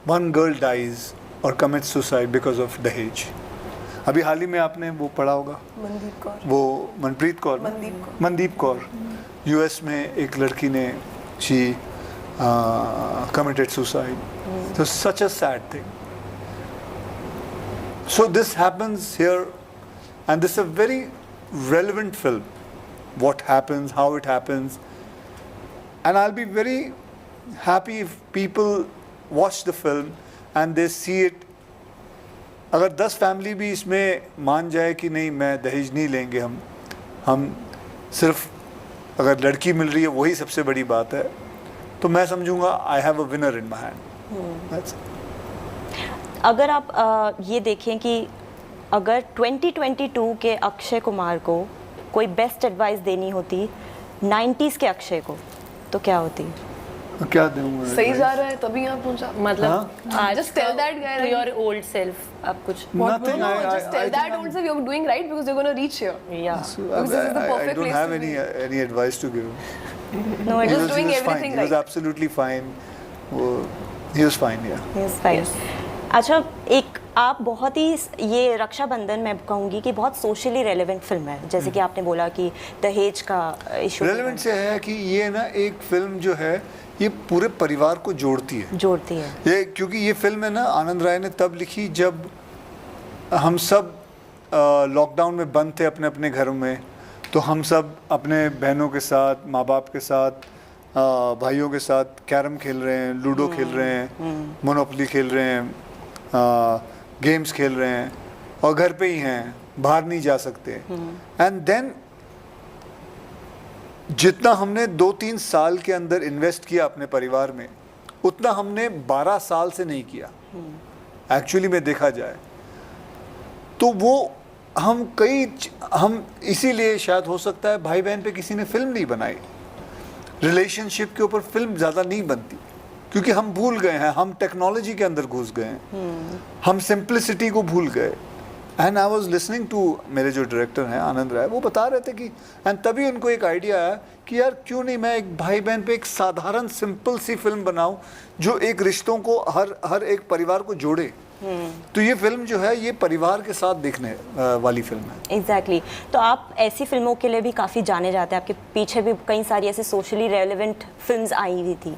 [SPEAKER 6] one girl dies or commits suicide because of Dahej. अभी हाल ही में आपने वो पढ़ा होगा, Mandeep Kaur, US में एक लड़की ने she committed suicide. So such a sad thing. So this happens here, and this is a very relevant film. What happens, how it happens, and I'll be very happy if people watch the film and they see it. अगर 10 family भी इसमें मान जाए कि नहीं, मैं दहेज नहीं लेंगे, हम सिर्फ अगर लड़की मिल रही है वही सबसे बड़ी बात है, तो मैं समझूंगा I have a winner in my hand.
[SPEAKER 27] अगर आप ये देखें कि अगर 2022 के अक्षय कुमार को कोई बेस्ट एडवाइस देनी होती 90s के अक्षय को, तो क्या होती?
[SPEAKER 6] क्या दूंगा?
[SPEAKER 12] सही जा रहा है तभी आप पहुंचा, मतलब
[SPEAKER 15] just tell that guy to your old self. आप कुछ
[SPEAKER 6] nothing.
[SPEAKER 12] Just tell that old self you're doing right because you're going to reach here.
[SPEAKER 15] Yeah.
[SPEAKER 12] Because this is the perfect
[SPEAKER 6] place. I don't have any advice to give him. No, he was doing everything right. He was absolutely fine. He was fine, yeah.
[SPEAKER 27] He was fine. अच्छा, एक आप बहुत ही ये रक्षाबंधन मैं कहूँगी कि बहुत socially relevant film है, जैसे कि आपने बोला कि दहेज का इशू
[SPEAKER 6] रेलेवेंट से है कि ये ना एक फिल्म जो है ये पूरे परिवार को जोड़ती है ये, क्योंकि ये फिल्म है ना आनंद राय ने तब लिखी जब हम सब लॉकडाउन में बंद थे अपने अपने घरों में, तो हम सब अपने बहनों के साथ, माँ बाप के साथ, भाइयों के साथ कैरम खेल रहे हैं, लूडो खेल रहे हैं, मोनोपोली खेल रहे हैं, गेम्स खेल रहे हैं और घर पे ही हैं, बाहर नहीं जा सकते। एंड देन जितना हमने 2-3 साल के अंदर इन्वेस्ट किया अपने परिवार में, उतना हमने 12 साल से नहीं किया एक्चुअली में देखा जाए तो। वो हम इसीलिए शायद हो सकता है भाई बहन पे किसी ने फिल्म नहीं बनाई, रिलेशनशिप के ऊपर फिल्म ज़्यादा नहीं बनती, क्योंकि हम भूल गए हैं, हम टेक्नोलॉजी के अंदर घुस गए हैं, हम सिंप्लिसिटी को भूल गए। And I was listening to मेरे जो डायरेक्टर हैं आनंद राय, वो बता रहे थे कि एंड तभी उनको एक आइडिया आया कि यार क्यों नहीं मैं एक भाई बहन पे एक साधारण सिंपल सी फिल्म बनाऊं जो एक रिश्तों को हर एक परिवार को जोड़े। तो ये फिल्म जो है ये परिवार के साथ देखने वाली फिल्म है।
[SPEAKER 27] एग्जैक्टली तो आप ऐसी फिल्मों के लिए भी काफ़ी जाने जाते हैं, आपके पीछे भी कई सारी ऐसी सोशली रेलेवेंट फिल्म्स आई हुई थी।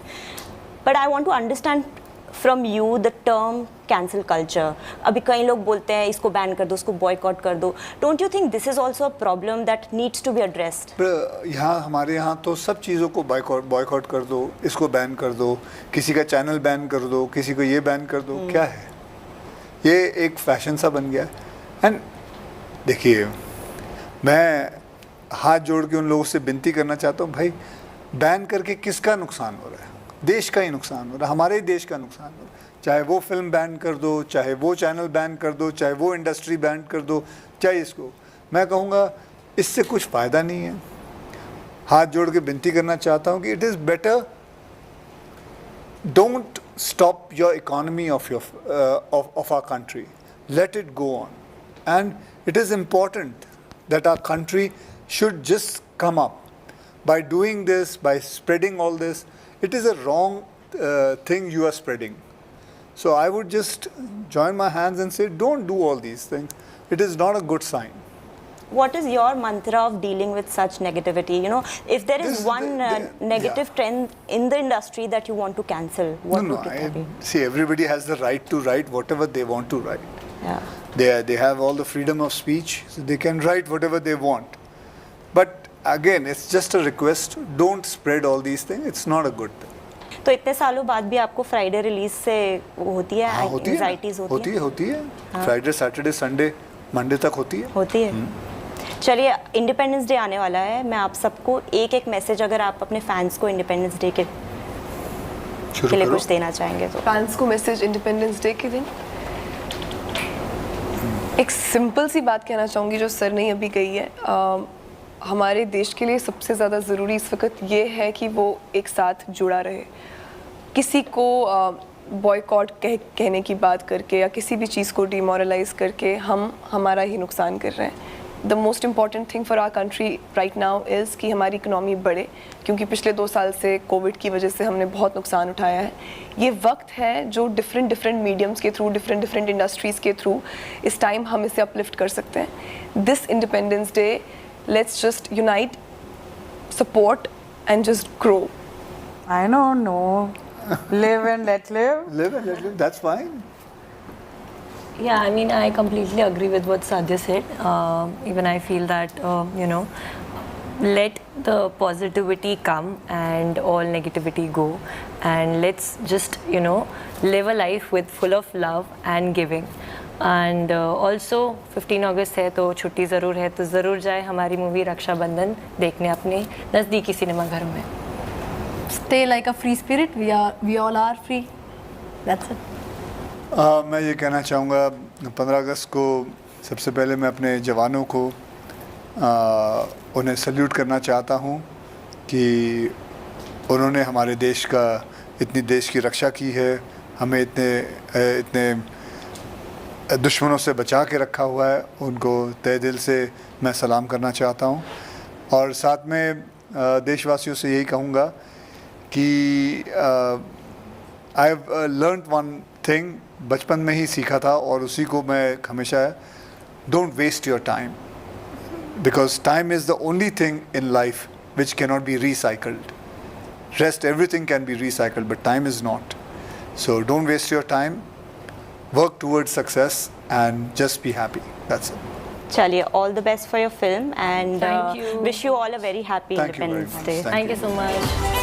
[SPEAKER 27] But I want to understand from you the term cancel culture. अभी कई लोग बोलते हैं इसको बैन कर दो, उसको बॉयकॉट कर दो। Don't you think this is also a problem that needs to be addressed?
[SPEAKER 6] यहाँ हमारे यहाँ तो सब चीज़ों को बॉयकॉट कर दो, इसको बैन कर दो, किसी का चैनल बैन कर दो, किसी को ये बैन कर दो। क्या है ये एक फैशन सा बन गया। एंड देखिए मैं हाथ जोड़ के उन लोगों से विनती करना चाहता हूँ, भाई बैन करके किसका नुकसान हो रहा है? देश का ही नुकसान हो रहा है, हमारे ही देश का नुकसान हो रहा है। चाहे वो फिल्म बैन कर दो, चाहे वो चैनल बैन कर दो, चाहे वो इंडस्ट्री बैन कर दो, चाहे इसको, मैं कहूँगा इससे कुछ फ़ायदा नहीं है। हाथ जोड़ के विनती करना चाहता हूँ कि it is better don't stop your economy of our country. Let it go on. And it is important that our country should just come up. By doing this, by spreading all this, it is a wrong thing you are spreading. So I would just join my hands and say, don't do all these things. It is not a good sign.
[SPEAKER 27] What is your mantra of dealing with such negativity? You know, if there is one negative trend in the industry that you want to cancel, what would it be?
[SPEAKER 6] See, everybody has the right to write whatever they want to write. Yeah. They have all the freedom of speech, so they can write whatever they want. But again, it's just a request. Don't spread all these things. It's not a good thing.
[SPEAKER 27] तो इतने सालों बाद भी आपको Friday release से होती है anxieties
[SPEAKER 6] होती है फ्राइडे सैटरडे संडे मंडे तक होती है।
[SPEAKER 27] चलिए इंडिपेंडेंस डे आने वाला है, मैं आप सबको एक मैसेज अगर आप अपने फैंस को इंडिपेंडेंस डे के लिए कुछ देना चाहेंगे तो।
[SPEAKER 12] फैंस को मैसेज इंडिपेंडेंस डे के दिन एक सिंपल सी बात कहना चाहूँगी जो सर ने अभी कही है। हमारे देश के लिए सबसे ज़्यादा ज़रूरी इस वक्त ये है कि वो एक साथ जुड़ा रहे। किसी को बॉयकॉट कहने की बात करके या किसी भी चीज़ को डिमोरलाइज करके हम हमारा ही नुकसान कर रहे हैं। The most important thing for our country right now is कि हमारी इकनॉमी बढ़े, क्योंकि पिछले 2 साल से कोविड की वजह से हमने बहुत नुकसान उठाया है। ये वक्त है जो डिफरेंट मीडियम्स के थ्रू, डिफरेंट इंडस्ट्रीज़ के थ्रू इस टाइम हम इसे अपलिफ्ट कर सकते हैं। This independence day let's just unite, support and just grow.
[SPEAKER 17] I don't know. Live and let live.
[SPEAKER 6] Live and let live. That's fine.
[SPEAKER 15] Yeah, I mean, I completely agree with what Sadhya said. Even I feel that, let the positivity come and all negativity go. And let's just, live a life with full of love and giving. And also 15 अगस्त है तो छुट्टी ज़रूर है, तो ज़रूर जाए हमारी movie Rakshabandhan देखने अपने नज़दीकी सिनेमा घर में।
[SPEAKER 2] Stay like a free spirit. We all are free. That's it.
[SPEAKER 6] मैं ये कहना चाहूँगा 15 अगस्त को सबसे पहले मैं अपने जवानों को उन्हें सल्यूट करना चाहता हूँ कि उन्होंने हमारे देश देश की रक्षा की है, हमें इतने दुश्मनों से बचा के रखा हुआ है। उनको तहे दिल से मैं सलाम करना चाहता हूँ और साथ में देशवासियों से यही कहूँगा कि I have learned one thing बचपन में ही सीखा था और उसी को मैं हमेशा don't waste your time, because time is the only thing in life which cannot be recycled. Rest, everything can be recycled, but time is not. So don't waste your time, work towards success and just be happy. That's it.
[SPEAKER 27] Chaliye, all the best for your film, and
[SPEAKER 15] Thank you.
[SPEAKER 27] wish you all a very happy
[SPEAKER 6] Thank you very
[SPEAKER 27] Independence
[SPEAKER 6] much.
[SPEAKER 27] Day.
[SPEAKER 15] Thank you so much.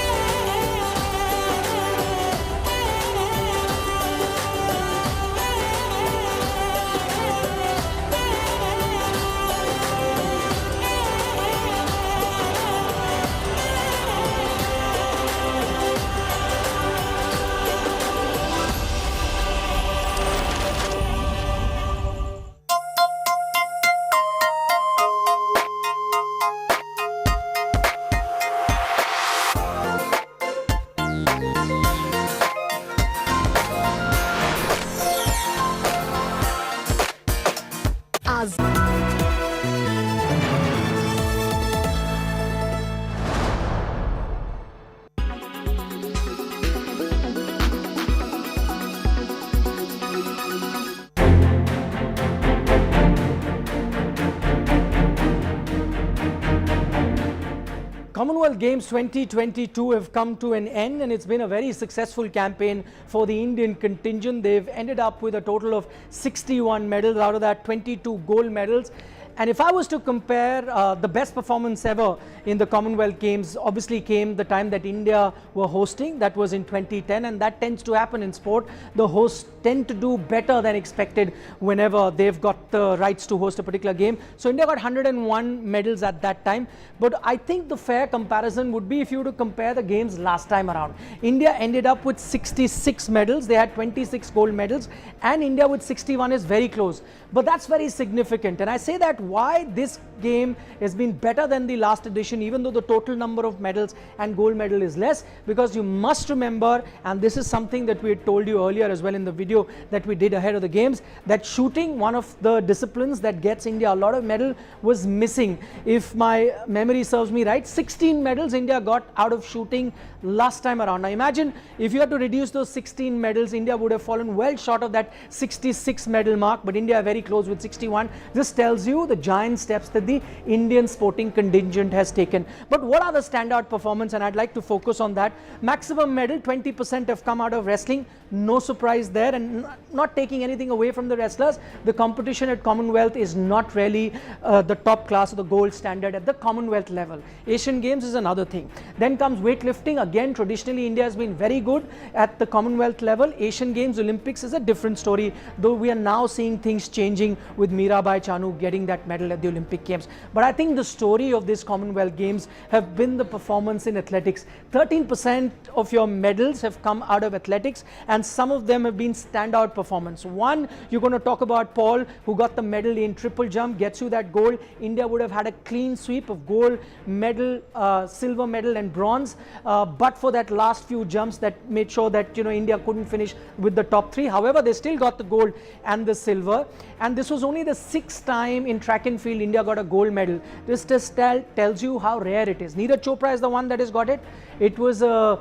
[SPEAKER 4] Commonwealth Games 2022 have come to an end, and it's been a very successful campaign for the Indian contingent. They've ended up with a total of 61 medals, out of that 22 gold medals. And if I was to compare the best performance ever in the Commonwealth Games, obviously came the time that India were hosting. That was in 2010, and that tends to happen in sport. The hosts tend to do better than expected whenever they've got the rights to host a particular game. So India got 101 medals at that time. But I think the fair comparison would be if you were to compare the games last time around. India ended up with 66 medals. They had 26 gold medals, and India with 61 is very close. But that's very significant. And I say that why this game has been better than the last edition, even though the total number of medals and gold medal is less, because you must remember, and this is something that we had told you earlier as well in the video that we did ahead of the games, that shooting, one of the disciplines that gets India a lot of medal, was missing. If my memory serves me right, 16 medals India got out of shooting last time around. Now imagine if you had to reduce those 16 medals, India would have fallen well short of that 66 medal mark, but India are very close with 61. This tells you the giant steps that the Indian sporting contingent has taken. But what are the standout performance? And I'd like to focus on that. Maximum medal, 20% have come out of wrestling. No surprise there, and not taking anything away from the wrestlers. The competition at Commonwealth is not really the top class or the gold standard at the Commonwealth level. Asian Games is another thing. Then comes weightlifting. Again, traditionally India has been very good at the Commonwealth level. Asian Games, Olympics is a different story, though we are now seeing things changing with Mirabai Chanu getting that medal at the Olympic Games. But I think the story of this Commonwealth Games have been the performance in athletics. 13% of your medals have come out of athletics, and some of them have been standout performance. One, you're going to talk about Paul, who got the medal in triple jump, gets you that gold. India would have had a clean sweep of gold medal, silver medal and bronze, but for that last few jumps that made sure that India couldn't finish with the top three. However, they still got the gold and the silver, and this was only the 6th time in track and field India got a gold medal. This just tells you how rare it is. Neeraj Chopra is the one that has got it. It was a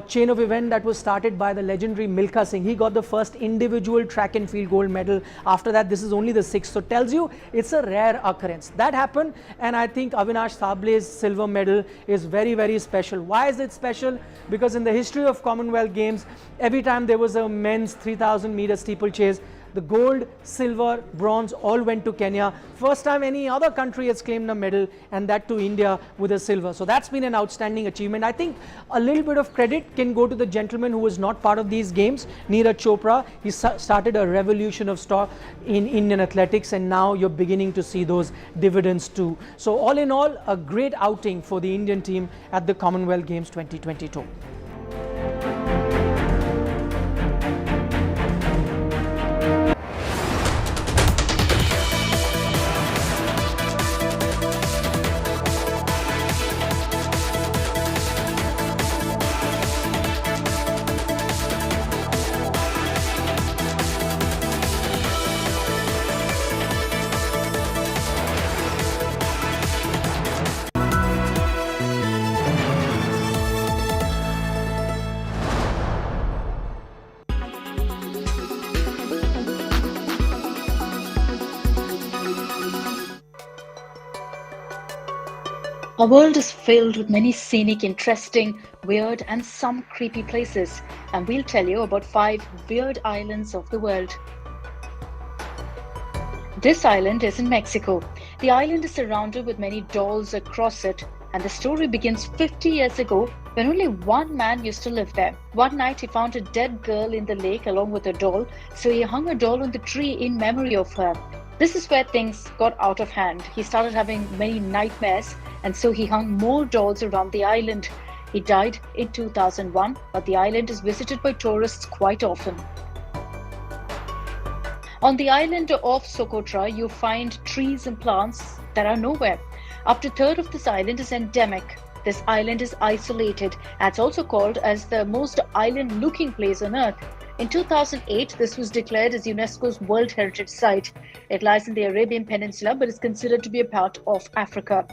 [SPEAKER 4] chain of event that was started by the legendary Milkha Singh. He got the first individual track and field gold medal. After that, this is only the 6th. So tells you it's a rare occurrence. That happened, and I think Avinash Sable's silver medal is very, very special. Why is it special? Because in the history of Commonwealth Games, every time there was a men's 3,000 meter steeplechase, the gold, silver, bronze all went to Kenya. First time any other country has claimed a medal, and that to India with a silver. So that's been an outstanding achievement. I think a little bit of credit can go to the gentleman who was not part of these games, Neeraj Chopra. He started a revolution of stock in Indian athletics, and now you're beginning to see those dividends too. So all in all, a great outing for the Indian team at the Commonwealth Games 2022.
[SPEAKER 9] Our world is filled with many scenic, interesting, weird and some creepy places, and we'll tell you about 5 weird islands of the world. This island is in Mexico. The island is surrounded with many dolls across it, and the story begins 50 years ago when only one man used to live there. One night he found a dead girl in the lake along with a doll, so he hung a doll on the tree in memory of her. This is where things got out of hand. He started having many nightmares, and so he hung more dolls around the island. He died in 2001, but the island is visited by tourists quite often. On the island of Socotra, you find trees and plants that are nowhere. Up to a third of this island is endemic. This island is isolated, and it's also called as the most island-looking place on Earth. In 2008, this was declared as UNESCO's World Heritage Site. It lies in the Arabian Peninsula, but is considered to be a part of Africa.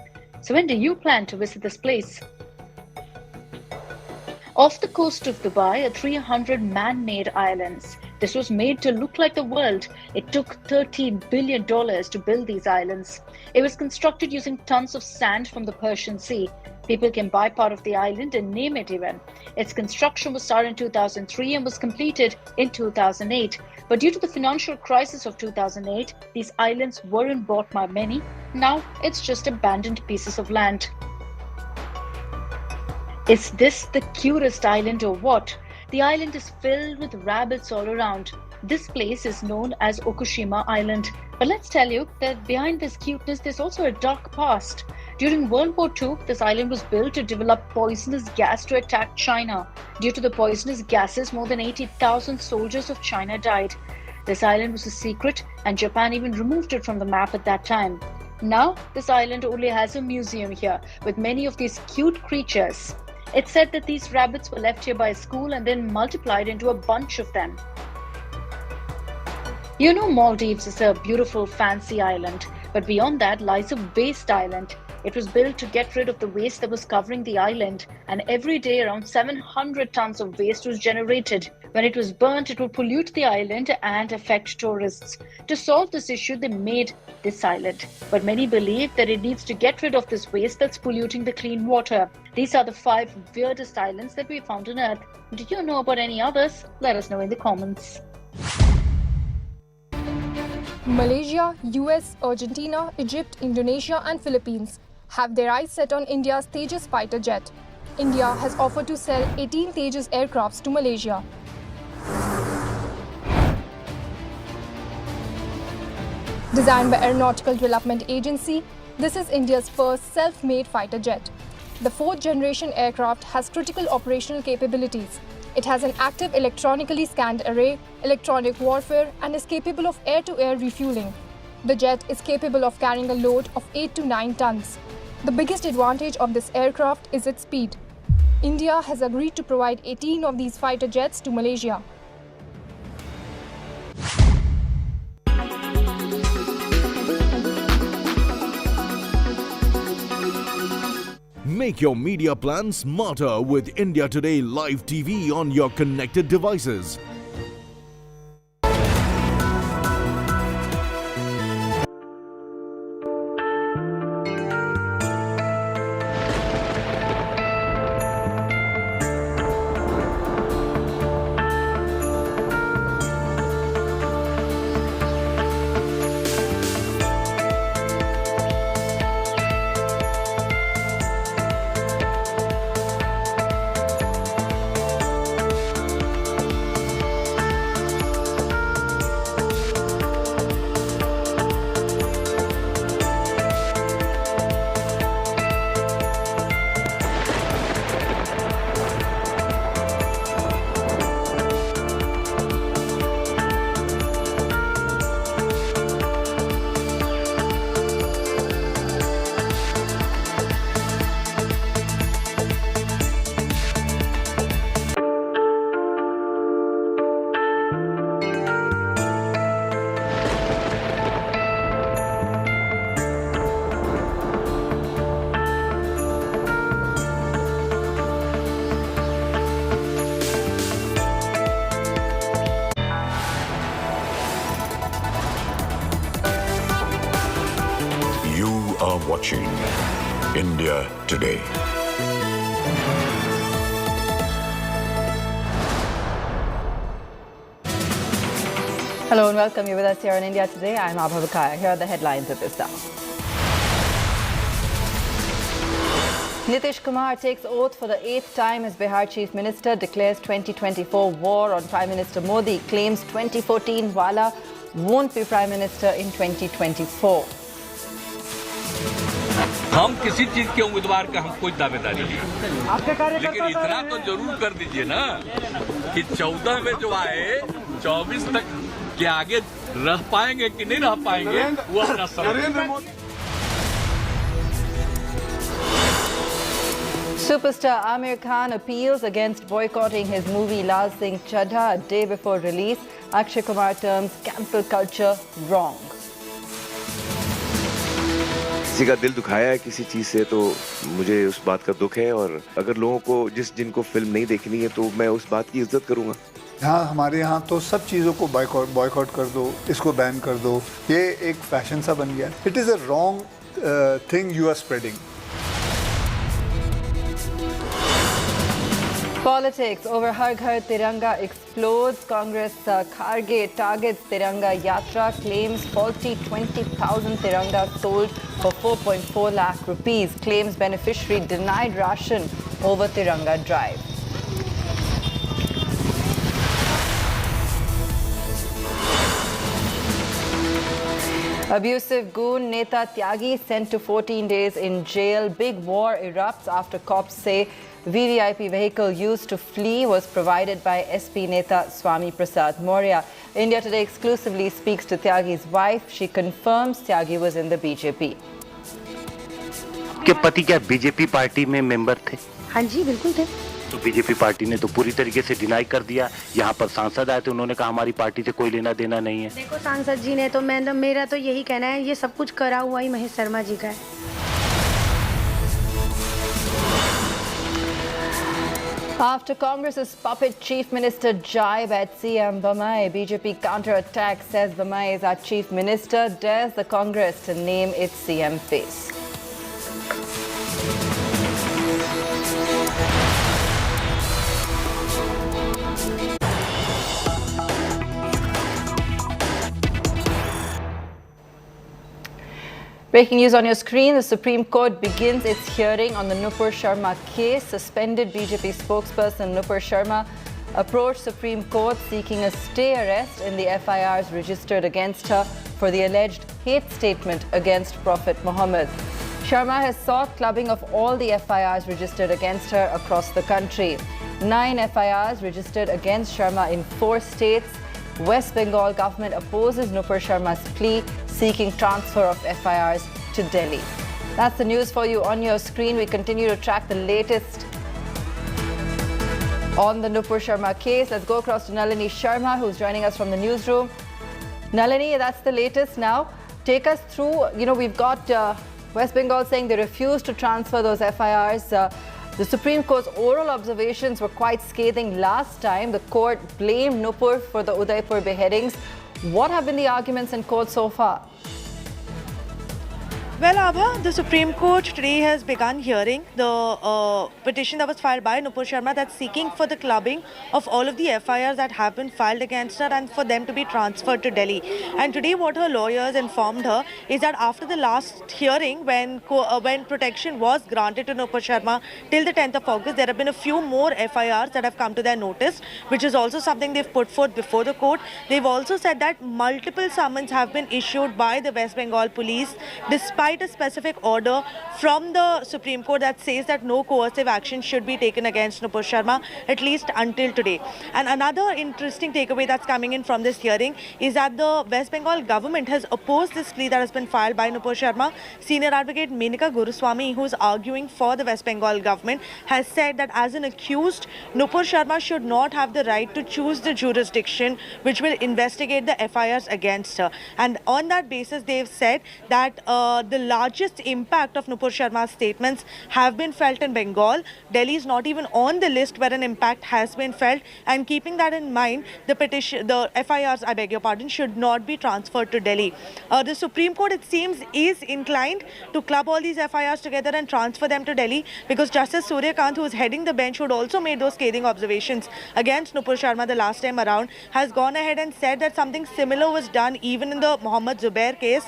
[SPEAKER 9] So when do you plan to visit this place? Off the coast of Dubai are 300 man-made islands. This was made to look like the world. It took $13 billion to build these islands. It was constructed using tons of sand from the Persian Sea. People can buy part of the island and name it even. Its construction was started in 2003 and was completed in 2008. But due to the financial crisis of 2008, these islands weren't bought by many. Now it's just abandoned pieces of land. Is this the cutest island or what? The island is filled with rabbits all around. This place is known as Okushima Island. But let's tell you that behind this cuteness, there's also a dark past. During World War II, this island was built to develop poisonous gas to attack China. Due to the poisonous gases, more than 80,000 soldiers of China died. This island was a secret, and Japan even removed it from the map at that time. Now, this island only has a museum here with many of these cute creatures. It's said that these rabbits were left here by a school and then multiplied into a bunch of them. You know, Maldives is a beautiful, fancy island, but beyond that lies a waste island. It was built to get rid of the waste that was covering the island, and every day around 700 tons of waste was generated. When it was burnt, it would pollute the island and affect tourists. To solve this issue, they made this island. But many believe that it needs to get rid of this waste that's polluting the clean water. These are the 5 weirdest islands that we found on Earth. Do you know about any others? Let us know in the comments.
[SPEAKER 23] Malaysia, US, Argentina, Egypt, Indonesia and Philippines have their eyes set on India's Tejas fighter jet. India has offered to sell 18 Tejas aircrafts to Malaysia. Designed by Aeronautical Development Agency, this is India's first self-made fighter jet. The 4th generation aircraft has critical operational capabilities. It has an active electronically scanned array, electronic warfare, and is capable of air-to-air refueling. The jet is capable of carrying a load of 8 to 9 tons. The biggest advantage of this aircraft is its speed. India has agreed to provide 18 of these fighter jets to Malaysia.
[SPEAKER 22] Make your media plan smarter with India Today Live TV on your connected devices.
[SPEAKER 1] You are watching India Today.
[SPEAKER 16] Hello and welcome. You're with us here on India Today. I'm Abhavakaya. Here are the headlines at this hour. Nitish Kumar takes oath for the 8th time as Bihar Chief Minister, declares 2024 war on Prime Minister Modi, claims 2014 Wala won't be Prime Minister in 2024.
[SPEAKER 14] हम किसी चीज के उम्मीदवार का हम कोई दावेदारी नहीं, लेकिन इतना तो जरूर कर दीजिए ना कि 14 में जो आए 24 तक के आगे रह पाएंगे कि नहीं रह पाएंगे वो अपना समझ।
[SPEAKER 16] Superstar Aamir Khan appeals against boycotting his movie Lal Singh Chaddha a day before release. Akshay Kumar terms cancel culture wrong.
[SPEAKER 18] किसी का दिल दुखाया है किसी चीज से तो मुझे उस बात का दुख है, और अगर लोगों को जिनको फिल्म नहीं देखनी है तो मैं उस बात की इज्जत करूंगा।
[SPEAKER 6] हाँ, हमारे यहाँ तो सब चीज़ों को बॉयकॉट कर दो, इसको बैन कर दो, ये एक फैशन सा बन गया। It is a wrong thing you are spreading.
[SPEAKER 16] Politics over Har Ghar Tiranga explodes. Congress Kharge targets Tiranga Yatra, claims faulty 20,000 Tiranga sold for 4.4 lakh rupees. Claims beneficiary denied ration over Tiranga drive. Abusive goon Neta Tyagi sent to 14 days in jail. Big war erupts after cops say VVIP vehicle used to flee was provided by SP Neta Swami Prasad Maurya. India Today exclusively speaks to Tyagi's wife. She confirms Tyagi was in the BJP.
[SPEAKER 7] के पति क्या BJP party में member थे?
[SPEAKER 20] हाँ जी, बिल्कुल थे।
[SPEAKER 7] तो BJP party ने तो पूरी तरीके से डिनाई कर दिया। यहाँ पर सांसद आए थे, उन्होंने कहा हमारी पार्टी से कोई लेना देना नहीं है।
[SPEAKER 20] देखो, सांसद जी ने तो मेरा तो यही कहना है, ये सब कुछ करा हुआ ही महेश शर्मा जी का है।
[SPEAKER 16] After Congress's puppet Chief Minister jibe at CM Bamai, BJP counter-attack says Bamai is our Chief Minister, dares the Congress to name its CM face. Breaking news on your screen, the Supreme Court begins its hearing on the Nupur Sharma case. Suspended BJP spokesperson Nupur Sharma approached Supreme Court seeking a stay arrest in the FIRs registered against her for the alleged hate statement against Prophet Muhammad. Sharma has sought clubbing of all the FIRs registered against her across the country. 9 FIRs registered against Sharma in 4 states. West Bengal government opposes Nupur Sharma's plea, seeking transfer of FIRs to Delhi. That's the news for you on your screen. We continue to track the latest on the Nupur Sharma case. Let's go across to Nalini Sharma, who's joining us from the newsroom. Nalini, that's the latest now. Take us through, we've got West Bengal saying they refuse to transfer those FIRs. The Supreme Court's oral observations were quite scathing last time. The court blamed Nupur for the Udaipur beheadings. What have been the arguments in court so far?
[SPEAKER 19] Well, Abha, the Supreme Court today has begun hearing the petition that was filed by Nupur Sharma that's seeking for the clubbing of all of the FIRs that have been filed against her and for them to be transferred to Delhi. And today what her lawyers informed her is that after the last hearing, when protection was granted to Nupur Sharma till the 10th of August, there have been a few more FIRs that have come to their notice, which is also something they've put forth before the court. They've also said that multiple summons have been issued by the West Bengal police despite a specific order from the Supreme Court that says that no coercive action should be taken against Nupur Sharma, at least until today. And another interesting takeaway that's coming in from this hearing is that the West Bengal government has opposed this plea that has been filed by Nupur Sharma. Senior advocate Menika Guruswamy, who is arguing for the West Bengal government, has said that as an accused, Nupur Sharma should not have the right to choose the jurisdiction which will investigate the FIRs against her. And on that basis, they've said that the largest impact of Nupur Sharma's statements have been felt in Bengal. Delhi is not even on the list where an impact has been felt. And keeping that in mind, the FIRs, I beg your pardon, should not be transferred to Delhi. The Supreme Court, it seems, is inclined to club all these FIRs together and transfer them to Delhi, because Justice Surya Kant, who is heading the bench, who had also made those scathing observations against Nupur Sharma the last time around, has gone ahead and said that something similar was done even in the Mohammed Zubair case,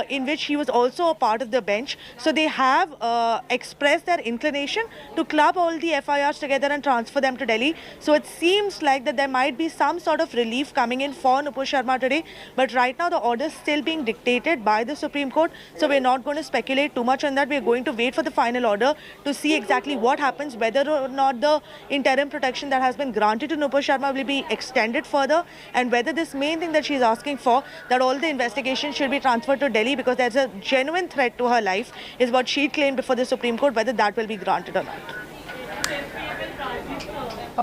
[SPEAKER 19] in which he was also a part of the bench. So they have expressed their inclination to club all the FIRs together and transfer them to Delhi. So it seems like that there might be some sort of relief coming in for Nupur Sharma today. But right now the order is still being dictated by the Supreme Court. So we're not going to speculate too much on that. We're going to wait for the final order to see exactly what happens, whether or not the interim protection that has been granted to Nupur Sharma will be extended further, and whether this main thing that she's asking for, that all the investigations should be transferred to Delhi because there's a genuine threat to her life, is what she claimed before the Supreme Court, whether that will be granted or not.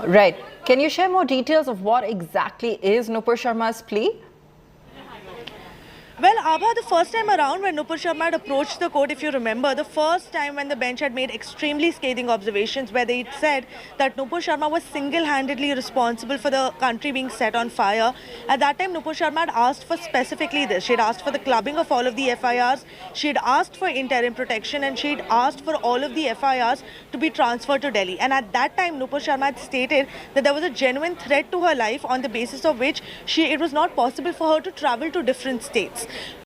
[SPEAKER 16] Right. Can you share more details of what exactly is Nupur Sharma's plea?
[SPEAKER 19] Well, Abha, the first time around when Nupur Sharma had approached the court, if you remember, the first time when the bench had made extremely scathing observations where they said that Nupur Sharma was single-handedly responsible for the country being set on fire. At that time, Nupur Sharma had asked for specifically this. She had asked for the clubbing of all of the FIRs, she had asked for interim protection, and she had asked for all of the FIRs to be transferred to Delhi. And at that time, Nupur Sharma had stated that there was a genuine threat to her life, on the basis of which it was not possible for her to travel to different states.